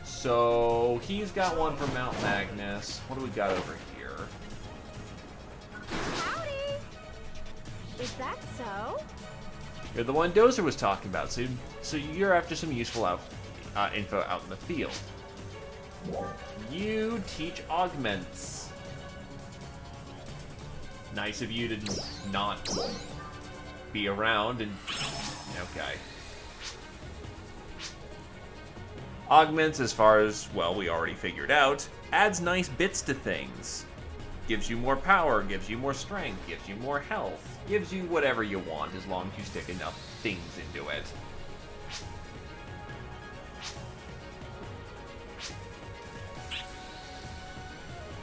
S1: So, he's got one for Mount Magnus. What do we got over here?
S2: Howdy! Is that so?
S1: You're the one Dozer was talking about, so you're after some useful info out in the field. You teach augments. Nice of you to not be around and... Okay. Augments, as far as, well, we already figured out, adds nice bits to things. Gives you more power, gives you more strength, gives you more health, gives you whatever you want as long as you stick enough things into it.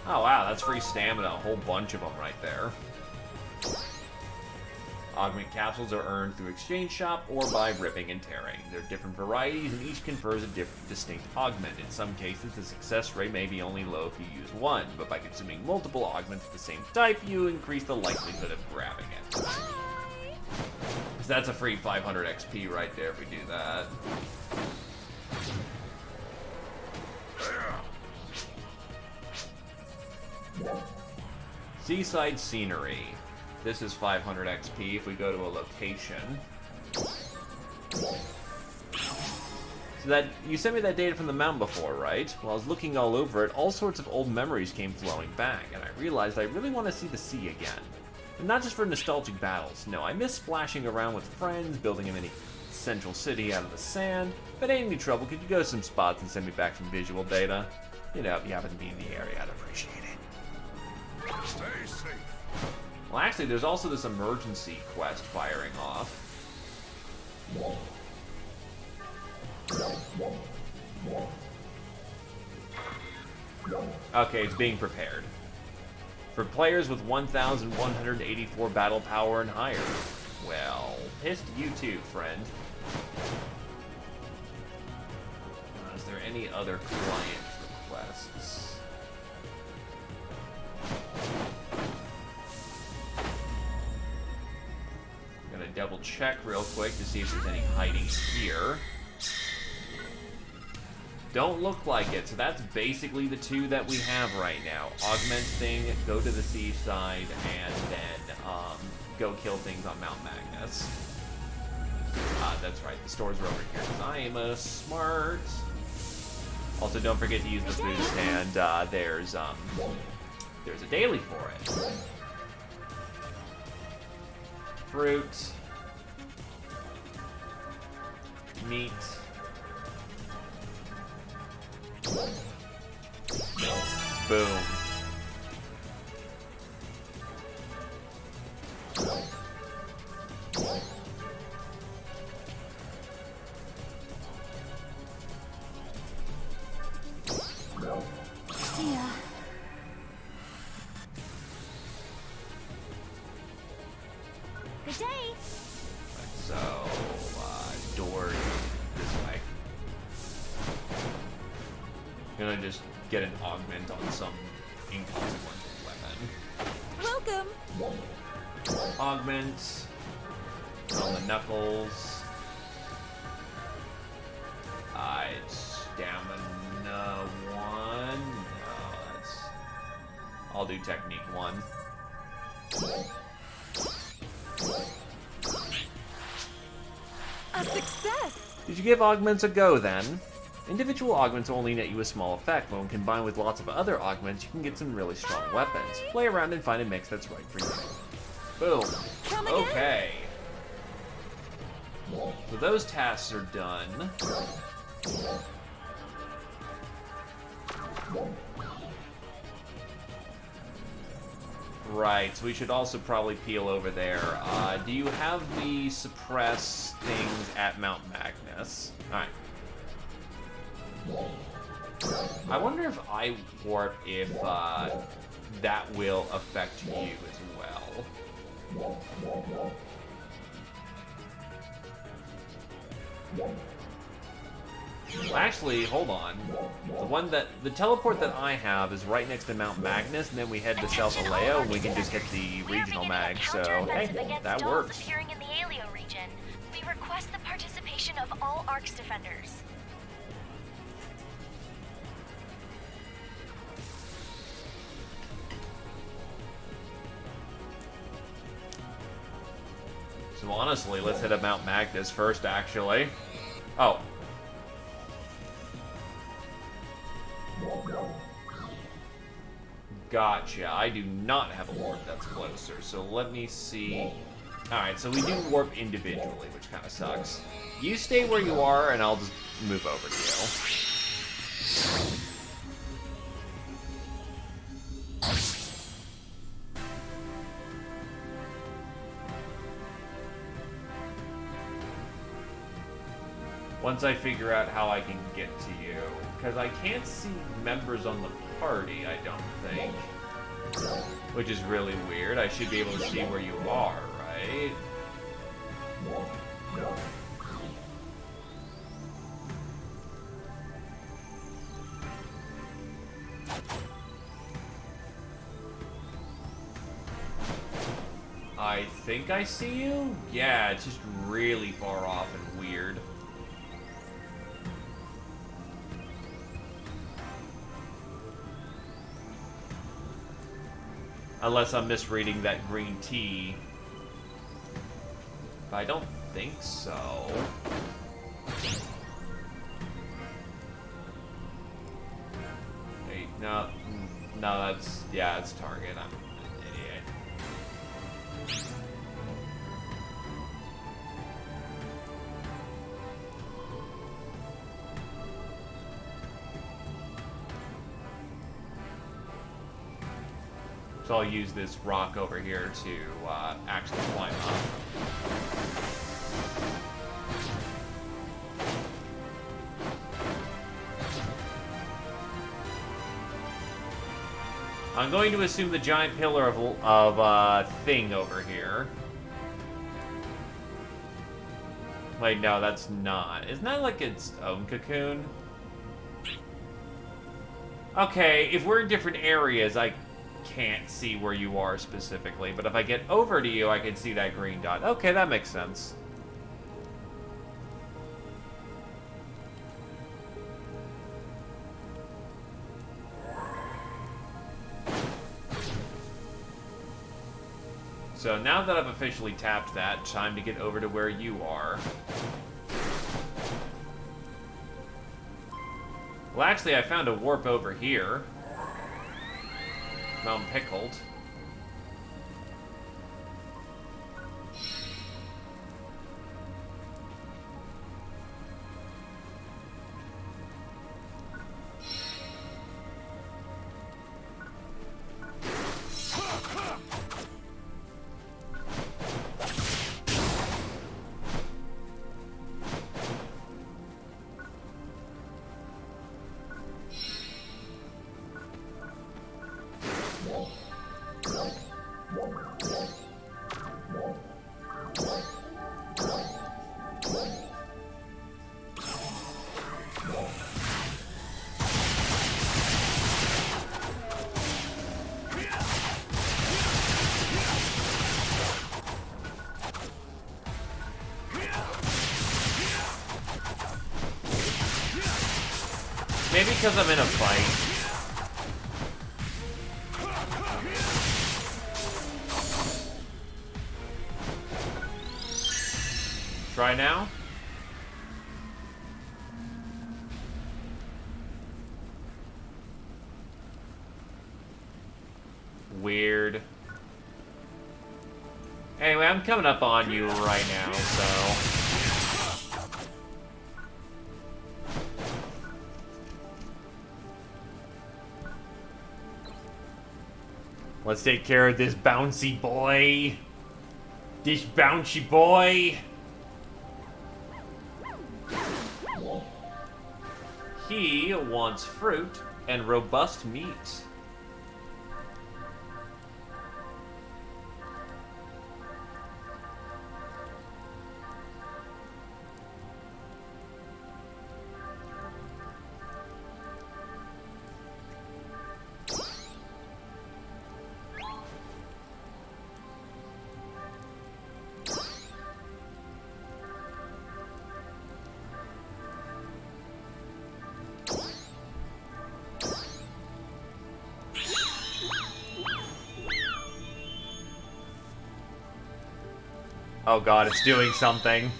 S1: Oh wow, that's free stamina, a whole bunch of them right there. Augment capsules are earned through exchange shop or by ripping and tearing. There are different varieties and each confers a distinct augment. In some cases, the success rate may be only low if you use one, but by consuming multiple augments of the same type, you increase the likelihood of grabbing it. So that's a free 500 XP right there if we do that. Seaside scenery. This is 500 XP if we go to a location. So that, you sent me that data from the mountain before, right? Well, I was looking all over it, all sorts of old memories came flowing back, and I realized I really want to see the sea again. And not just for nostalgic battles, no, I miss splashing around with friends, building a mini central city out of the sand. If it ain't any trouble, could you go to some spots and send me back some visual data? You know, if you happen to be in the area, I'd appreciate it.
S10: Stay safe.
S1: Well, actually, there's also this emergency quest firing off. Okay, it's being prepared. For players with 1,184 battle power and higher. Well, pissed you too, friend. Is there any other client requests? I'm gonna double check real quick to see if there's any hiding here. Don't look like it, so that's basically the two that we have right now. Augment thing, go to the seaside, and then go kill things on Mount Magnus. That's right, the stores are over here, because I am a smart. Also, don't forget to use the food stand. There's a daily for it. Fruit. Meat. Boom.
S3: day.
S1: So, door this way. Gonna just get an augment on some inconsequential weapon.
S2: Welcome.
S1: Augment on the knuckles. Stamina 1. No, that's. I'll do technique 1.
S2: A success.
S1: Did you give augments a go then? Individual augments only net you a small effect, but when combined with lots of other augments, you can get some really strong weapons. Play around and find a mix that's right for you. Boom. Okay. So those tasks are done. Right, so we should also probably peel over there. Do you have the suppress things at Mount Magnus? Alright. I wonder if I warp if that will affect you as well. Well, actually, hold on. The teleport that I have is right next to Mount Magnus, and then we head to South Aleo, and we can just hit the regional mag. So hey, that works.
S3: Appearing in the Aleo region. We request the participation of all Arcs defenders.
S1: So honestly, let's hit up Mount Magnus first, actually. Oh. Gotcha. I do not have a warp that's closer, so let me see. Alright, so we do warp individually, which kind of sucks. You stay where you are, and I'll just move over to you. Once I figure out how I can get to you. Because I can't see members on the party, I don't think. Which is really weird. I should be able to see where you are, right? I think I see you? Yeah, it's just really far off and weird. Unless I'm misreading that green tea. But I don't think so. Wait, no, that's, yeah, it's Target. I'm an idiot. So I'll use this rock over here to actually climb up. I'm going to assume the giant pillar of thing over here. Wait, no, that's not. Isn't that like its own cocoon? Okay, if we're in different areas, I can't see where you are specifically, but if I get over to you, I can see that green dot. Okay, that makes sense. So now that I've officially tapped that, time to get over to where you are. Well, actually, I found a warp over here. Mount Pickled. maybe because I'm in a fight. Try now. Weird. Anyway, I'm coming up on you right now, so... Let's take care of this bouncy boy. This bouncy boy. He wants fruit and robust meat. Oh god, it's doing something.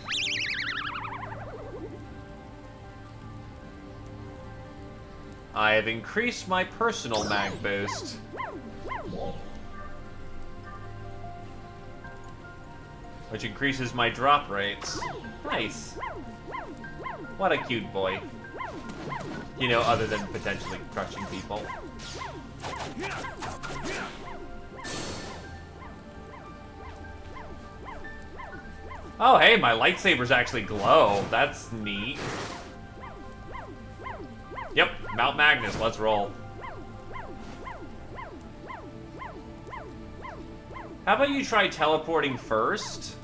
S1: I have increased my personal mag boost. Which increases my drop rates. Nice. What a cute boy. You know, other than potentially crushing people. Oh, hey, my lightsabers actually glow. That's neat. Yep, Mount Magnus, let's roll. How about you try teleporting first?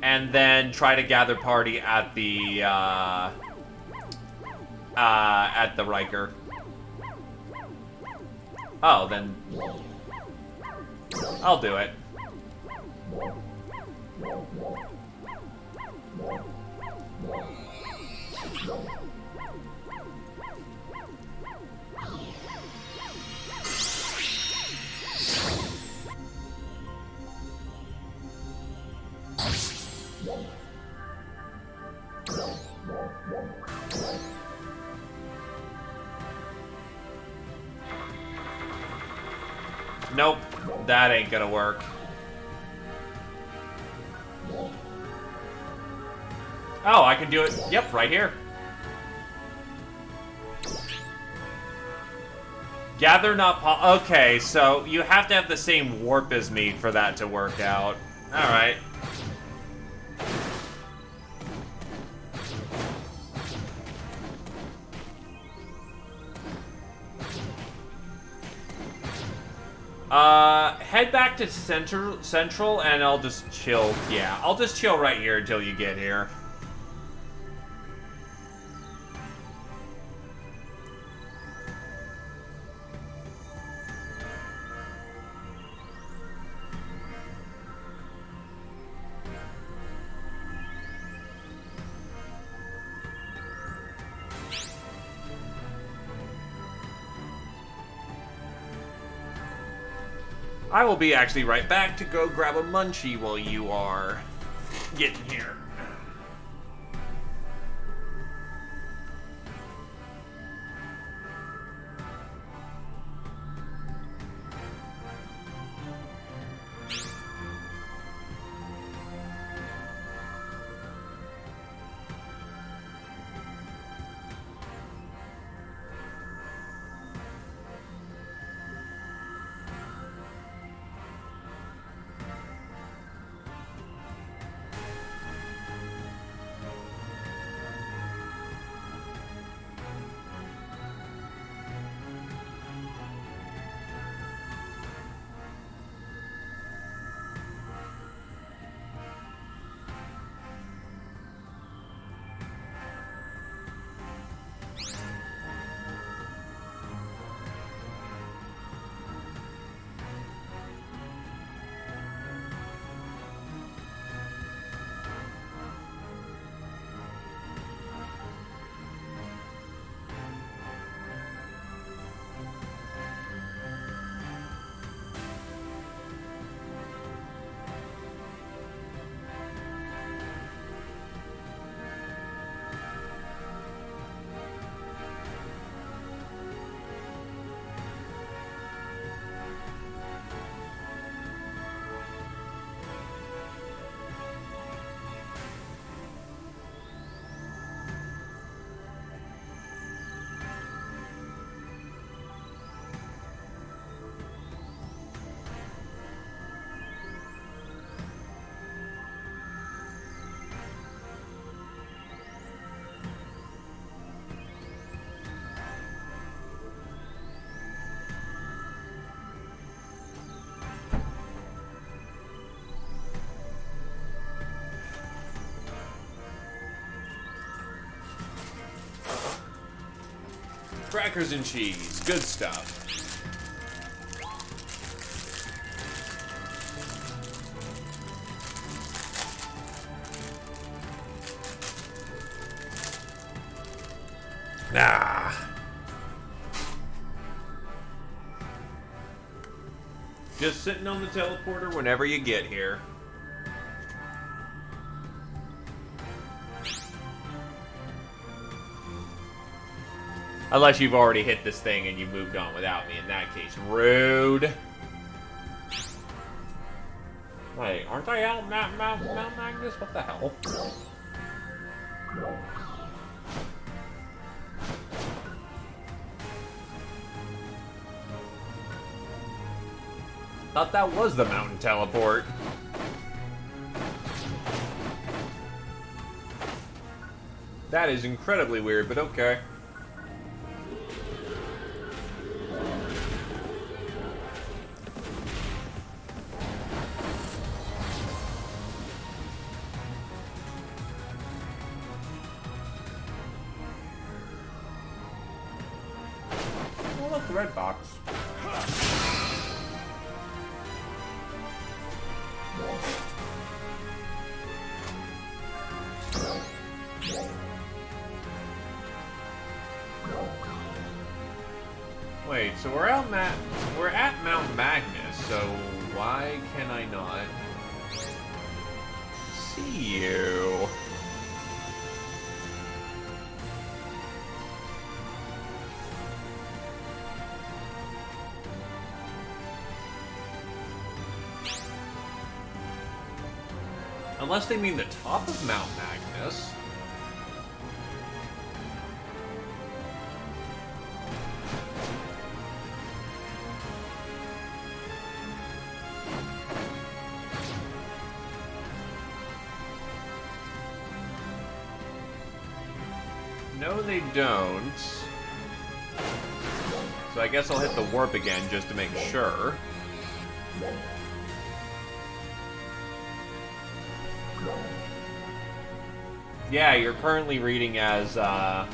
S1: And then try to gather party at the Riker. Oh, then... I'll do it. Nope, that ain't gonna work. Oh, I can do it. Yep, right here. Gather not okay, so you have to have the same warp as me for that to work out. Alright. Head back to Central, and I'll just chill. Yeah, I'll just chill right here until you get here. I will be actually right back to go grab a munchie while you are getting here. Crackers and cheese. Good stuff. Nah. Just sitting on the teleporter whenever you get here. Unless you've already hit this thing and you moved on without me. In that case, rude. Wait, aren't I out Mount Magnus? What the hell? Thought that was the mountain teleport. That is incredibly weird, but okay. Oh, look, the red box. Wait, so we're at Mount Magnus, so why can I not see you? Unless they mean the top of Mount Magnus. No, they don't. So I guess I'll hit the warp again just to make sure. Yeah, you're currently reading as, at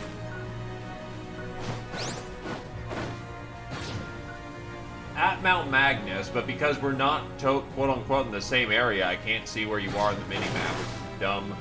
S1: Mount Magnus, but because we're not quote-unquote in the same area, I can't see where you are in the minimap, which is dumb.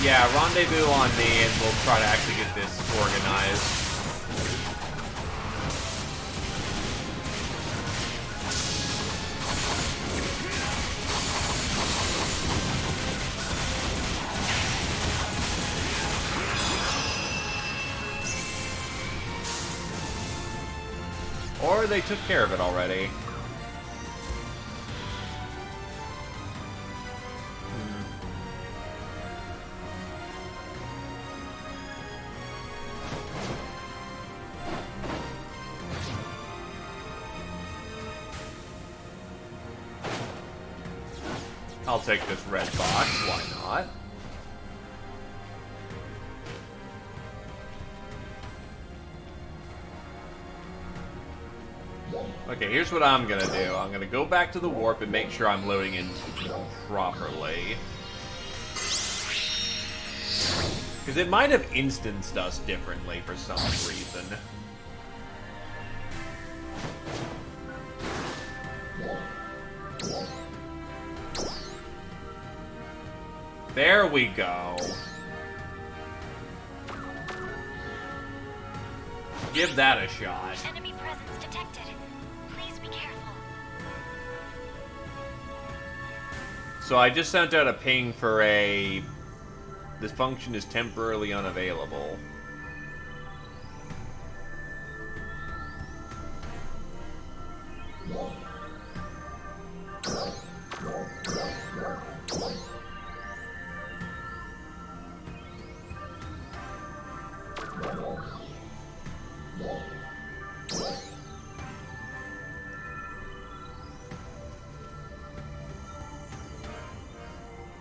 S1: Yeah, rendezvous on me and we'll try to actually get this organized. Or they took care of it already. I'll take this red box, why not? Okay, here's what I'm gonna do. I'm gonna go back to the warp and make sure I'm loading in properly. Because it might have instanced us differently for some reason. There we go. Give that a shot.
S3: Enemy presence detected. Please be careful.
S1: So I just sent out a ping for a... This function is temporarily unavailable.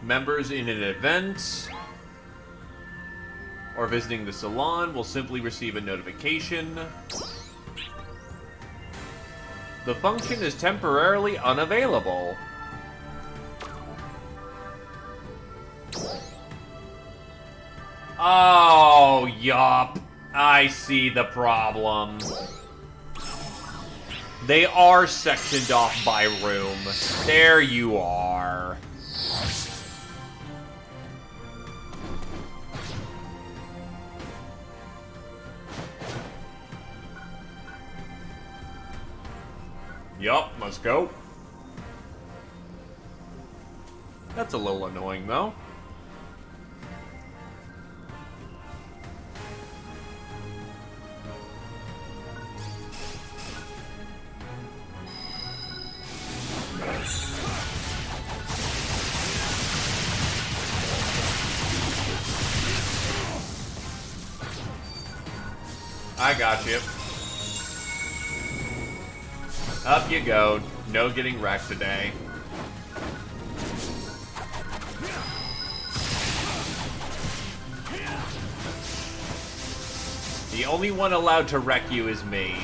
S1: Members in an event or visiting the salon will simply receive a notification. The function is temporarily unavailable. Oh, yup. I see the problem. They are sectioned off by room. There you are. Yup, let's go. That's a little annoying, though. I got you. Up you go. No getting wrecked today. The only one allowed to wreck you is me.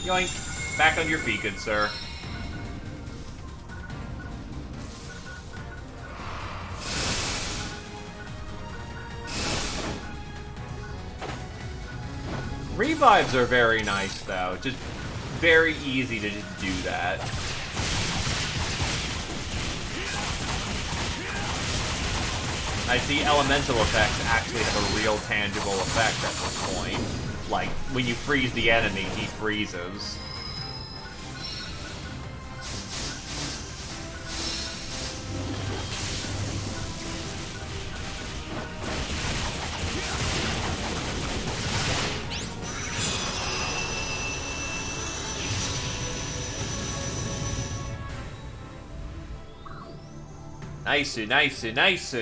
S1: Yoink. Back on your feet, good sir. Revives are very nice, though. Just very easy to just do that. I see elemental effects actually have a real tangible effect at this point. Like, when you freeze the enemy, he freezes. Nice, nice, nice.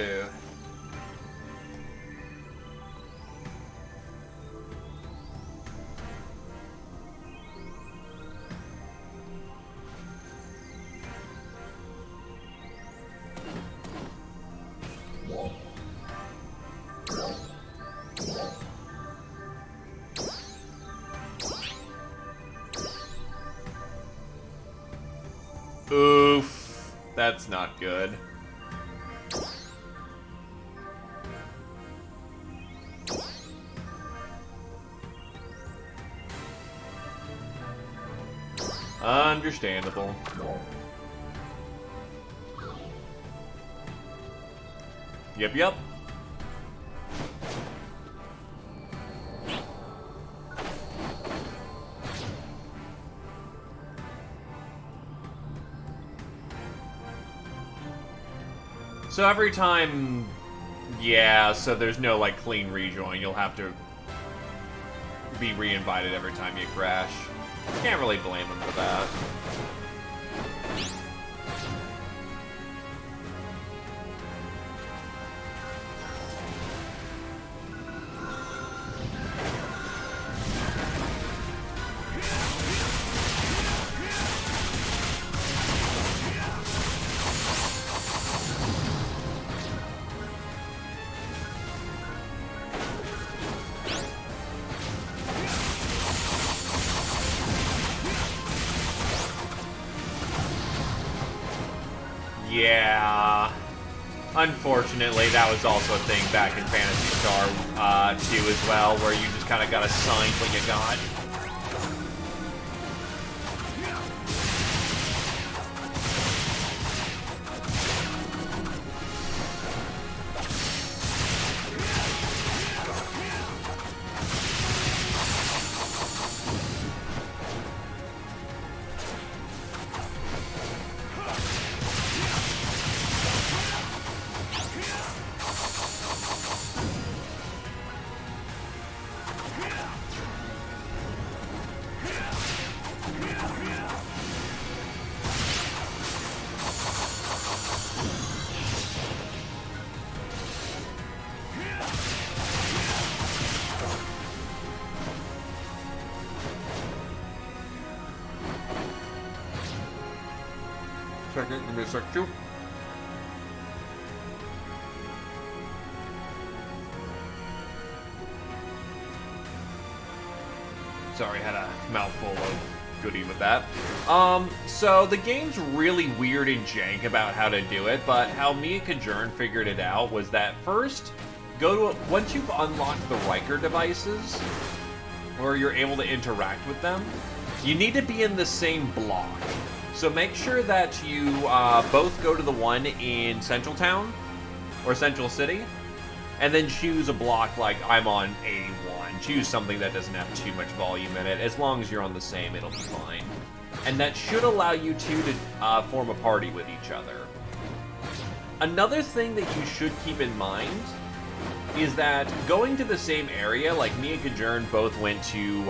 S1: Oof. That's not good. Understandable. Yep, yep. So every time, yeah, so there's no, like, clean rejoin. You'll have to be re-invited every time you crash. Can't really blame him for that. Yeah. Unfortunately, that was also a thing back in Phantasy Star 2 as well, where you just kind of got assigned what you got. Second, give me a sec, too. Sorry, had a mouthful of goodie with that. So the game's really weird and jank about how to do it, but how me and Kajern figured it out was that first, once you've unlocked the Riker devices, where you're able to interact with them, you need to be in the same block. So make sure that you both go to the one in Central Town, or Central City, and then choose a block like I'm on A1. Choose something that doesn't have too much volume in it. As long as you're on the same, it'll be fine. And that should allow you two to form a party with each other. Another thing that you should keep in mind is that going to the same area, like me and Kajern both went to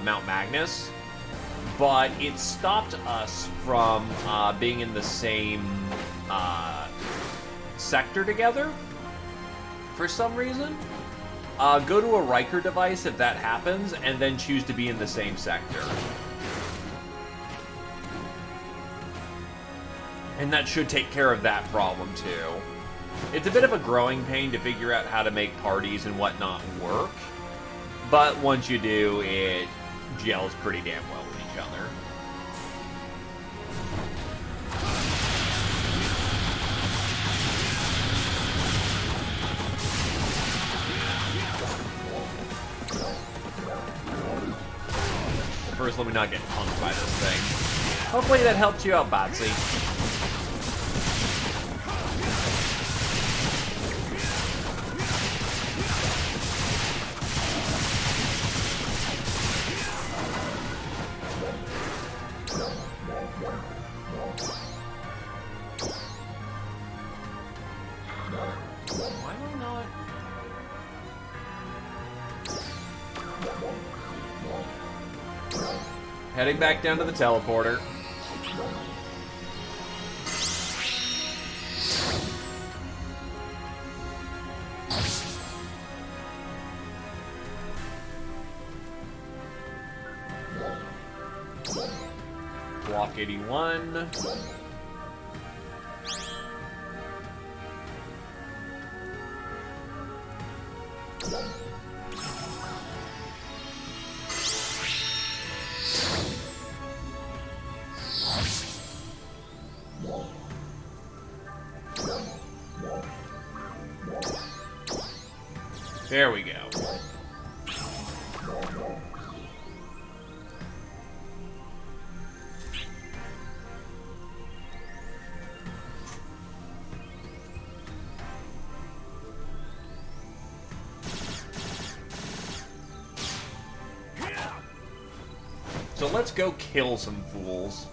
S1: Mount Magnus, but it stopped us from being in the same sector together for some reason. Go to a Riker device if that happens, and then choose to be in the same sector. And that should take care of that problem too. It's a bit of a growing pain to figure out how to make parties and whatnot work, but once you do, it gels pretty damn well with each other. First, let me not get punked by this thing. Hopefully that helped you out, Batsy. Why am I not? Heading back down to the teleporter. Block 81. There we go. So let's go kill some fools.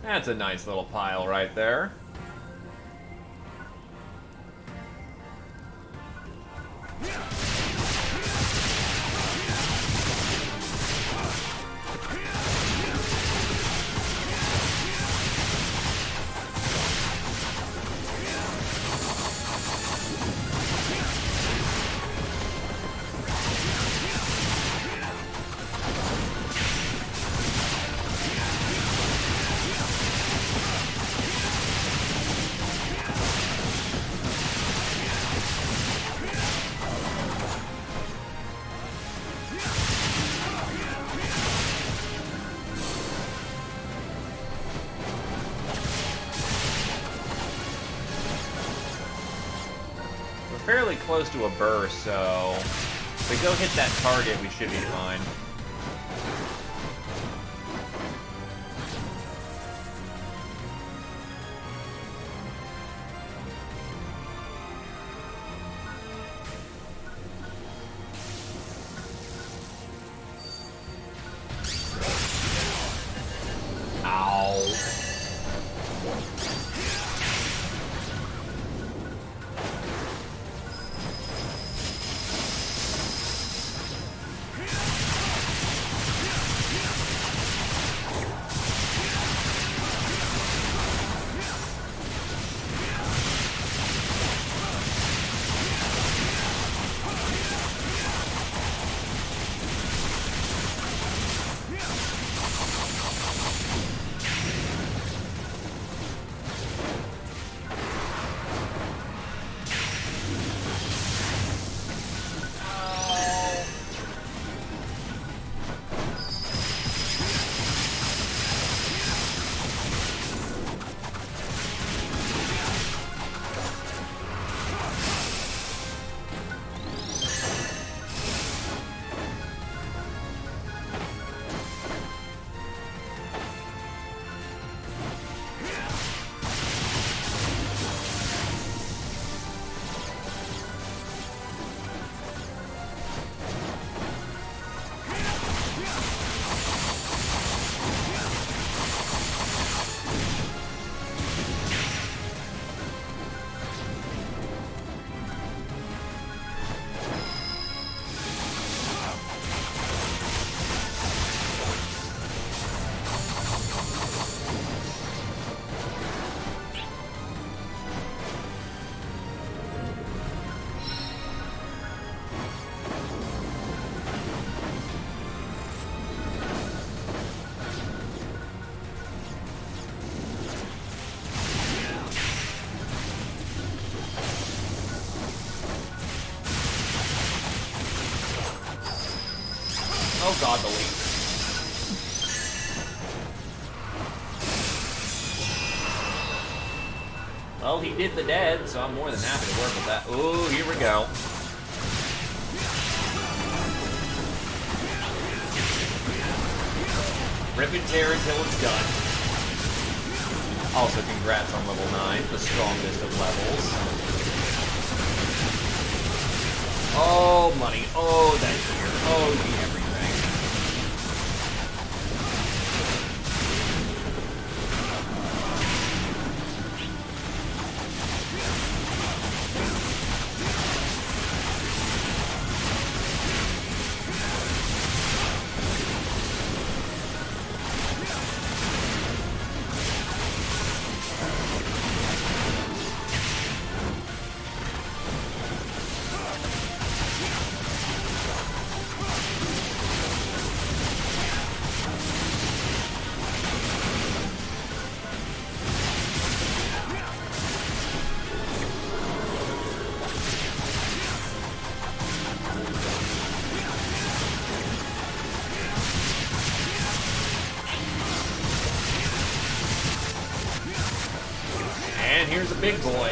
S1: That's a nice little pile right there. fairly close to a burst, so if we go hit that target, we should be fine. Oh god, the leak. Well, he did the dead, so I'm more than happy to work with that. Ooh, here we go. Rip and tear until it's done. Also, congrats on level 9, the strongest of levels. Oh, money. Oh, that gear. Oh, the everything. And here's a big boy.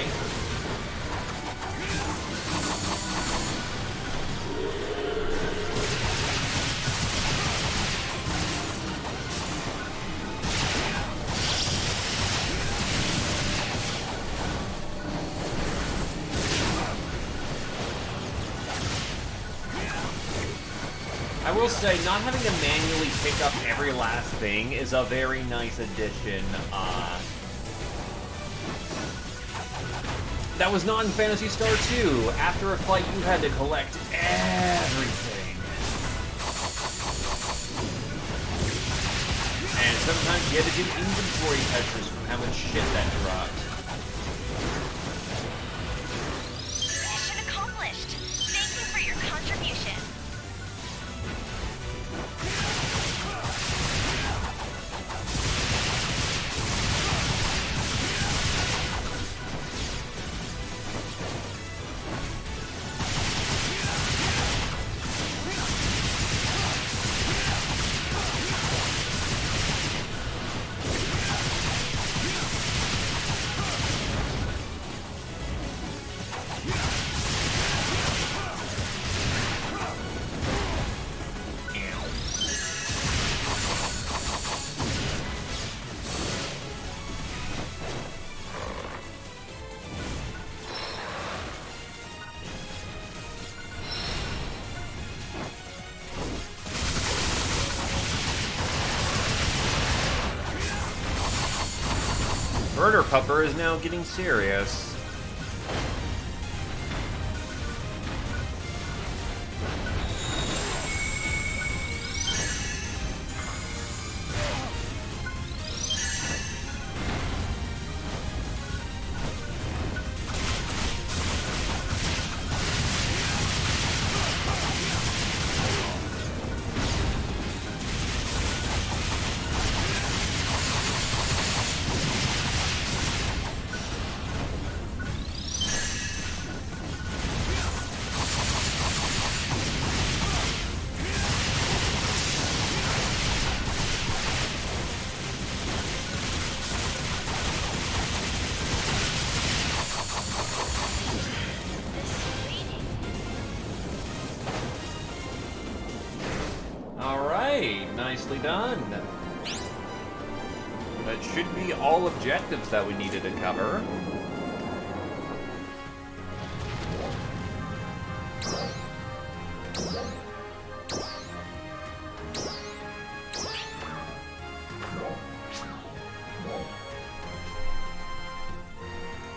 S1: I will say, not having to manually pick up every last thing is a very nice addition. That was not in Phantasy Star 2. After a fight, you had to collect everything. And sometimes you had to do inventory touches from how much shit that dropped.
S3: Mission accomplished. Thank you for your contribution.
S1: Murder Pupper is now getting serious. Nicely done. That should be all objectives that we needed to cover.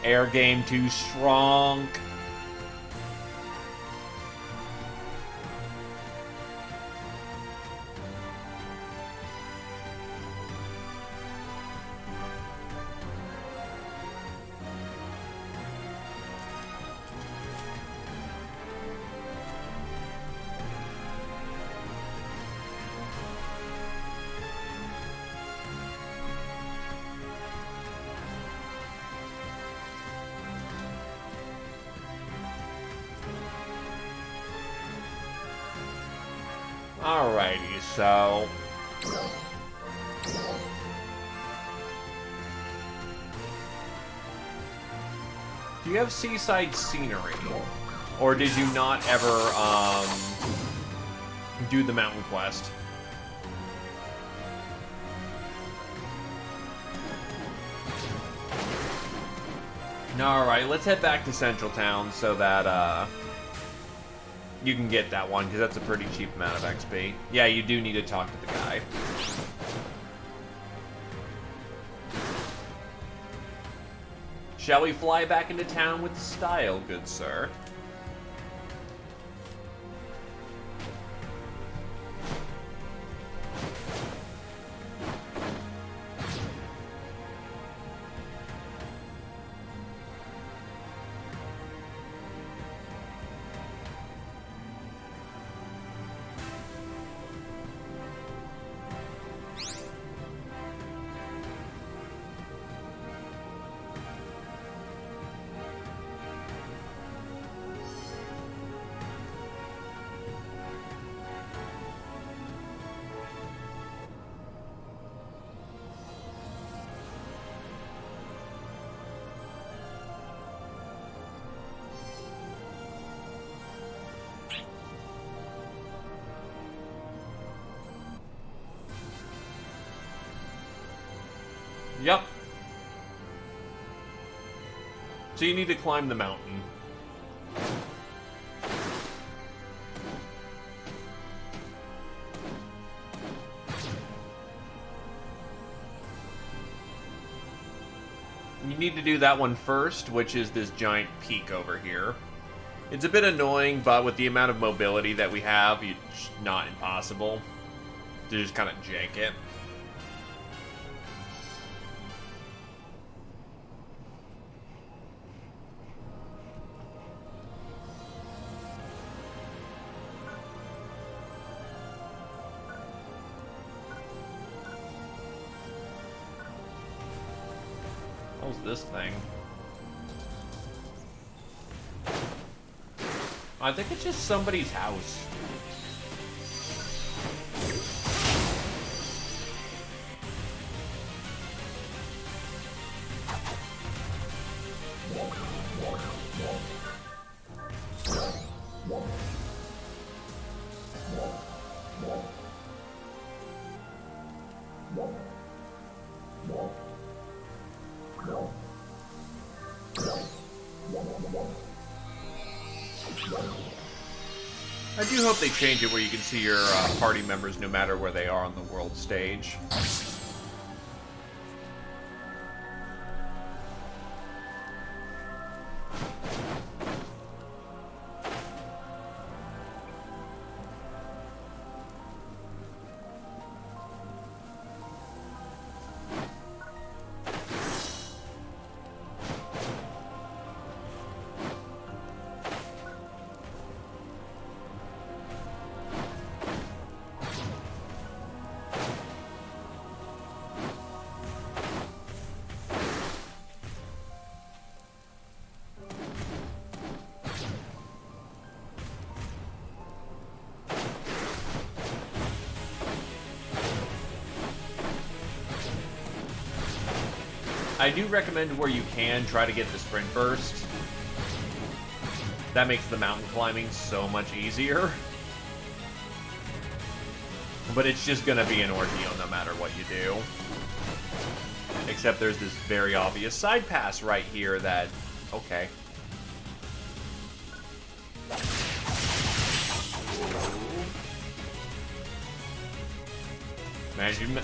S1: Air game too strong. Alrighty, so... Do you have seaside scenery? Or did you not ever, do the mountain quest? Alright, let's head back to Central Town so that, you can get that one, because that's a pretty cheap amount of XP. Yeah, you do need to talk to the guy. Shall we fly back into town with style, good sir? Yep. So you need to climb the mountain. You need to do that one first, which is this giant peak over here. It's a bit annoying, but with the amount of mobility that we have, it's not impossible to just kind of jank it. How's this thing? I think it's just somebody's house. I do hope they change it where you can see your party members no matter where they are on the world stage. I do recommend where you can try to get the sprint burst. That makes the mountain climbing so much easier. But it's just gonna be an ordeal no matter what you do. Except there's this very obvious side pass right here that... Okay. Imagine...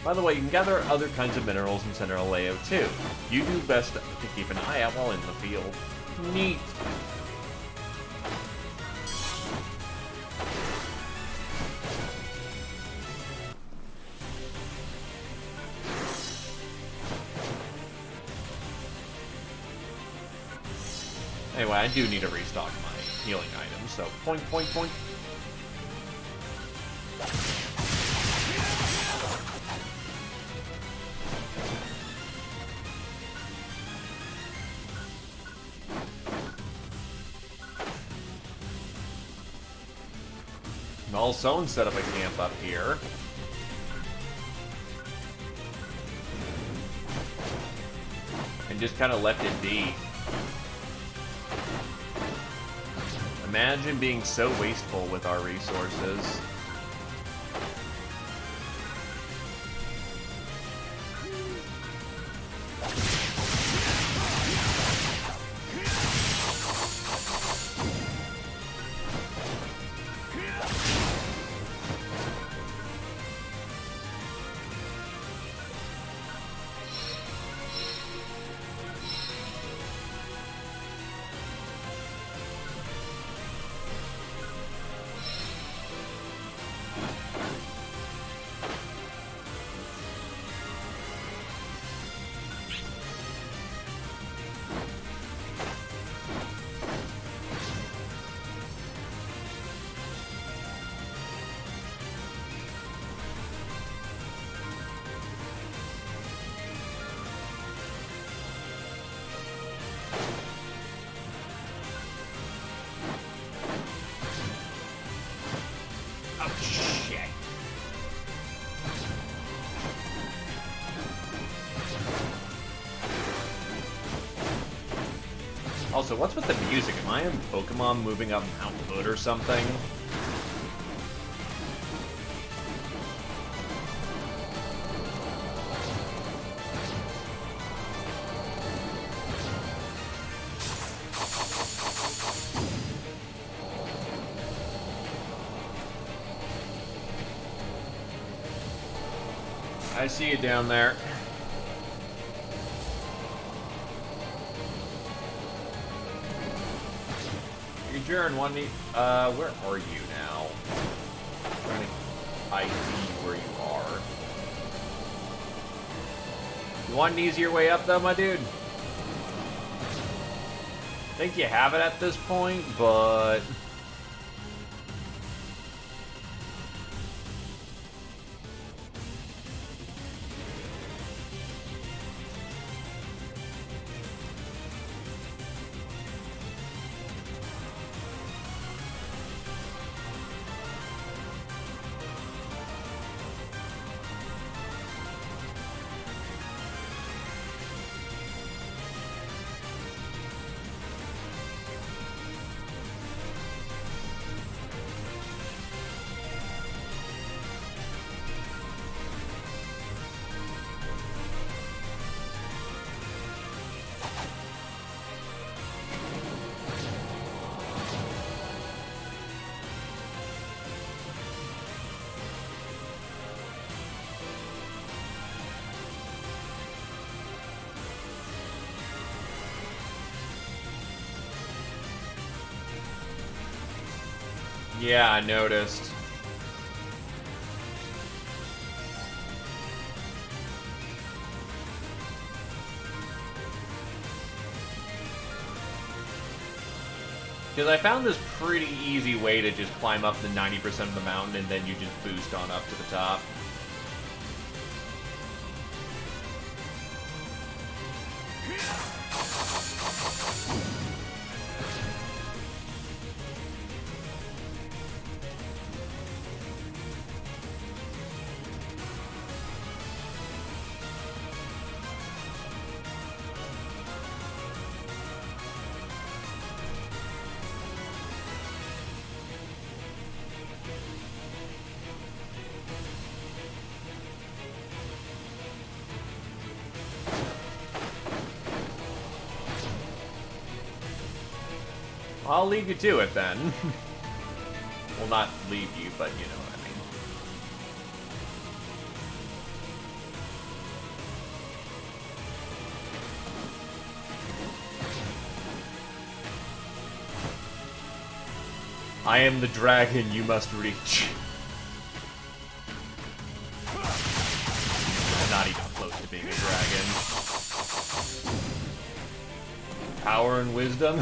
S1: By the way, you can gather other kinds of minerals in Central Layo too. You do best to keep an eye out while in the field. Neat. Anyway, I do need to restock my healing items, so point, point, point. Also, set up a camp up here. And just kind of left it be. Imagine being so wasteful with our resources. Also, what's with the music? Am I in Pokemon moving up Mount Hood or something? I see you down there. Jaren, one need, where are you now? I'm trying to ID where you are. You want an easier way up though, my dude? I think you have it at this point, but... Yeah, I noticed. Because I found this pretty easy way to just climb up the 90% of the mountain and then you just boost on up to the top. I'll leave you to it then. Well, not leave you, but you know what I mean. I am the dragon you must reach. I'm not even close to being a dragon. Power and wisdom?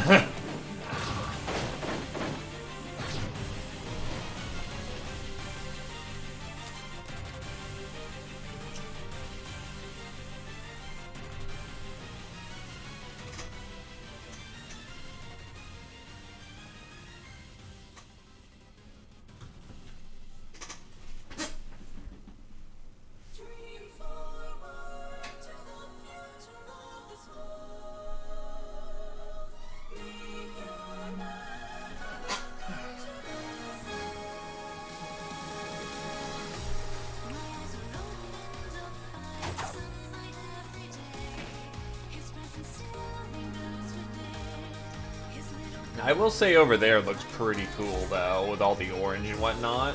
S1: I will say over there looks pretty cool, though, with all the orange and whatnot.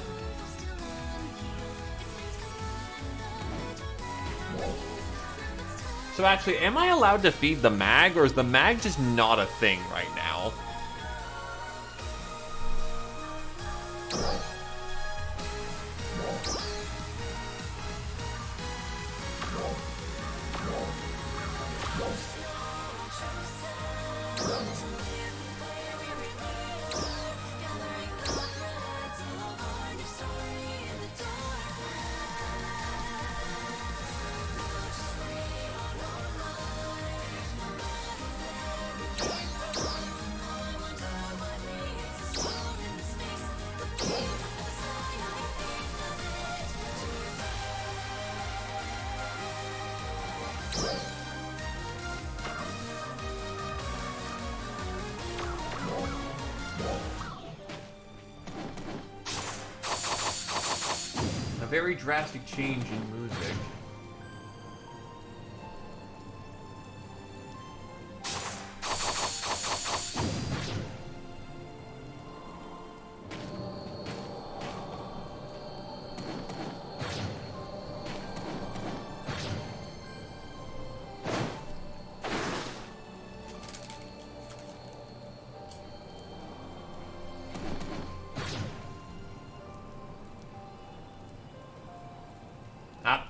S1: So actually, am I allowed to feed the mag, or is the mag just not a thing right now? Very drastic change in music.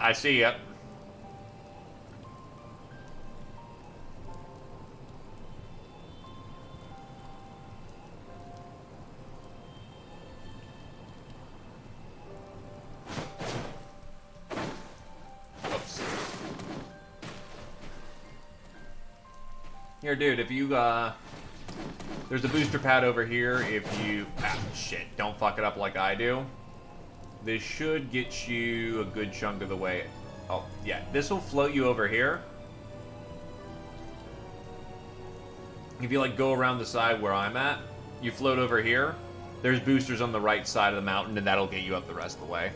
S1: I see ya. Oops. Here, dude, if you, there's a booster pad over here if you... Ah, shit, don't fuck it up like I do. This should get you a good chunk of the way. Oh, yeah. This will float you over here. If you, like, go around the side where I'm at, you float over here. There's boosters on the right side of the mountain, and that'll get you up the rest of the way.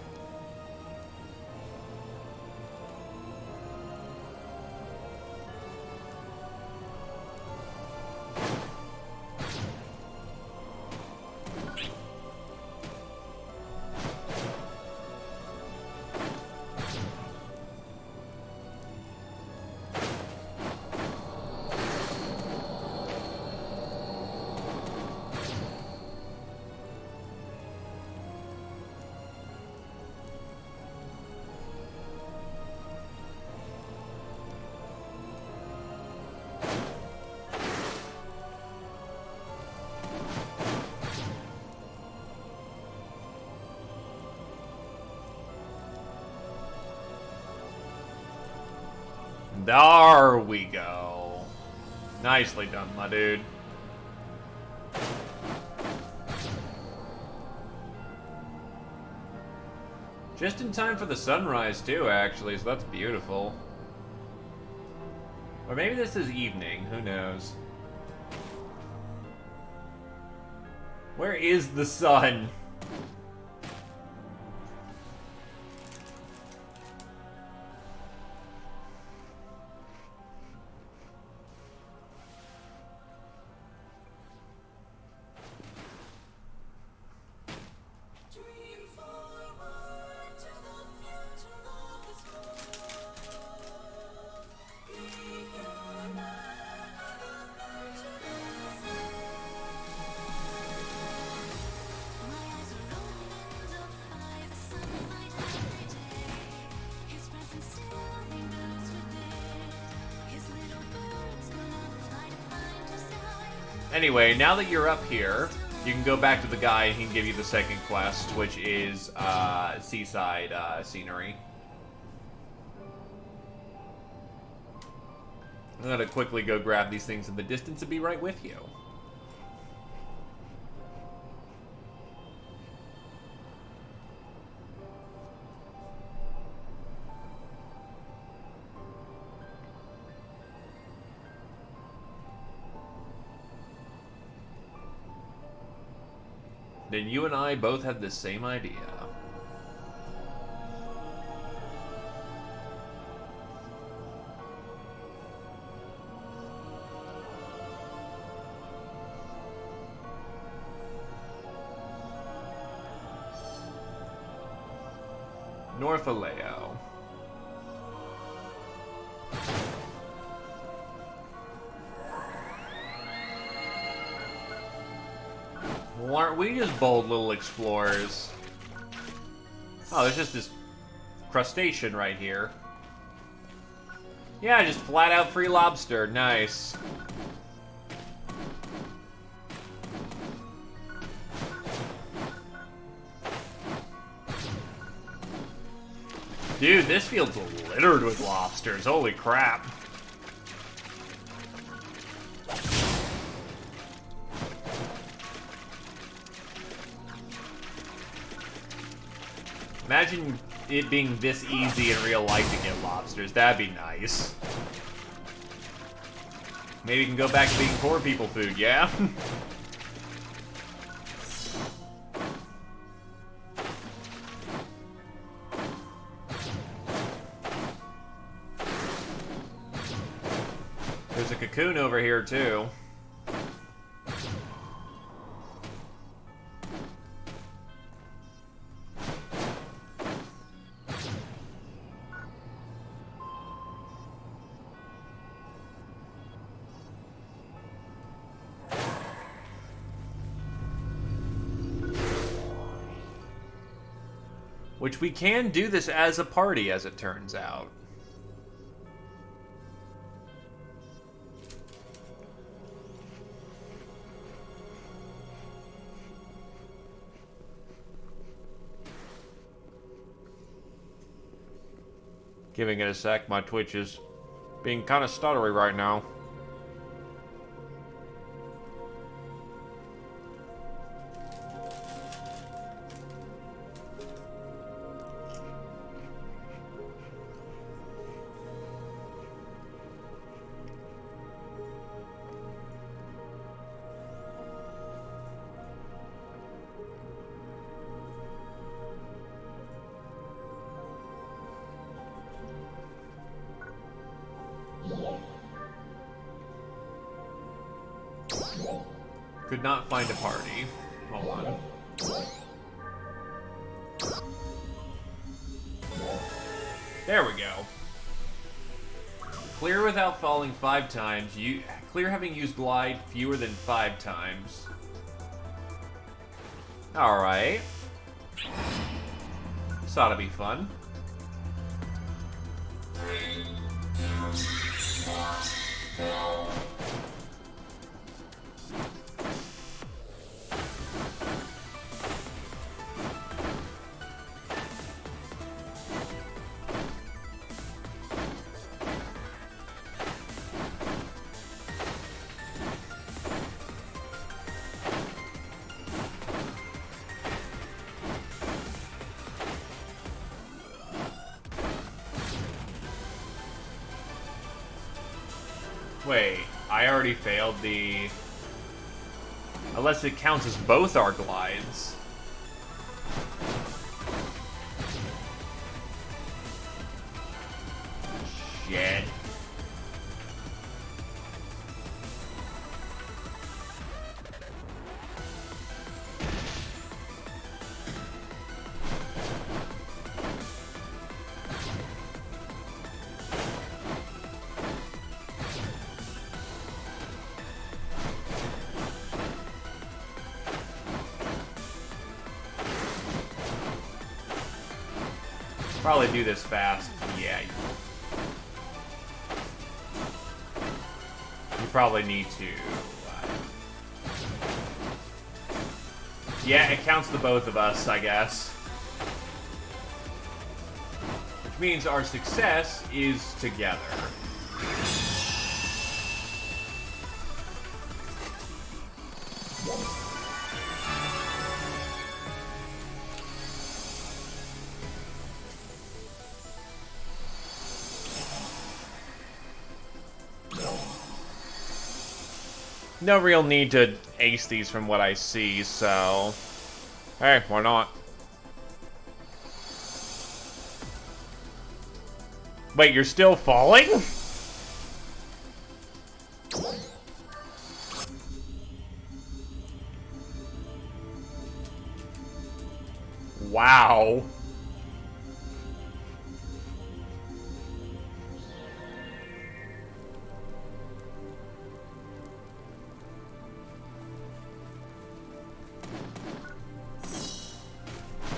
S1: There we go. Nicely done, my dude. Just in time for the sunrise, too, actually, so that's beautiful. Or maybe this is evening, who knows. Where is the sun? Anyway, now that you're up here, you can go back to the guy and he can give you the second quest, which is seaside scenery. I'm gonna quickly go grab these things in the distance and be right with you. Then you and I both had the same idea. Northaleo. Well, aren't we just bold little explorers? Oh, there's just this crustacean right here. Yeah, just flat out free lobster. Nice. Dude, this field's littered with lobsters. Holy crap. Imagine it being this easy in real life to get lobsters. That'd be nice. Maybe you can go back to being poor people food, yeah? There's a cocoon over here, too. Which we can do this as a party, as it turns out. Giving it a sec, my Twitch is being kind of stuttery right now. Could not find a party. Hold on. There we go. Clear without falling 5 times. Clear having used glide fewer than 5 times. Alright. This ought to be fun. Wait, I already failed the... Unless it counts as both our glides. Shit. Probably do this fast. Yeah. You probably need to Yeah, it counts the both of us, I guess. Which means our success is together. No real need to ace these from what I see, so... Hey, why not? Wait, you're still falling? Wow.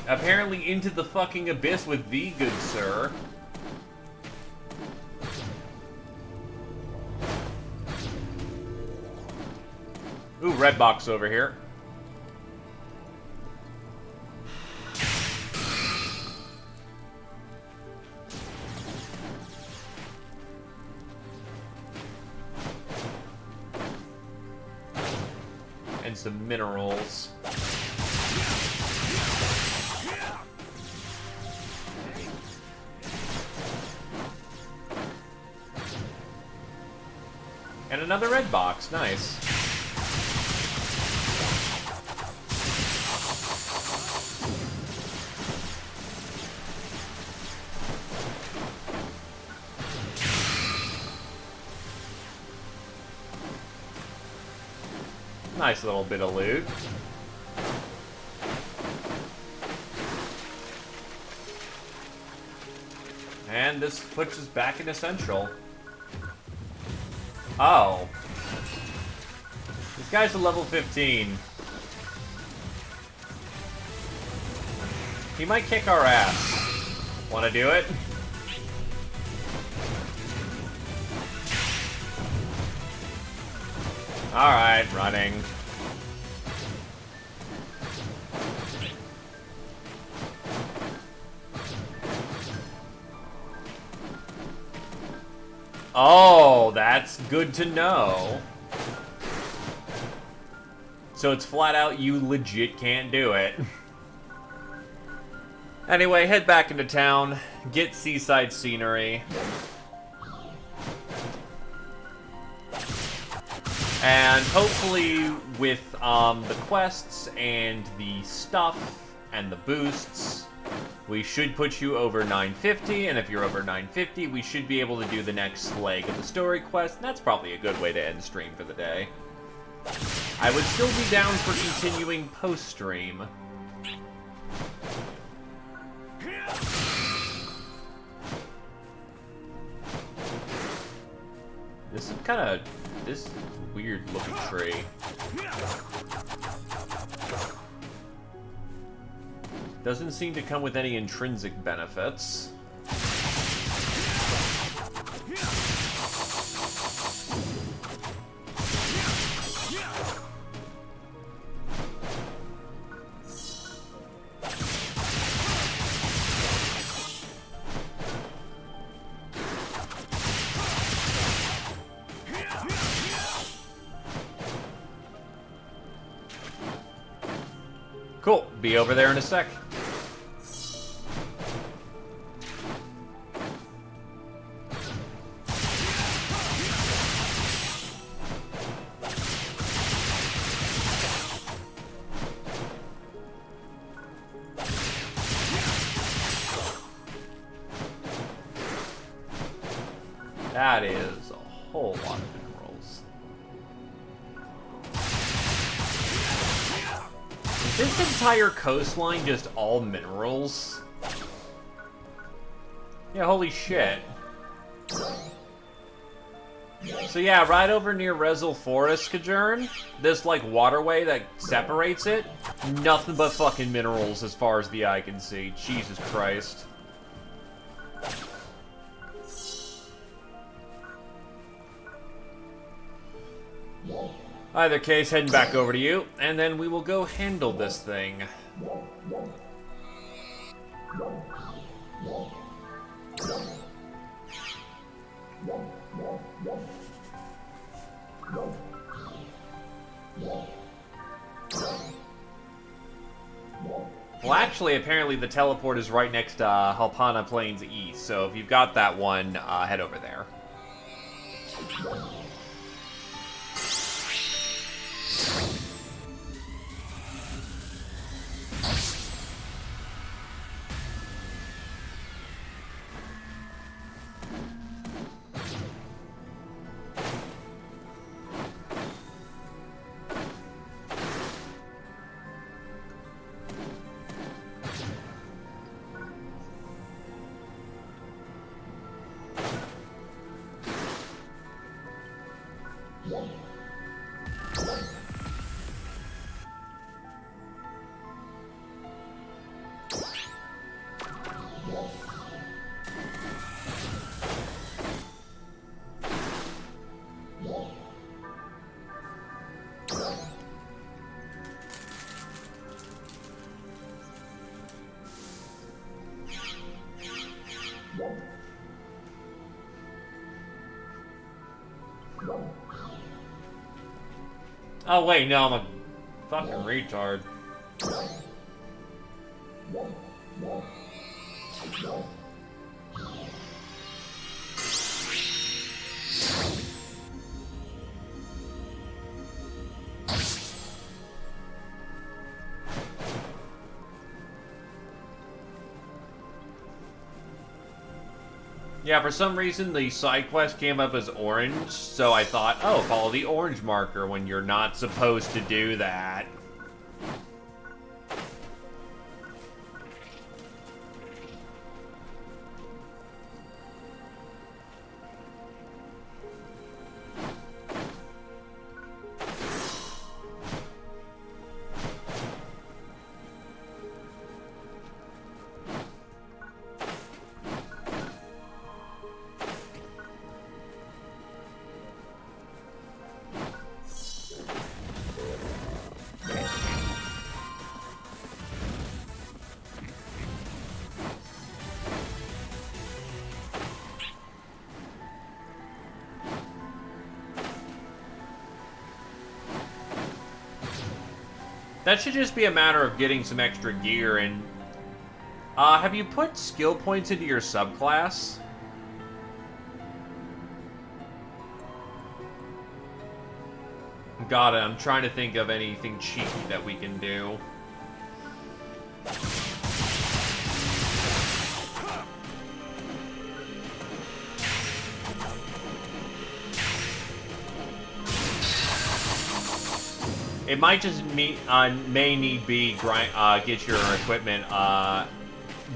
S1: Apparently into the fucking abyss with thee, good sir. Ooh, red box over here. And some minerals. And another red box, nice. Nice little bit of loot. And this puts us back into Central. Oh. This guy's a level 15. He might kick our ass. Wanna do it? Alright, running. Oh, that's good to know. So it's flat out you legit can't do it. Anyway, head back into town, get seaside scenery. And hopefully with the quests and the stuff and the boosts, we should put you over 950, and if you're over 950, we should be able to do the next leg of the story quest, and that's probably a good way to end stream for the day. I would still be down for continuing post-stream. This is kind of... this weird-looking tree. Doesn't seem to come with any intrinsic benefits. Cool. Be over there in a sec. That is a whole lot of minerals. Is this entire coastline just all minerals? Yeah, holy shit. So yeah, right over near Rezel Forest, Kajern, this like waterway that separates it, nothing but fucking minerals as far as the eye can see. Jesus Christ. Either case, heading back over to you, and then we will go handle this thing. Well, actually, apparently the teleport is right next to Halpana Plains East, so if you've got that one, head over there. Oh wait, no, I'm a fucking retard. Yeah, for some reason the side quest came up as orange, so I thought, oh, follow the orange marker when you're not supposed to do that. That should just be a matter of getting some extra gear, and... have you put skill points into your subclass? Got it, I'm trying to think of anything cheeky that we can do. It might just may need be get your equipment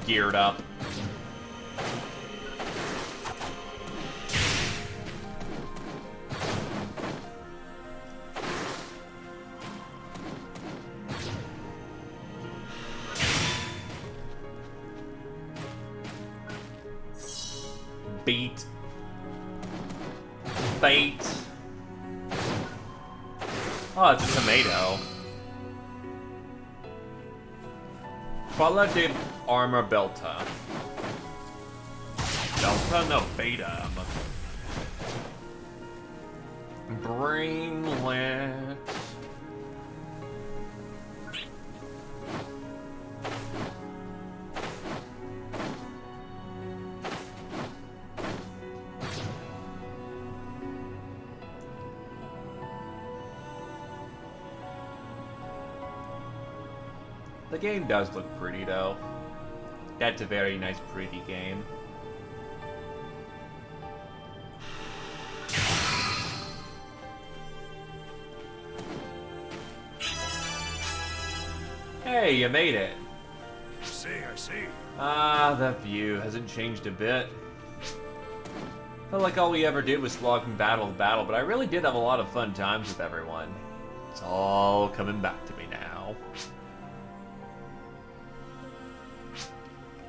S1: geared up. Beat. Bait. Oh, it's a tomato. Pala de armor belta. Belta? No, beta. Brainlet. The game does look pretty, though. That's a very nice, pretty game. Hey, you made it.
S10: I see.
S1: Ah, that view hasn't changed a bit. Felt like all we ever did was slog from battle to battle, but I really did have a lot of fun times with everyone. It's all coming back to me now.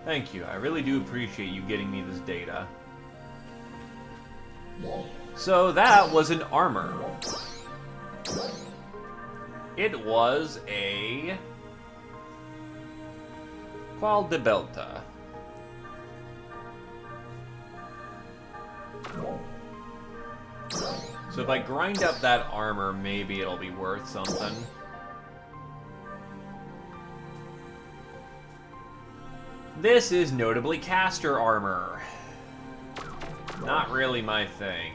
S1: Thank you, I really do appreciate you getting me this data. So that was an armor. It was a Qual de Belta. So if I grind up that armor, maybe it'll be worth something. This is notably caster armor. Not really my thing.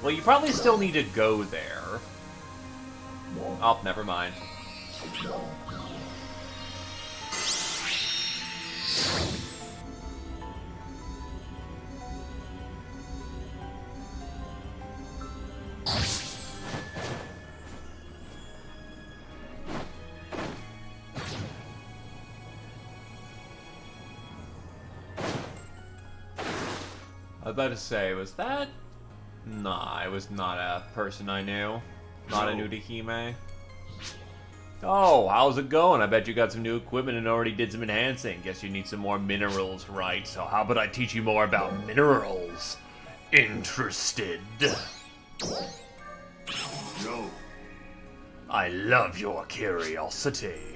S1: Well, you probably still need to go there. Oh, never mind. I was about to say, was that... Nah, it was not a person I knew. Not a Nudahime. Oh, how's it going? I bet you got some new equipment and already did some enhancing. Guess you need some more minerals, right? So how about I teach you more about minerals? Interested?
S10: No.
S1: I love your curiosity.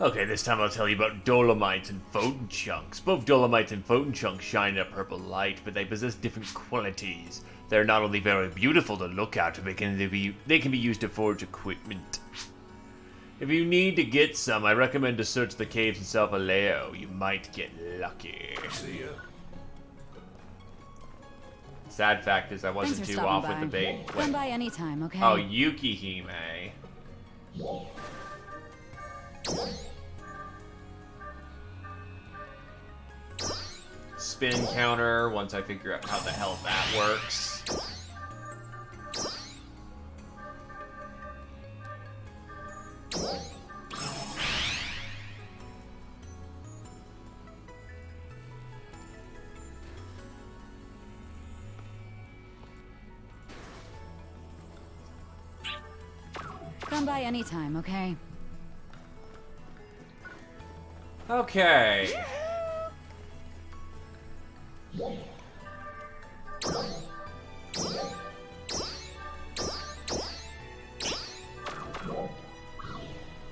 S1: Okay, this time I'll tell you about dolomites and photon chunks. Both dolomites and photon chunks shine in a purple light, but they possess different qualities. They're not only very beautiful to look at, but they can be used to forge equipment. If you need to get some, I recommend to search the caves in South Aleo. You might get lucky.
S7: See ya.
S1: Sad fact is I wasn't too off with the bait.
S11: Come by anytime, okay?
S1: Oh, Yukihime. Spin counter, once I figure out how the hell that works.
S11: Come by anytime, okay?
S1: Okay.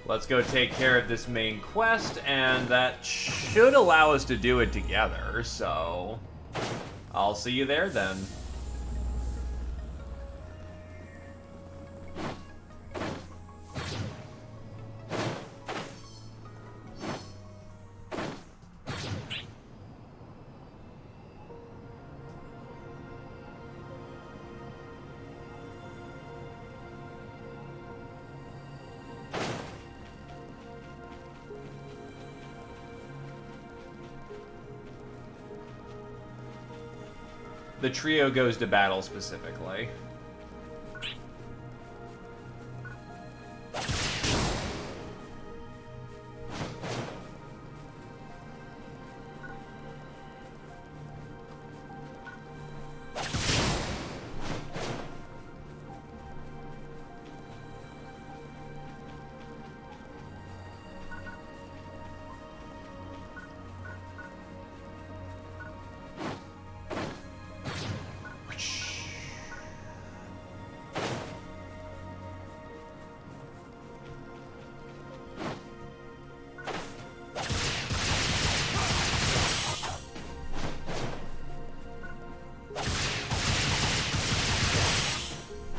S1: Let's go take care of this main quest, and that should allow us to do it together, so I'll see you there then. The trio goes to battle specifically.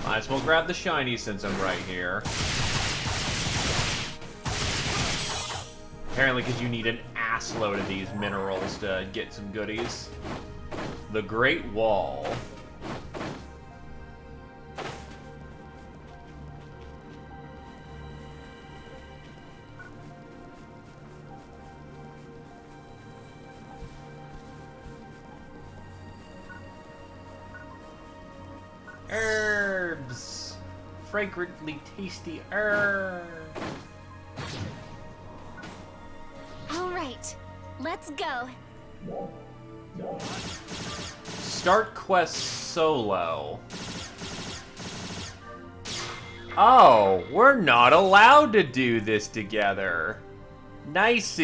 S1: Might as well grab the shiny since I'm right here. Apparently because you need an ass load of these minerals to get some goodies. The Great Wall. Herbs. Fragrantly tasty herbs.
S3: All right, let's go.
S1: Start quest solo. Oh, we're not allowed to do this together. Nice.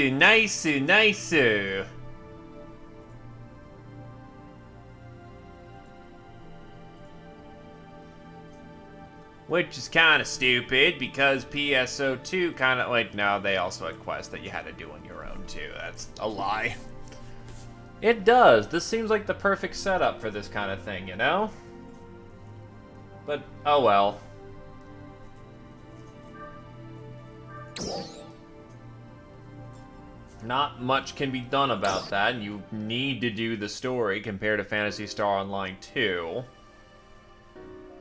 S1: Which is kind of stupid, because PSO2 kind of, like, no, they also had quests that you had to do on your own, too. That's a lie. It does. This seems like the perfect setup for this kind of thing, you know? But, oh well. Not much can be done about that. You need to do the story compared to Phantasy Star Online 2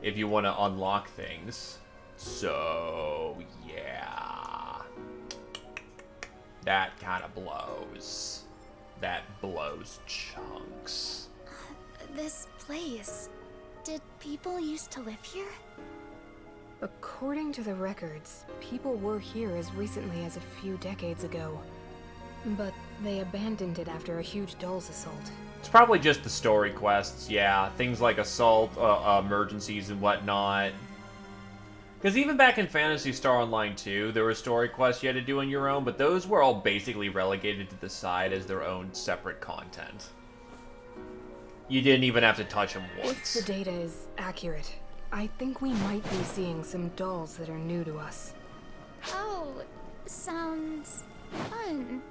S1: if you want to unlock things. So, yeah. That kind of blows. That blows chunks.
S9: This place. Did people used to live here?
S6: According to the records, people were here as recently as a few decades ago. But they abandoned it after a huge Dolls assault.
S1: It's probably just the story quests, yeah. Things like assault, emergencies, and whatnot. Because even back in Phantasy Star Online 2, there were story quests you had to do on your own, but those were all basically relegated to the side as their own separate content. You didn't even have to touch them once.
S6: If the data is accurate, I think we might be seeing some dolls that are new to us.
S9: Oh, sounds fun.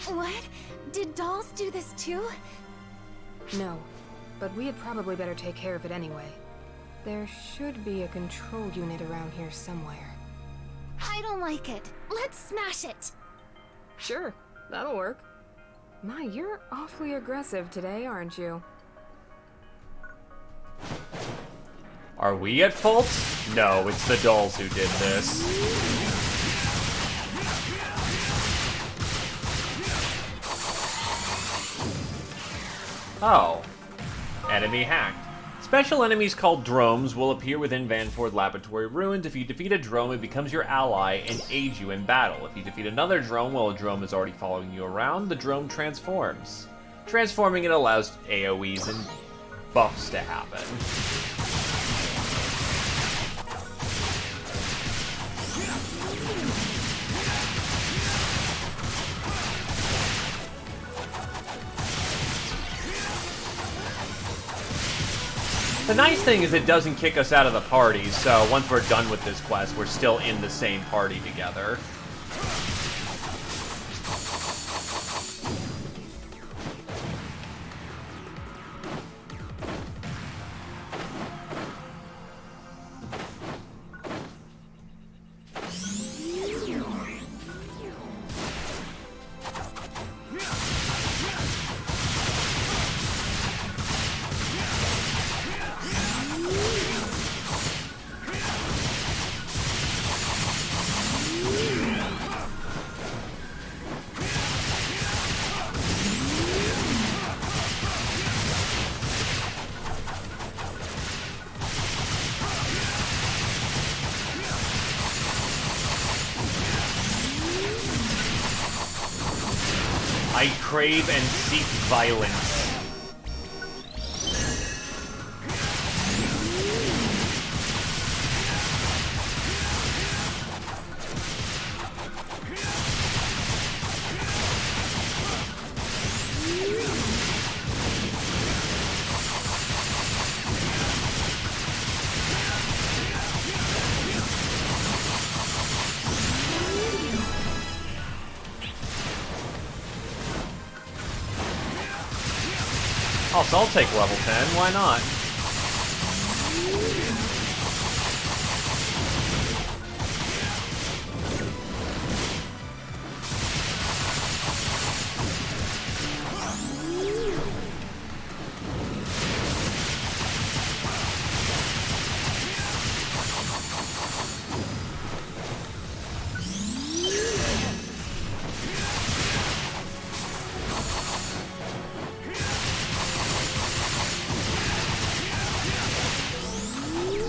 S9: What? Did dolls do this too?
S6: No, but we had probably better take care of it anyway. There should be a control unit around here somewhere.
S9: I don't like it. Let's smash it.
S6: Sure, that'll work. My, you're awfully aggressive today, aren't you?
S1: Are we at fault? No, it's the dolls who did this. Oh. Enemy hacked. Special enemies called drones will appear within Vanford Laboratory Ruins. If you defeat a drone, it becomes your ally and aids you in battle. If you defeat another drone while a drone is already following you around, the drone transforms. Transforming it allows AoEs and buffs to happen. The nice thing is it doesn't kick us out of the party, so once we're done with this quest, we're still in the same party together. I crave and seek violence. Also, I'll take level 10, why not?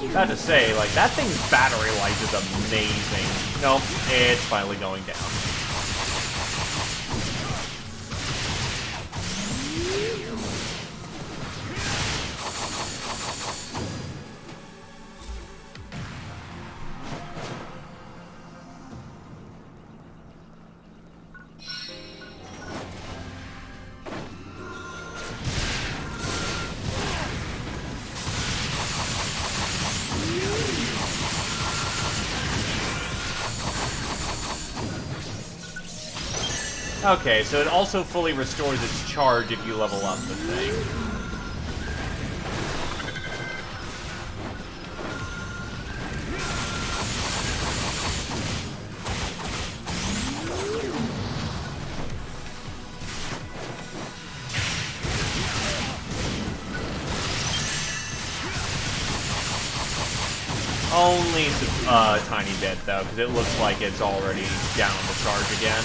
S1: About to say, like, that thing's battery life is amazing. Nope, it's finally going down. Okay, so it also fully restores its charge if you level up the thing. Only a tiny bit, though, because it looks like it's already down the charge again.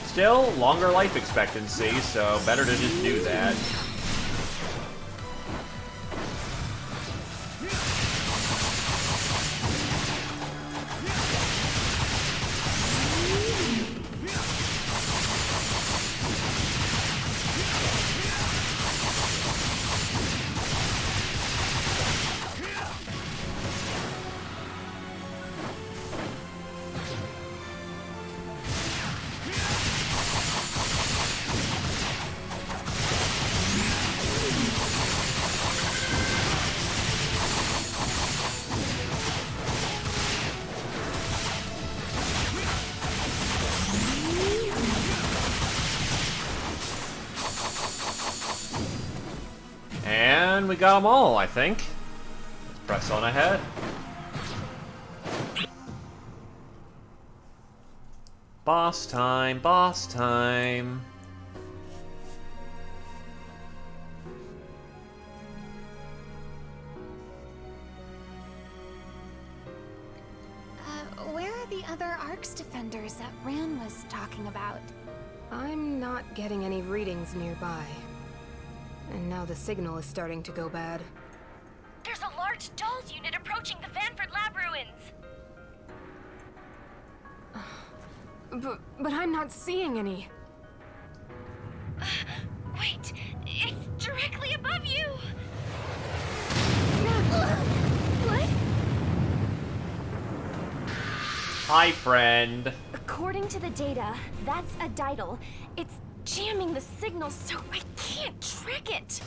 S1: Still, longer life expectancy, so better to just do that. And we got them all, I think. Let's press on ahead. Boss time, boss time.
S9: Where are the other Arcs defenders that Ran was talking about?
S6: I'm not getting any readings nearby. And now the signal is starting to go bad.
S3: There's a large dolls unit approaching the Vanford Lab ruins.
S6: But I'm not seeing any.
S3: Wait, it's directly above you.
S9: What?
S1: Hi, friend.
S3: According to the data, that's a Didal. It's jamming the signal so I can't track it.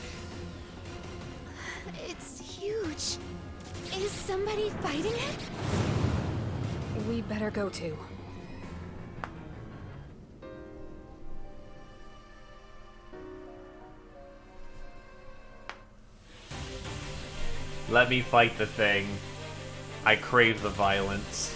S9: It's huge. Is somebody fighting it?
S6: We better go too.
S1: Let me fight the thing. I crave the violence.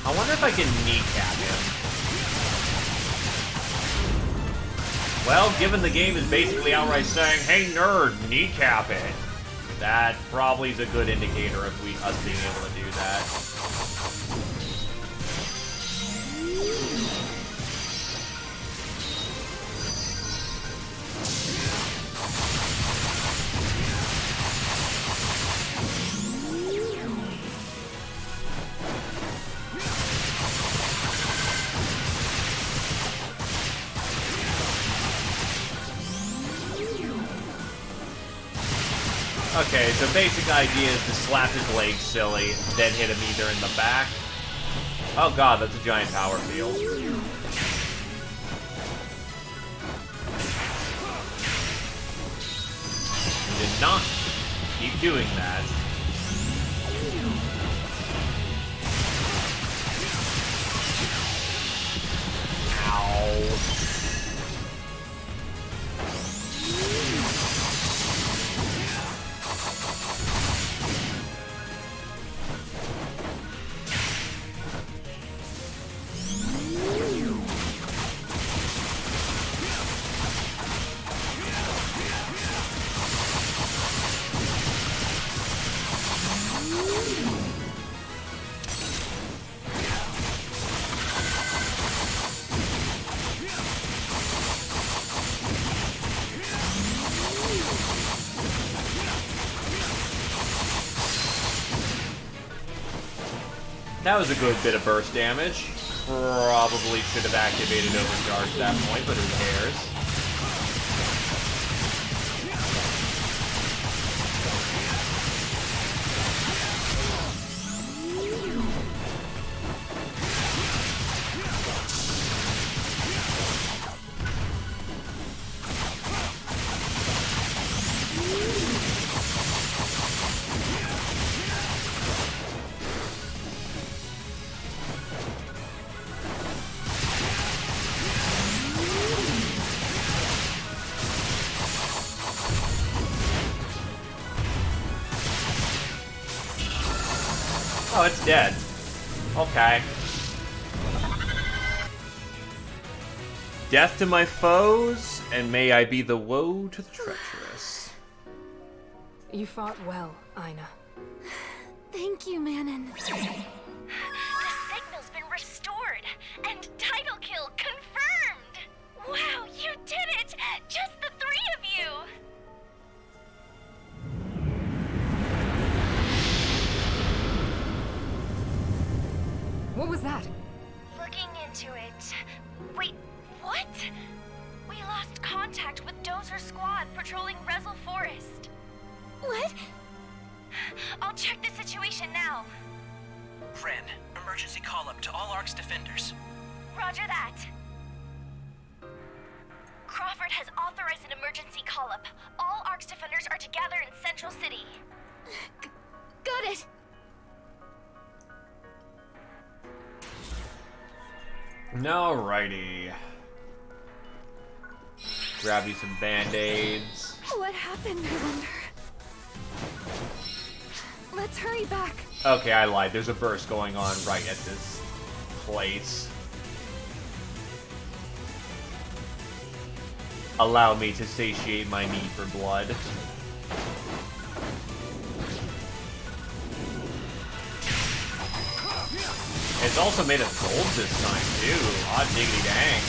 S1: I wonder if I can kneecap him. Well, given the game is basically outright saying, hey nerd, kneecap it, that probably is a good indicator of us being able to do that. Okay, so basic idea is to slap his legs silly, then hit him either in the back. Oh god, that's a giant power field. You did not keep doing that. Ow. That was a good bit of burst damage. Probably should have activated Overcharge at that point, but who cares? Oh, it's dead. Okay. Death to my foes, and may I be the woe to the treacherous.
S6: You fought well, Aina.
S9: Thank you, Manon.
S3: The signal's been restored, and title kill confirmed! Wow, you did it! Just the three of you!
S6: What was that?
S3: Looking into it... Wait, what? We lost contact with Dozer's squad patrolling Rezel Forest.
S9: What?
S3: I'll check the situation now.
S8: Ren, emergency call-up to all ARC's defenders.
S3: Roger that. Crawford has authorized an emergency call-up. All ARC's defenders are to gather in Central City.
S9: Got it!
S1: Alrighty. Grab you some band-aids.
S9: What happened, I wonder? Let's hurry back.
S1: Okay, I lied. There's a burst going on right at this place. Allow me to satiate my need for blood. It's also made of gold this time, too. Hot diggity dang.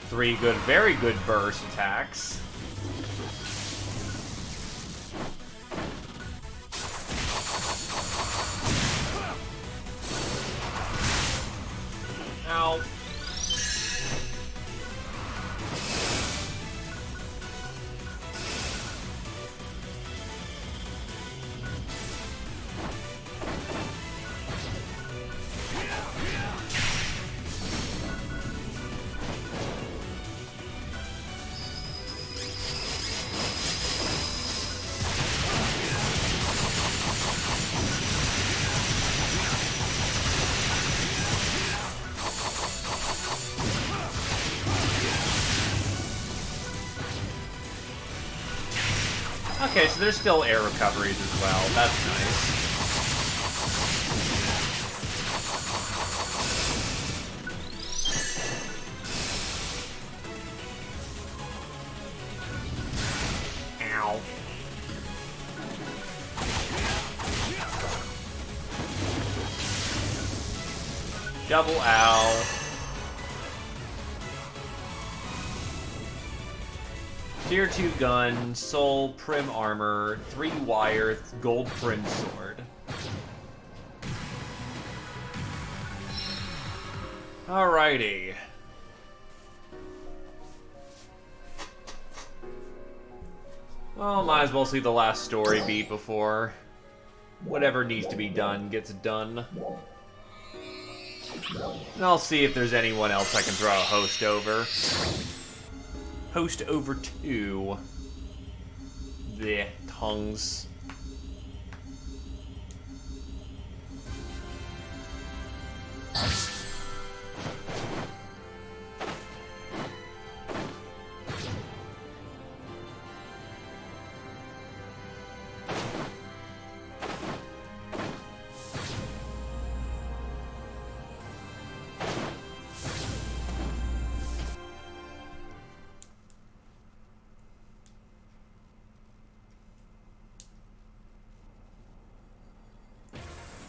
S1: Three good, very good burst attacks. Ow. Okay, so there's still air recoveries as well. That's nice. Ow. Double ow. Tier 2 gun, soul, prim armor, 3 wire, gold prim sword. Alrighty. Well, might as well see the last story beat before whatever needs to be done gets done. And I'll see if there's anyone else I can throw a host over. Host over to the tongues.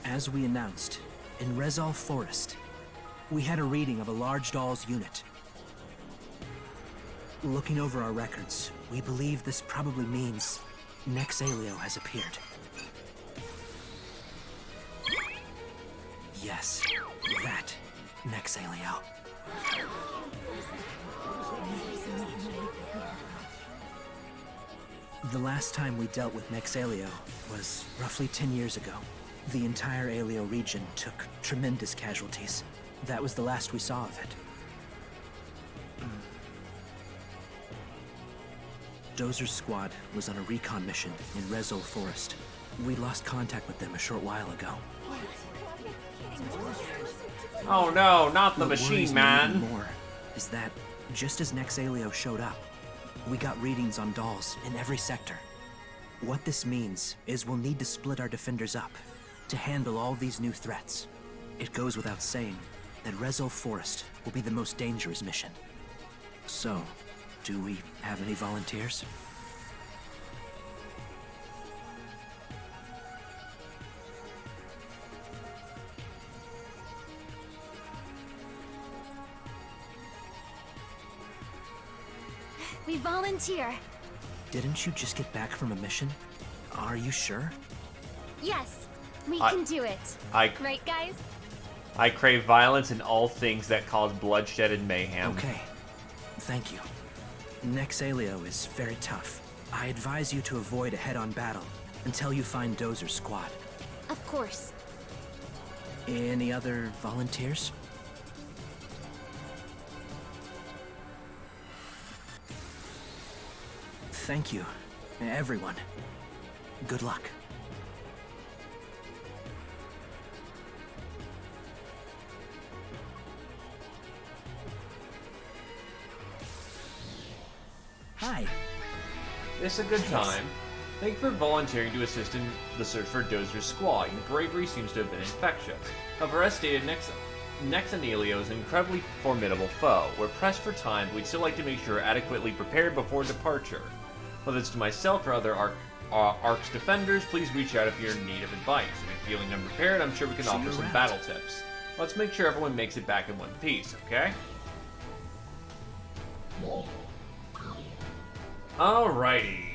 S8: As we announced, in Rezal Forest, we had a reading of a large doll's unit. Looking over our records, we believe this probably means Nexalio has appeared. Yes, that Nexalio. The last time we dealt with Nexalio was roughly 10 years ago. The entire Alio region took tremendous casualties. That was the last we saw of it. Dozer's squad was on a recon mission in Rezal Forest. We lost contact with them a short while ago.
S1: Oh no, not the
S8: What
S1: machine
S8: worries me
S1: man.
S8: even more is that just as Nexalio showed up, we got readings on dolls in every sector. What this means is we'll need to split our defenders up to handle all these new threats. It goes without saying that Rezal Forest will be the most dangerous mission. So, do we have any volunteers?
S9: We volunteer.
S8: Didn't you just get back from a mission? Are you sure?
S9: Yes, we
S1: I-
S9: can do it.
S1: I
S9: Right, guys?
S1: I crave violence in all things that cause bloodshed and mayhem.
S8: Okay. Thank you. Nexalio is very tough. I advise you to avoid a head-on battle until you find Dozer's squad.
S9: Of course.
S8: Any other volunteers? Thank you, everyone. Good luck. Hi.
S1: It's a good time. Thank you for volunteering to assist in the search for Dozer's squad. Your bravery seems to have been infectious. However, as stated, Nexanelio is an incredibly formidable foe. We're pressed for time, but we'd still like to make sure we're adequately prepared before departure. Whether it's to myself or other Ark's defenders, please reach out if you're in need of advice. If you're feeling unprepared, I'm sure we can
S8: See
S1: offer
S8: you
S1: some
S8: around.
S1: battle tips. Let's make sure everyone makes it back in one piece, okay? Alrighty.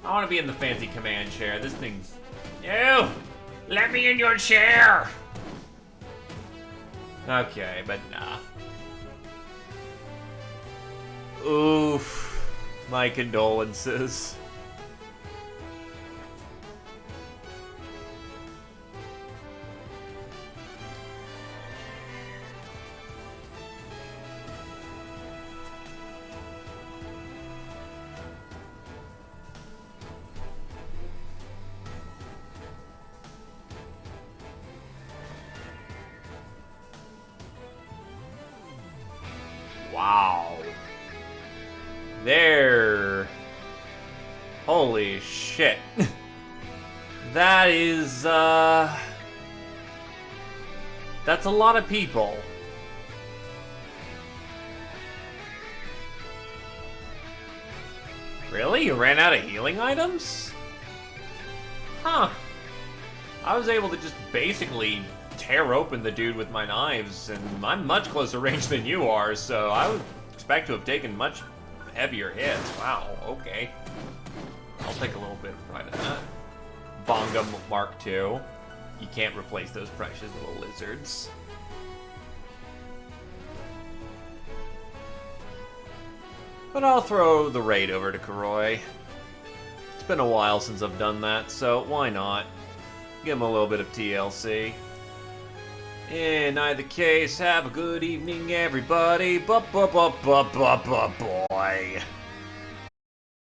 S1: I want to be in the fancy command chair. This thing's... You! Let me in your chair! Okay, but nah. Oof. My condolences. Wow. There. Holy shit. That is, that's a lot of people. Really? You ran out of healing items? Huh. I was able to just basically tear open the dude with my knives, and I'm much closer range than you are, so I would expect to have taken much heavier hits. Wow, okay. I'll take a little bit of pride in that. Bonga Mark II. You can't replace those precious little lizards. But I'll throw the raid over to Karoi. It's been a while since I've done that, so why not? Give him a little bit of TLC. In either case, have a good evening, everybody. Boy.